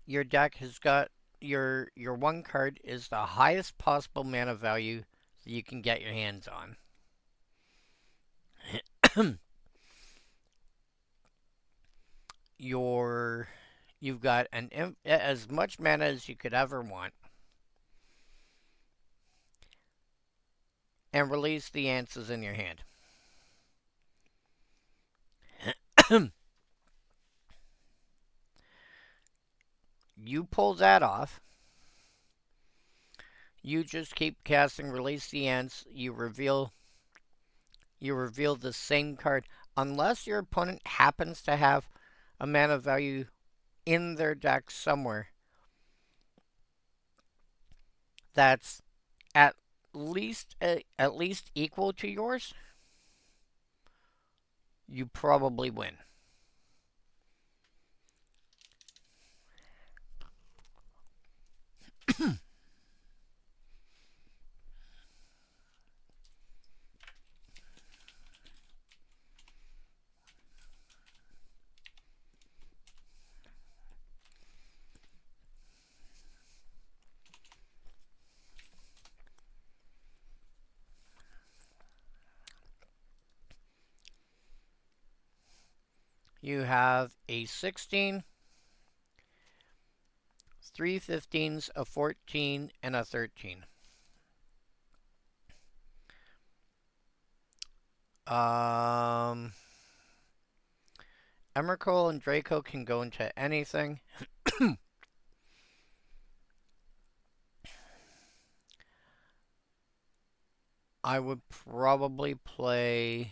Your deck has got your one card is the highest possible mana value that you can get your hands on. You've got as much mana as you could ever want, and release the answers in your hand. You pull that off. You just keep casting release the ants. You reveal the same card unless your opponent happens to have a mana value in their deck somewhere that's at least equal to yours. You probably win. You have a 16, 3 15s, a 14, and a 13. Emrakul and Draco can go into anything. I would probably play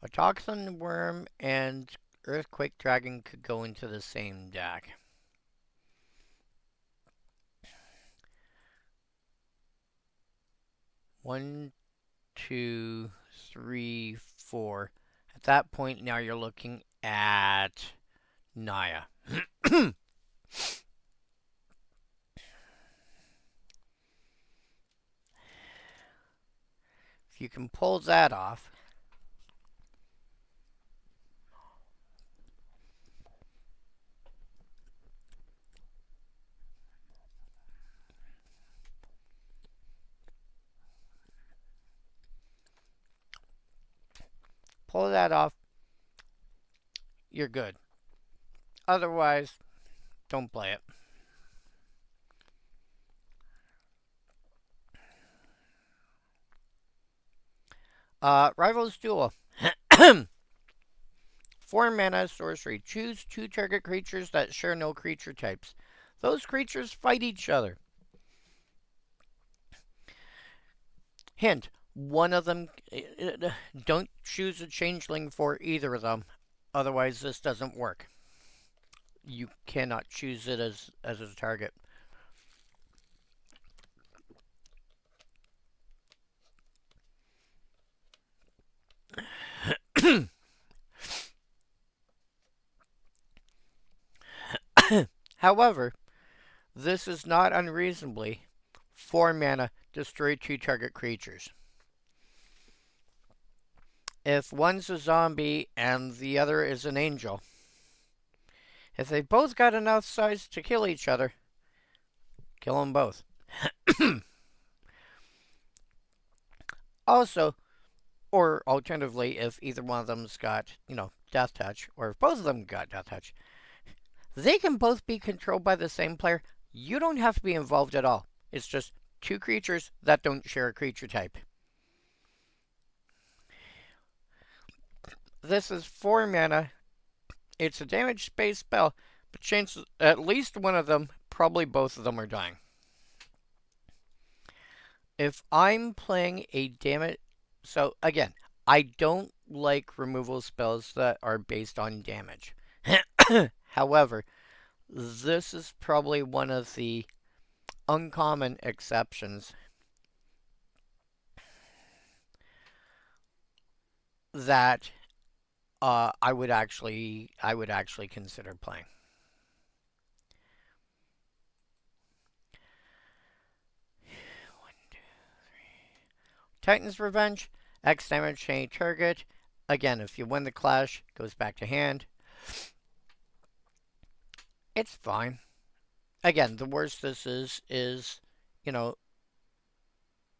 a Toxin Worm and Earthquake Dragon could go into the same deck. One, two, three, four. At that point, now you're looking at Naya. If you can pull that off, you're good. Otherwise, don't play it. Rivals Duel. 4 mana sorcery. Choose 2 target creatures that share no creature types. Those creatures fight each other. Hint, one of them, don't choose a changeling for either of them. Otherwise, this doesn't work. You cannot choose it as a target. However, this is not unreasonably 4 mana, destroy 2 target creatures. If one's a zombie and the other is an angel, if they both got enough size to kill each other, kill them both. Also, or alternatively, if either one of them's got, Death Touch, or if both of them got Death Touch, they can both be controlled by the same player. You don't have to be involved at all. It's just 2 creatures that don't share a creature type. This is 4 mana. It's a damage space spell, but chances at least one of them, probably both of them, are dying. If I'm playing a damage... So, again, I don't like removal spells that are based on damage. However, this is probably one of the uncommon exceptions that I would actually consider playing. Titan's Revenge, X damage to any target. Again, if you win the clash, goes back to hand. It's fine. Again, the worst this is, you know,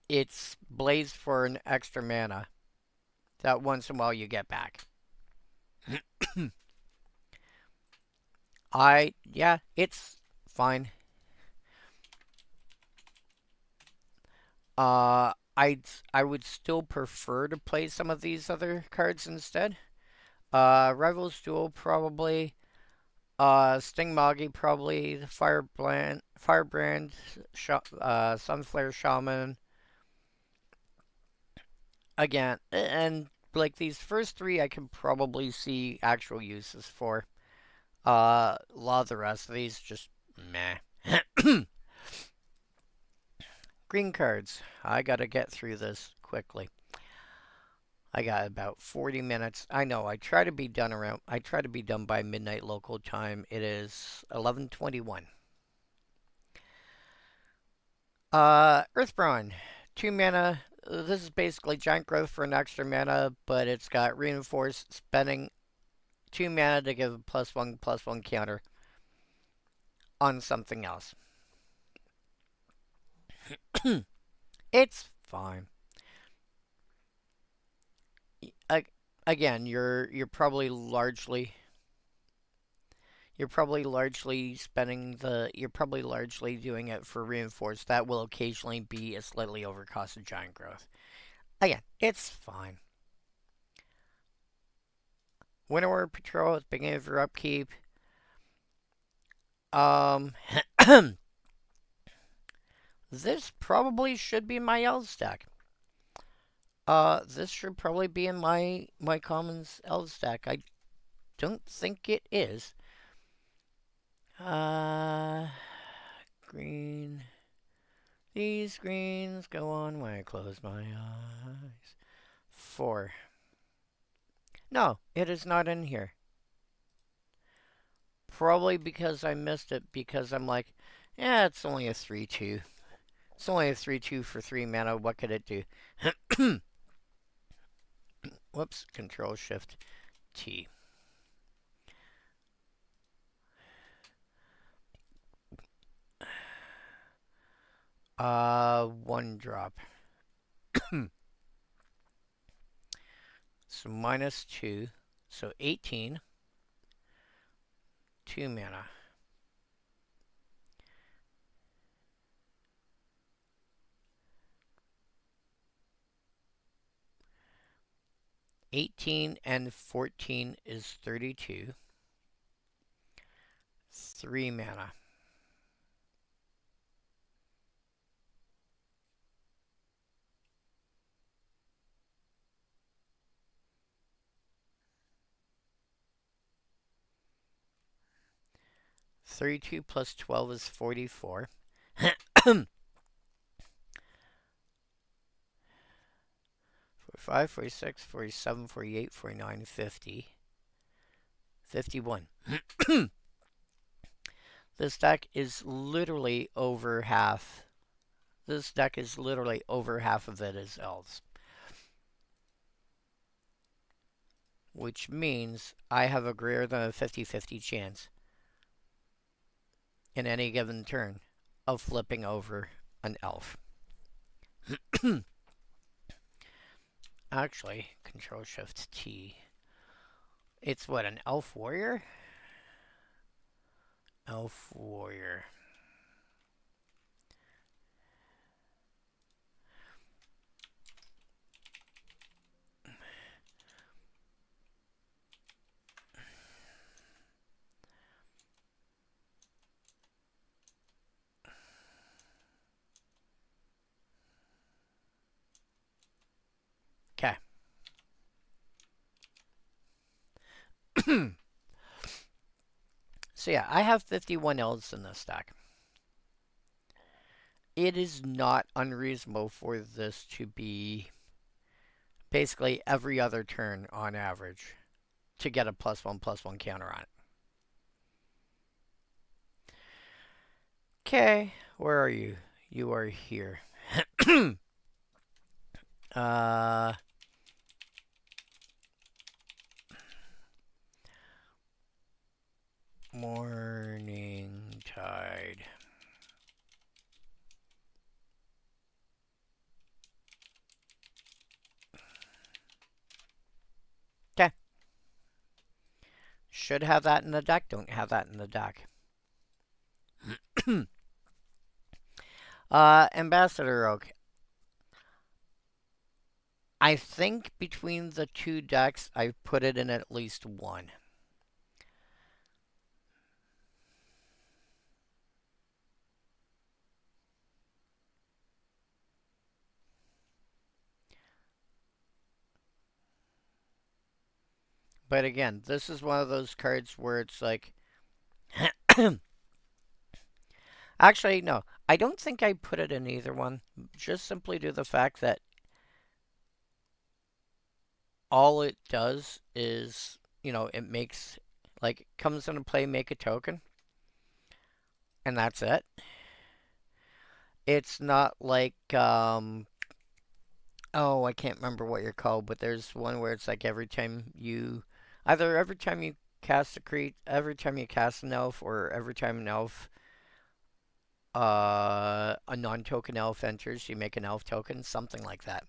it's blazed for an extra mana that once in a while you get back. Yeah, it's fine. I would still prefer to play some of these other cards instead. Rivals Duel probably. Stingmoggy probably. The Firebrand, Sunflare Shaman. Again, and like these first three, I can probably see actual uses for. A lot of the rest of these just meh. Green cards. I gotta get through this quickly. I got about 40 minutes. I know. I try to be done by midnight local time. It is 11:21. Earthbrawn. 2 mana. This is basically giant growth for an extra mana, but it's got reinforced spending 2 mana to give a +1/+1 counter on something else. It's fine. Again, you're probably largely doing it for reinforce. That will occasionally be a slightly overcosted giant growth. Again, it's fine. Winter Patrol at the beginning of your upkeep. Um, this probably should be my elves deck. This should probably be in my commons elves deck. I don't think it is. Green. These greens go on when I close my eyes. 4. No, it is not in here. Probably because I missed it because I'm like, yeah, it's only a 3/2. It's only a 3/2 for 3 mana. What could it do? Whoops. Control Shift T. One drop. So -2. So 18. 2 mana. And 14 is 32. 3 mana. +32 +12 is 44. 45, 46, 47, 48, 49, 50. 51. This deck is literally over half. This deck is literally over half of it is elves. Which means I have a greater than a 50-50 chance in any given turn of flipping over an elf. Actually, Control Shift T. It's what, an elf warrior? Elf warrior. Okay. So yeah, I have 51 elves in this deck. It is not unreasonable for this to be basically every other turn on average to get a +1/+1 counter on it. Okay, where are you? You are here. Uh, Morningtide. Okay. Should have that in the deck. Don't have that in the deck. Ambassador Oak. I think between the two decks, I've put it in at least one. But again, this is one of those cards where it's like. Actually, no. I don't think I put it in either one. Just simply due to the fact that all it does is, it makes, like, comes into play, make a token, and that's it. It's not like, oh, I can't remember what you're called, but there's one where it's like every time you cast every time you cast an elf, or every time an elf, a non-token elf enters, you make an elf token, something like that.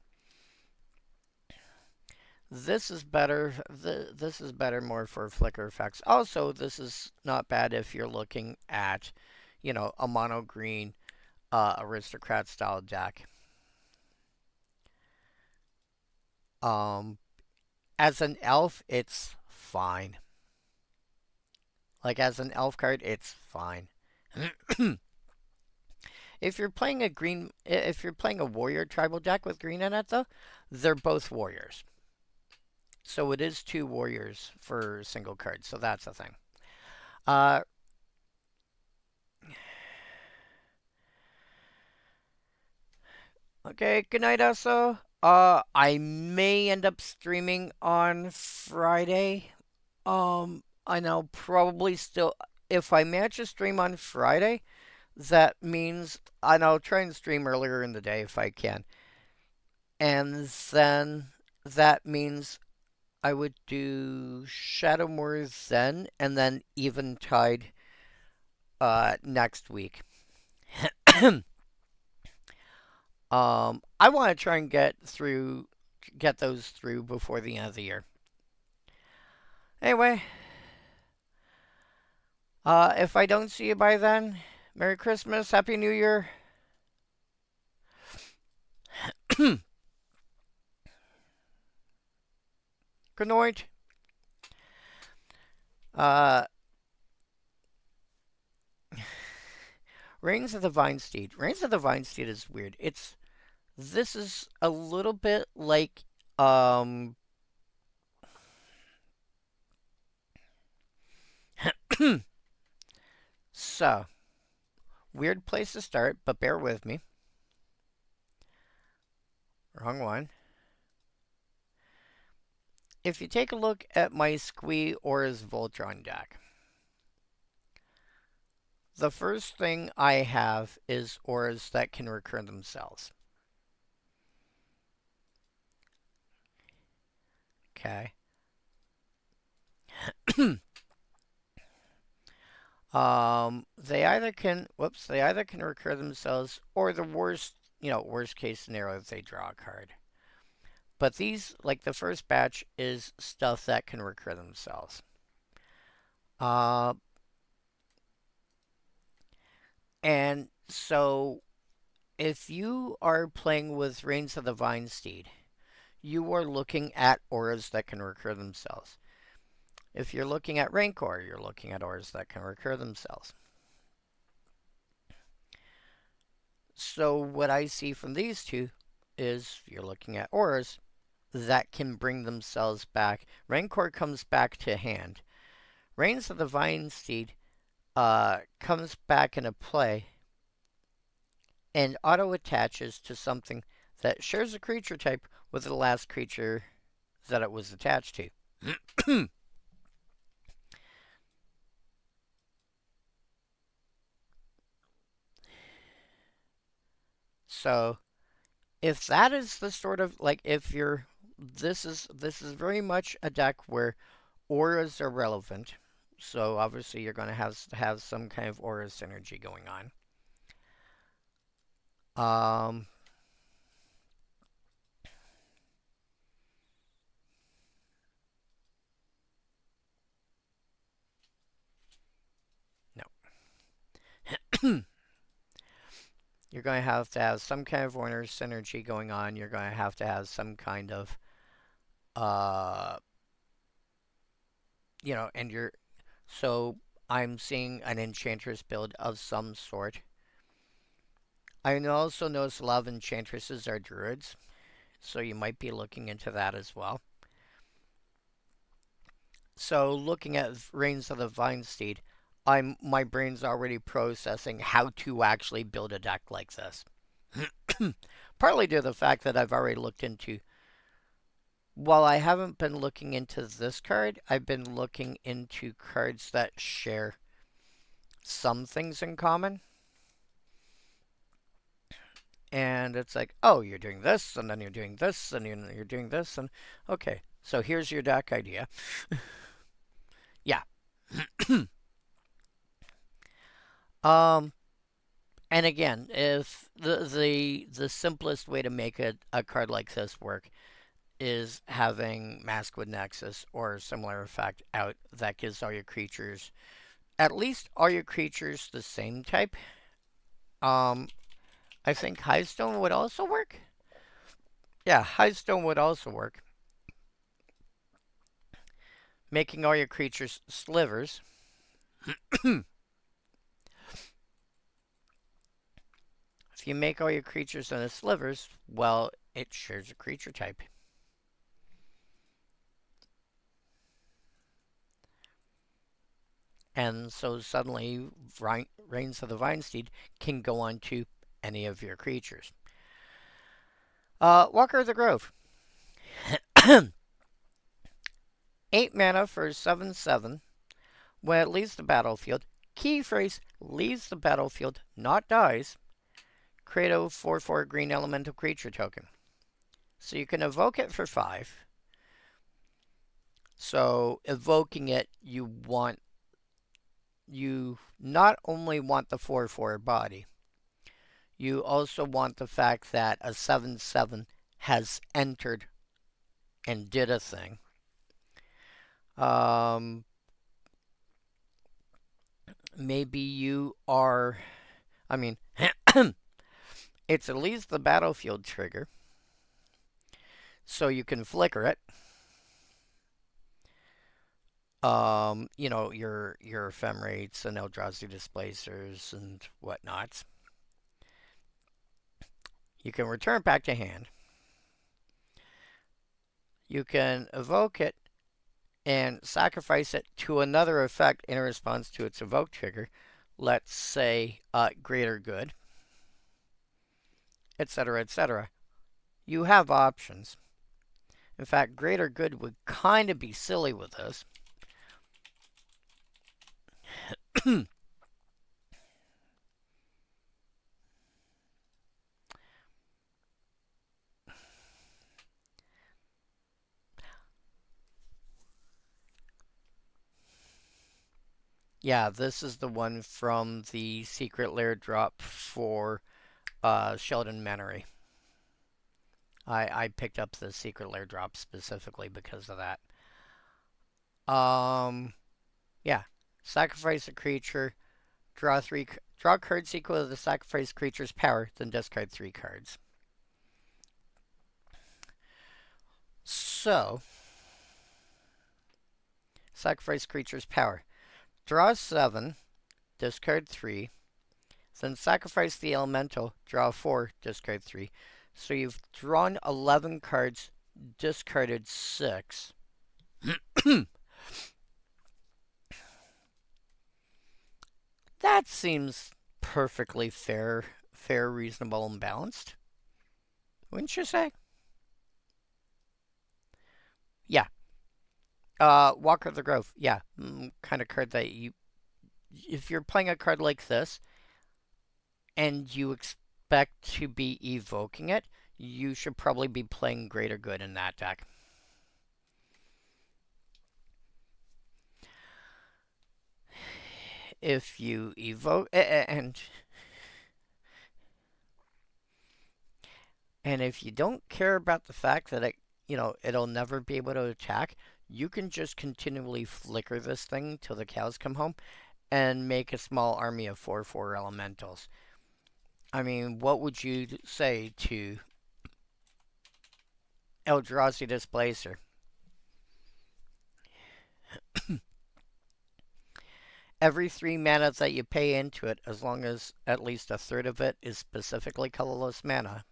This is better. This is better more for flicker effects. Also, this is not bad if you're looking at, a mono green aristocrat style deck. Um, as an elf, it's fine. Like as an elf card, it's fine. If you're playing a warrior tribal deck with green in it, though, they're both warriors. So it is two warriors for single cards. So that's the thing. Uh, okay. Good night, also. I may end up streaming on Friday. I know probably still. If I manage to stream on Friday, that means and I'll try and stream earlier in the day if I can. And then that means I would do Shadowmoor then, and then Eventide next week. I want to try and get those through before the end of the year. Anyway, if I don't see you by then, Merry Christmas, Happy New Year. Good night. Uh, Reigns of the Vine Steed. Reigns of the Vine Steed is weird. This is a little bit like so weird place to start, but bear with me. Wrong one. If you take a look at my Squee Aura's Voltron deck, the first thing I have is auras that can recur themselves. Okay. They either can recur themselves, or the worst case scenario, they draw a card. But these, like the first batch, is stuff that can recur themselves. Uh, and so if you are playing with Reigns of the Vine Steed, you are looking at auras that can recur themselves. If you're looking at Rancor, you're looking at auras that can recur themselves. So what I see from these two is you're looking at auras that can bring themselves back. Rancor comes back to hand. Reigns of the Vine Steed comes back into play and auto attaches to something that shares a creature type with the last creature that it was attached to. So If that is the sort of like if you're this is very much a deck where auras are relevant. So obviously you're going to have some kind of aura synergy going on. Um, no. You're going to have some kind of aura synergy going on. You're going to have some kind of uh, and you're so I'm seeing an enchantress build of some sort. I also notice a lot of enchantresses are druids, so you might be looking into that as well. So looking at Reigns of the Vine Steed, my brain's already processing how to actually build a deck like this. Partly due to the fact that I've already looked into. While I haven't been looking into this card, I've been looking into cards that share some things in common. And it's like, oh, you're doing this, and then you're doing this, and you're doing this, and okay. So here's your deck idea. Yeah. um, and again, if the simplest way to make a card like this work is having Mask with Nexus or similar effect out that gives all your creatures, at least all your creatures the same type. I think Highstone would also work. Yeah, Highstone would also work. Making all your creatures slivers. If you make all your creatures into slivers, well, it shares a creature type. And so suddenly, Reigns of the Vinesteed can go on to any of your creatures. Walker of the Grove. 8 mana for 7/7. When it leaves the battlefield, key phrase leaves the battlefield, not dies. Create a 4/4 green elemental creature token. So you can evoke it for 5. So evoking it, you not only want the 4/4 body, you also want the fact that a 7/7 has entered and did a thing. Maybe you are, I mean, it's at least the battlefield trigger, so you can flicker it. Your ephemerates and Eldrazi displacers and whatnot. You can return it back to hand. You can evoke it and sacrifice it to another effect in response to its evoke trigger. Let's say Greater Good, etc., etc. You have options. In fact, Greater Good would kind of be silly with this. Yeah, this is the one from the Secret Lair drop for Sheldon Menery. I picked up the Secret Lair drop specifically because of that. Yeah. Sacrifice a creature, draw cards equal to the sacrificed creature's power, then discard 3 cards. So, sacrifice creature's power. Draw 7, discard 3, then sacrifice the elemental, draw 4, discard 3. So you've drawn 11 cards, discarded 6. That seems perfectly fair, reasonable, and balanced. Wouldn't you say? Yeah. Walker of the Grove. Yeah. Kind of card that if you're playing a card like this and you expect to be evoking it, you should probably be playing Greater Good in that deck. If you evoke and if you don't care about the fact that it'll never be able to attack, you can just continually flicker this thing till the cows come home and make a small army of 4/4 elementals. I mean, what would you say to Eldrazi Displacer? Every 3 mana that you pay into it, as long as at least a third of it is specifically colorless mana,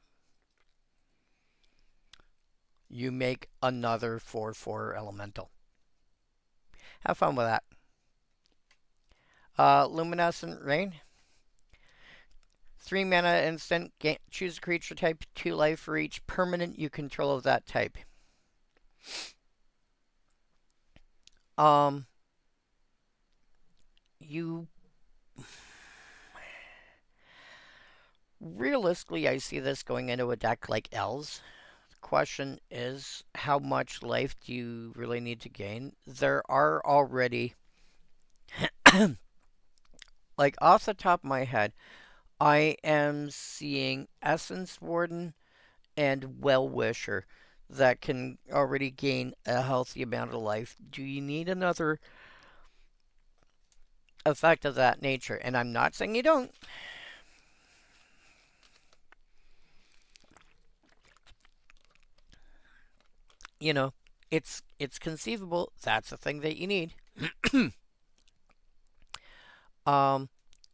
you make another 4/4 elemental. Have fun with that. Luminescent Rain. 3 mana instant. Choose a creature type, 2 life for each permanent you control of that type. You realistically, I see this going into a deck like Elves. The question is, how much life do you really need to gain? There are already, like off the top of my head, I am seeing Essence Warden and Well Wisher that can already gain a healthy amount of life. Do you need another effect of that nature? And I'm not saying you don't. You know, it's conceivable. That's the thing that you need.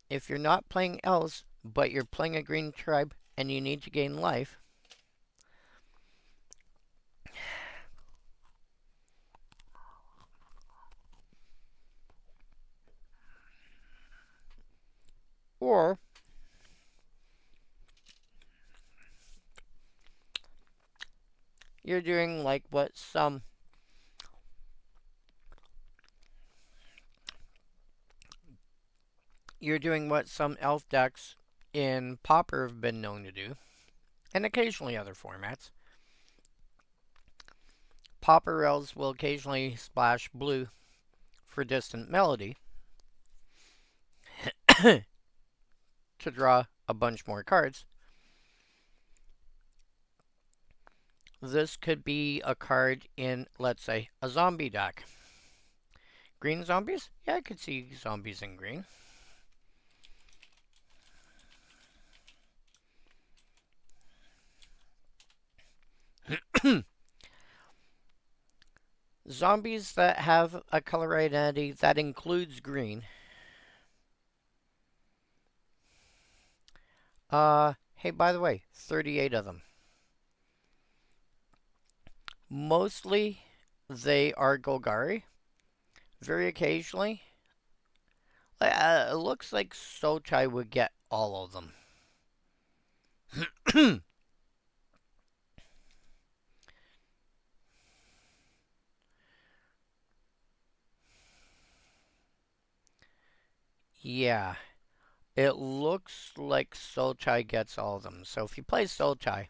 If you're not playing Elves, but you're playing a green tribe and you need to gain life, or you're doing like what some elf decks in Pauper have been known to do, and occasionally other formats. Pauper elves will occasionally splash blue for Distant Melody to draw a bunch more cards. This could be a card in, let's say, a zombie deck. Green zombies? Yeah, I could see zombies in green. Zombies that have a color identity that includes green. Hey, by the way, 38 of them. Mostly, they are Golgari. Very occasionally, it looks like Sochai would get all of them. Yeah, it looks like Sochai gets all of them. So if you play Sochai,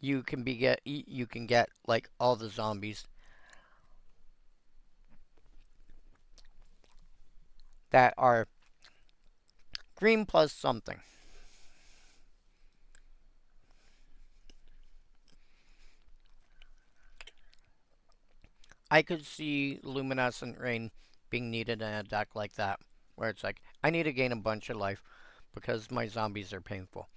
you can get like all the zombies that are green plus something. I could see Luminescent Rain being needed in a deck like that, where it's like, I need to gain a bunch of life because my zombies are painful.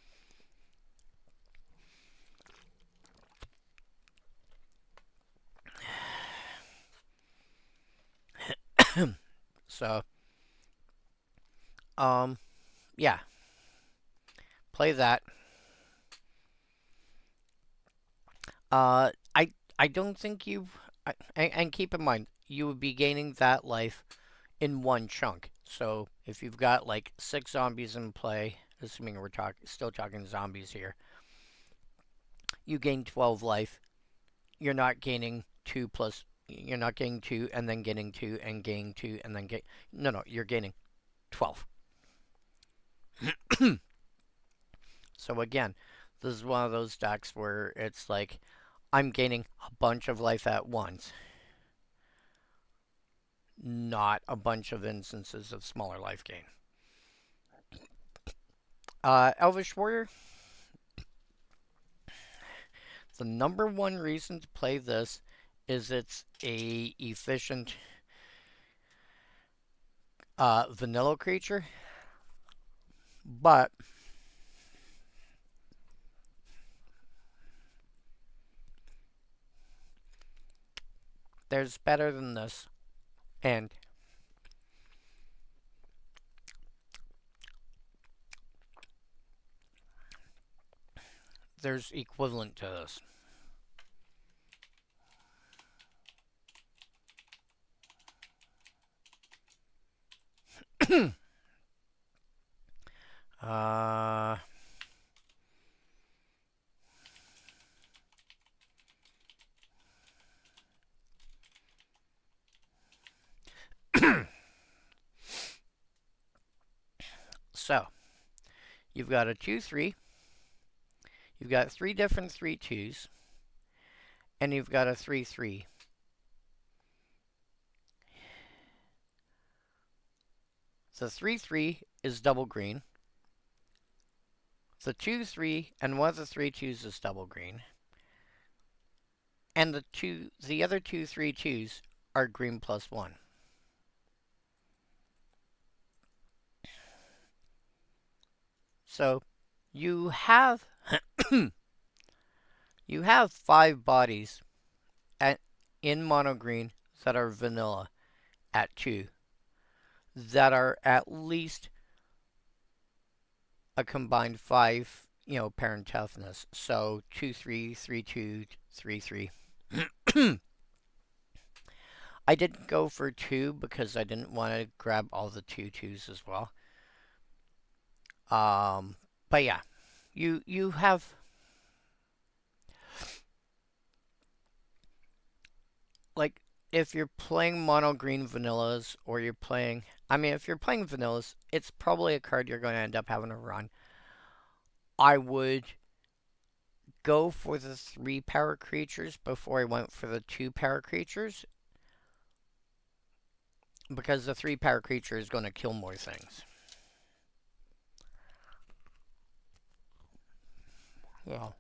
So, yeah, play that. I don't think and keep in mind you would be gaining that life in one chunk. So if you've got like 6 zombies in play, assuming we're still talking zombies here, you gain 12 life. You're not gaining 2 plus. You're not gaining 2 and then getting 2 and gaining 2 and then get. No, you're gaining 12. So again, this is one of those decks where it's like I'm gaining a bunch of life at once, not a bunch of instances of smaller life gain. Elvish Warrior, the number one reason to play this is it's a efficient vanilla creature, but there's better than this, and there's equivalent to this. uh, so, you've got a 2/3, you've got 3 different 3/2s, and you've got a 3/3. The 3/3 is double green. The 2/3 and one of the 3/2s is double green. And the other 2 3/2s are green +1. So you have you have 5 bodies in mono green that are vanilla at 2 that are at least a combined 5, parent toughness. So 2/3, 3/2, 3/3. I didn't go for 2 because I didn't want to grab all the 2/2s as well. But yeah, you have like if you're playing mono green vanillas or you're playing, if you're playing vanillas, it's probably a card you're going to end up having to run. I would go for the 3 power creatures before I went for the 2 power creatures, because the 3 power creature is going to kill more things. Yeah.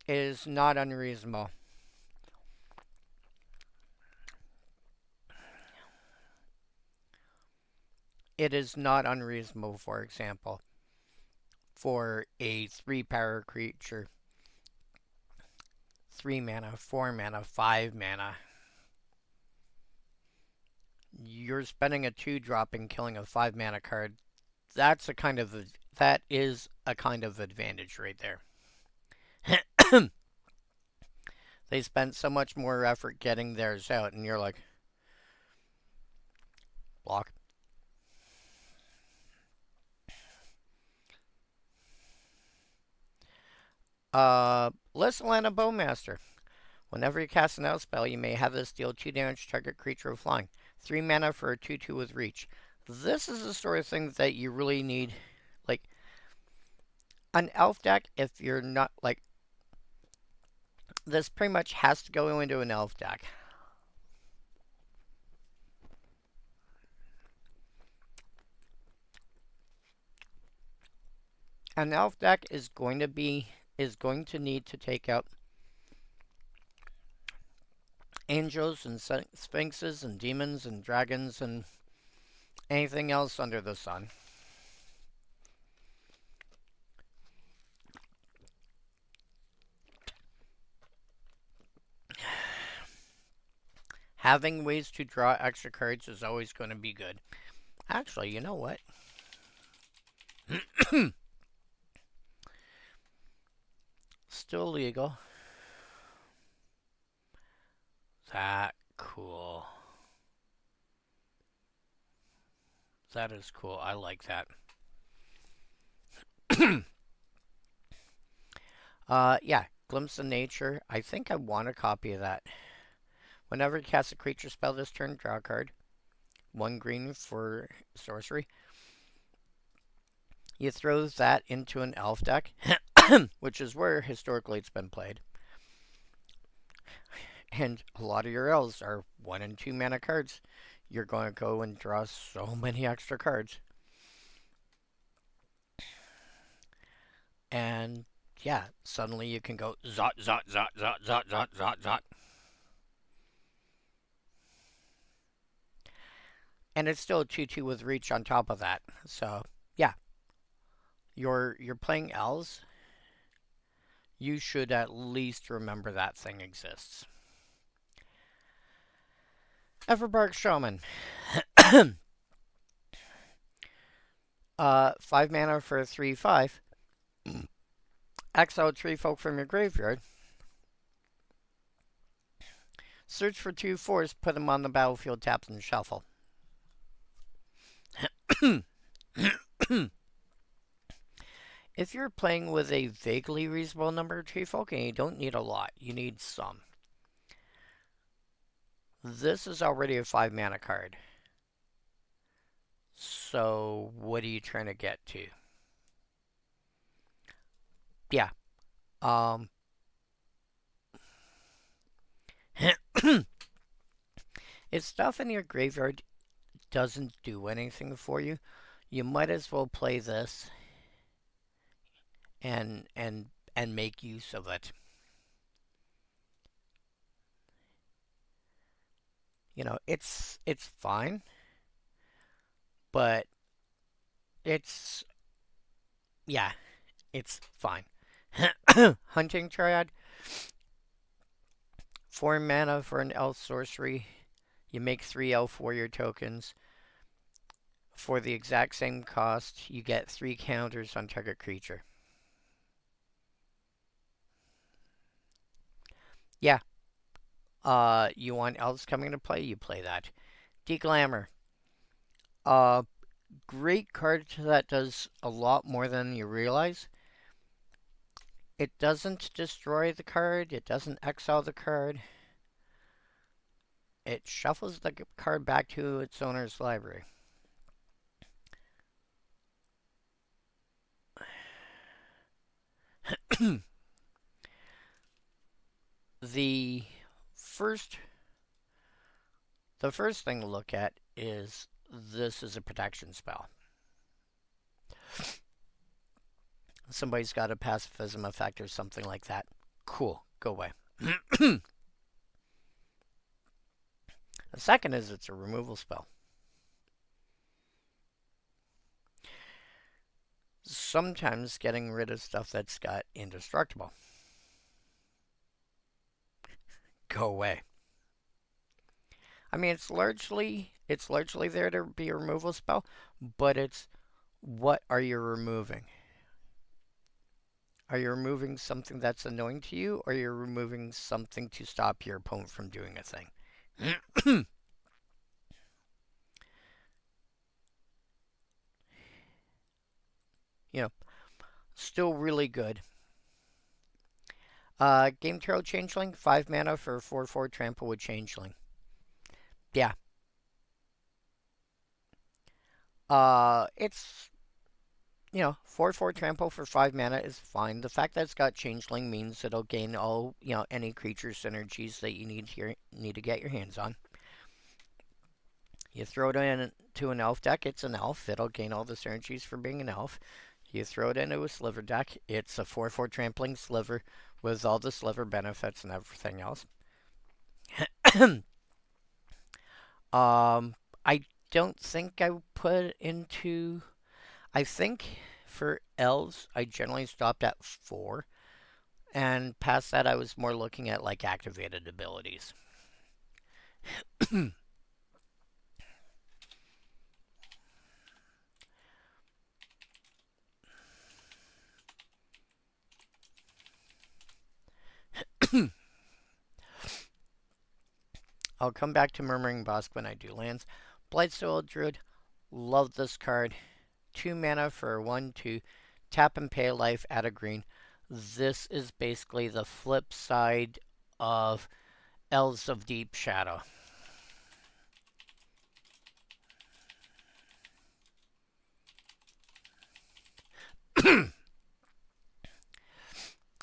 It is not unreasonable. It is not unreasonable, for example, for a 3 power creature, 3 mana, 4 mana, 5 mana, you're spending a 2-drop and killing a 5 mana card. That is a kind of advantage right there. They spent so much more effort getting theirs out, and you're like, block. Lissalana Bowmaster. Whenever you cast an out spell, you may have this deal 2 damage to target creature with flying. 3 mana for a 2/2 with reach. This is the sort of thing that you really need. Like, an elf deck, if you're not, like, this pretty much has to go into an elf deck. An elf deck is going to need to take out angels and sphinxes and demons and dragons and anything else under the sun. Having ways to draw extra cards is always going to be good. Actually, you know what? Still legal. That cool. That is cool. I like that. Yeah, Glimpse of Nature. I think I want a copy of that. Whenever you cast a creature spell this turn, draw a card. 1 green for sorcery. You throw that into an elf deck, which is where historically it's been played. And a lot of your elves are 1 and 2 mana cards. You're going to go and draw so many extra cards. And yeah, suddenly you can go zot, zot, zot, zot, zot, zot, zot, zot. And it's still a 2/2 with reach on top of that. So yeah, you're playing elves. You should at least remember that thing exists. Everbark Shaman. 5 mana for a 3/5. Exile 3 folk from your graveyard. Search for 2/4s, put them on the battlefield, tap and shuffle. If you're playing with a vaguely reasonable number of tree folk, and you don't need a lot, you need some. This is already a 5 mana card. So what are you trying to get to? Yeah. If stuff in your graveyard doesn't do anything for you, you might as well play this and make use of it. You know, it's fine, but it's fine. Hunting Triad, 4 mana for an elf sorcery. You make 3 elf warrior tokens. For the exact same cost, you get 3 counters on target creature. Yeah. You want elves coming to play? You play that. Deglamour. Great card that does a lot more than you realize. It doesn't destroy the card. It doesn't exile the card. It shuffles the card back to its owner's library. The first thing to look at is this is a protection spell. Somebody's got a pacifism effect or something like that. Cool, go away. The second is it's a removal spell. Sometimes getting rid of stuff that's got indestructible. Go away. I mean, it's largely there to be a removal spell, but it's what are you removing? Are you removing something that's annoying to you, or are you removing something to stop your opponent from doing a thing? You know, still really good. Game Turtle Changeling, 5 mana for 4/4 trample with Changeling. Yeah. It's, 4/4 trample for 5 mana is fine. The fact that it's got Changeling means it'll gain all, any creature synergies that you need to get your hands on. You throw it into an elf deck, it's an elf. It'll gain all the synergies for being an elf. You throw it into a sliver deck, it's a 4/4 trampling sliver with all the sliver benefits and everything else. I don't think I would put it into. I think for elves, I generally stopped at 4. And past that, I was more looking at like activated abilities. I'll come back to Murmuring Bosk when I do lands. Blightsteel Druid, love this card. 2 mana for 1/2. Tap and pay a life, add a green. This is basically the flip side of Elves of Deep Shadow.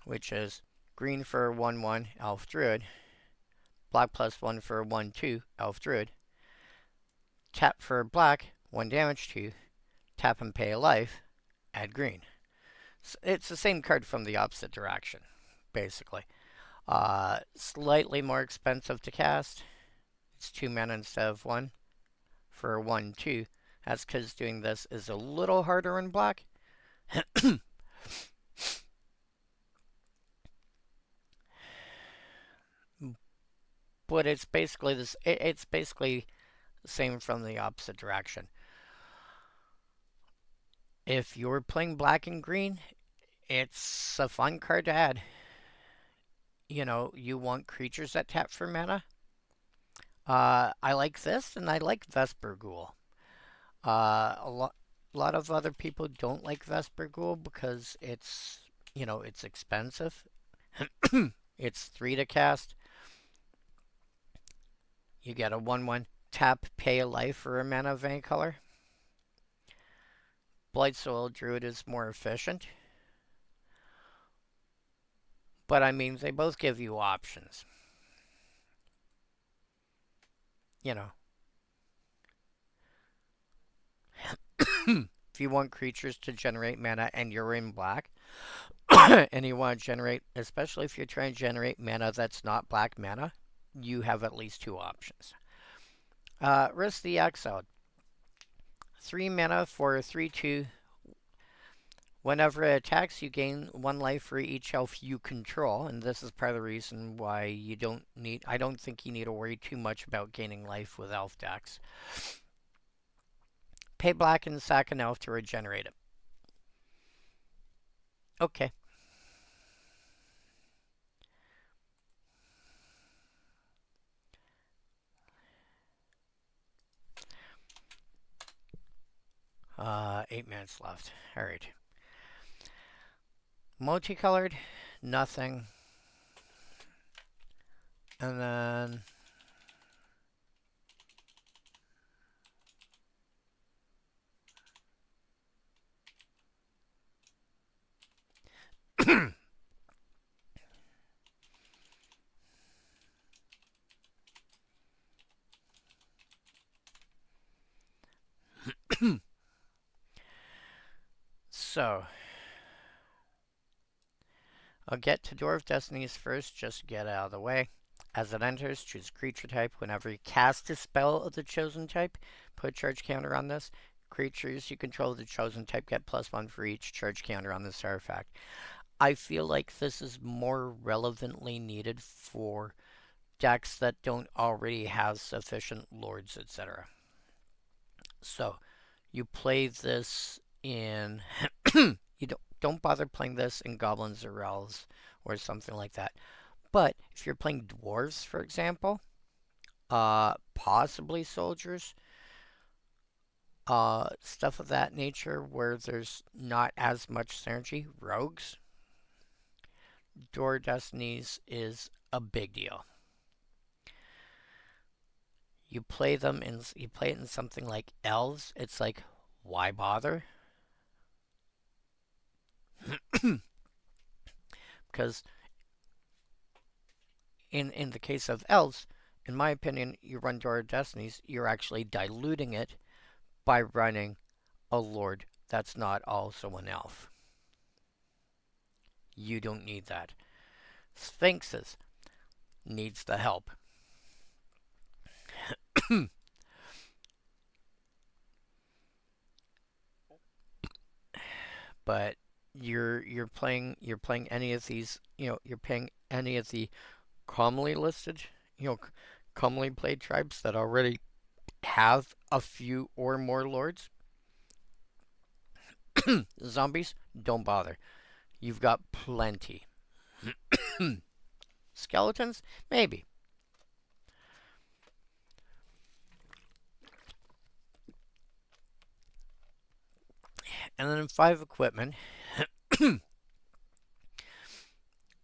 Which is green for a 1/1 Elf Druid, black +1 for a 1/2 Elf Druid, tap for black, 1 damage to you, tap and pay a life, add green. It's the same card from the opposite direction, basically. Slightly more expensive to cast. It's 2 mana instead of 1 for a 1/2. That's because doing this is a little harder in black. But it's basically this. It's basically the same from the opposite direction. If you're playing black and green, it's a fun card to add. You know, you want creatures that tap for mana. I like this, and I like Vesper Ghoul. A lot of other people don't like Vesper Ghoul because it's, you know, it's expensive. It's 3 to cast. You get a 1/1 tap, pay a life for a mana of any color. Blightsoil Druid is more efficient. But I mean, they both give you options. You know. If you want creatures to generate mana and you're in black, and you want to generate, especially if you're trying to generate mana that's not black mana, you have at least 2 options. Risk the Exiled. 3 mana for a 3/2. Whenever it attacks, you gain 1 life for each elf you control, and this is part of the reason why you don't need. I don't think you need to worry too much about gaining life with elf decks. Pay black and sack an elf to regenerate it. Okay. Uh, 8 minutes left. All right. Multicolored, nothing. And then so I'll get to Door of Destinies first, just to get out of the way. As it enters, choose creature type. Whenever you cast a spell of the chosen type, put a charge counter on this. Creatures you control of the chosen type get +1 for each charge counter on this artifact. I feel like this is more relevantly needed for decks that don't already have sufficient lords, etc. So, you play this in... you don't bother playing this in Goblins or Elves or something like that. But if you're playing Dwarves, for example, possibly Soldiers, stuff of that nature where there's not as much synergy, Rogues, Door of Destinies is a big deal. You play it in something like Elves, it's like, why bother? Because in the case of Elves, in my opinion, you run Door of Destinies, you're actually diluting it by running a Lord that's not also an Elf. You don't need that. Sphinxes needs the help. But you're playing any of these, you're playing any of the commonly listed, commonly played tribes that already have a few or more lords. Zombies, don't bother. You've got plenty. Skeletons, maybe. And then 5 equipment.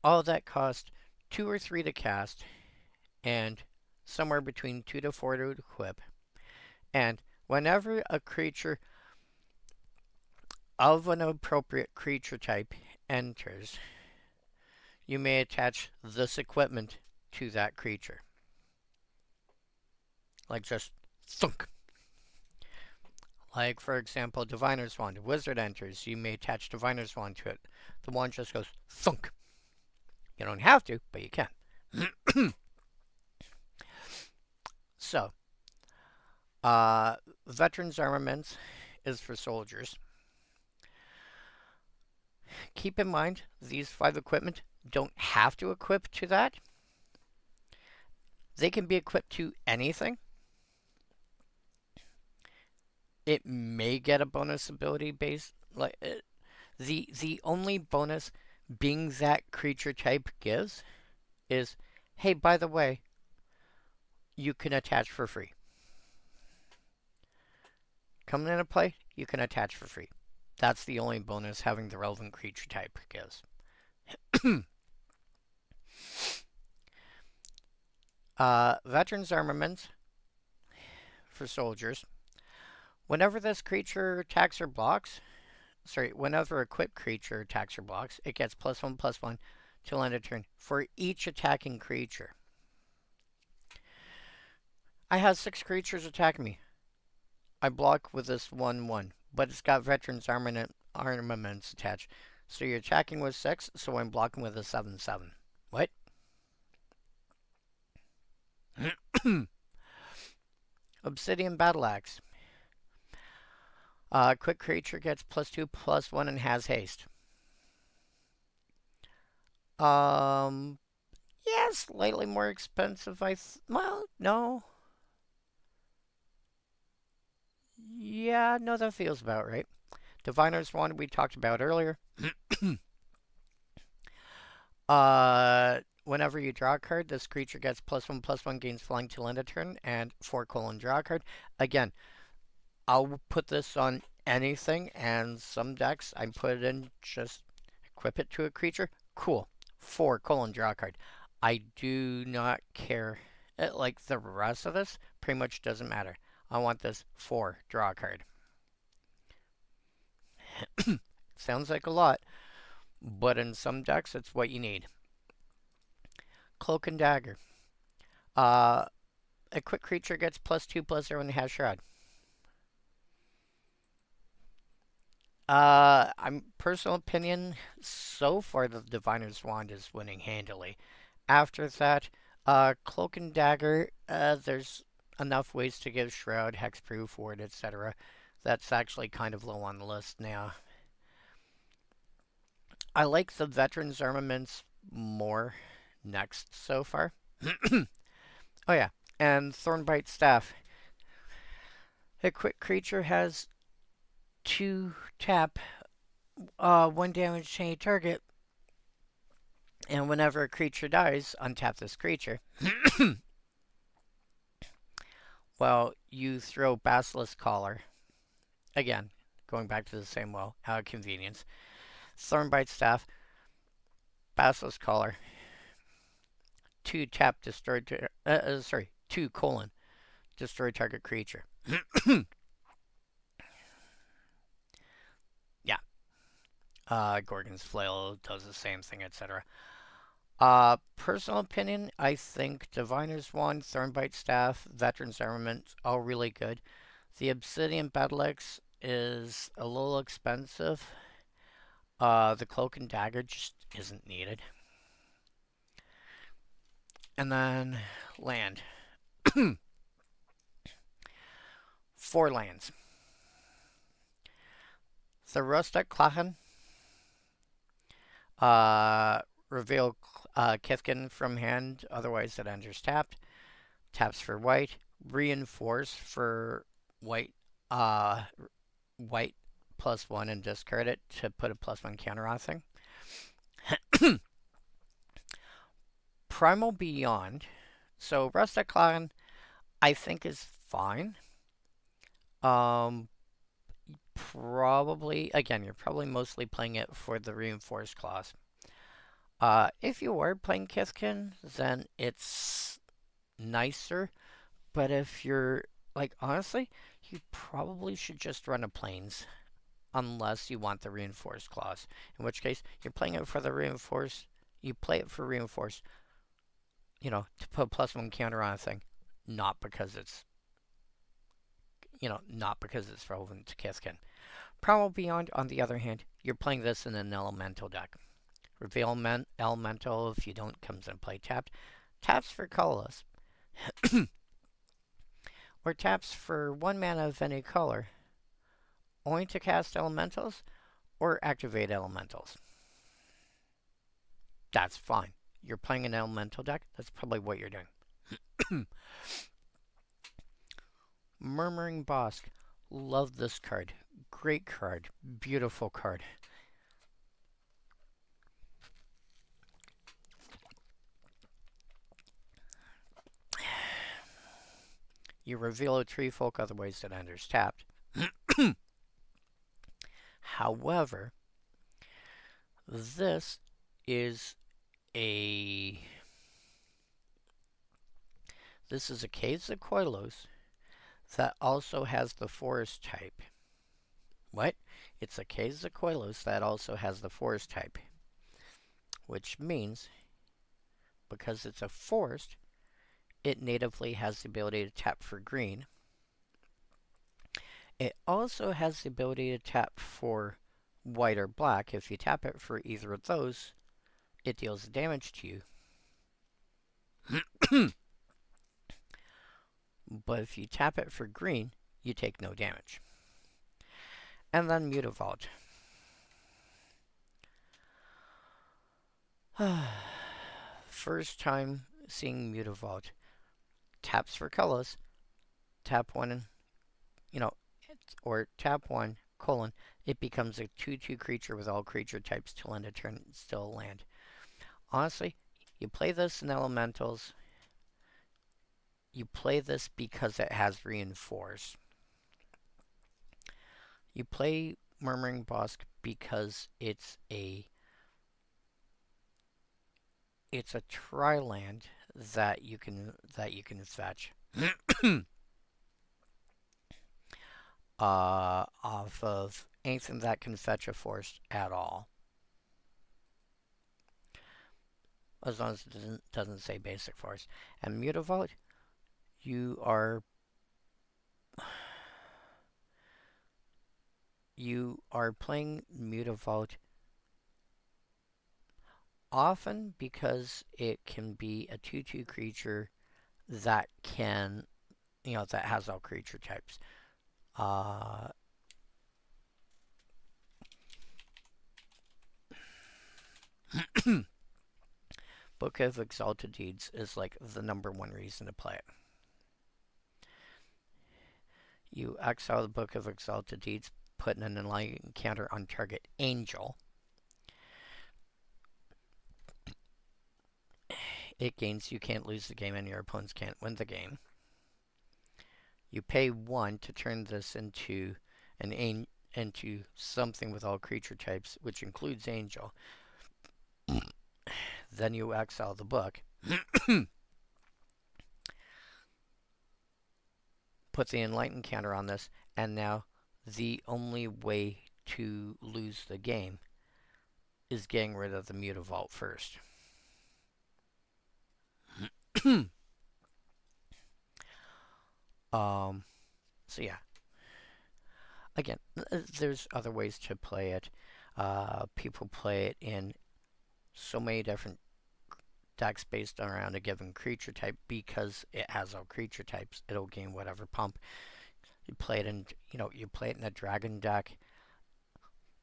All that cost 2 or 3 to cast and somewhere between 2 to 4 to equip. And whenever a creature of an appropriate creature type enters, you may attach this equipment to that creature. Like just thunk. Like, for example, Diviner's Wand. Wizard enters, you may attach Diviner's Wand to it. The wand just goes thunk. You don't have to, but you can. So, Veterans Armaments is for soldiers. Keep in mind, these 5 equipment don't have to equip to that. They can be equipped to anything. It may get a bonus ability based, like the only bonus being that creature type gives is, hey, by the way, you can attach for free. Coming into play, you can attach for free. That's the only bonus having the relevant creature type gives. Veterans Armaments for soldiers. Whenever this creature attacks or blocks, whenever equipped creature attacks or blocks, it gets +1/+1 till end of turn for each attacking creature. I have 6 creatures attacking me. I block with this 1/1, but it's got Veterans Armaments attached. So you're attacking with 6, so I'm blocking with a 7/7. What? Obsidian Battle Axe. Quick creature gets +2/+1 and has haste. Yeah, slightly more expensive. Well, no. Yeah, no, that feels about right. Diviner's Wand we talked about earlier. Whenever you draw a card, this creature gets +1/+1, gains flying till end of turn, and 4: draw a card. Again, I'll put this on anything, and some decks I put it in, just equip it to a creature. Cool. 4: draw a card. I do not care. Like the rest of this, pretty much doesn't matter. I want this 4: draw a card. Sounds like a lot, but in some decks, it's what you need. Cloak and Dagger. A quick creature gets +2/+0 and has Shroud. Personal opinion, so far the Diviner's Wand is winning handily. After that, Cloak and Dagger, there's enough ways to give Shroud, Hexproof, Ward, etc. That's actually kind of low on the list now. I like the Veterans Armaments more next so far. Oh yeah, and Thornbite Staff. A quick creature has 2 tap, 1 damage to any target, and whenever a creature dies, untap this creature. Well, you throw Basilisk Collar. Again, going back to the same well, out of convenience. Thornbite Staff, Basilisk Collar, 2 tap, destroy. 2: destroy target creature. Yeah. Gorgon's Flail does the same thing, etc. Personal opinion, I think Diviner's Wand, Thornbite Staff, Veterans Armament, all really good. The Obsidian Battle Axe is a little expensive. The Cloak and Dagger just isn't needed. And then land. 4 lands. The Rustic Klachen. Reveal Kithkin from hand, otherwise it enters tapped. Taps for white. Reinforce for white. White +1 and discard it to put a +1 counter on thing. Primal Beyond. So Rustic Klachen, I think is fine. Probably, again, you're probably mostly playing it for the reinforced clause. If you are playing Kithkin, then it's nicer. But if you're like honestly, you probably should just run a plains unless you want the reinforced clause. In which case, you're playing it for the reinforced. You play it for reinforced. To put +1 counter on a thing, not because it's not because it's relevant to Kithkin. Primal Beyond, on the other hand, you're playing this in an elemental deck. Reveal Elemental, if you don't, comes in play tapped. Taps for colorless. Or taps for 1 mana of any color. Only to cast elementals or activate elementals. That's fine. You're playing an elemental deck, that's probably what you're doing. Murmuring Bosk. Love this card. Great card. Beautiful card. You reveal a tree folk, otherwise it enters tapped. However, this is a Caves of Koilos that also has the forest type. What? It's a Caves of Koilos that also has the forest type. Which means, because it's a forest, it natively has the ability to tap for green. It also has the ability to tap for white or black. If you tap it for either of those, it deals damage to you. But if you tap it for green, you take no damage. And then Mutavault. First time seeing Mutavault. Taps for colors. Tap 1, or tap 1, : it becomes a 2/2 creature with all creature types till end of turn, still land. Honestly, you play this in elementals. You play this because it has reinforce. You play Murmuring Bosk because it's a tri-land that you can fetch off of anything that can fetch a forest at all. As long as it doesn't say basic forest. And Mutavault, you are playing Mutavault often because it can be a 2/2 creature that can, that has all creature types. Book of Exalted Deeds is like the #1 reason to play it. You exile the Book of Exalted Deeds, put in an enlightened counter on target angel. It gains you can't lose the game and your opponents can't win the game. You pay 1 to turn this into into something with all creature types, which includes angel. Then you exile the book. Put the enlightened counter on this, and now the only way to lose the game is getting rid of the Mutavault first. So yeah. Again, there's other ways to play it. People play it in so many different decks based around a given creature type because it has all creature types. It'll gain whatever pump. You play it in, a dragon deck.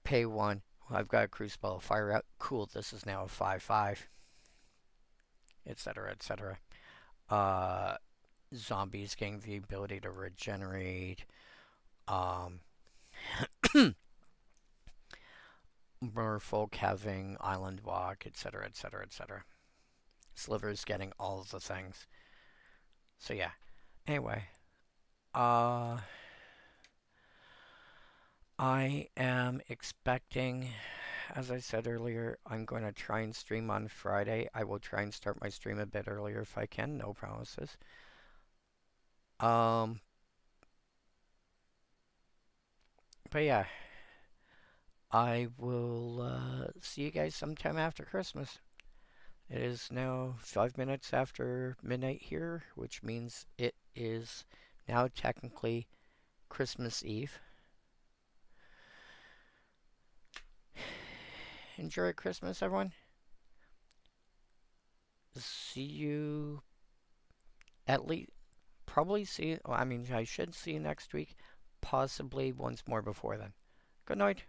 Pay 1. Well, I've got a Crucible of Fire out. Cool. This is now a 5/5, etc., etc. Zombies getting the ability to regenerate. Merfolk having Island Walk, etc., etc., etc. Slivers getting all of the things. So yeah. Anyway, I am expecting as I said earlier, I'm going to try and stream on Friday. I will try and start my stream a bit earlier if I can. No promises. Um, but yeah, I will see you guys sometime after Christmas. It is now 5 minutes after midnight here, which means it is now technically Christmas Eve. Enjoy Christmas, everyone. See you at least, probably see, well, I mean, I should see you next week, possibly once more before then. Good night.